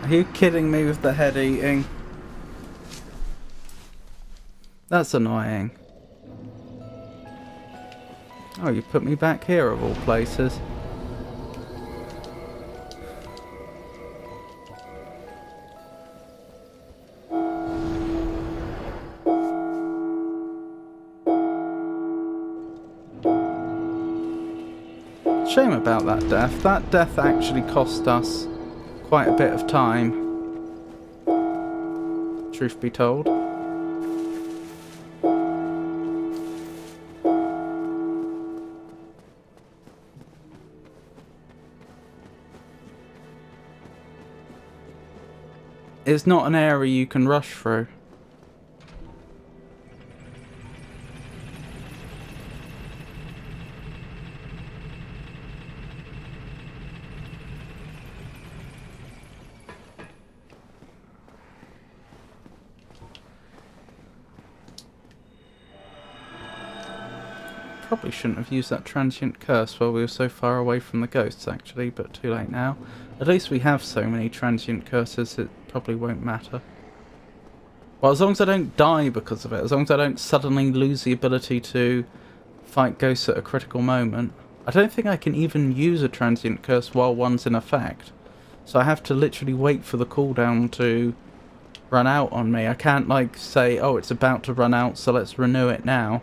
Are you kidding me with the head eating? That's annoying. Oh, you put me back here of all places. Shame about that death. That death actually cost us quite a bit of time, truth be told. It's not an area you can rush through. Probably shouldn't have used that transient curse while we were so far away from the ghosts, actually, but too late now. At least we have so many transient curses, it probably won't matter. Well, as long as I don't die because of it, as long as I don't suddenly lose the ability to fight ghosts at a critical moment. I don't think I can even use a transient curse while one's in effect. So I have to literally wait for the cooldown to run out on me. I can't like say, oh, it's about to run out, so let's renew it now.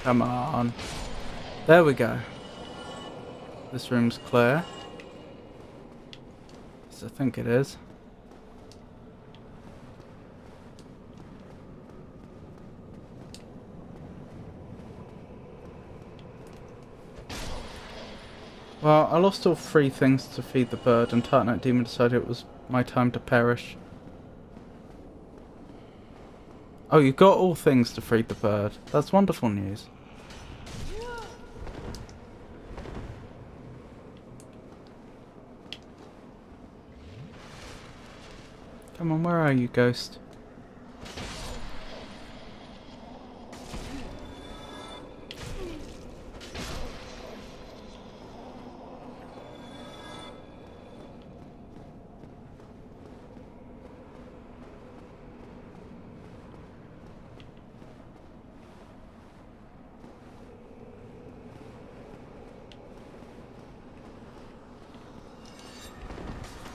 Come on. There we go. This room's clear. Yes, I think it is. Well, I lost all 3 things to feed the bird, and Tartnite Demon decided it was my time to perish. Oh, you got all things to feed the bird. That's wonderful news. Come on, where are you, ghost?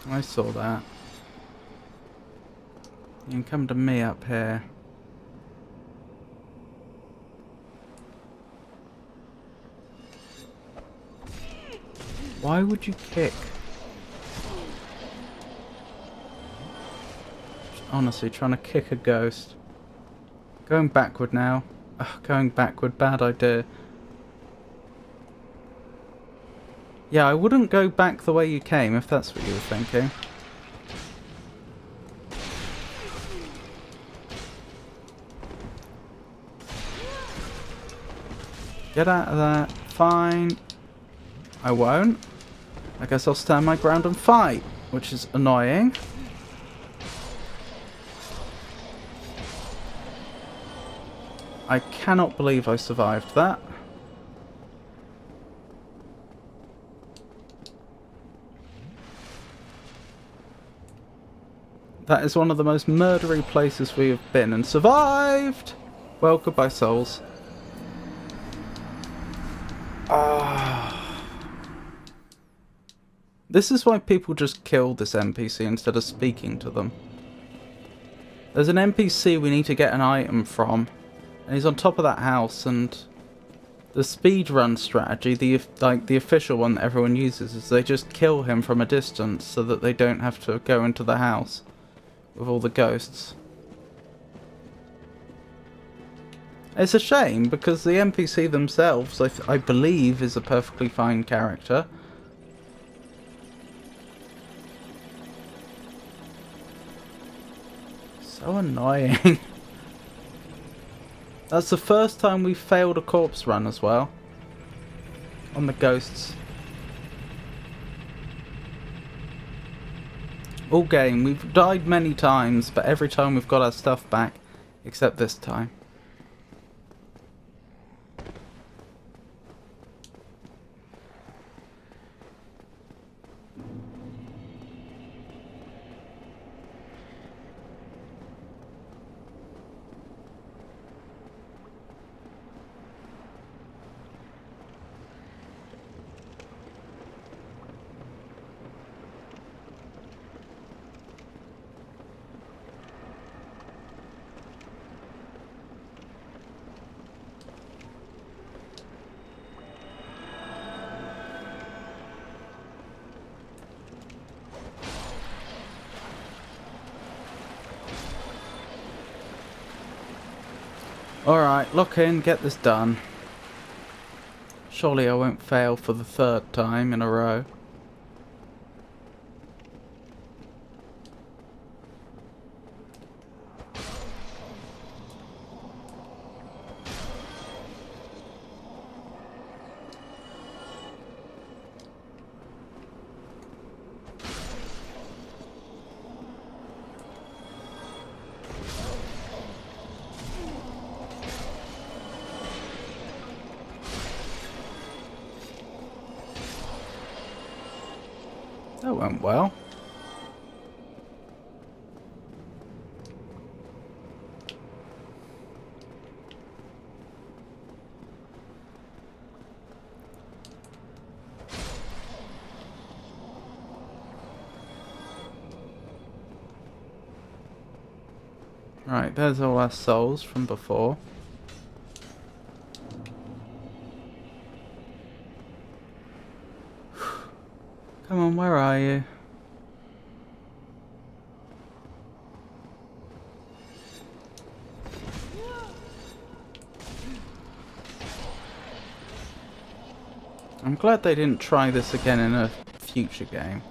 I saw that. You can come to me up here. Why would you kick? Honestly, trying to kick a ghost. Going backward now. Ugh, going backward, bad idea. Yeah, I wouldn't go back the way you came if that's what you were thinking. Get out of that. Fine. I won't. I guess I'll stand my ground and fight, which is annoying. I cannot believe I survived that. That is one of the most murdery places we have been and survived! Well, goodbye, souls. This is why people just kill this NPC instead of speaking to them. There's an NPC we need to get an item from, and he's on top of that house, and the speedrun strategy, the official one that everyone uses, is they just kill him from a distance so that they don't have to go into the house with all the ghosts. It's a shame because the NPC themselves, I believe, is a perfectly fine character. So annoying. That's the first time we failed a corpse run as well. On the ghosts. All game, we've died many times, but every time we've got our stuff back, except this time. Alright, lock in, get this done. Surely I won't fail for the 3rd time in a row. That went well. Right, there's all our souls from before. Come on, where are you? I'm glad they didn't try this again in a future game.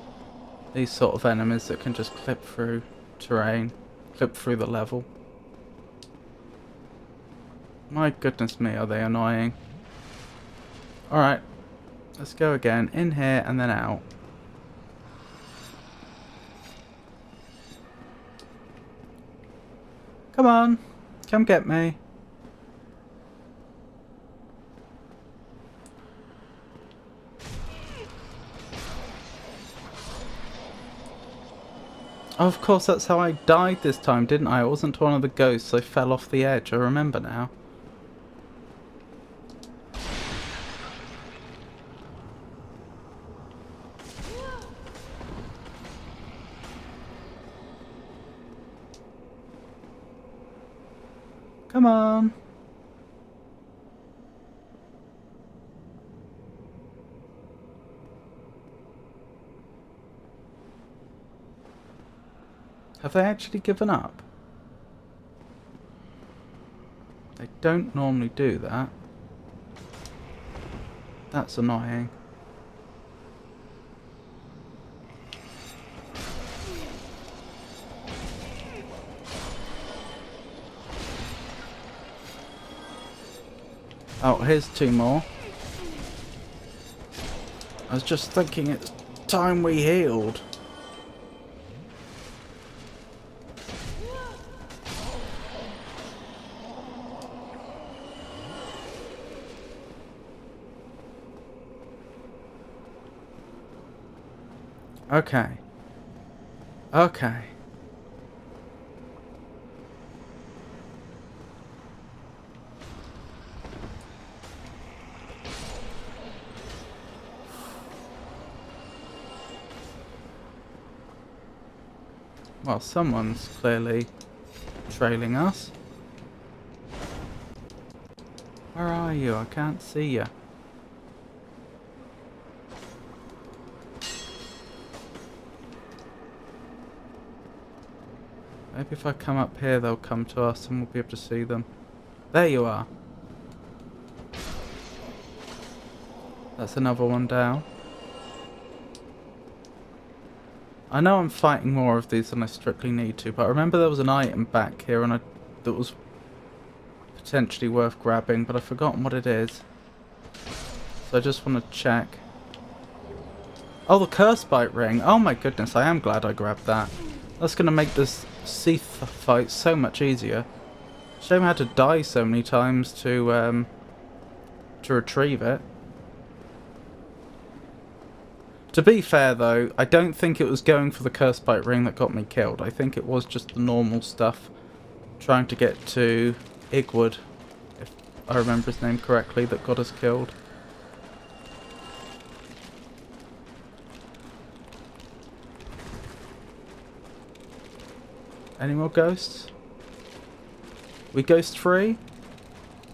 These sort of enemies that can just clip through terrain, clip through the level. My goodness me, are they annoying. Alright, let's go again. In here and then out. Come on, come get me. Oh, of course, that's how I died this time, didn't I? It wasn't one of the ghosts. I fell off the edge. I remember now. Come on. Have they actually given up? They don't normally do that. That's annoying. Oh, here's two more. I was just thinking it's time we healed. Okay. Okay. Well, someone's clearly trailing us. Where are you? I can't see you. Maybe if I come up here, they'll come to us and we'll be able to see them. There you are. That's another one down. I know I'm fighting more of these than I strictly need to, but I remember there was an item back here and that was potentially worth grabbing, but I've forgotten what it is. So I just want to check. Oh, the curse bite ring. Oh my goodness, I am glad I grabbed that. That's going to make this Seath fight so much easier. Shame I had to die so many times to retrieve it. To be fair though, I don't think it was going for the curse bite ring that got me killed. I think it was just the normal stuff trying to get to Igwood, if I remember his name correctly, that got us killed. Any more ghosts? We ghost free?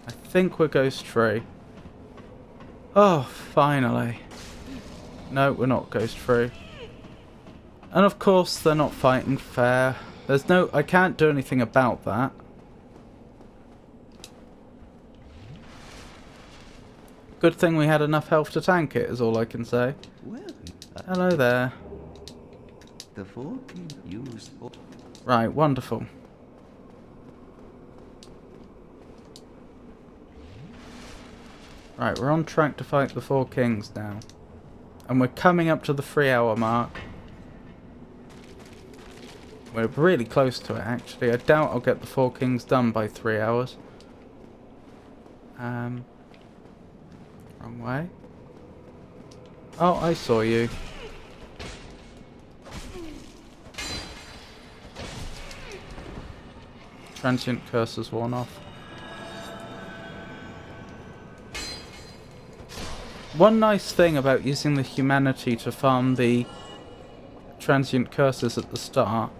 I think we're ghost free. Oh, finally. No, we're not ghost free. And of course they're not fighting fair. There's no... I can't do anything about that. Good thing we had enough health to tank it, is all I can say. Well, Hello there. the folk used. Right, wonderful. Right, we're on track to fight the four kings now. And we're coming up to the 3-hour mark. We're really close to it, actually. I doubt I'll get the four kings done by 3 hours. Wrong way. Oh, I saw you. transient cursor's worn off. One nice thing about using the humanity to farm the transient cursors at the start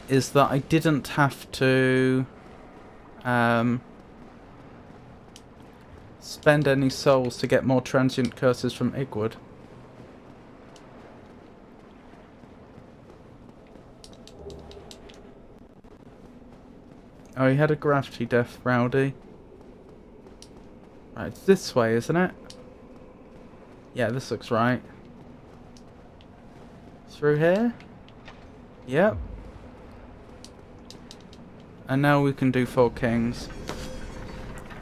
is that I didn't have to spend any souls to get more transient cursors from Igwood. Oh, he had a gravity death, Rowdy. Right, it's this way, isn't it? Yeah, this looks right. Through here? Yep. And now we can do 4 kings.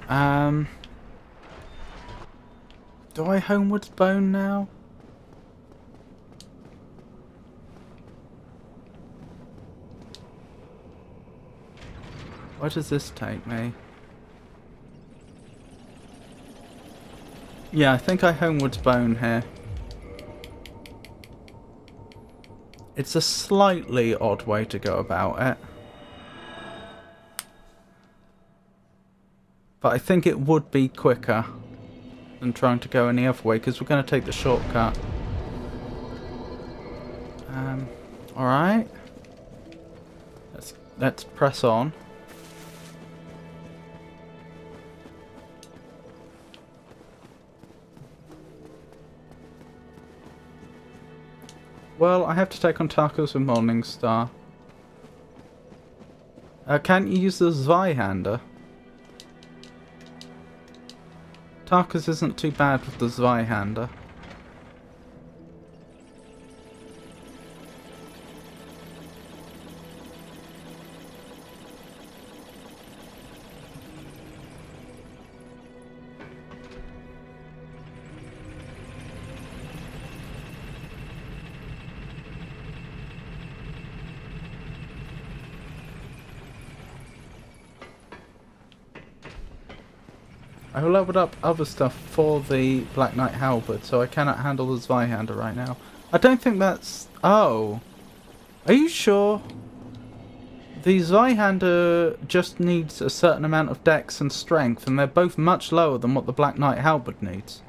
Do I homewards bone now? Where does this take me? Yeah, I think I homewards bone here. It's a slightly odd way to go about it. But I think it would be quicker than trying to go any other way, because we're going to take the shortcut. Alright. Let's press on. Well, I have to take on Tarkus with Morningstar. Can't you use the Zweihander? Tarkus isn't too bad with the Zweihander. I leveled up other stuff for the Black Knight Halberd, so I cannot handle the Zweihander right now. I don't think that's... Oh. Are you sure? The Zweihander just needs a certain amount of dex and strength, and they're both much lower than what the Black Knight Halberd needs.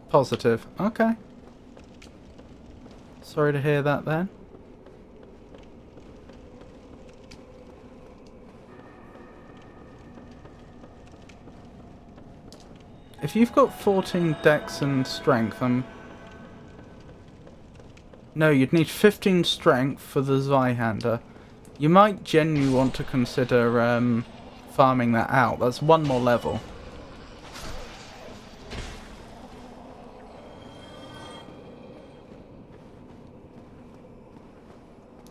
Positive. Okay. Sorry to hear that then. If you've got 14 dex and strength, no, you'd need 15 strength for the Zweihander. You might genuinely want to consider farming that out. That's one more level.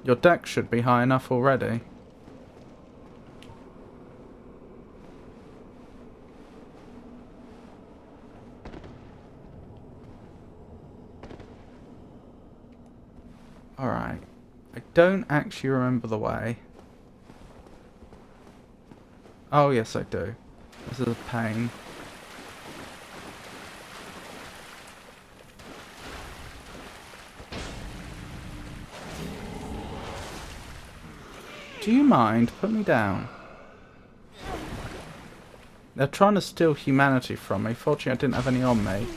Your dex should be high enough already. Alright. I don't actually remember the way. Oh yes I do. This is a pain. Do you mind? Put me down. They're trying to steal humanity from me. Fortunately, I didn't have any on me.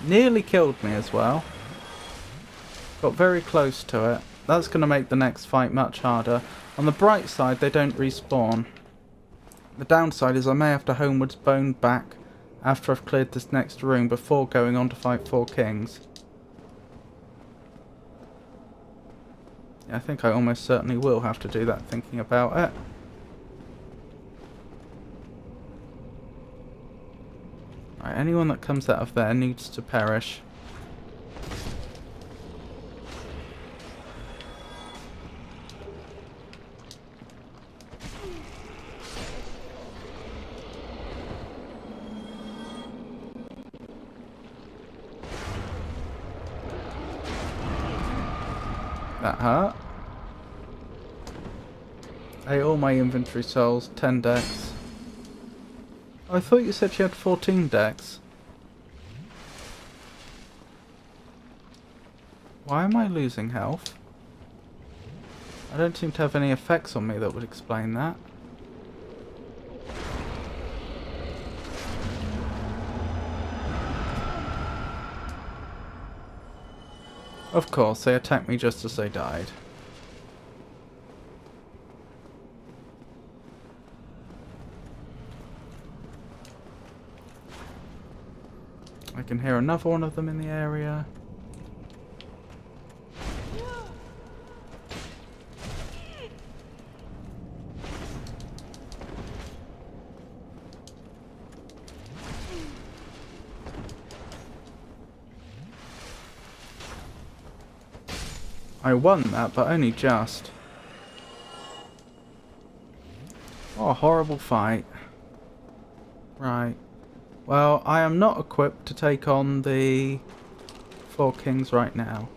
Nearly killed me as well. Got very close to it. That's going to make the next fight much harder. On the bright side, they don't respawn. The downside is I may have to homewards bone back after I've cleared this next room before going on to fight 4 kings. I think I almost certainly will have to do that thinking about it. Right, anyone that comes out of there needs to perish. That hurt. Hey, all my inventory souls, 10 decks. I thought you said she had 14 decks. Why am I losing health? I don't seem to have any effects on me that would explain that. Of course, they attacked me just as they died. I can hear another one of them in the area. I won that, but only just. What a horrible fight. Right. Well, I am not equipped to take on the 4 kings right now.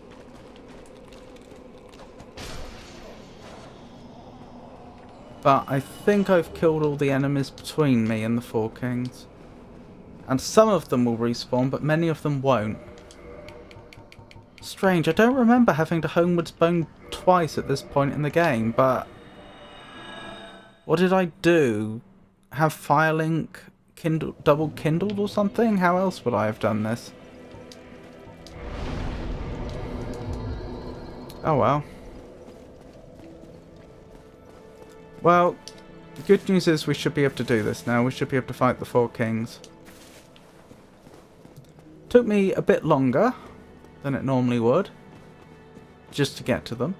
But I think I've killed all the enemies between me and the 4 kings. And some of them will respawn, but many of them won't. Strange, I don't remember having to homewards bone twice at this point in the game, but... What did I do? Have Firelink double kindled or something? How else would I have done this? Oh well. Well, the good news is we should be able to do this now. We should be able to fight the 4 kings. Took me a bit longer than it normally would, just to get to them.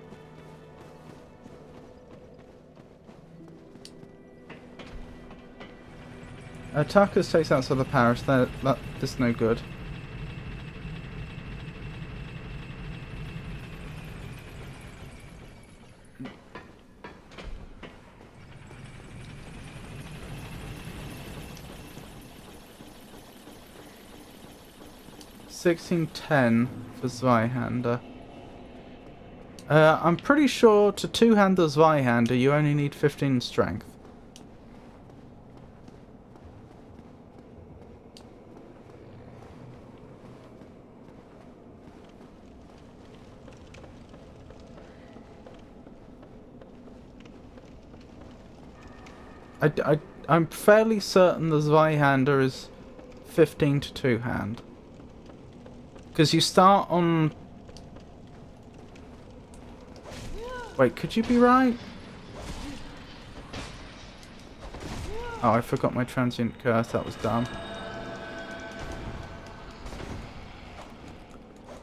Tarkus takes outside the parish. That is no good. $16.10 for Zweihander. I'm pretty sure to two-hand the Zweihander you only need 15 strength. I'm fairly certain the Zweihander is 15 to two-hand. Because you start on... Wait, could you be right? Oh, I forgot my transient curse. That was dumb.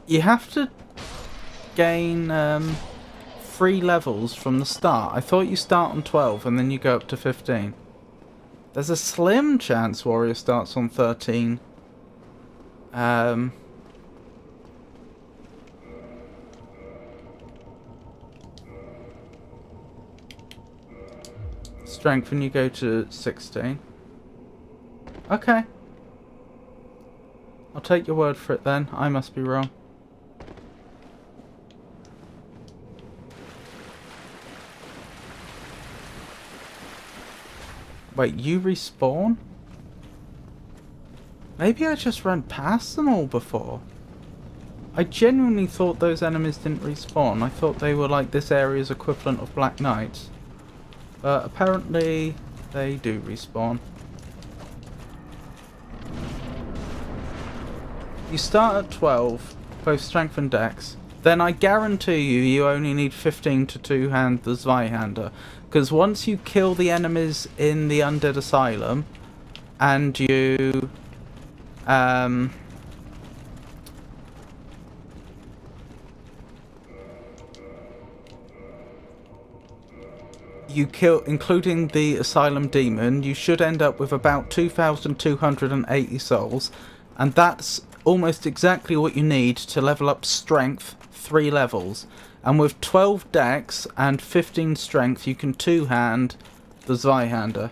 You have to gain 3 levels from the start. I thought you start on 12 and then you go up to 15. There's a slim chance Warrior starts on 13. Strength when you go to 16. Okay. I'll take your word for it then. I must be wrong. Wait, you respawn? Maybe I just ran past them all before. I genuinely thought those enemies didn't respawn. I thought they were like this area's equivalent of Black Knights. But apparently they do respawn. You start at 12, both strength and dex. Then I guarantee you only need 15 to two-hand the Zweihander. Because once you kill the enemies in the Undead Asylum, and you... you kill, including the Asylum Demon, you should end up with about 2,280 souls. And that's almost exactly what you need to level up Strength 3 levels. And with 12 dex and 15 strength, you can two-hand the Zweihander.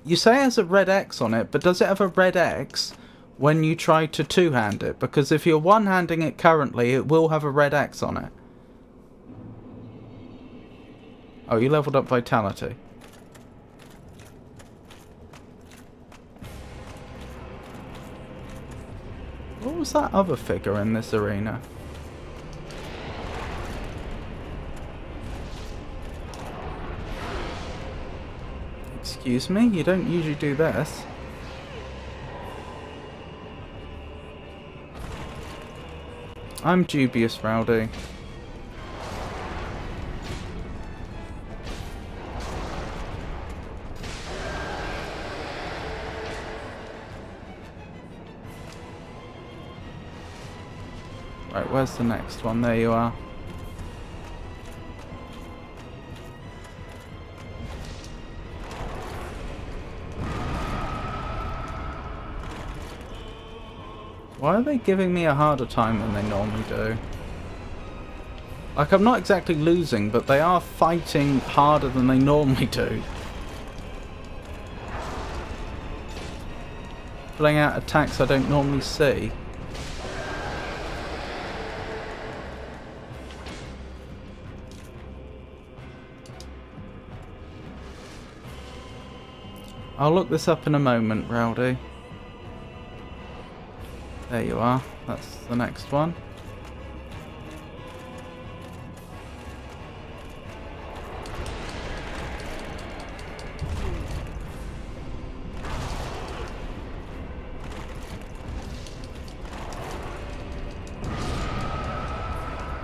You say it has a red X on it, but does it have a red X when you try to two-hand it? Because if you're one-handing it currently, it will have a red X on it. Oh, you leveled up Vitality. What was that other figure in this arena? Excuse me? You don't usually do this. I'm dubious, Rowdy. Right, where's the next one? There you are. Why are they giving me a harder time than they normally do? Like, I'm not exactly losing, but they are fighting harder than they normally do. Pulling out attacks I don't normally see. I'll look this up in a moment, Rowdy. There you are. That's the next one.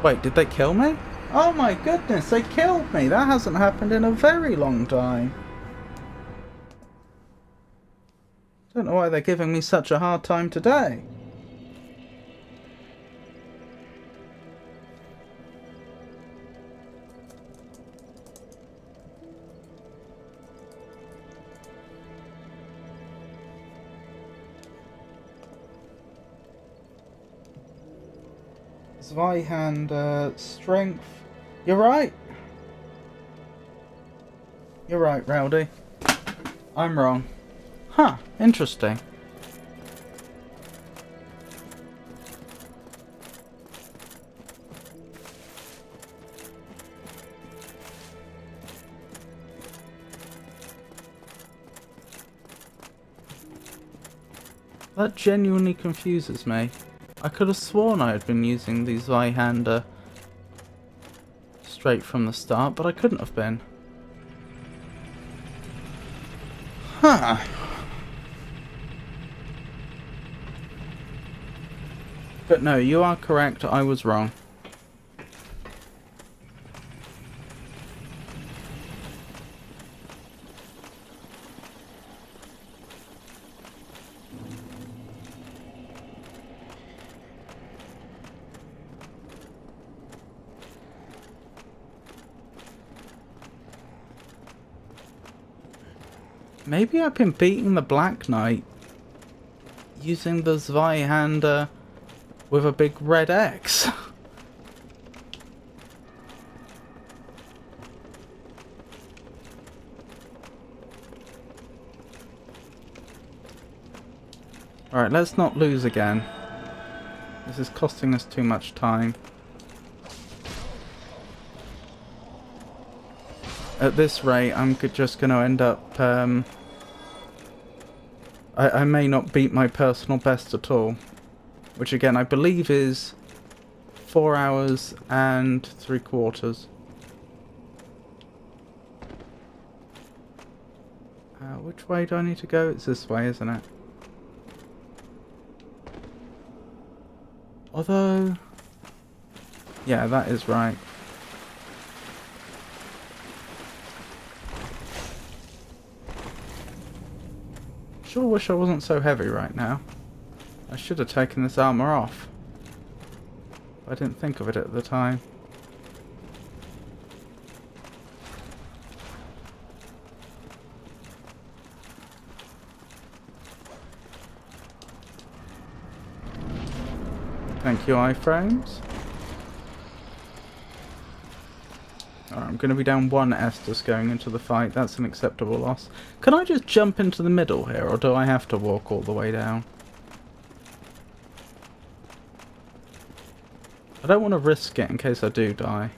Wait, did they kill me? Oh my goodness, they killed me! That hasn't happened in a very long time. Don't know why they're giving me such a hard time today. Zweihand, strength. You're right. You're right, Rowdy. I'm wrong. Huh, interesting. That genuinely confuses me. I could have sworn I had been using the Zweihander straight from the start, but I couldn't have been. Huh. But no, you are correct, I was wrong. Maybe I've been beating the Black Knight using the Zweihander with a big red X. Alright, let's not lose again. This is costing us too much time. At this rate, I'm just going to end up... I may not beat my personal best at all. Which again, I believe is 4 hours and 3/4. Which way do I need to go? It's this way, isn't it? Although... yeah, that is right. Sure wish I wasn't so heavy right now. I should have taken this armor off. I didn't think of it at the time. Thank you, iframes. Alright, I'm going to be down 1 Estus going into the fight. That's an acceptable loss. Can I just jump into the middle here, or do I have to walk all the way down? I don't want to risk it in case I do die.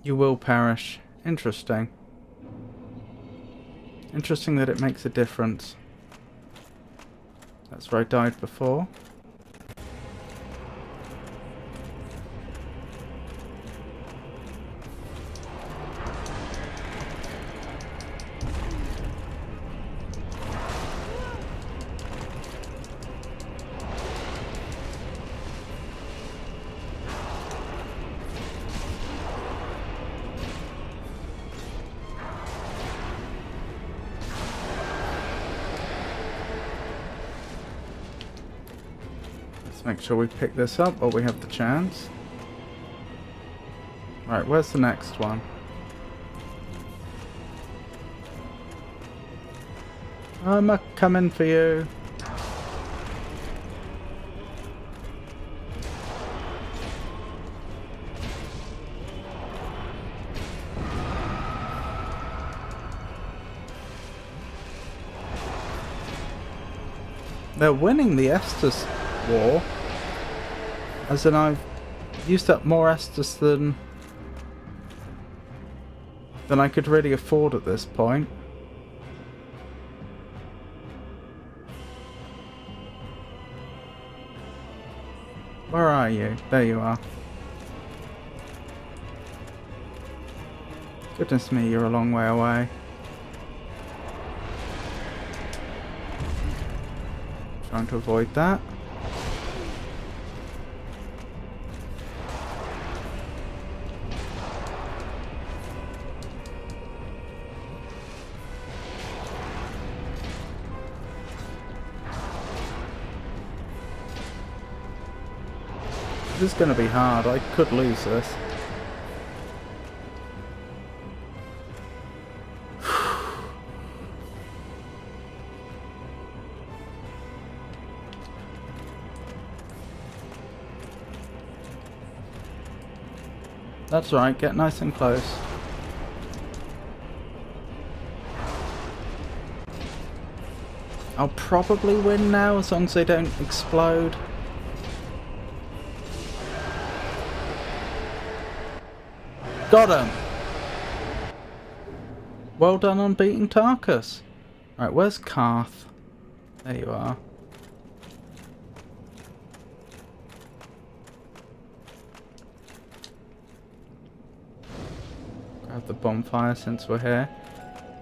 You will perish. Interesting. Interesting that it makes a difference. That's where I died before. Make sure we pick this up while we have the chance. Right, where's the next one? I'm coming for you. They're winning the Estus war. As in, I've used up more Estus than I could really afford at this point. Where are you? There you are. Goodness me, you're a long way away. Trying to avoid that. This is going to be hard. I could lose this. That's right, get nice and close. I'll probably win now as long as they don't explode. Got him! Well done on beating Tarkus. Right, where's Karth? There you are. Grab the bonfire since we're here.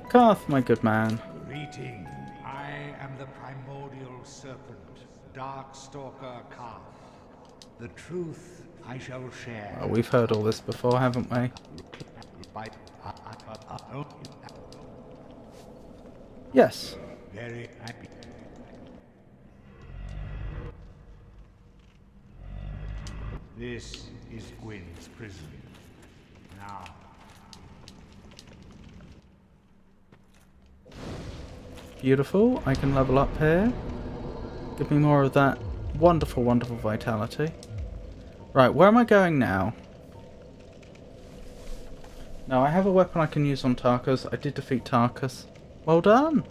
Karth, my good man. Greeting. I am the primordial serpent, Darkstalker Karth. The truth I shall share. Oh, we've heard all this before, haven't we? Yes. Very happy. This is Gwyn's prison. Now. Beautiful. I can level up here. Give me more of that wonderful, wonderful vitality. Right, where am I going now? Now, I have a weapon I can use on Tarkus. I did defeat Tarkus. Well done!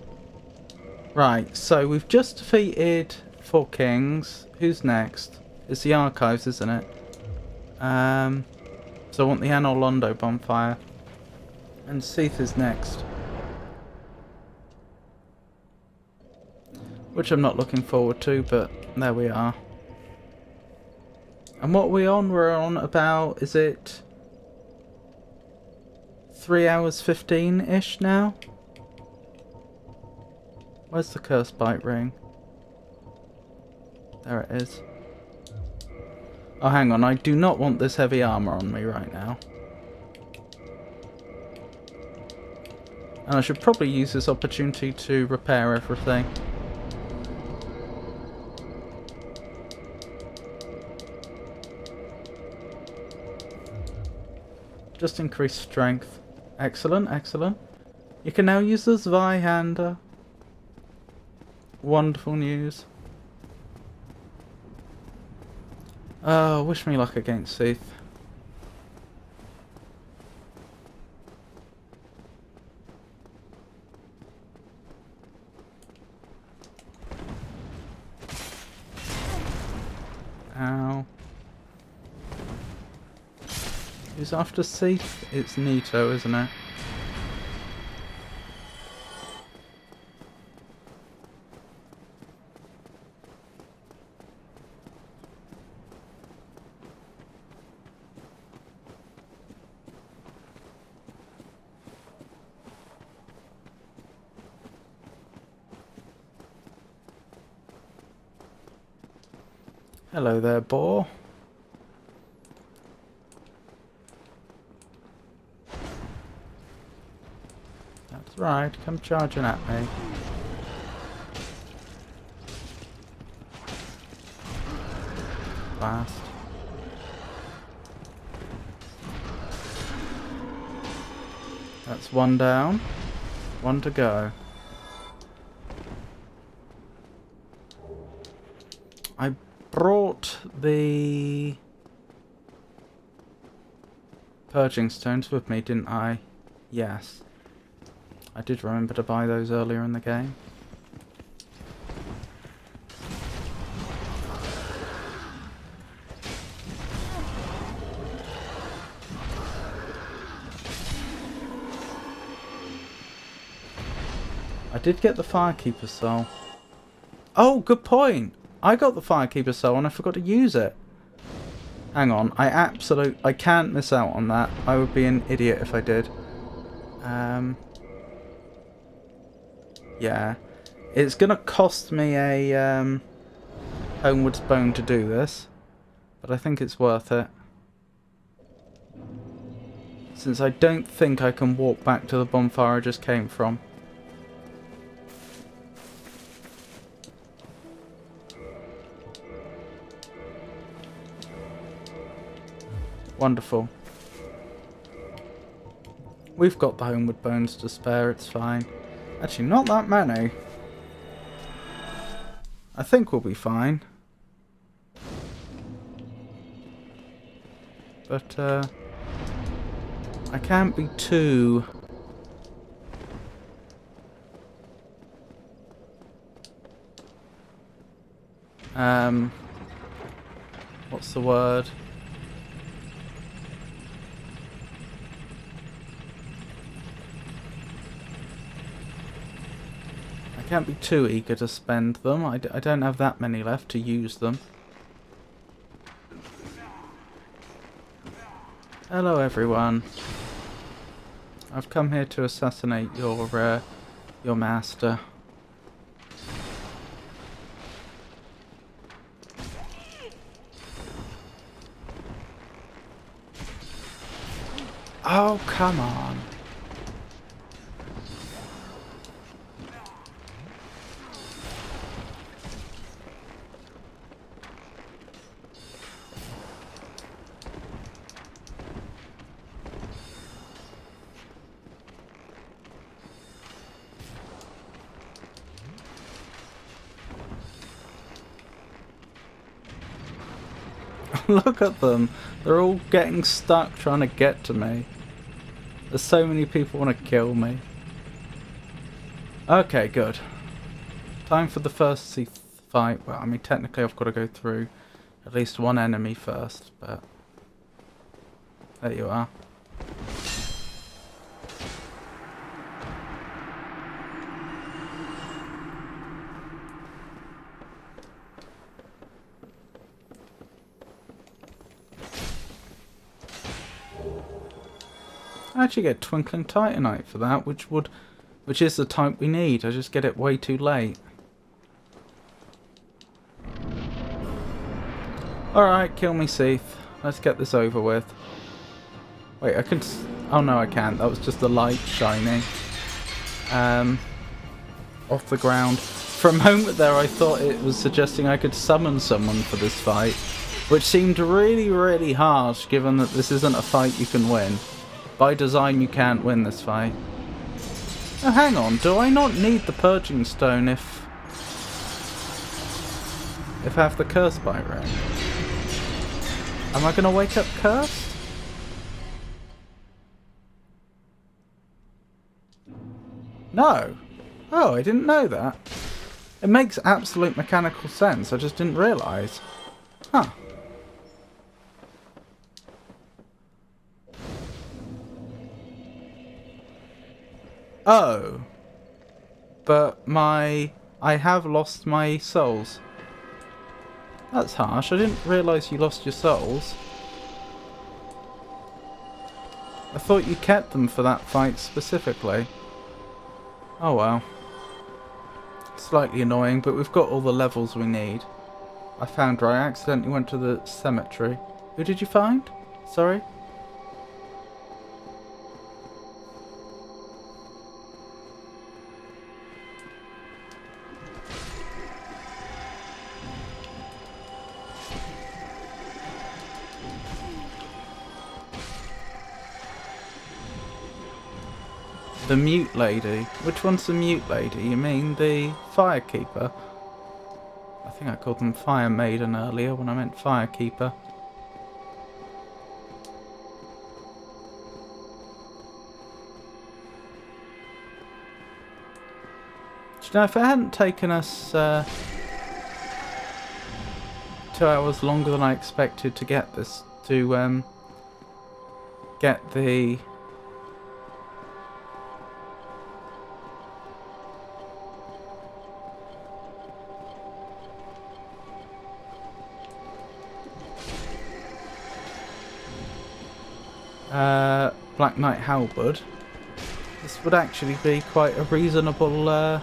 Right, so we've just defeated 4 kings. Who's next? It's the archives, isn't it? So I want the Anor Londo bonfire. And Seath is next. Which I'm not looking forward to, but there we are. And what are we on? We're on about, is it 3 hours 15-ish now? Where's the cursed bite ring? There it is. Oh, hang on. I do not want this heavy armor on me right now. And I should probably use this opportunity to repair everything. Just increase strength. Excellent, excellent. You can now use the Zweihander. Wonderful news. Oh, wish me luck against Seath. Ow. Who's after Seath? It's Nito, isn't it? Hello there, boar. That's right, come charging at me. Fast. That's one down. One to go. I brought the purging stones with me, didn't I? Yes. I did remember to buy those earlier in the game. I did get the Firekeeper soul. Oh, good point! I got the Firekeeper soul and I forgot to use it. Hang on, I can't miss out on that. I would be an idiot if I did. Yeah. It's gonna cost me a Homewood's Bone to do this, but I think it's worth it. Since I don't think I can walk back to the bonfire I just came from. Wonderful. We've got the Homeward Bones to spare, it's fine. Actually, not that many. I think we'll be fine. But, I can't be too... what's the word? I can't be too eager to spend them. I don't have that many left to use them. Hello everyone. I've come here to assassinate your master. Oh, come on. Look at them. They're all getting stuck trying to get to me. There's so many people want to kill me. Okay, good. Time for the first fight. Well, I mean, technically I've got to go through at least one enemy first, but... there you are. I actually get Twinkling Titanite for that, which is the type we need. I just get it way too late. Alright, kill me, Seath. Let's get this over with. Wait, I can... oh no, I can't. That was just the light shining. Off the ground. For a moment there, I thought it was suggesting I could summon someone for this fight, which seemed really, really harsh, given that this isn't a fight you can win. By design, you can't win this fight. Oh, hang on. Do I not need the Purging Stone if I have the Curse Bite ring? Am I going to wake up cursed? No. Oh, I didn't know that. It makes absolute mechanical sense. I just didn't realise. Huh. Oh. But I have lost my souls. That's harsh. I didn't realise you lost your souls. I thought you kept them for that fight specifically. Oh well. Slightly annoying, but we've got all the levels we need. I found her. I accidentally went to the cemetery. Who did you find? Sorry? The mute lady. Which one's the mute lady? You mean the firekeeper? I think I called them fire maiden earlier when I meant firekeeper. Do you know, if it hadn't taken us 2 hours longer than I expected to get this, to get the Black Knight Halberd, this would actually be quite a reasonable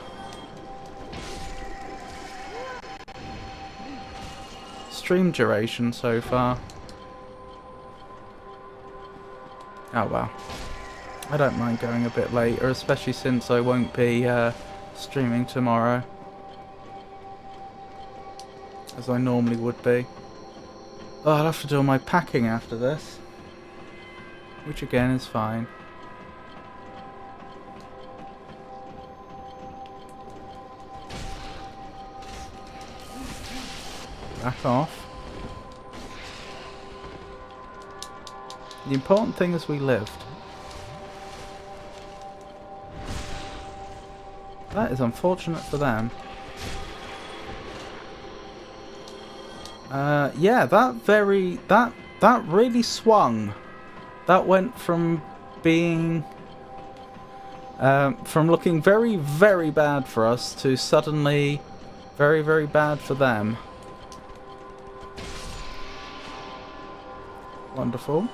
stream duration so far. Oh well. I don't mind going a bit later, especially since I won't be streaming tomorrow, as I normally would be. Oh, I'll have to do all my packing after this, which again is fine. Back off. The important thing is we lived. That is unfortunate for them. Yeah, that really swung. That went from being from looking very, very bad for us to suddenly very, very bad for them. Wonderful.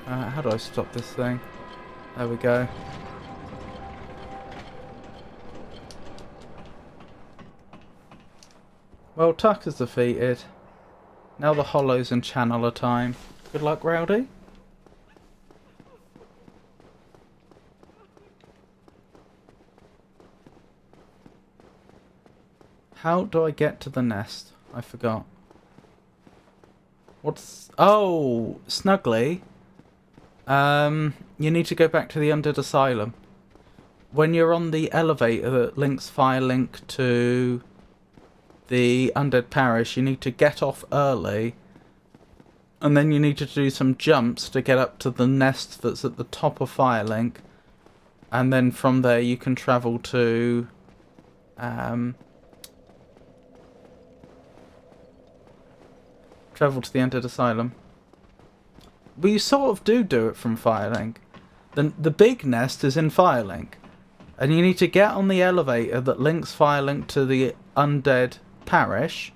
How do I stop this thing? There we go. Well, Tucker's defeated. Now the Hollows and Channeler time. Good luck, Rowdy. How do I get to the nest? I forgot. What's... Oh! Snuggly. You need to go back to the Undead Asylum. When you're on the elevator that links Firelink to the Undead Parish, you need to get off early, and then you need to do some jumps to get up to the nest that's at the top of Firelink, and then from there you can travel to the Undead Asylum. But you sort of do it from Firelink. The big nest is in Firelink, and you need to get on the elevator that links Firelink to the Undead Parish,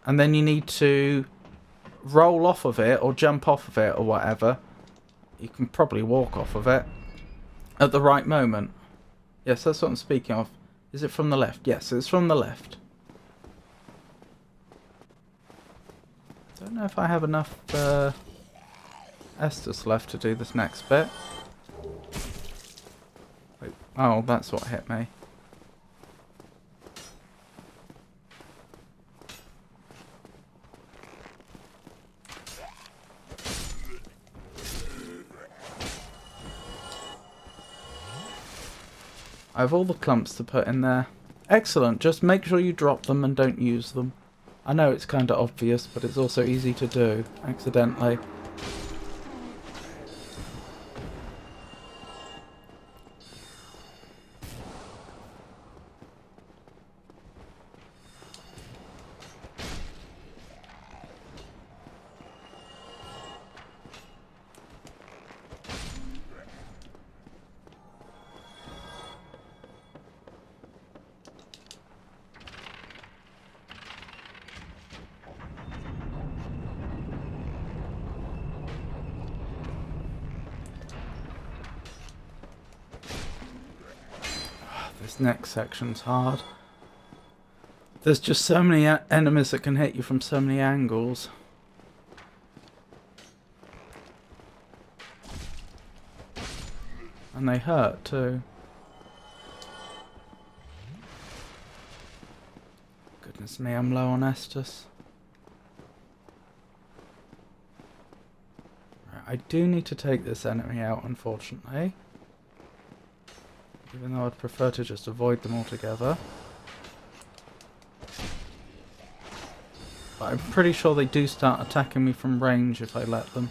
and then you need to roll off of it or jump off of it or whatever. You can probably walk off of it at the right moment. Yes, that's what I'm speaking of. Is it from the left? Yes, it's from the left. Don't know if I have enough Estus left to do this next bit. Wait, oh, that's what hit me. I have all the clumps to put in there. Excellent, just make sure you drop them and don't use them. I know it's kind of obvious, but it's also easy to do accidentally. This next section's hard. There's just so many enemies that can hit you from so many angles. And they hurt too. Goodness me, I'm low on Estus. Right, I do need to take this enemy out, unfortunately. Even though I'd prefer to just avoid them altogether. But I'm pretty sure they do start attacking me from range if I let them.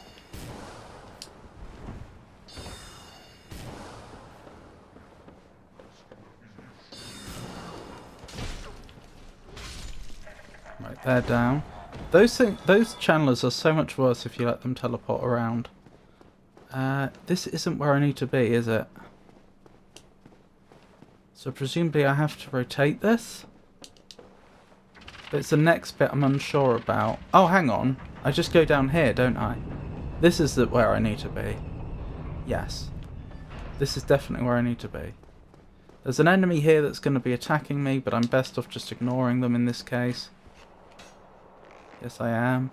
Right, they're down. Those channelers are so much worse if you let them teleport around. This isn't where I need to be, is it? So presumably I have to rotate this? But it's the next bit I'm unsure about. Oh, hang on. I just go down here, don't I? This is where I need to be. Yes. This is definitely where I need to be. There's an enemy here that's going to be attacking me, but I'm best off just ignoring them in this case. Yes, I am.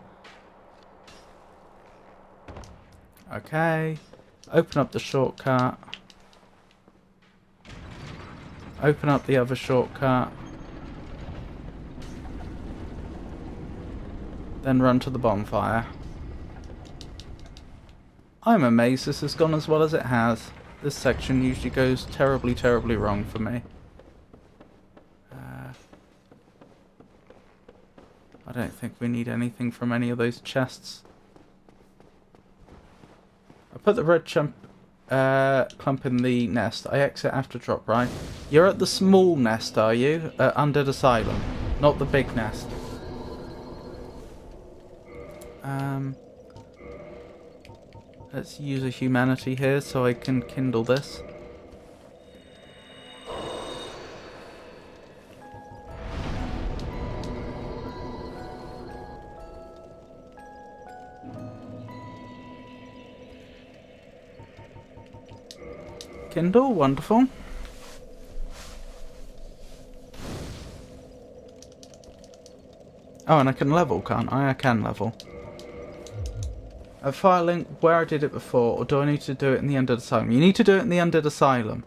Okay. Open up the shortcut. Open up the other shortcut. Then run to the bonfire. I'm amazed this has gone as well as it has. This section usually goes terribly, terribly wrong for me. I don't think we need anything from any of those chests. I put the red clump in the nest. I exit after drop, right? You're at the small nest, are you? Undead Asylum, not the big nest. Let's use a humanity here so I can kindle this. Kindle, wonderful. Oh, and I can level, can't I? I can level. A fire link where I did it before, or do I need to do it in the Undead Asylum? You need to do it in the Undead Asylum.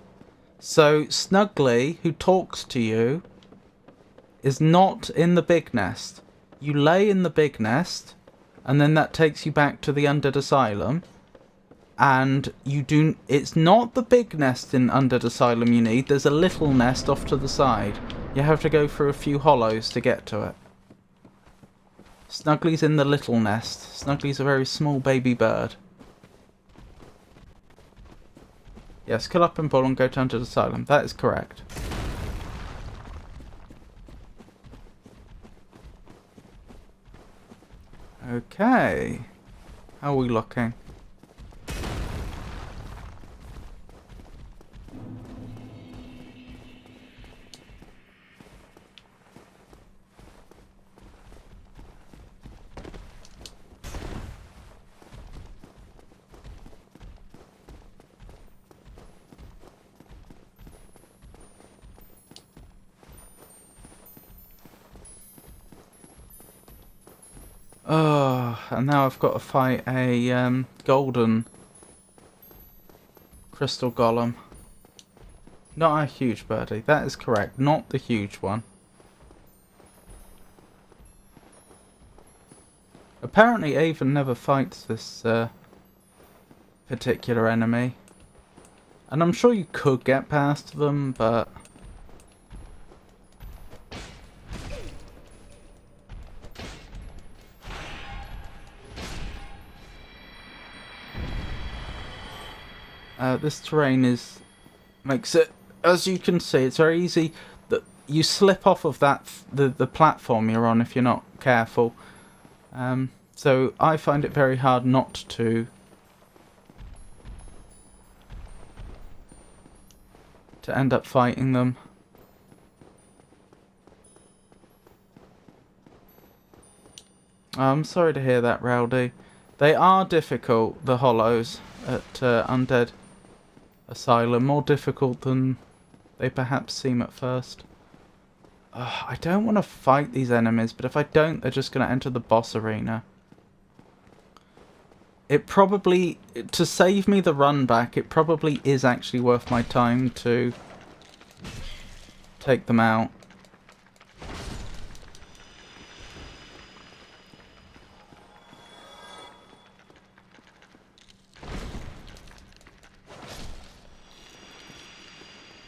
So, Snuggly, who talks to you, is not in the big nest. You lay in the big nest, and then that takes you back to the Undead Asylum. And it's not the big nest in Undead Asylum you need, there's a little nest off to the side. You have to go through a few hollows to get to it. Snuggly's in the little nest. Snuggly's a very small baby bird. Yes, kill up and pull and go to Undead Asylum. That is correct. Okay. How are we looking? Oh, and now I've got to fight a golden crystal golem. Not a huge birdie, that is correct, not the huge one. Apparently Avon never fights this particular enemy. And I'm sure you could get past them, but... this terrain makes it, as you can see, it's very easy that you slip off of the platform you're on if you're not careful. So I find it very hard not to end up fighting them. I'm sorry to hear that, Rowdy. They are difficult, the hollows at Undead Asylum, more difficult than they perhaps seem at first. I don't want to fight these enemies, but if I don't, they're just going to enter the boss arena. It probably, to save me the run back, it probably is actually worth my time to take them out.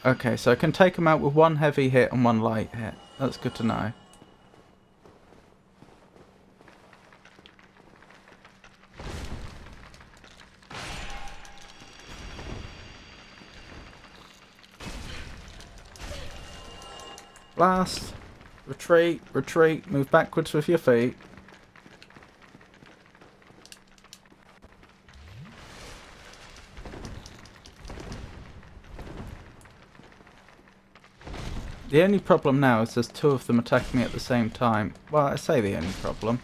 Okay, so I can take them out with one heavy hit and one light hit. That's good to know. Blast. Retreat, retreat, move backwards with your feet. The only problem now is there's two of them attacking me at the same time. Well, I say the only problem.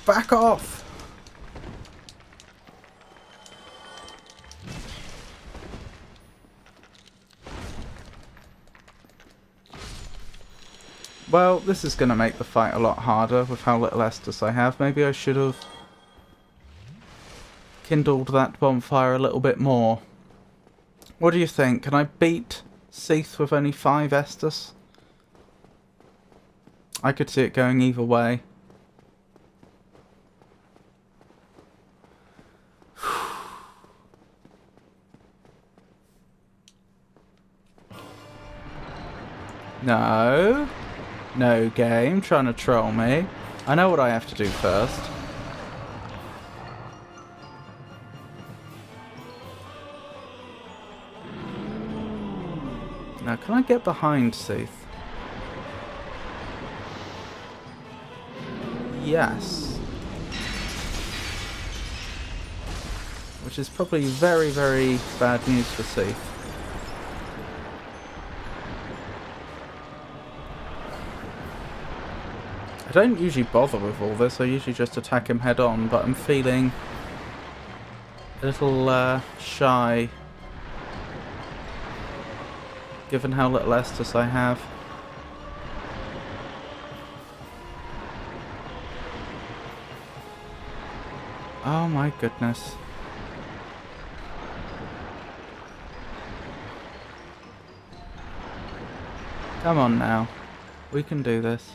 Back off! Well, this is going to make the fight a lot harder with how little Estus I have. Maybe I should have kindled that bonfire a little bit more. What do you think? Can I beat Seath with only 5 Estus? I could see it going either way. No. No game, trying to troll me. I know what I have to do first. Now, can I get behind Seath? Yes. Which is probably very, very bad news for Seath. I don't usually bother with all this, I usually just attack him head on, but I'm feeling a little shy given how little Estus I have. Oh my goodness. Come on now, we can do this.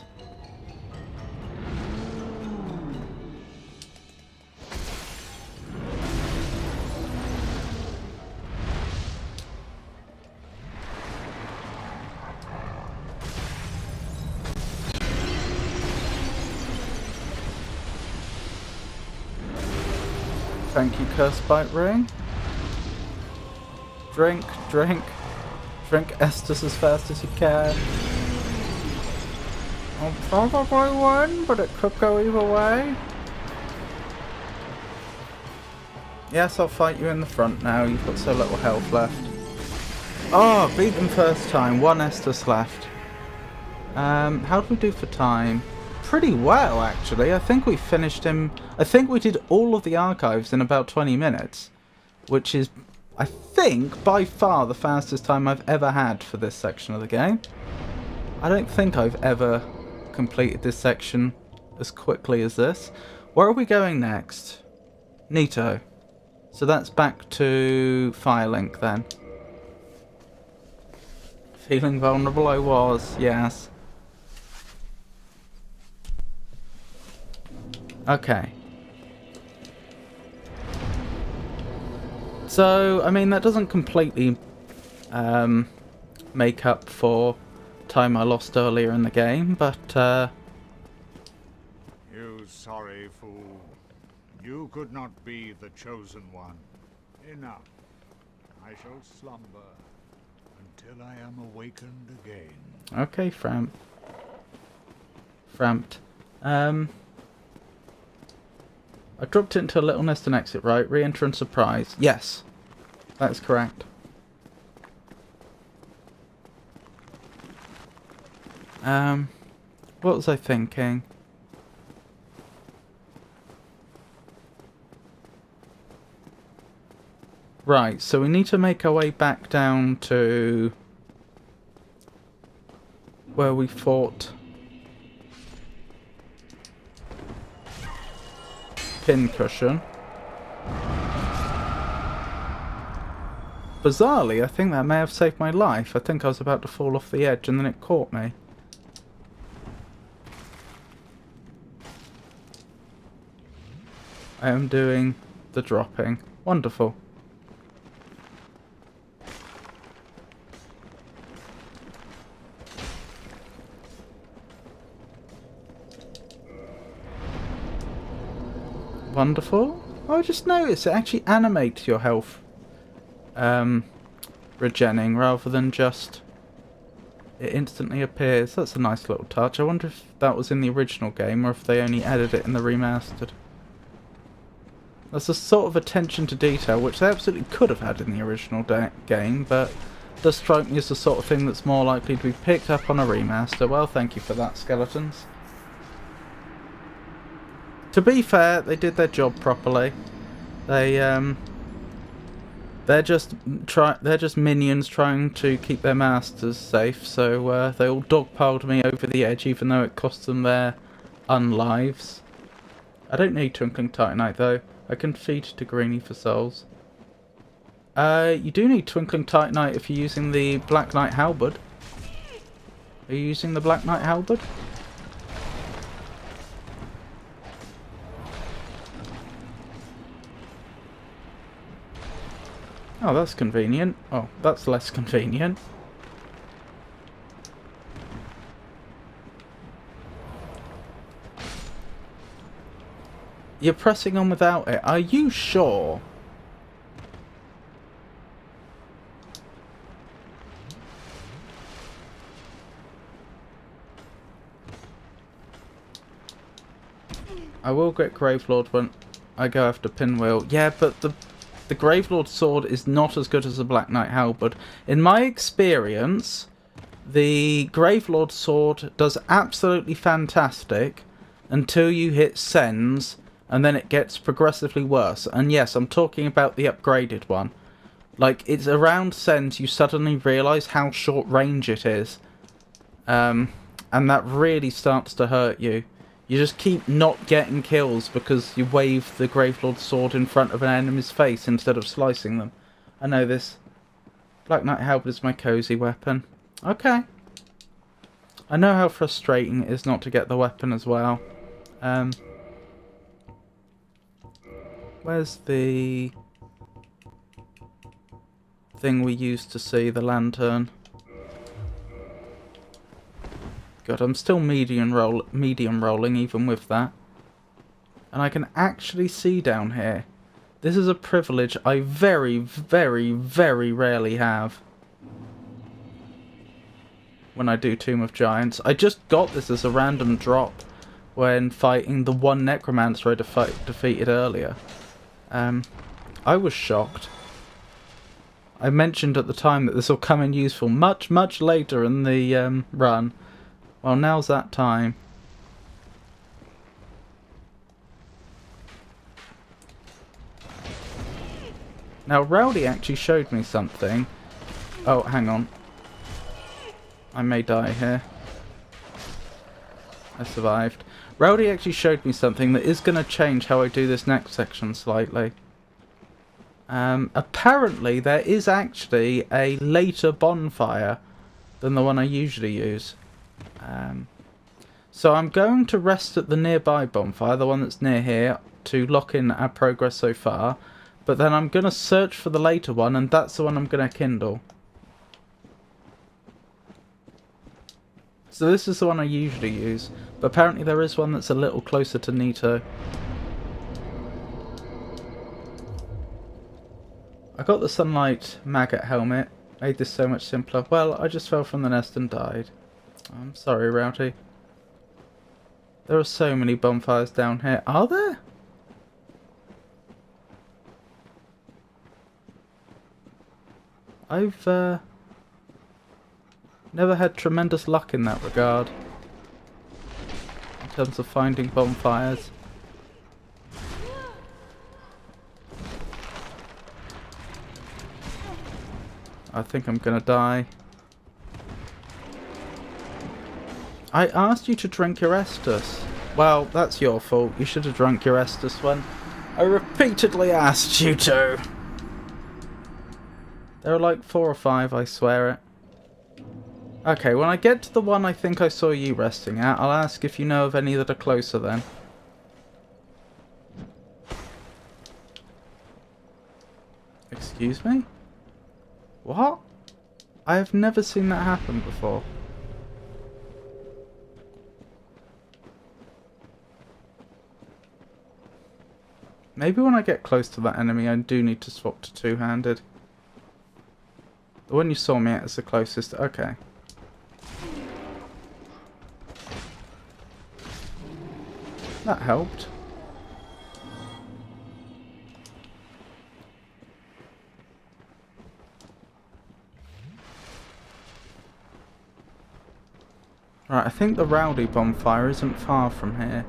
Thank you, Curse Bite Ring. Drink, drink. Drink Estus as fast as you can. I'll probably win, but it could go either way. Yes, I'll fight you in the front now. You've got so little health left. Oh, beat them first time. 1 Estus left. How did we do for time? Pretty well, actually. I think we finished him. I think we did all of the archives in about 20 minutes, which is, I think, by far the fastest time I've ever had for this section of the game. I don't think I've ever completed this section as quickly as this. Where are we going next? Neato. So that's back to Firelink then. Feeling vulnerable I was, yes. Okay. So, I mean, that doesn't completely make up for time I lost earlier in the game, but You sorry fool. You could not be the chosen one. Enough. I shall slumber until I am awakened again. okay, Framped. I dropped it into a little nest and exit, right? Re-enter and surprise. Yes, that's correct. What was I thinking? Right, so we need to make our way back down to where we fought Pincushion. Bizarrely, I think that may have saved my life. I think I was about to fall off the edge and then it caught me. I am doing the dropping. Wonderful. Wonderful. Oh, I just noticed it actually animates your health regenning rather than just it instantly appears. That's a nice little touch. I wonder if that was in the original game or if they only added it in the remastered. That's a sort of attention to detail which they absolutely could have had in the original game, but does strike me as the sort of thing that's more likely to be picked up on a remaster. Well, thank you for that, skeletons. To be fair, they did their job properly. They're just minions trying to keep their masters safe, so they all dogpiled me over the edge, even though it cost them their unlives. I don't need Twinkling Titanite though. I can feed to Greenie for souls. You do need Twinkling Titanite if you're using the Black Knight Halberd. Are you using the Black Knight Halberd? Oh, that's convenient. Oh, that's less convenient. You're pressing on without it. Are you sure? I will get Gravelord when I go after Pinwheel. Yeah, but the Gravelord sword is not as good as the Black Knight Halberd. In my experience, the Gravelord sword does absolutely fantastic until you hit Sens, and then it gets progressively worse. And yes, I'm talking about the upgraded one. Like, it's around Sens you suddenly realise how short range it is. And that really starts to hurt you. You just keep not getting kills because you wave the Gravelord sword in front of an enemy's face instead of slicing them. I know this. Black Knight Halberd is my cozy weapon. Okay. I know how frustrating it is not to get the weapon as well. Where's the thing we used to see, the lantern? God, I'm still medium rolling even with that. And I can actually see down here. This is a privilege I very, very, very rarely have when I do Tomb of Giants. I just got this as a random drop when fighting the one Necromancer I defeated earlier. I was shocked. I mentioned at the time that this will come in useful much, much later in the run. Well, now's that time. Now, Rowdy actually showed me something. Oh, hang on. I may die here. I survived. Rowdy actually showed me something that is going to change how I do this next section slightly. Apparently, there is actually a later bonfire than the one I usually use. So I'm going to rest at the nearby bonfire, the one that's near here, to lock in our progress so far. But then I'm going to search for the later one, and that's the one I'm going to kindle. So this is the one I usually use, but apparently there is one that's a little closer to Nito. I got the sunlight maggot helmet, made this so much simpler. Well, I just fell from the nest and died. I'm sorry, Rowdy. There are so many bonfires down here. Are there? I've never had tremendous luck in that regard. In terms of finding bonfires. I think I'm gonna die. I asked you to drink your Estus. Well, that's your fault. You should have drunk your Estus when I repeatedly asked you to. There are like 4 or 5, I swear it. Okay, when I get to the one I think I saw you resting at, I'll ask if you know of any that are closer then. Excuse me? What? I have never seen that happen before. Maybe when I get close to that enemy I do need to swap to two-handed. The one you saw me at is the closest. Okay. That helped. Right, I think the rowdy bonfire isn't far from here,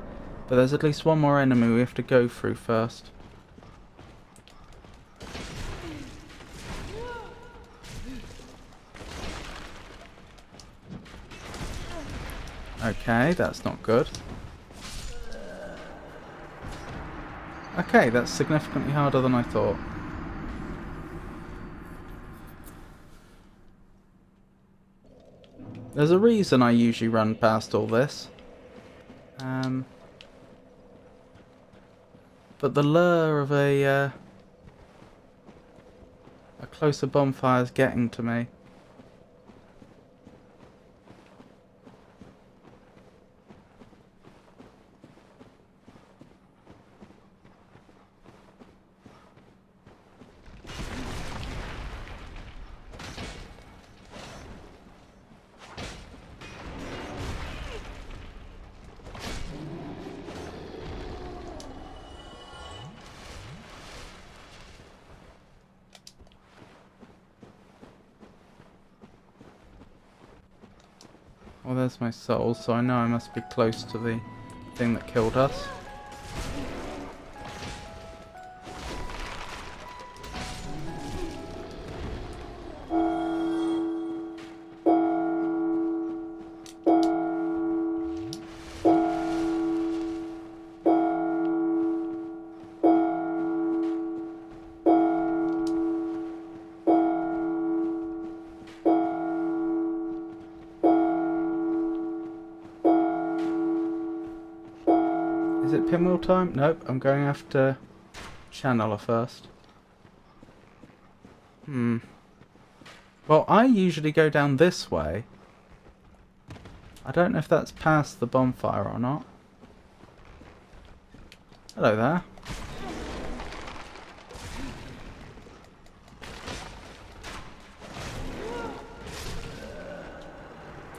but there's at least one more enemy we have to go through first. Okay, that's not good. Okay, that's significantly harder than I thought. There's a reason I usually run past all this. But the lure of a closer bonfire is getting to me. Well, there's my soul, so I know I must be close to the thing that killed us. Is it pinwheel time? Nope, I'm going after Channeler first. Well, I usually go down this way. I don't know if that's past the bonfire or not. Hello there.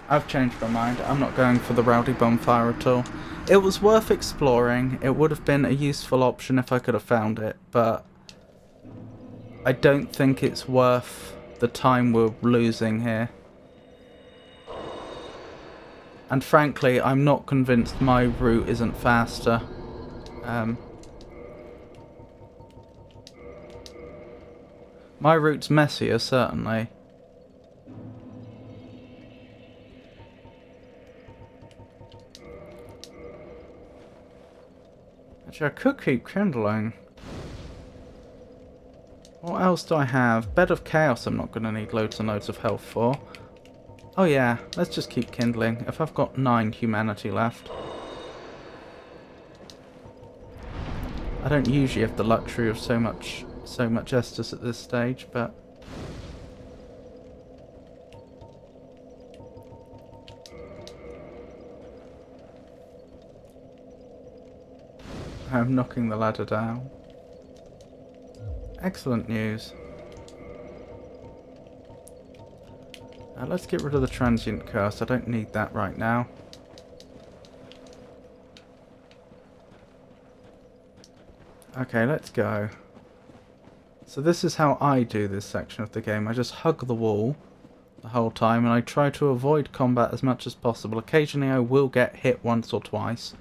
I've changed my mind. I'm not going for the rowdy bonfire at all. It was worth exploring. It would have been a useful option if I could have found it, but I don't think it's worth the time we're losing here. And frankly, I'm not convinced my route isn't faster. My route's messier, certainly. Actually, I could keep kindling. What else do I have? Bed of Chaos I'm not going to need loads and loads of health for. Oh yeah, let's just keep kindling. If I've got 9 humanity left. I don't usually have the luxury of so much Estus at this stage, but... I'm knocking the ladder down. Excellent news. Let's get rid of the transient curse. I don't need that right now. Okay, let's go. So this is how I do this section of the game. I just hug the wall the whole time and I try to avoid combat as much as possible. Occasionally I will get hit once or twice.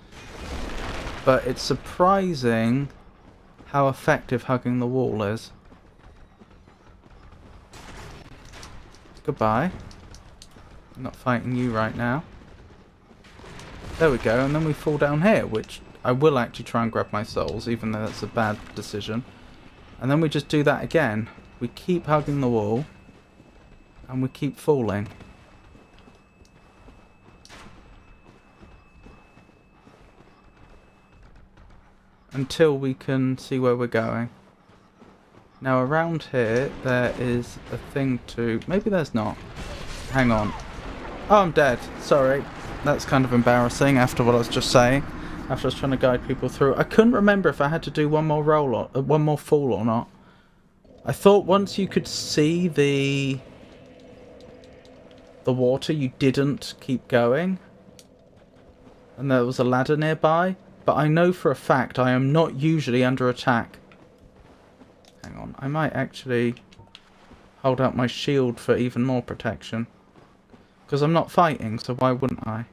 But it's surprising how effective hugging the wall is. Goodbye. I'm not fighting you right now. There we go, and then we fall down here, which I will actually try and grab my souls, even though that's a bad decision. And then we just do that again. We keep hugging the wall, and we keep falling. Until we can see where we're going. Now around here, there is a thing to... Maybe there's not. Hang on. Oh, I'm dead. Sorry. That's kind of embarrassing after what I was just saying. After I was trying to guide people through. I couldn't remember if I had to do one more roll or one more fall or not. I thought once you could see the water, you didn't keep going. And there was a ladder nearby. But I know for a fact I am not usually under attack. Hang on, I might actually hold out my shield for even more protection. Because I'm not fighting, so why wouldn't I?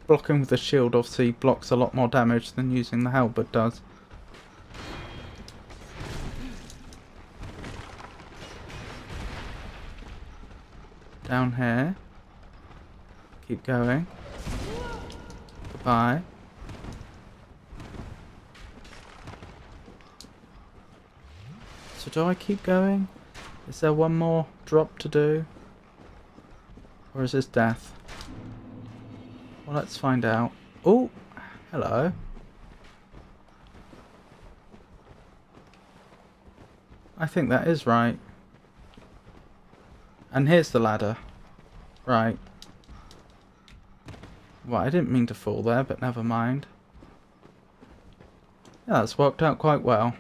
Blocking with the shield obviously blocks a lot more damage than using the halberd does. Down here. Keep going. Goodbye. So do I keep going? Is there one more drop to do? Or is this death? Well, let's find out. Oh, hello. I think that is right. And here's the ladder. Right. Well, I didn't mean to fall there, but never mind. Yeah, that's worked out quite well.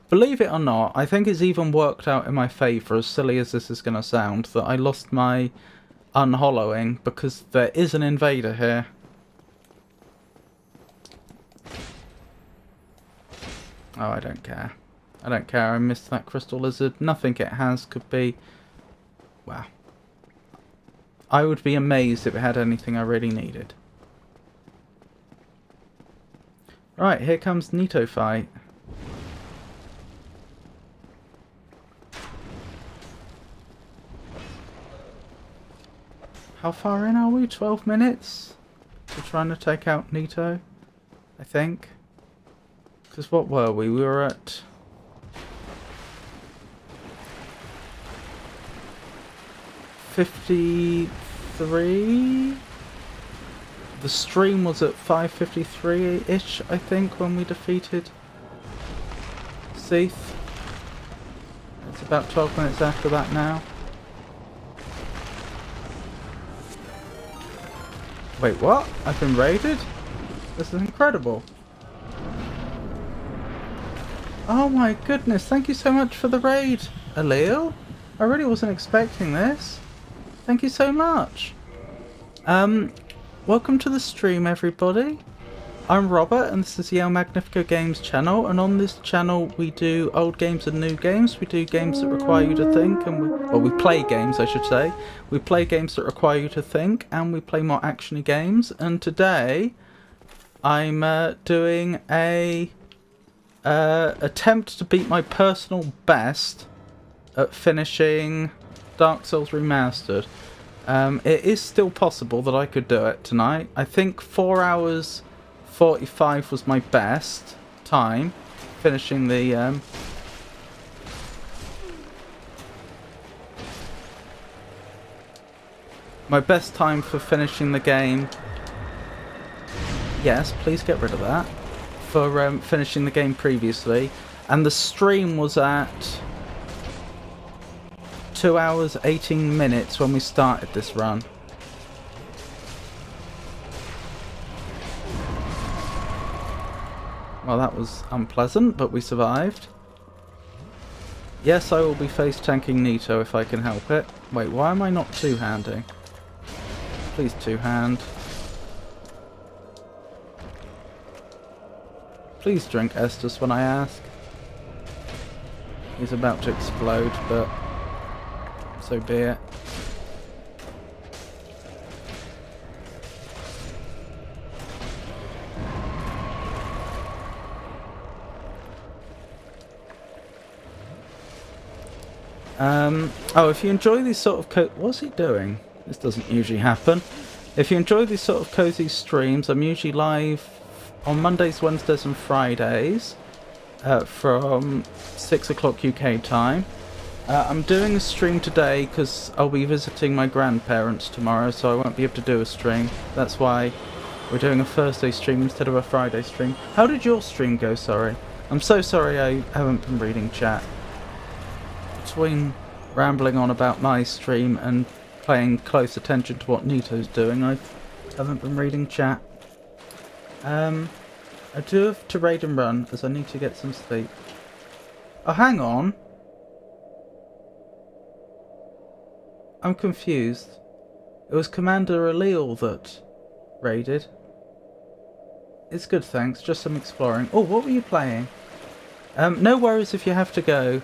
Believe it or not, I think it's even worked out in my favour, as silly as this is going to sound, that I lost my unhollowing, because there is an invader here. Oh, I don't care. I don't care, I missed that crystal lizard. Nothing it has could be... Wow. I would be amazed if it had anything I really needed. Right, here comes Nito fight. How far in are we? 12 minutes? We're trying to take out Nito, I think. Because what were we? We were at... 53. The stream was at 5:53-ish, I think, when we defeated Seath. It's about 12 minutes after that now. Wait, what? I've been raided? This is incredible. Oh my goodness, thank you so much for the raid, Alil. I really wasn't expecting this. Thank you so much. Welcome to the stream, everybody. I'm Robert, and this is the El Magnifico Games channel, and on this channel we do old games and new games. We do games that require you to think, and we play games, I should say. We play games that require you to think, and we play more actiony games. And today, I'm doing a attempt to beat my personal best at finishing Dark Souls Remastered. It is still possible that I could do it tonight. I think 4 hours 45 was my best time finishing the my best time for finishing the game. Yes, please get rid of that. For finishing the game previously, and the stream was at 2 hours 18 minutes when we started this run. Well, that was unpleasant, but we survived. Yes, I will be face tanking Nito if I can help it. Wait, why am I not two-handing? Please two-hand. Please drink Estus when I ask. He's about to explode, but so be it. Oh, if you enjoy these sort of what's he doing? This doesn't usually happen. If you enjoy these sort of cozy streams, I'm usually live on Mondays, Wednesdays and Fridays from 6 o'clock UK time. I'm doing a stream today because I'll be visiting my grandparents tomorrow, so I won't be able to do a stream. That's why we're doing a Thursday stream instead of a Friday stream. How did your stream go, sorry? I'm so sorry I haven't been reading chat. Between rambling on about my stream and paying close attention to what Nito's doing, I haven't been reading chat. I do have to raid and run as I need to get some sleep. Oh, hang on. I'm confused. It was Commander Alil that raided. It's good, thanks. Just some exploring. Oh, what were you playing? No worries if you have to go,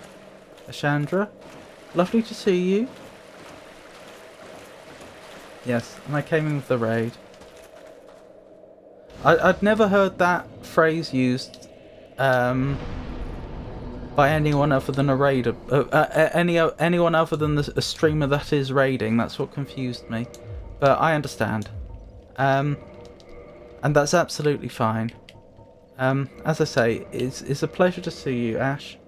Ashandra. Lovely to see you. Yes, and I came in with the raid. I'd never heard that phrase used by anyone other than a raider. Anyone other than a streamer that is raiding. That's what confused me. But I understand. And that's absolutely fine. As I say, it's a pleasure to see you, Ash.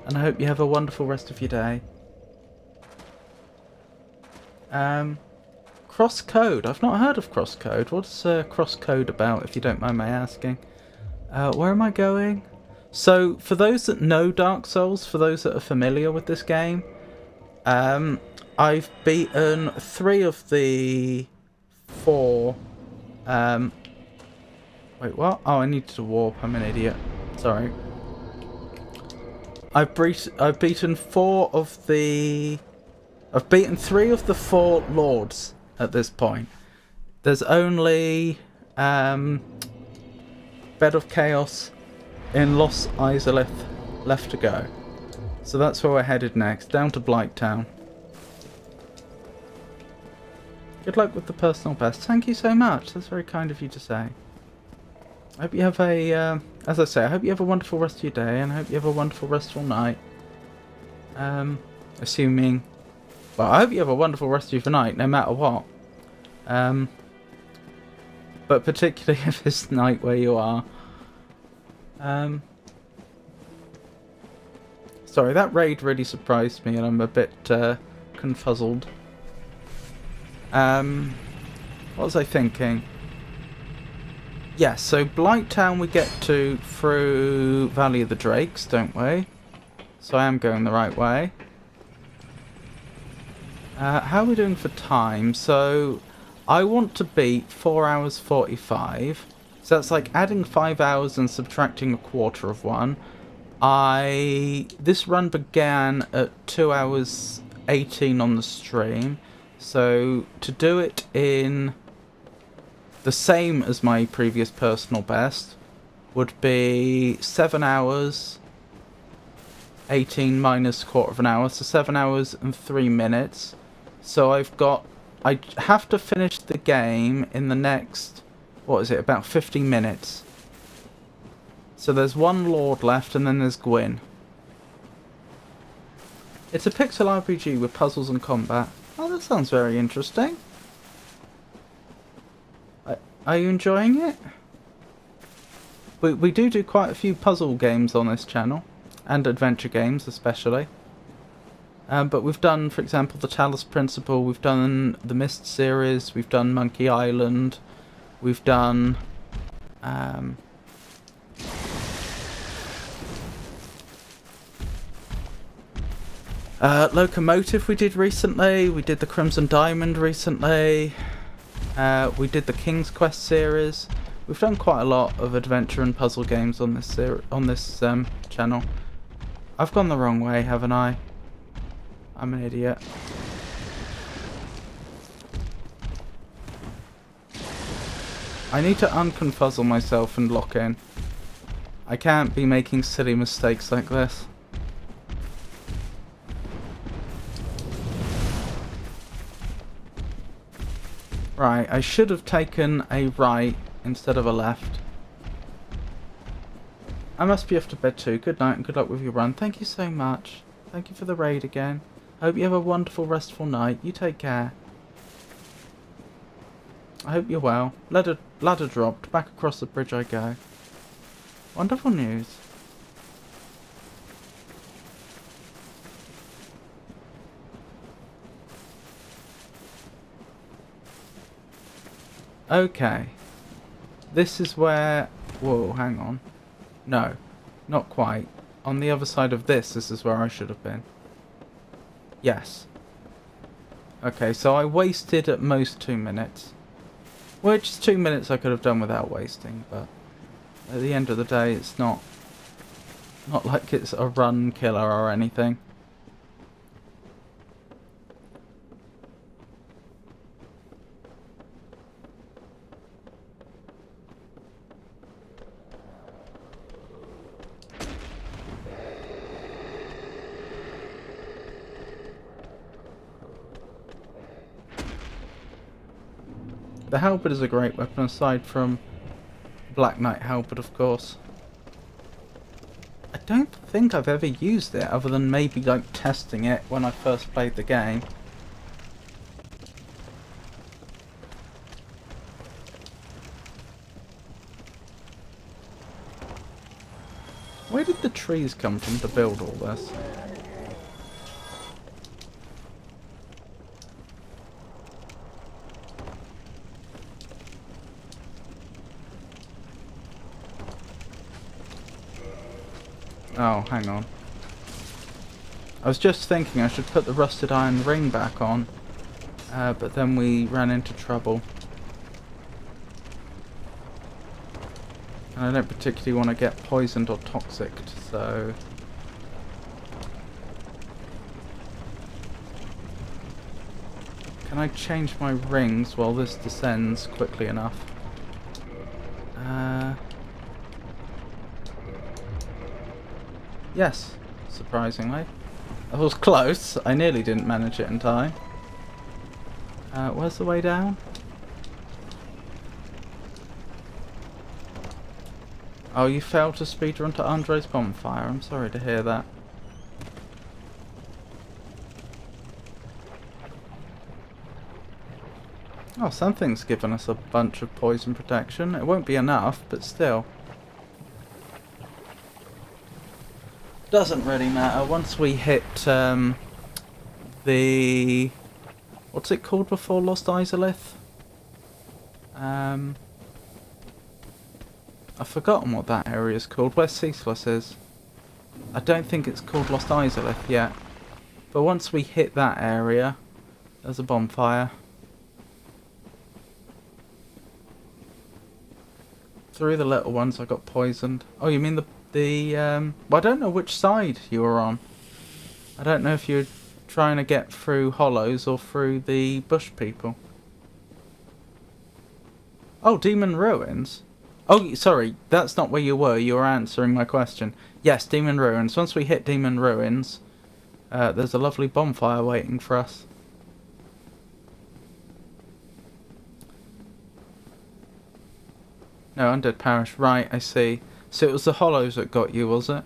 And I hope you have a wonderful rest of your day. Crosscode. I've not heard of Crosscode. What's Crosscode about, if you don't mind my asking? Where am I going? So, for those that know Dark Souls, for those that are familiar with this game, I've beaten 3 of the 4... wait, what? Oh, I need to warp. I'm an idiot. Sorry. I've beaten 4 of the... I've beaten 3 of the 4 lords at this point. There's only Bed of Chaos in Los Izalith left to go. So that's where we're headed next, down to Blighttown. Good luck with the personal best. Thank you so much. That's very kind of you to say. I hope you have a, as I say, I hope you have a wonderful rest of your day, and I hope you have a wonderful restful night. Assuming... Well, I hope you have a wonderful rest of your night, no matter what. But particularly if it's night where you are. Sorry, that raid really surprised me, and I'm a bit confuzzled. What was I thinking? Yes, so Blighttown we get to through Valley of the Drakes, don't we? So I am going the right way. How are we doing for time? So I want to beat 4 hours 45. So that's like adding 5 hours and subtracting a quarter of one. This run began at 2 hours 18 on the stream. So to do it in the same as my previous personal best would be 7 hours 18 minus quarter of an hour, so 7 hours and 3 minutes. So I have to finish the game in the next, what is it, about 50 minutes. So there's one Lord left, and then there's Gwyn. It's a pixel RPG with puzzles and combat. Oh, that sounds very interesting. Are you enjoying it? We do quite a few puzzle games on this channel, and adventure games especially. But we've done, for example, the Talos Principle, we've done the Myst series, we've done Monkey Island, we've done... Locomotive we did recently, we did the Crimson Diamond recently, we did the King's Quest series. We've done quite a lot of adventure and puzzle games on this channel. I've gone the wrong way, haven't I? I'm an idiot. I need to unconfuzzle myself and lock in. I can't be making silly mistakes like this. Right, I should have taken a right instead of a left. I must be off to bed too. Good night and good luck with your run. Thank you so much. Thank you for the raid again. Hope you have a wonderful, restful night. You take care. I hope you're well. Ladder dropped. Back across the bridge I go. Wonderful news. Okay. This is where... Whoa, hang on. No, not quite. On the other side of this is where I should have been. Yes. Okay, so I wasted at most 2 minutes. Which is 2 minutes I could have done without wasting, but at the end of the day it's not like it's a run killer or anything. The halberd is a great weapon, aside from Black Knight halberd, of course. I don't think I've ever used it, other than maybe like testing it when I first played the game. Where did the trees come from to build all this? Oh, hang on. I was just thinking I should put the rusted iron ring back on, but then we ran into trouble. And I don't particularly want to get poisoned or toxic, so... Can I change my rings while this descends quickly enough? Yes, surprisingly. That was close. I nearly didn't manage it in time. Where's the way down? Oh, you failed to speedrun to Andre's bonfire. I'm sorry to hear that. Oh, something's given us a bunch of poison protection. It won't be enough, but still. Doesn't really matter. Once we hit the... What's it called before Lost Izalith? I've forgotten what that area is called. Where Ceaseless is. I don't think it's called Lost Izalith yet. But once we hit that area, there's a bonfire. Through the little ones I got poisoned. Oh, you mean the well, I don't know which side you were on. I don't know if you're trying to get through hollows or through the bush people. Oh, Demon Ruins. Oh, sorry, that's not where you were. You were answering my question. Yes, Demon Ruins. Once we hit Demon Ruins, there's a lovely bonfire waiting for us. No, Undead Parish. Right, I see. So it was the hollows that got you, was it?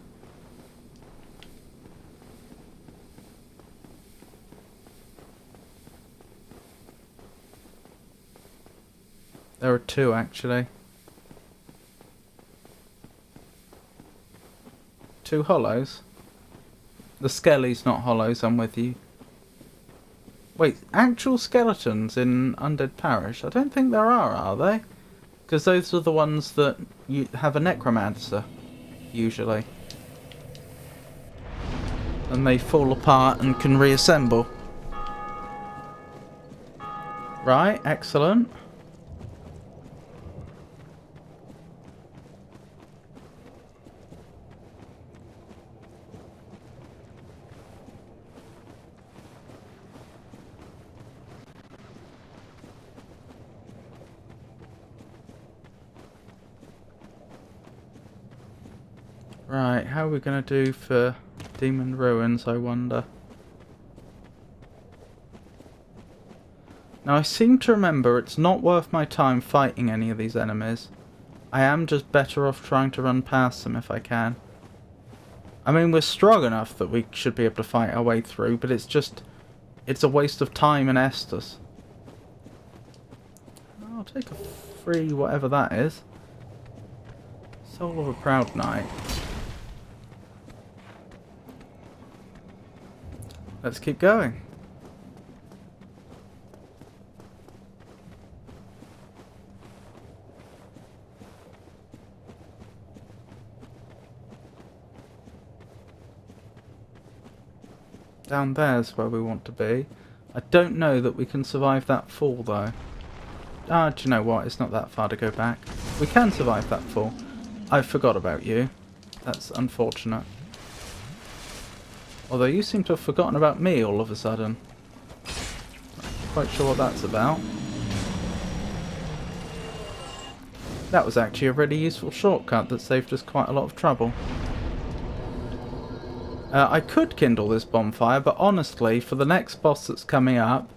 There are two, actually. Two hollows? The skelly's not hollows, I'm with you. Wait, actual skeletons in Undead Parish? I don't think there are they? Because those are the ones that you have a necromancer, usually. And they fall apart and can reassemble. Right, excellent. Right, how are we going to do for Demon Ruins, I wonder? Now, I seem to remember it's not worth my time fighting any of these enemies. I am just better off trying to run past them if I can. I mean, we're strong enough that we should be able to fight our way through, but it's just it's a waste of time and Estus. I'll take a free whatever that is. Soul of a Proud Knight. Let's keep going. Down there's where we want to be. I don't know that we can survive that fall though. Ah, do you know what? It's not that far to go back. We can survive that fall. I forgot about you. That's unfortunate. Although you seem to have forgotten about me all of a sudden. Not quite sure what that's about. That was actually a really useful shortcut that saved us quite a lot of trouble. I could kindle this bonfire, but honestly, for the next boss that's coming up,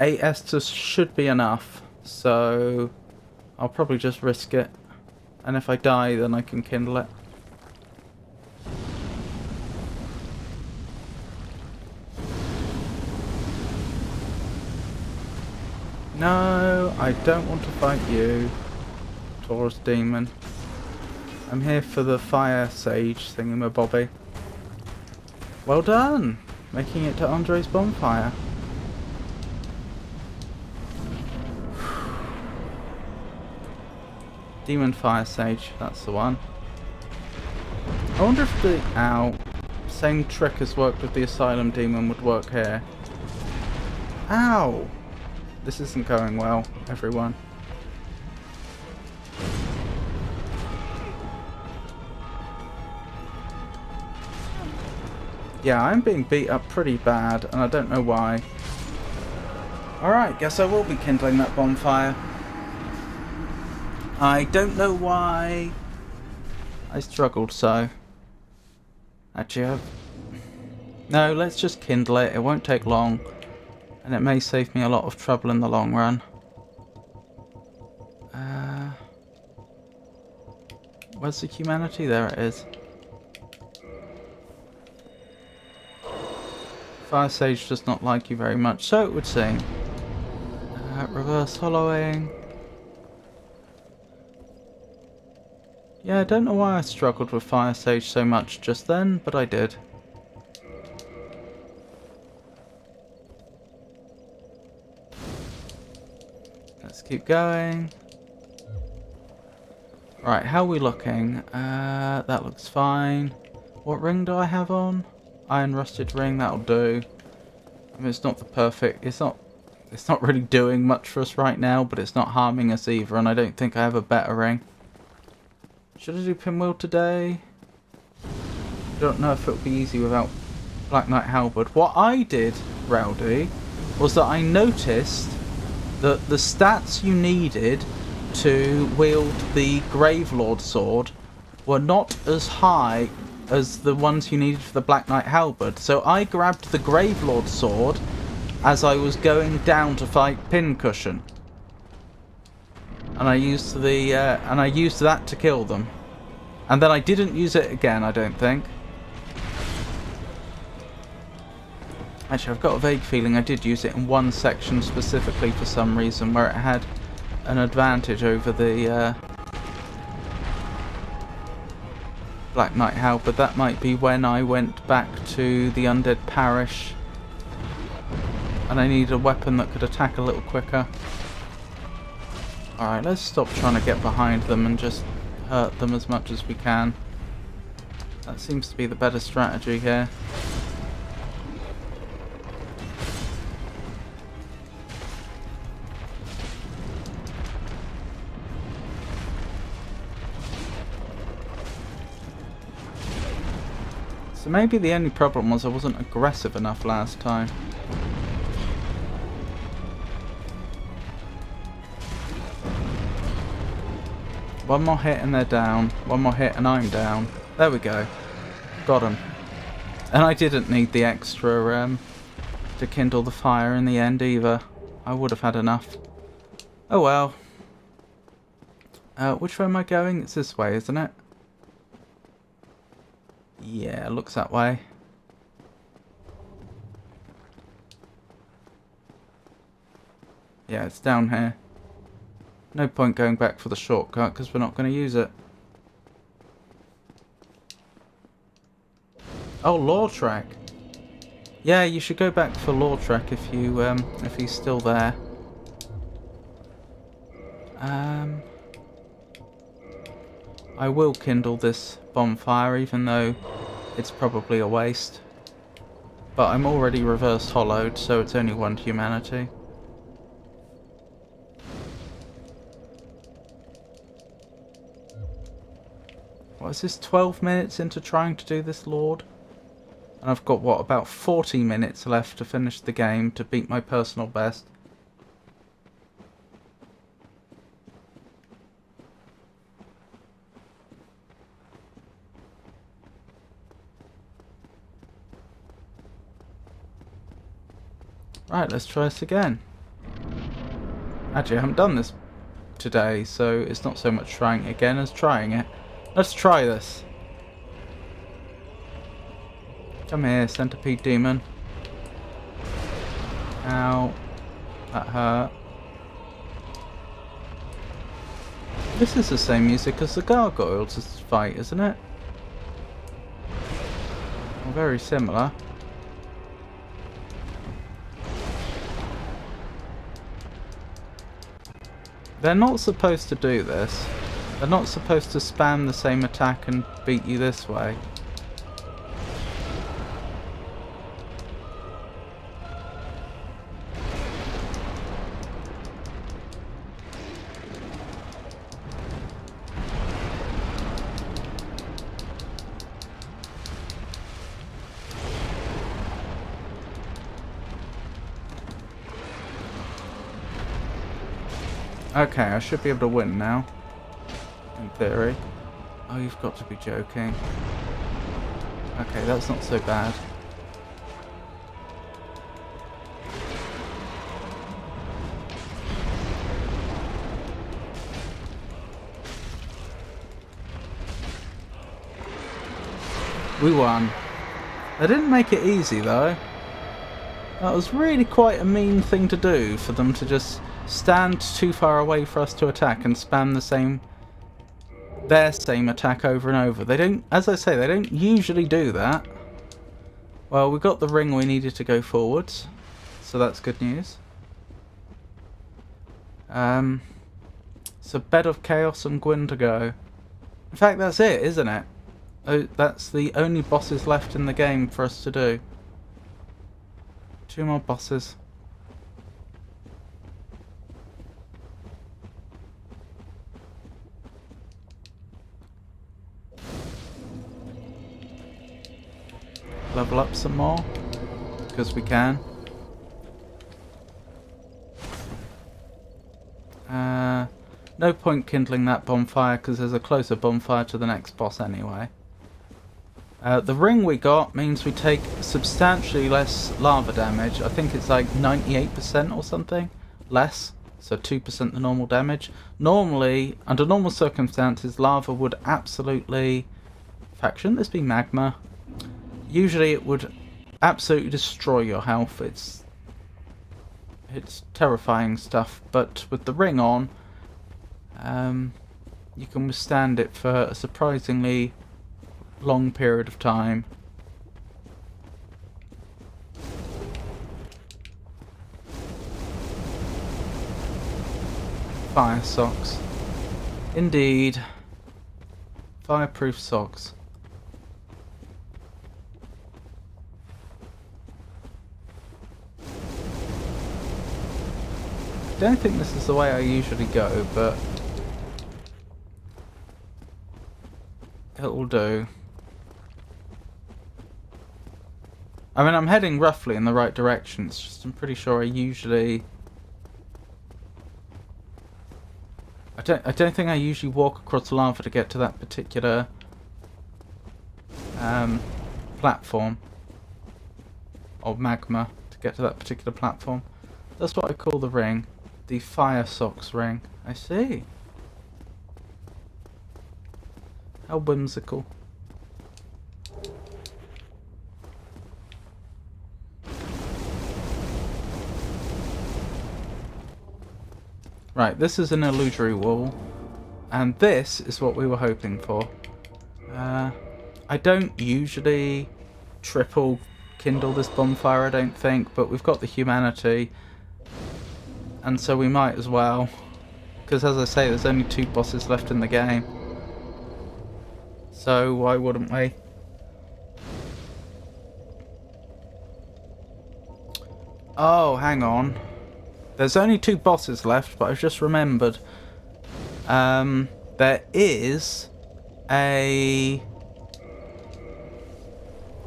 8 Estus should be enough, so I'll probably just risk it. And if I die, then I can kindle it. No, I don't want to fight you, Taurus Demon. I'm here for the fire sage thingamabobby. Well done! Making it to Andre's bonfire. Demon Fire Sage, that's the one. I wonder if the same trick has worked with the Asylum Demon would work here. Ow! This isn't going well, everyone. Yeah, I'm being beat up pretty bad, and I don't know why. Alright, guess I will be kindling that bonfire. I don't know why I struggled so. Actually, no, let's just kindle it. It won't take long, and it may save me a lot of trouble in the long run. Where's the humanity? There it is. Fire Sage does not like you very much, so it would seem. Reverse hollowing. Yeah, I don't know why I struggled with Fire Sage so much just then, but I did. Let's keep going. Right, how are we looking? That looks fine. What ring do I have on? Iron rusted ring, that'll do. I mean, it's not the perfect, it's not really doing much for us right now, but it's not harming us either, and I don't think I have a better ring. Should I do Pinwheel today? I don't know if it'll be easy without Black Knight Halberd. What I did, Rowdy, was that I noticed that the stats you needed to wield the Gravelord sword were not as high as the ones you needed for the Black Knight Halberd. So I grabbed the Gravelord sword as I was going down to fight Pincushion. And I used that to kill them. And then I didn't use it again, I don't think. Actually, I've got a vague feeling I did use it in one section specifically for some reason, where it had an advantage over the Black Knight Halberd. That might be when I went back to the Undead Parish and I needed a weapon that could attack a little quicker. Alright, let's stop trying to get behind them and just hurt them as much as we can. That seems to be the better strategy here. So maybe the only problem was I wasn't aggressive enough last time. One more hit and they're down. One more hit and I'm down. There we go. Got him. And I didn't need the extra to kindle the fire in the end either. I would have had enough. Oh well. Which way am I going? It's this way, isn't it? Yeah, looks that way. Yeah, it's down here. No point going back for the shortcut because we're not going to use it. Oh, lore track. Yeah, you should go back for lore track if he's still there. I will kindle this bonfire even though it's probably a waste. But I'm already reverse hollowed, so it's only one humanity. What is this, 12 minutes into trying to do this, Lord? And I've got, what, about 40 minutes left to finish the game to beat my personal best. Right, let's try this again. Actually, I haven't done this today, so it's not so much trying it again as trying it. Let's try this. Come here, centipede demon. Ow. That hurt. This is the same music as the gargoyles fight, isn't it? Well, very similar. They're not supposed to do this. They're not supposed to spam the same attack and beat you this way. Okay, I should be able to win now. In theory. Oh, you've got to be joking. Okay, that's not so bad. We won. They didn't make it easy though. That was really quite a mean thing to do, for them to just stand too far away for us to attack and spam their same attack over and over. They don't, as I say, they don't usually do that. Well, we got the ring we needed to go forwards, so that's good news. So Bed of Chaos and Gwyn to go. In fact, that's it, isn't it? Oh, that's the only bosses left in the game for us to do. 2 more bosses. Level up some more, because we can. No point kindling that bonfire, because there's a closer bonfire to the next boss anyway. The ring we got means we take substantially less lava damage. I think it's like 98% or something less, so 2% the normal damage. Normally, under normal circumstances, lava would absolutely... In fact, shouldn't this be magma? Usually it would absolutely destroy your health. It's terrifying stuff, but with the ring on, you can withstand it for a surprisingly long period of time. Fire socks. Indeed. Fireproof socks. I don't think this is the way I usually go, but it'll do. I mean, I'm heading roughly in the right direction, it's just I'm pretty sure I usually... I don't think I usually walk across lava to get to that particular platform. Or magma to get to that particular platform. That's what I call the ring. The fire socks ring. I see. How whimsical. Right, this is an illusory wall. And this is what we were hoping for. I don't usually triple kindle this bonfire, I don't think, but we've got the humanity, and so we might as well, because as I say, there's only 2 bosses left in the game, so why wouldn't we? Oh, hang on, there's only 2 bosses left, but I've just remembered there is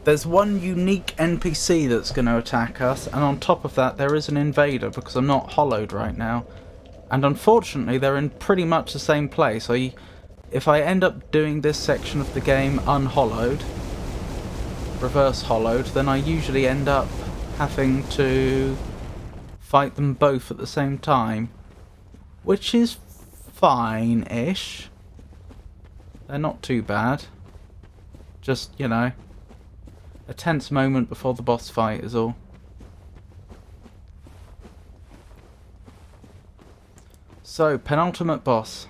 there's one unique NPC that's going to attack us, and on top of that there is an invader, because I'm not hollowed right now. And unfortunately they're in pretty much the same place. If I end up doing this section of the game unhollowed, reverse hollowed, then I usually end up having to fight them both at the same time. Which is fine-ish. They're not too bad. Just, you know, a tense moment before the boss fight is all. So, penultimate boss.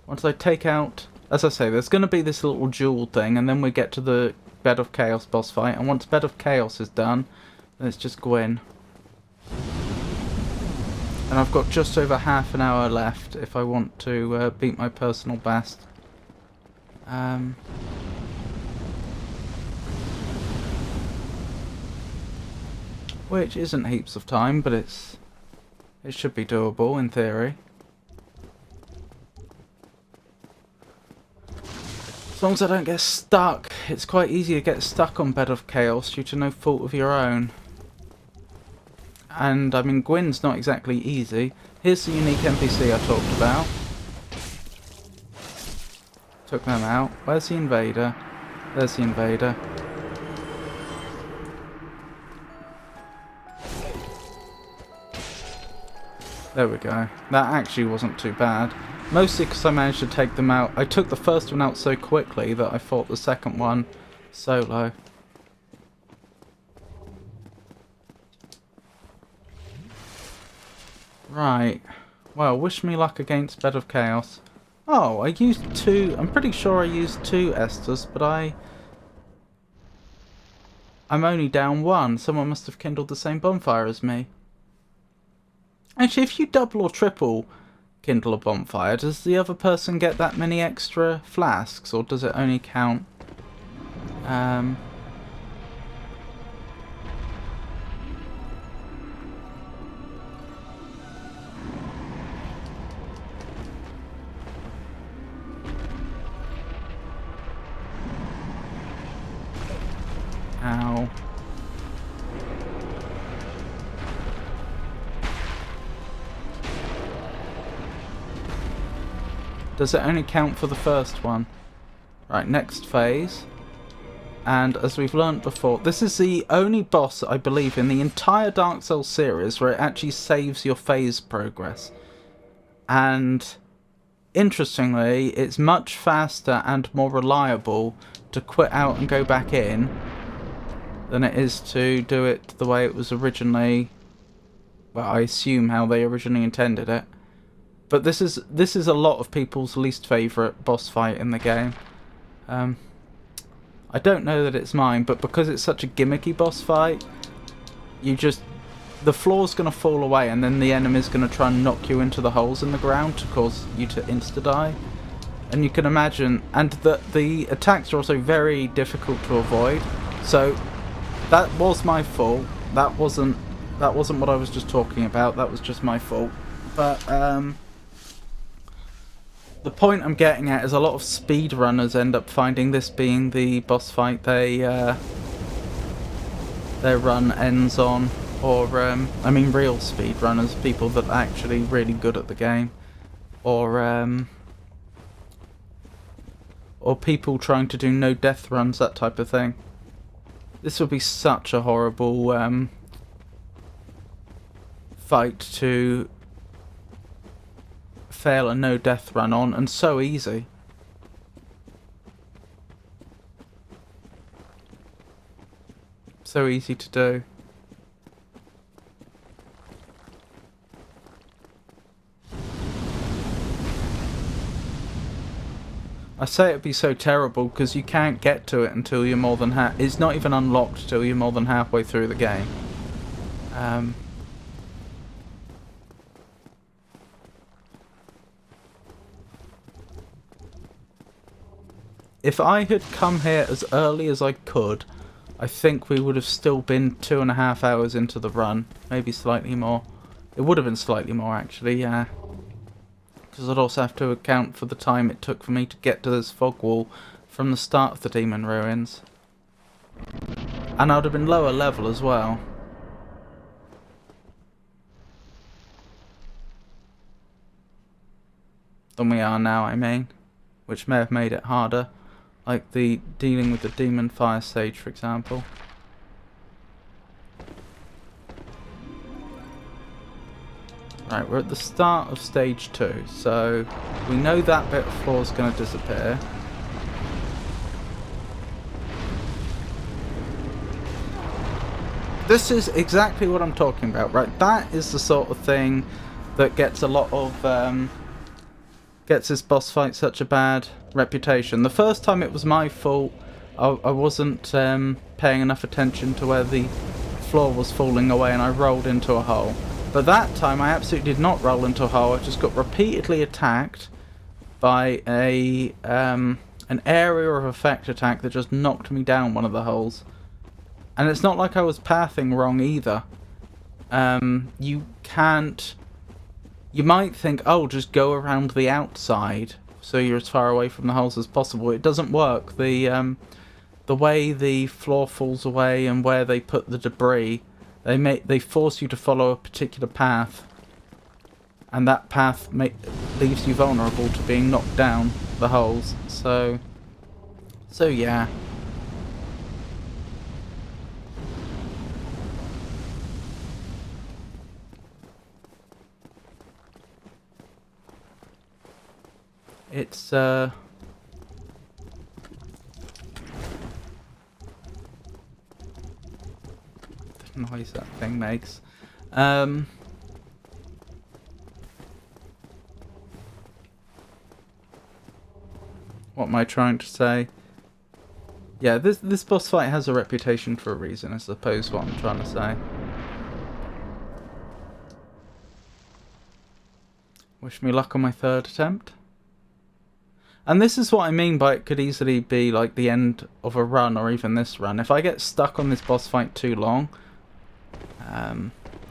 Once I take out... As I say, there's going to be this little duel thing, and then we get to the Bed of Chaos boss fight. And once Bed of Chaos is done, then it's just Gwyn. And I've got just over half an hour left if I want to beat my personal best. Which isn't heaps of time, but it should be doable in theory. As long as I don't get stuck. It's quite easy to get stuck on Bed of Chaos due to no fault of your own. And I mean, Gwyn's not exactly easy. Here's the unique NPC I talked about. Took them out. Where's the invader? There's the invader. There we go. That actually wasn't too bad. Mostly because I managed to take them out. I took the first one out so quickly that I fought the second one solo. Right. Well, wish me luck against Bed of Chaos. Oh, I used 2... I'm pretty sure I used 2 Esters, but I'm only down 1. Someone must have kindled the same bonfire as me. Actually, if you double or triple kindle a bonfire, does the other person get that many extra flasks, or does it only count... Ow. Does it only count for the first one? Right, next phase. And as we've learnt before, this is the only boss, I believe, in the entire Dark Souls series where it actually saves your phase progress. And interestingly, it's much faster and more reliable to quit out and go back in than it is to do it the way it was originally, well, I assume how they originally intended it. But this is a lot of people's least favourite boss fight in the game. I don't know that it's mine, but because it's such a gimmicky boss fight, the floor's going to fall away, and then the enemy's going to try and knock you into the holes in the ground to cause you to insta-die. And you can imagine, and the attacks are also very difficult to avoid. So that was my fault. That wasn't what I was just talking about. That was just my fault. But the point I'm getting at is a lot of speedrunners end up finding this being the boss fight their run ends on, or I mean real speedrunners, people that are actually really good at the game, or people trying to do no death runs, that type of thing. This would be such a horrible fight to fail a no death run on, and so easy. So easy to do. I say it'd be so terrible because you can't get to it until you're more than it's not even unlocked till you're more than halfway through the game. If I had come here as early as I could, I think we would have still been 2.5 hours into the run, maybe slightly more. It would have been slightly more actually, yeah. Because I'd also have to account for the time it took for me to get to this fog wall from the start of the Demon Ruins. And I'd have been lower level as well. Than we are now, I mean. Which may have made it harder. Like the dealing with the Demon Fire Sage, for example. Right, we're at the start of stage 2, so we know that bit of floor is going to disappear. This is exactly what I'm talking about, right? That is the sort of thing that gets a lot of gets this boss fight such a bad reputation. The first time it was my fault. I wasn't paying enough attention to where the floor was falling away and I rolled into a hole. But that time I absolutely did not roll into a hole. I just got repeatedly attacked by an area of effect attack that just knocked me down one of the holes. And it's not like I was pathing wrong either. You can't... You might think, oh, just go around the outside so you're as far away from the holes as possible. It doesn't work. The way the floor falls away and where they put the debris, they force you to follow a particular path, and that path leaves you vulnerable to being knocked down the holes. So yeah. It's the noise that thing makes. What am I trying to say? Yeah, this boss fight has a reputation for a reason, I suppose, what I'm trying to say. Wish me luck on my 3rd attempt. And this is what I mean by it could easily be like the end of a run or even this run. If I get stuck on this boss fight too long,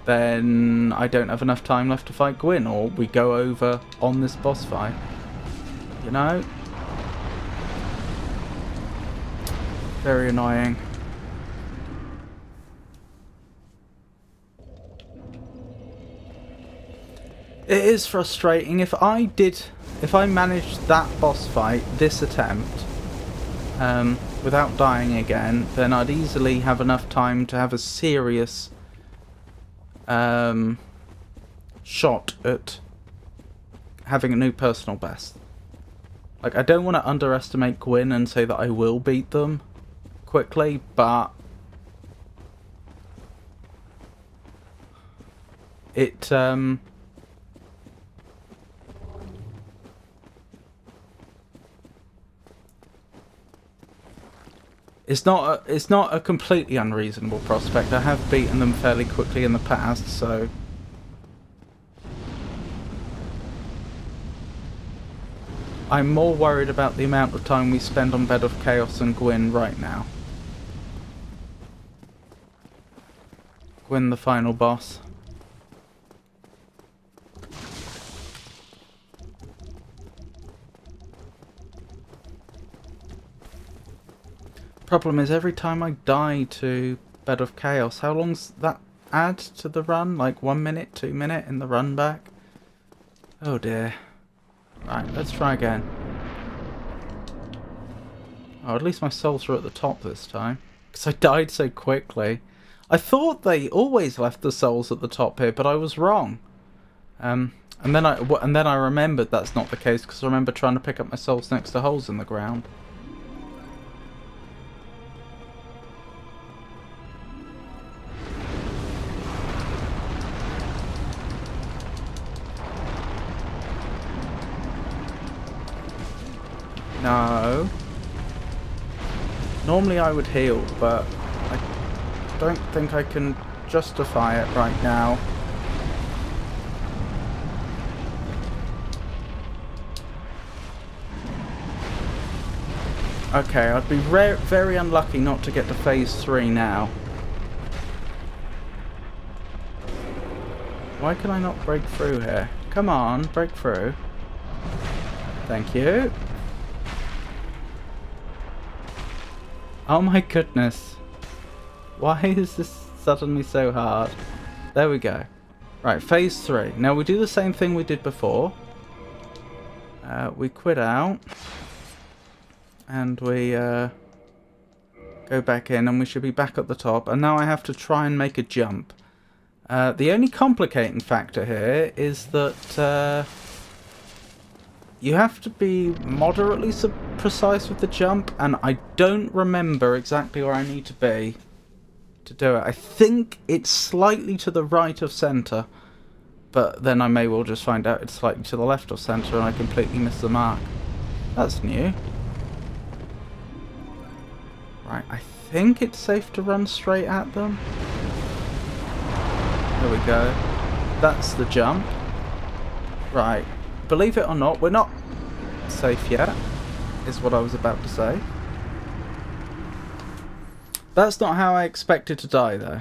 then I don't have enough time left to fight Gwyn, or we go over on this boss fight. You know? Very annoying. It is frustrating. If I managed that boss fight, this attempt, without dying again, then I'd easily have enough time to have a serious shot at having a new personal best. Like, I don't want to underestimate Gwyn and say that I will beat them quickly, but it it's not a completely unreasonable prospect. I have beaten them fairly quickly in the past, so I'm more worried about the amount of time we spend on Bed of Chaos and Gwyn right now. Gwyn, the final boss. Problem is, every time I die to Bed of Chaos, how long's that add to the run? Like 1 minute, 2 minutes in the run back? Oh dear. Right, let's try again. Oh, at least my souls are at the top this time. Because I died so quickly. I thought they always left the souls at the top here, but I was wrong. And then I remembered that's not the case, because I remember trying to pick up my souls next to holes in the ground. No. Normally I would heal, but I don't think I can justify it right now. Okay, I'd be very unlucky not to get to phase 3 now. Why can I not break through here? Come on, break through. Thank you. Oh my goodness. Why is this suddenly so hard? There we go. Right, phase 3. Now we do the same thing we did before. We quit out. And we go back in, and we should be back at the top. And now I have to try and make a jump. The only complicating factor here is that you have to be moderately precise with the jump, and I don't remember exactly where I need to be to do it. I think it's slightly to the right of centre, but then I may well just find out it's slightly to the left of centre and I completely miss the mark. That's new. Right, I think it's safe to run straight at them. There we go. That's the jump. Right. Believe it or not, we're not safe yet, is what I was about to say. That's not how I expected to die, though.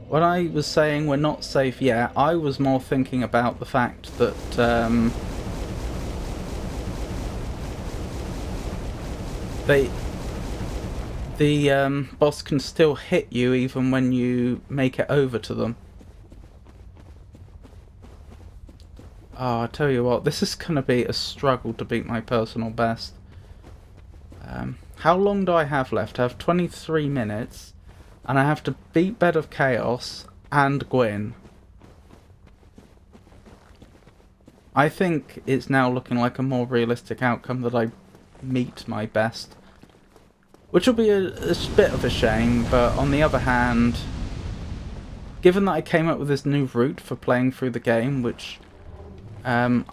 When I was saying we're not safe yet, I was more thinking about the fact that the boss can still hit you even when you make it over to them. Oh, I tell you what, this is going to be a struggle to beat my personal best. How long do I have left? I have 23 minutes, and I have to beat Bed of Chaos and Gwyn. I think it's now looking like a more realistic outcome that I meet my best. Which will be a bit of a shame, but on the other hand, given that I came up with this new route for playing through the game, which I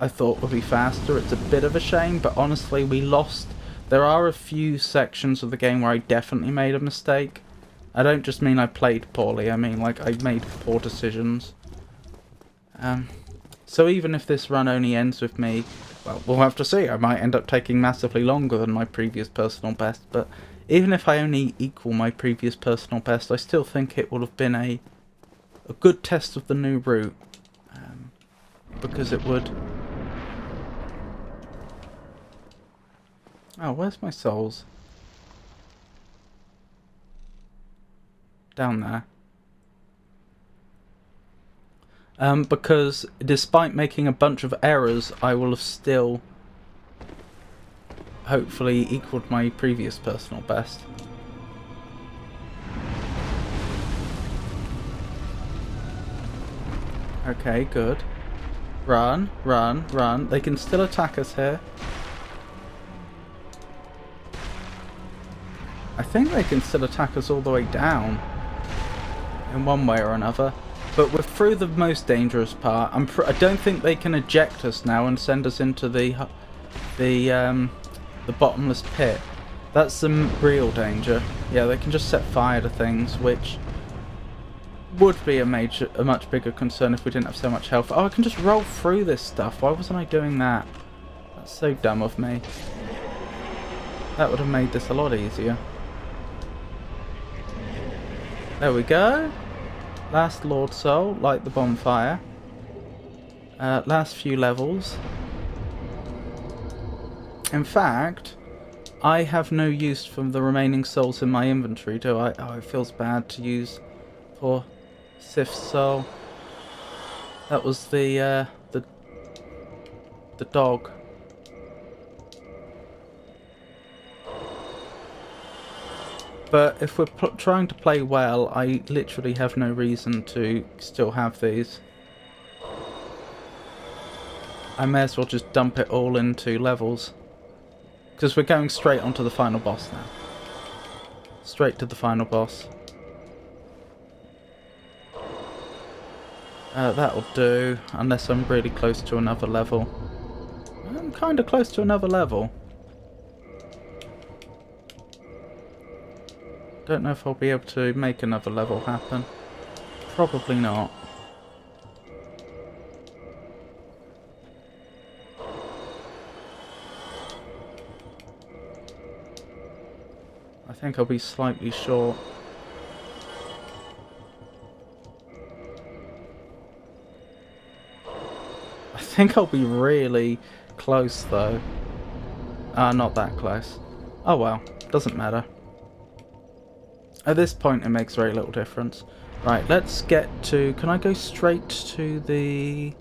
thought would be faster, it's a bit of a shame, but honestly we lost. There are a few sections of the game where I definitely made a mistake. I don't just mean I played poorly, I mean like I made poor decisions. So even if this run only ends with me, well, we'll have to see. I might end up taking massively longer than my previous personal best, but even if I only equal my previous personal best, I still think it would have been a good test of the new route. Because it would... Oh, where's my souls? Down there. Because despite making a bunch of errors, I will have still hopefully equaled my previous personal best. Okay, good. Run, run, run. They can still attack us here. I think they can still attack us all the way down. In one way or another. But we're through the most dangerous part. I don't think they can eject us now and send us into the bottomless pit. That's the real danger. Yeah, they can just set fire to things, which would be a much bigger concern if we didn't have so much health. Oh, I can just roll through this stuff. Why wasn't I doing that? That's so dumb of me. That would have made this a lot easier. There we go. Last Lord Soul, light the bonfire. Last few levels. In fact, I have no use from the remaining souls in my inventory, do I? Oh, it feels bad to use poor Sif's soul. That was the dog. But if we're trying to play well, I literally have no reason to still have these. I may as well just dump it all into levels. Because we're going straight onto the final boss now. Straight to the final boss. That'll do, unless I'm really close to another level. I'm kind of close to another level. Don't know if I'll be able to make another level happen. Probably not. I think I'll be slightly short. I think I'll be really close though. Not that close. Oh well, doesn't matter. At this point it makes very little difference. Right, let's get to... Can I go straight to the...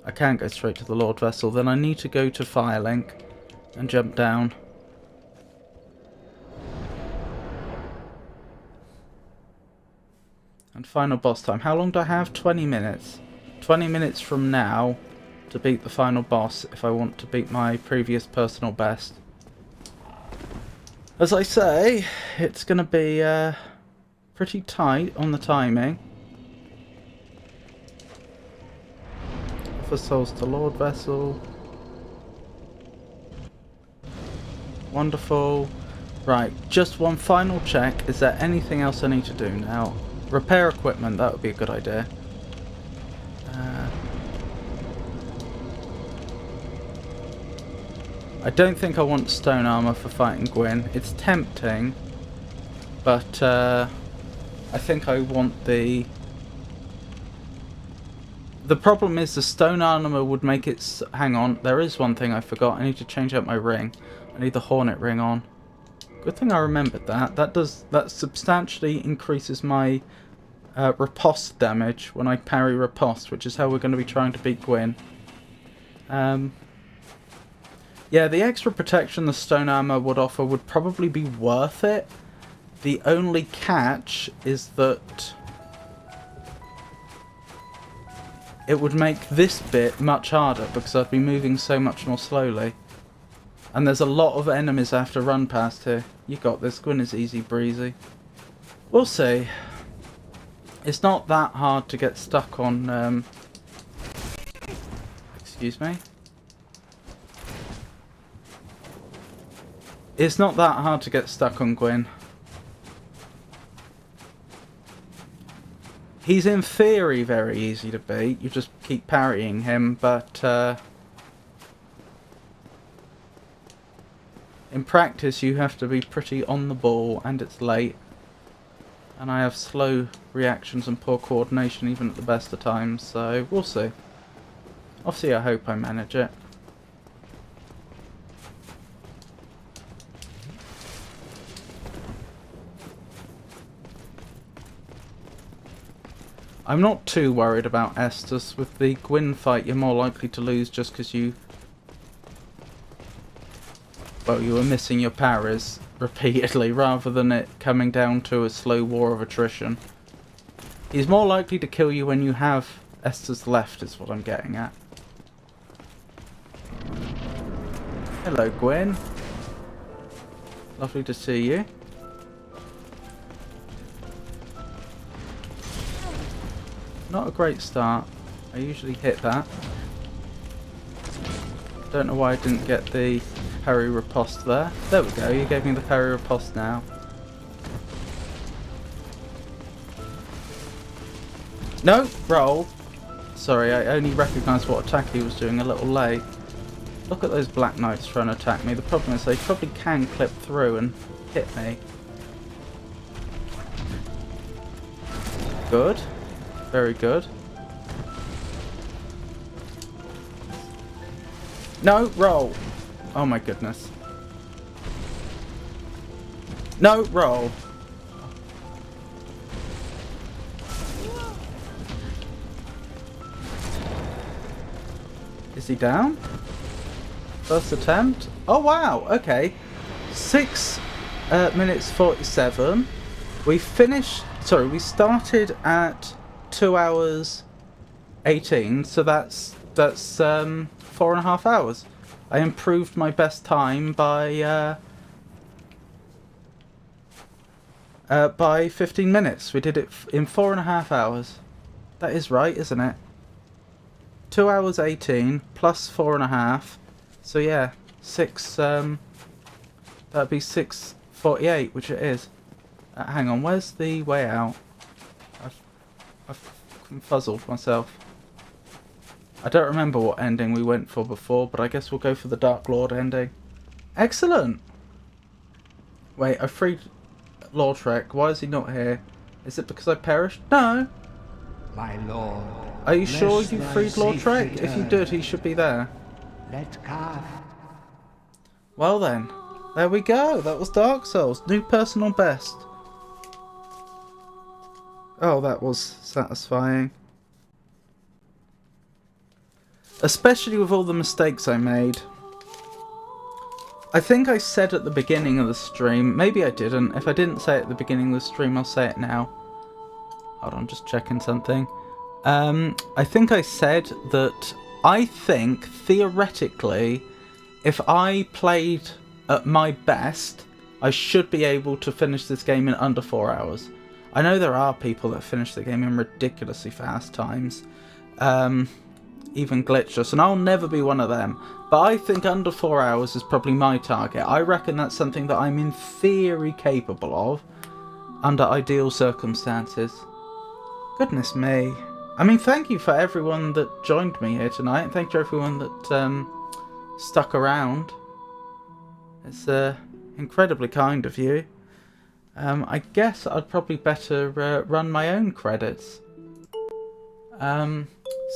I can't go straight to the Lord Vessel. Then I need to go to Firelink and jump down. And final boss time. How long do I have? 20 minutes. 20 minutes from now to beat the final boss if I want to beat my previous personal best. As I say, it's going to be pretty tight on the timing. Offer souls to Lord Vessel. Wonderful. Right, just one final check. Is there anything else I need to do now? Repair equipment, that would be a good idea. I don't think I want stone armor for fighting Gwyn. It's tempting, but I think I want the... The problem is the stone armor would make it... Hang on, there is one thing I forgot. I need to change out my ring. I need the Hornet ring on. Good thing I remembered that. That substantially increases my riposte damage when I parry riposte, which is how we're going to be trying to beat Gwyn. Yeah, the extra protection the stone armor would offer would probably be worth it. The only catch is that it would make this bit much harder because I'd be moving so much more slowly. And there's a lot of enemies I have to run past here. You got this. Gwyn is easy breezy. We'll see. It's not that hard to get stuck on... Excuse me. It's not that hard to get stuck on Gwyn. He's in theory very easy to beat. You just keep parrying him, but in practice you have to be pretty on the ball, and it's late. And I have slow reactions and poor coordination even at the best of times, so we'll see. Obviously I hope I manage it. I'm not too worried about Estus. With the Gwyn fight, you're more likely to lose just because you... Well, you were missing your parries repeatedly rather than it coming down to a slow war of attrition. He's more likely to kill you when you have Estus left, is what I'm getting at. Hello, Gwyn. Lovely to see you. Not a great start. I usually hit that. Don't know why I didn't get the parry riposte there. There we go, you gave me the parry riposte now. No! Roll! Sorry, I only recognised what attack he was doing a little late. Look at those black knights trying to attack me. The problem is they probably can clip through and hit me. Good. Very good. No, roll. Oh my goodness. No, roll. Is he down? First attempt? Oh wow, okay. 6 minutes 47. We finished, sorry, we started at 2 hours 18, so that's 4.5 hours. I improved my best time by 15 minutes. We did it in 4.5 hours. That is right, isn't it? 2 hours 18 plus 4.5. So yeah, that'd be 6:48, which it is. Hang on, where's the way out? I've fuzzled myself. I don't remember what ending we went for before, but I guess we'll go for the Dark Lord ending. Excellent! Wait, I freed Lautrec. Why is he not here? Is it because I perished? No! My lord. Are you sure you freed Lautrec? If you did, he should be there. Let Carve. Well then, there we go. That was Dark Souls. New personal best. Oh, that was satisfying. Especially with all the mistakes I made. I think I said at the beginning of the stream, maybe I didn't. If I didn't say it at the beginning of the stream, I'll say it now. Hold on, just checking something. I think I said that I think, theoretically, if I played at my best, I should be able to finish this game in under 4 hours. I know there are people that finish the game in ridiculously fast times. Even glitchless, and I'll never be one of them. But I think under 4 hours is probably my target. I reckon that's something that I'm in theory capable of, under ideal circumstances. Goodness me. I mean, thank you for everyone that joined me here tonight, and thank you to everyone that stuck around. It's incredibly kind of you. I guess I'd probably better run my own credits.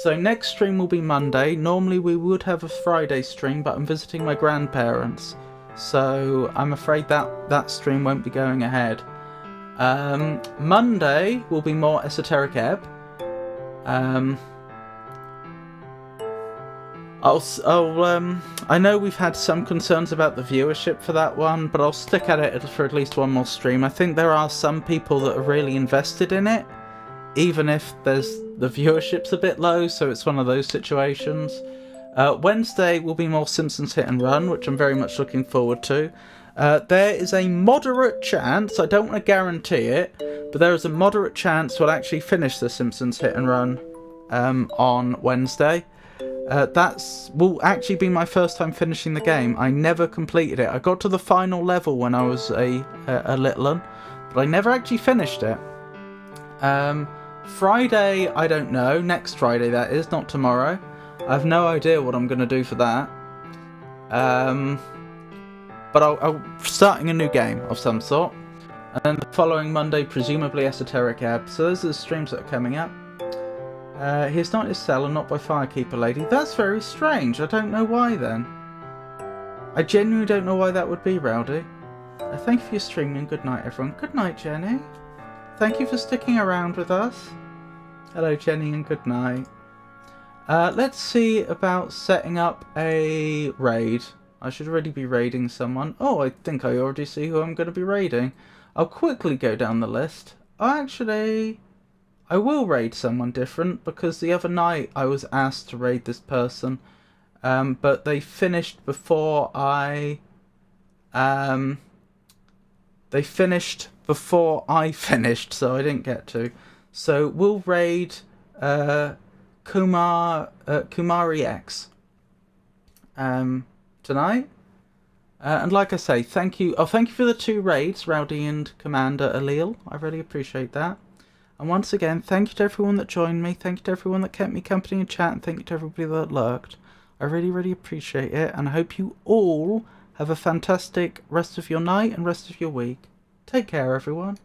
So next stream will be Monday. Normally we would have a Friday stream, but I'm visiting my grandparents, so I'm afraid that stream won't be going ahead. Monday will be more Esoteric Ebb. I know we've had some concerns about the viewership for that one, but I'll stick at it for at least one more stream. I think there are some people that are really invested in it, even if the viewership's a bit low, so it's one of those situations. Wednesday will be more Simpsons Hit and Run, which I'm very much looking forward to. There is a moderate chance, I don't want to guarantee it, but there is a moderate chance we'll actually finish the Simpsons Hit and Run on Wednesday. Will actually be my first time finishing the game. I never completed it. I got to the final level when I was a little one, but I never actually finished it. Friday, I don't know. Next Friday, that is, not tomorrow. I have no idea what I'm going to do for that. But I'll starting a new game of some sort. And then the following Monday, presumably Esoteric Ebb. So those are the streams that are coming up. He's not his cell and not by Firekeeper Lady. That's very strange. I don't know why then. I genuinely don't know why that would be, Rowdy. Thank you for your streaming and good night, everyone. Good night, Jenny. Thank you for sticking around with us. Hello, Jenny, and good night. Let's see about setting up a raid. I should already be raiding someone. Oh, I think I already see who I'm going to be raiding. I'll quickly go down the list. Actually, I will raid someone different, because the other night I was asked to raid this person, but they finished before I... They finished before I finished, so I didn't get to. So we'll raid Kumari X tonight. And like I say, thank you. Oh, thank you for the 2 raids, Rowdy and Commander Alil. I really appreciate that. And once again, thank you to everyone that joined me. Thank you to everyone that kept me company in chat, and thank you to everybody that lurked. I really, really appreciate it, and I hope you all have a fantastic rest of your night and rest of your week. Take care, everyone.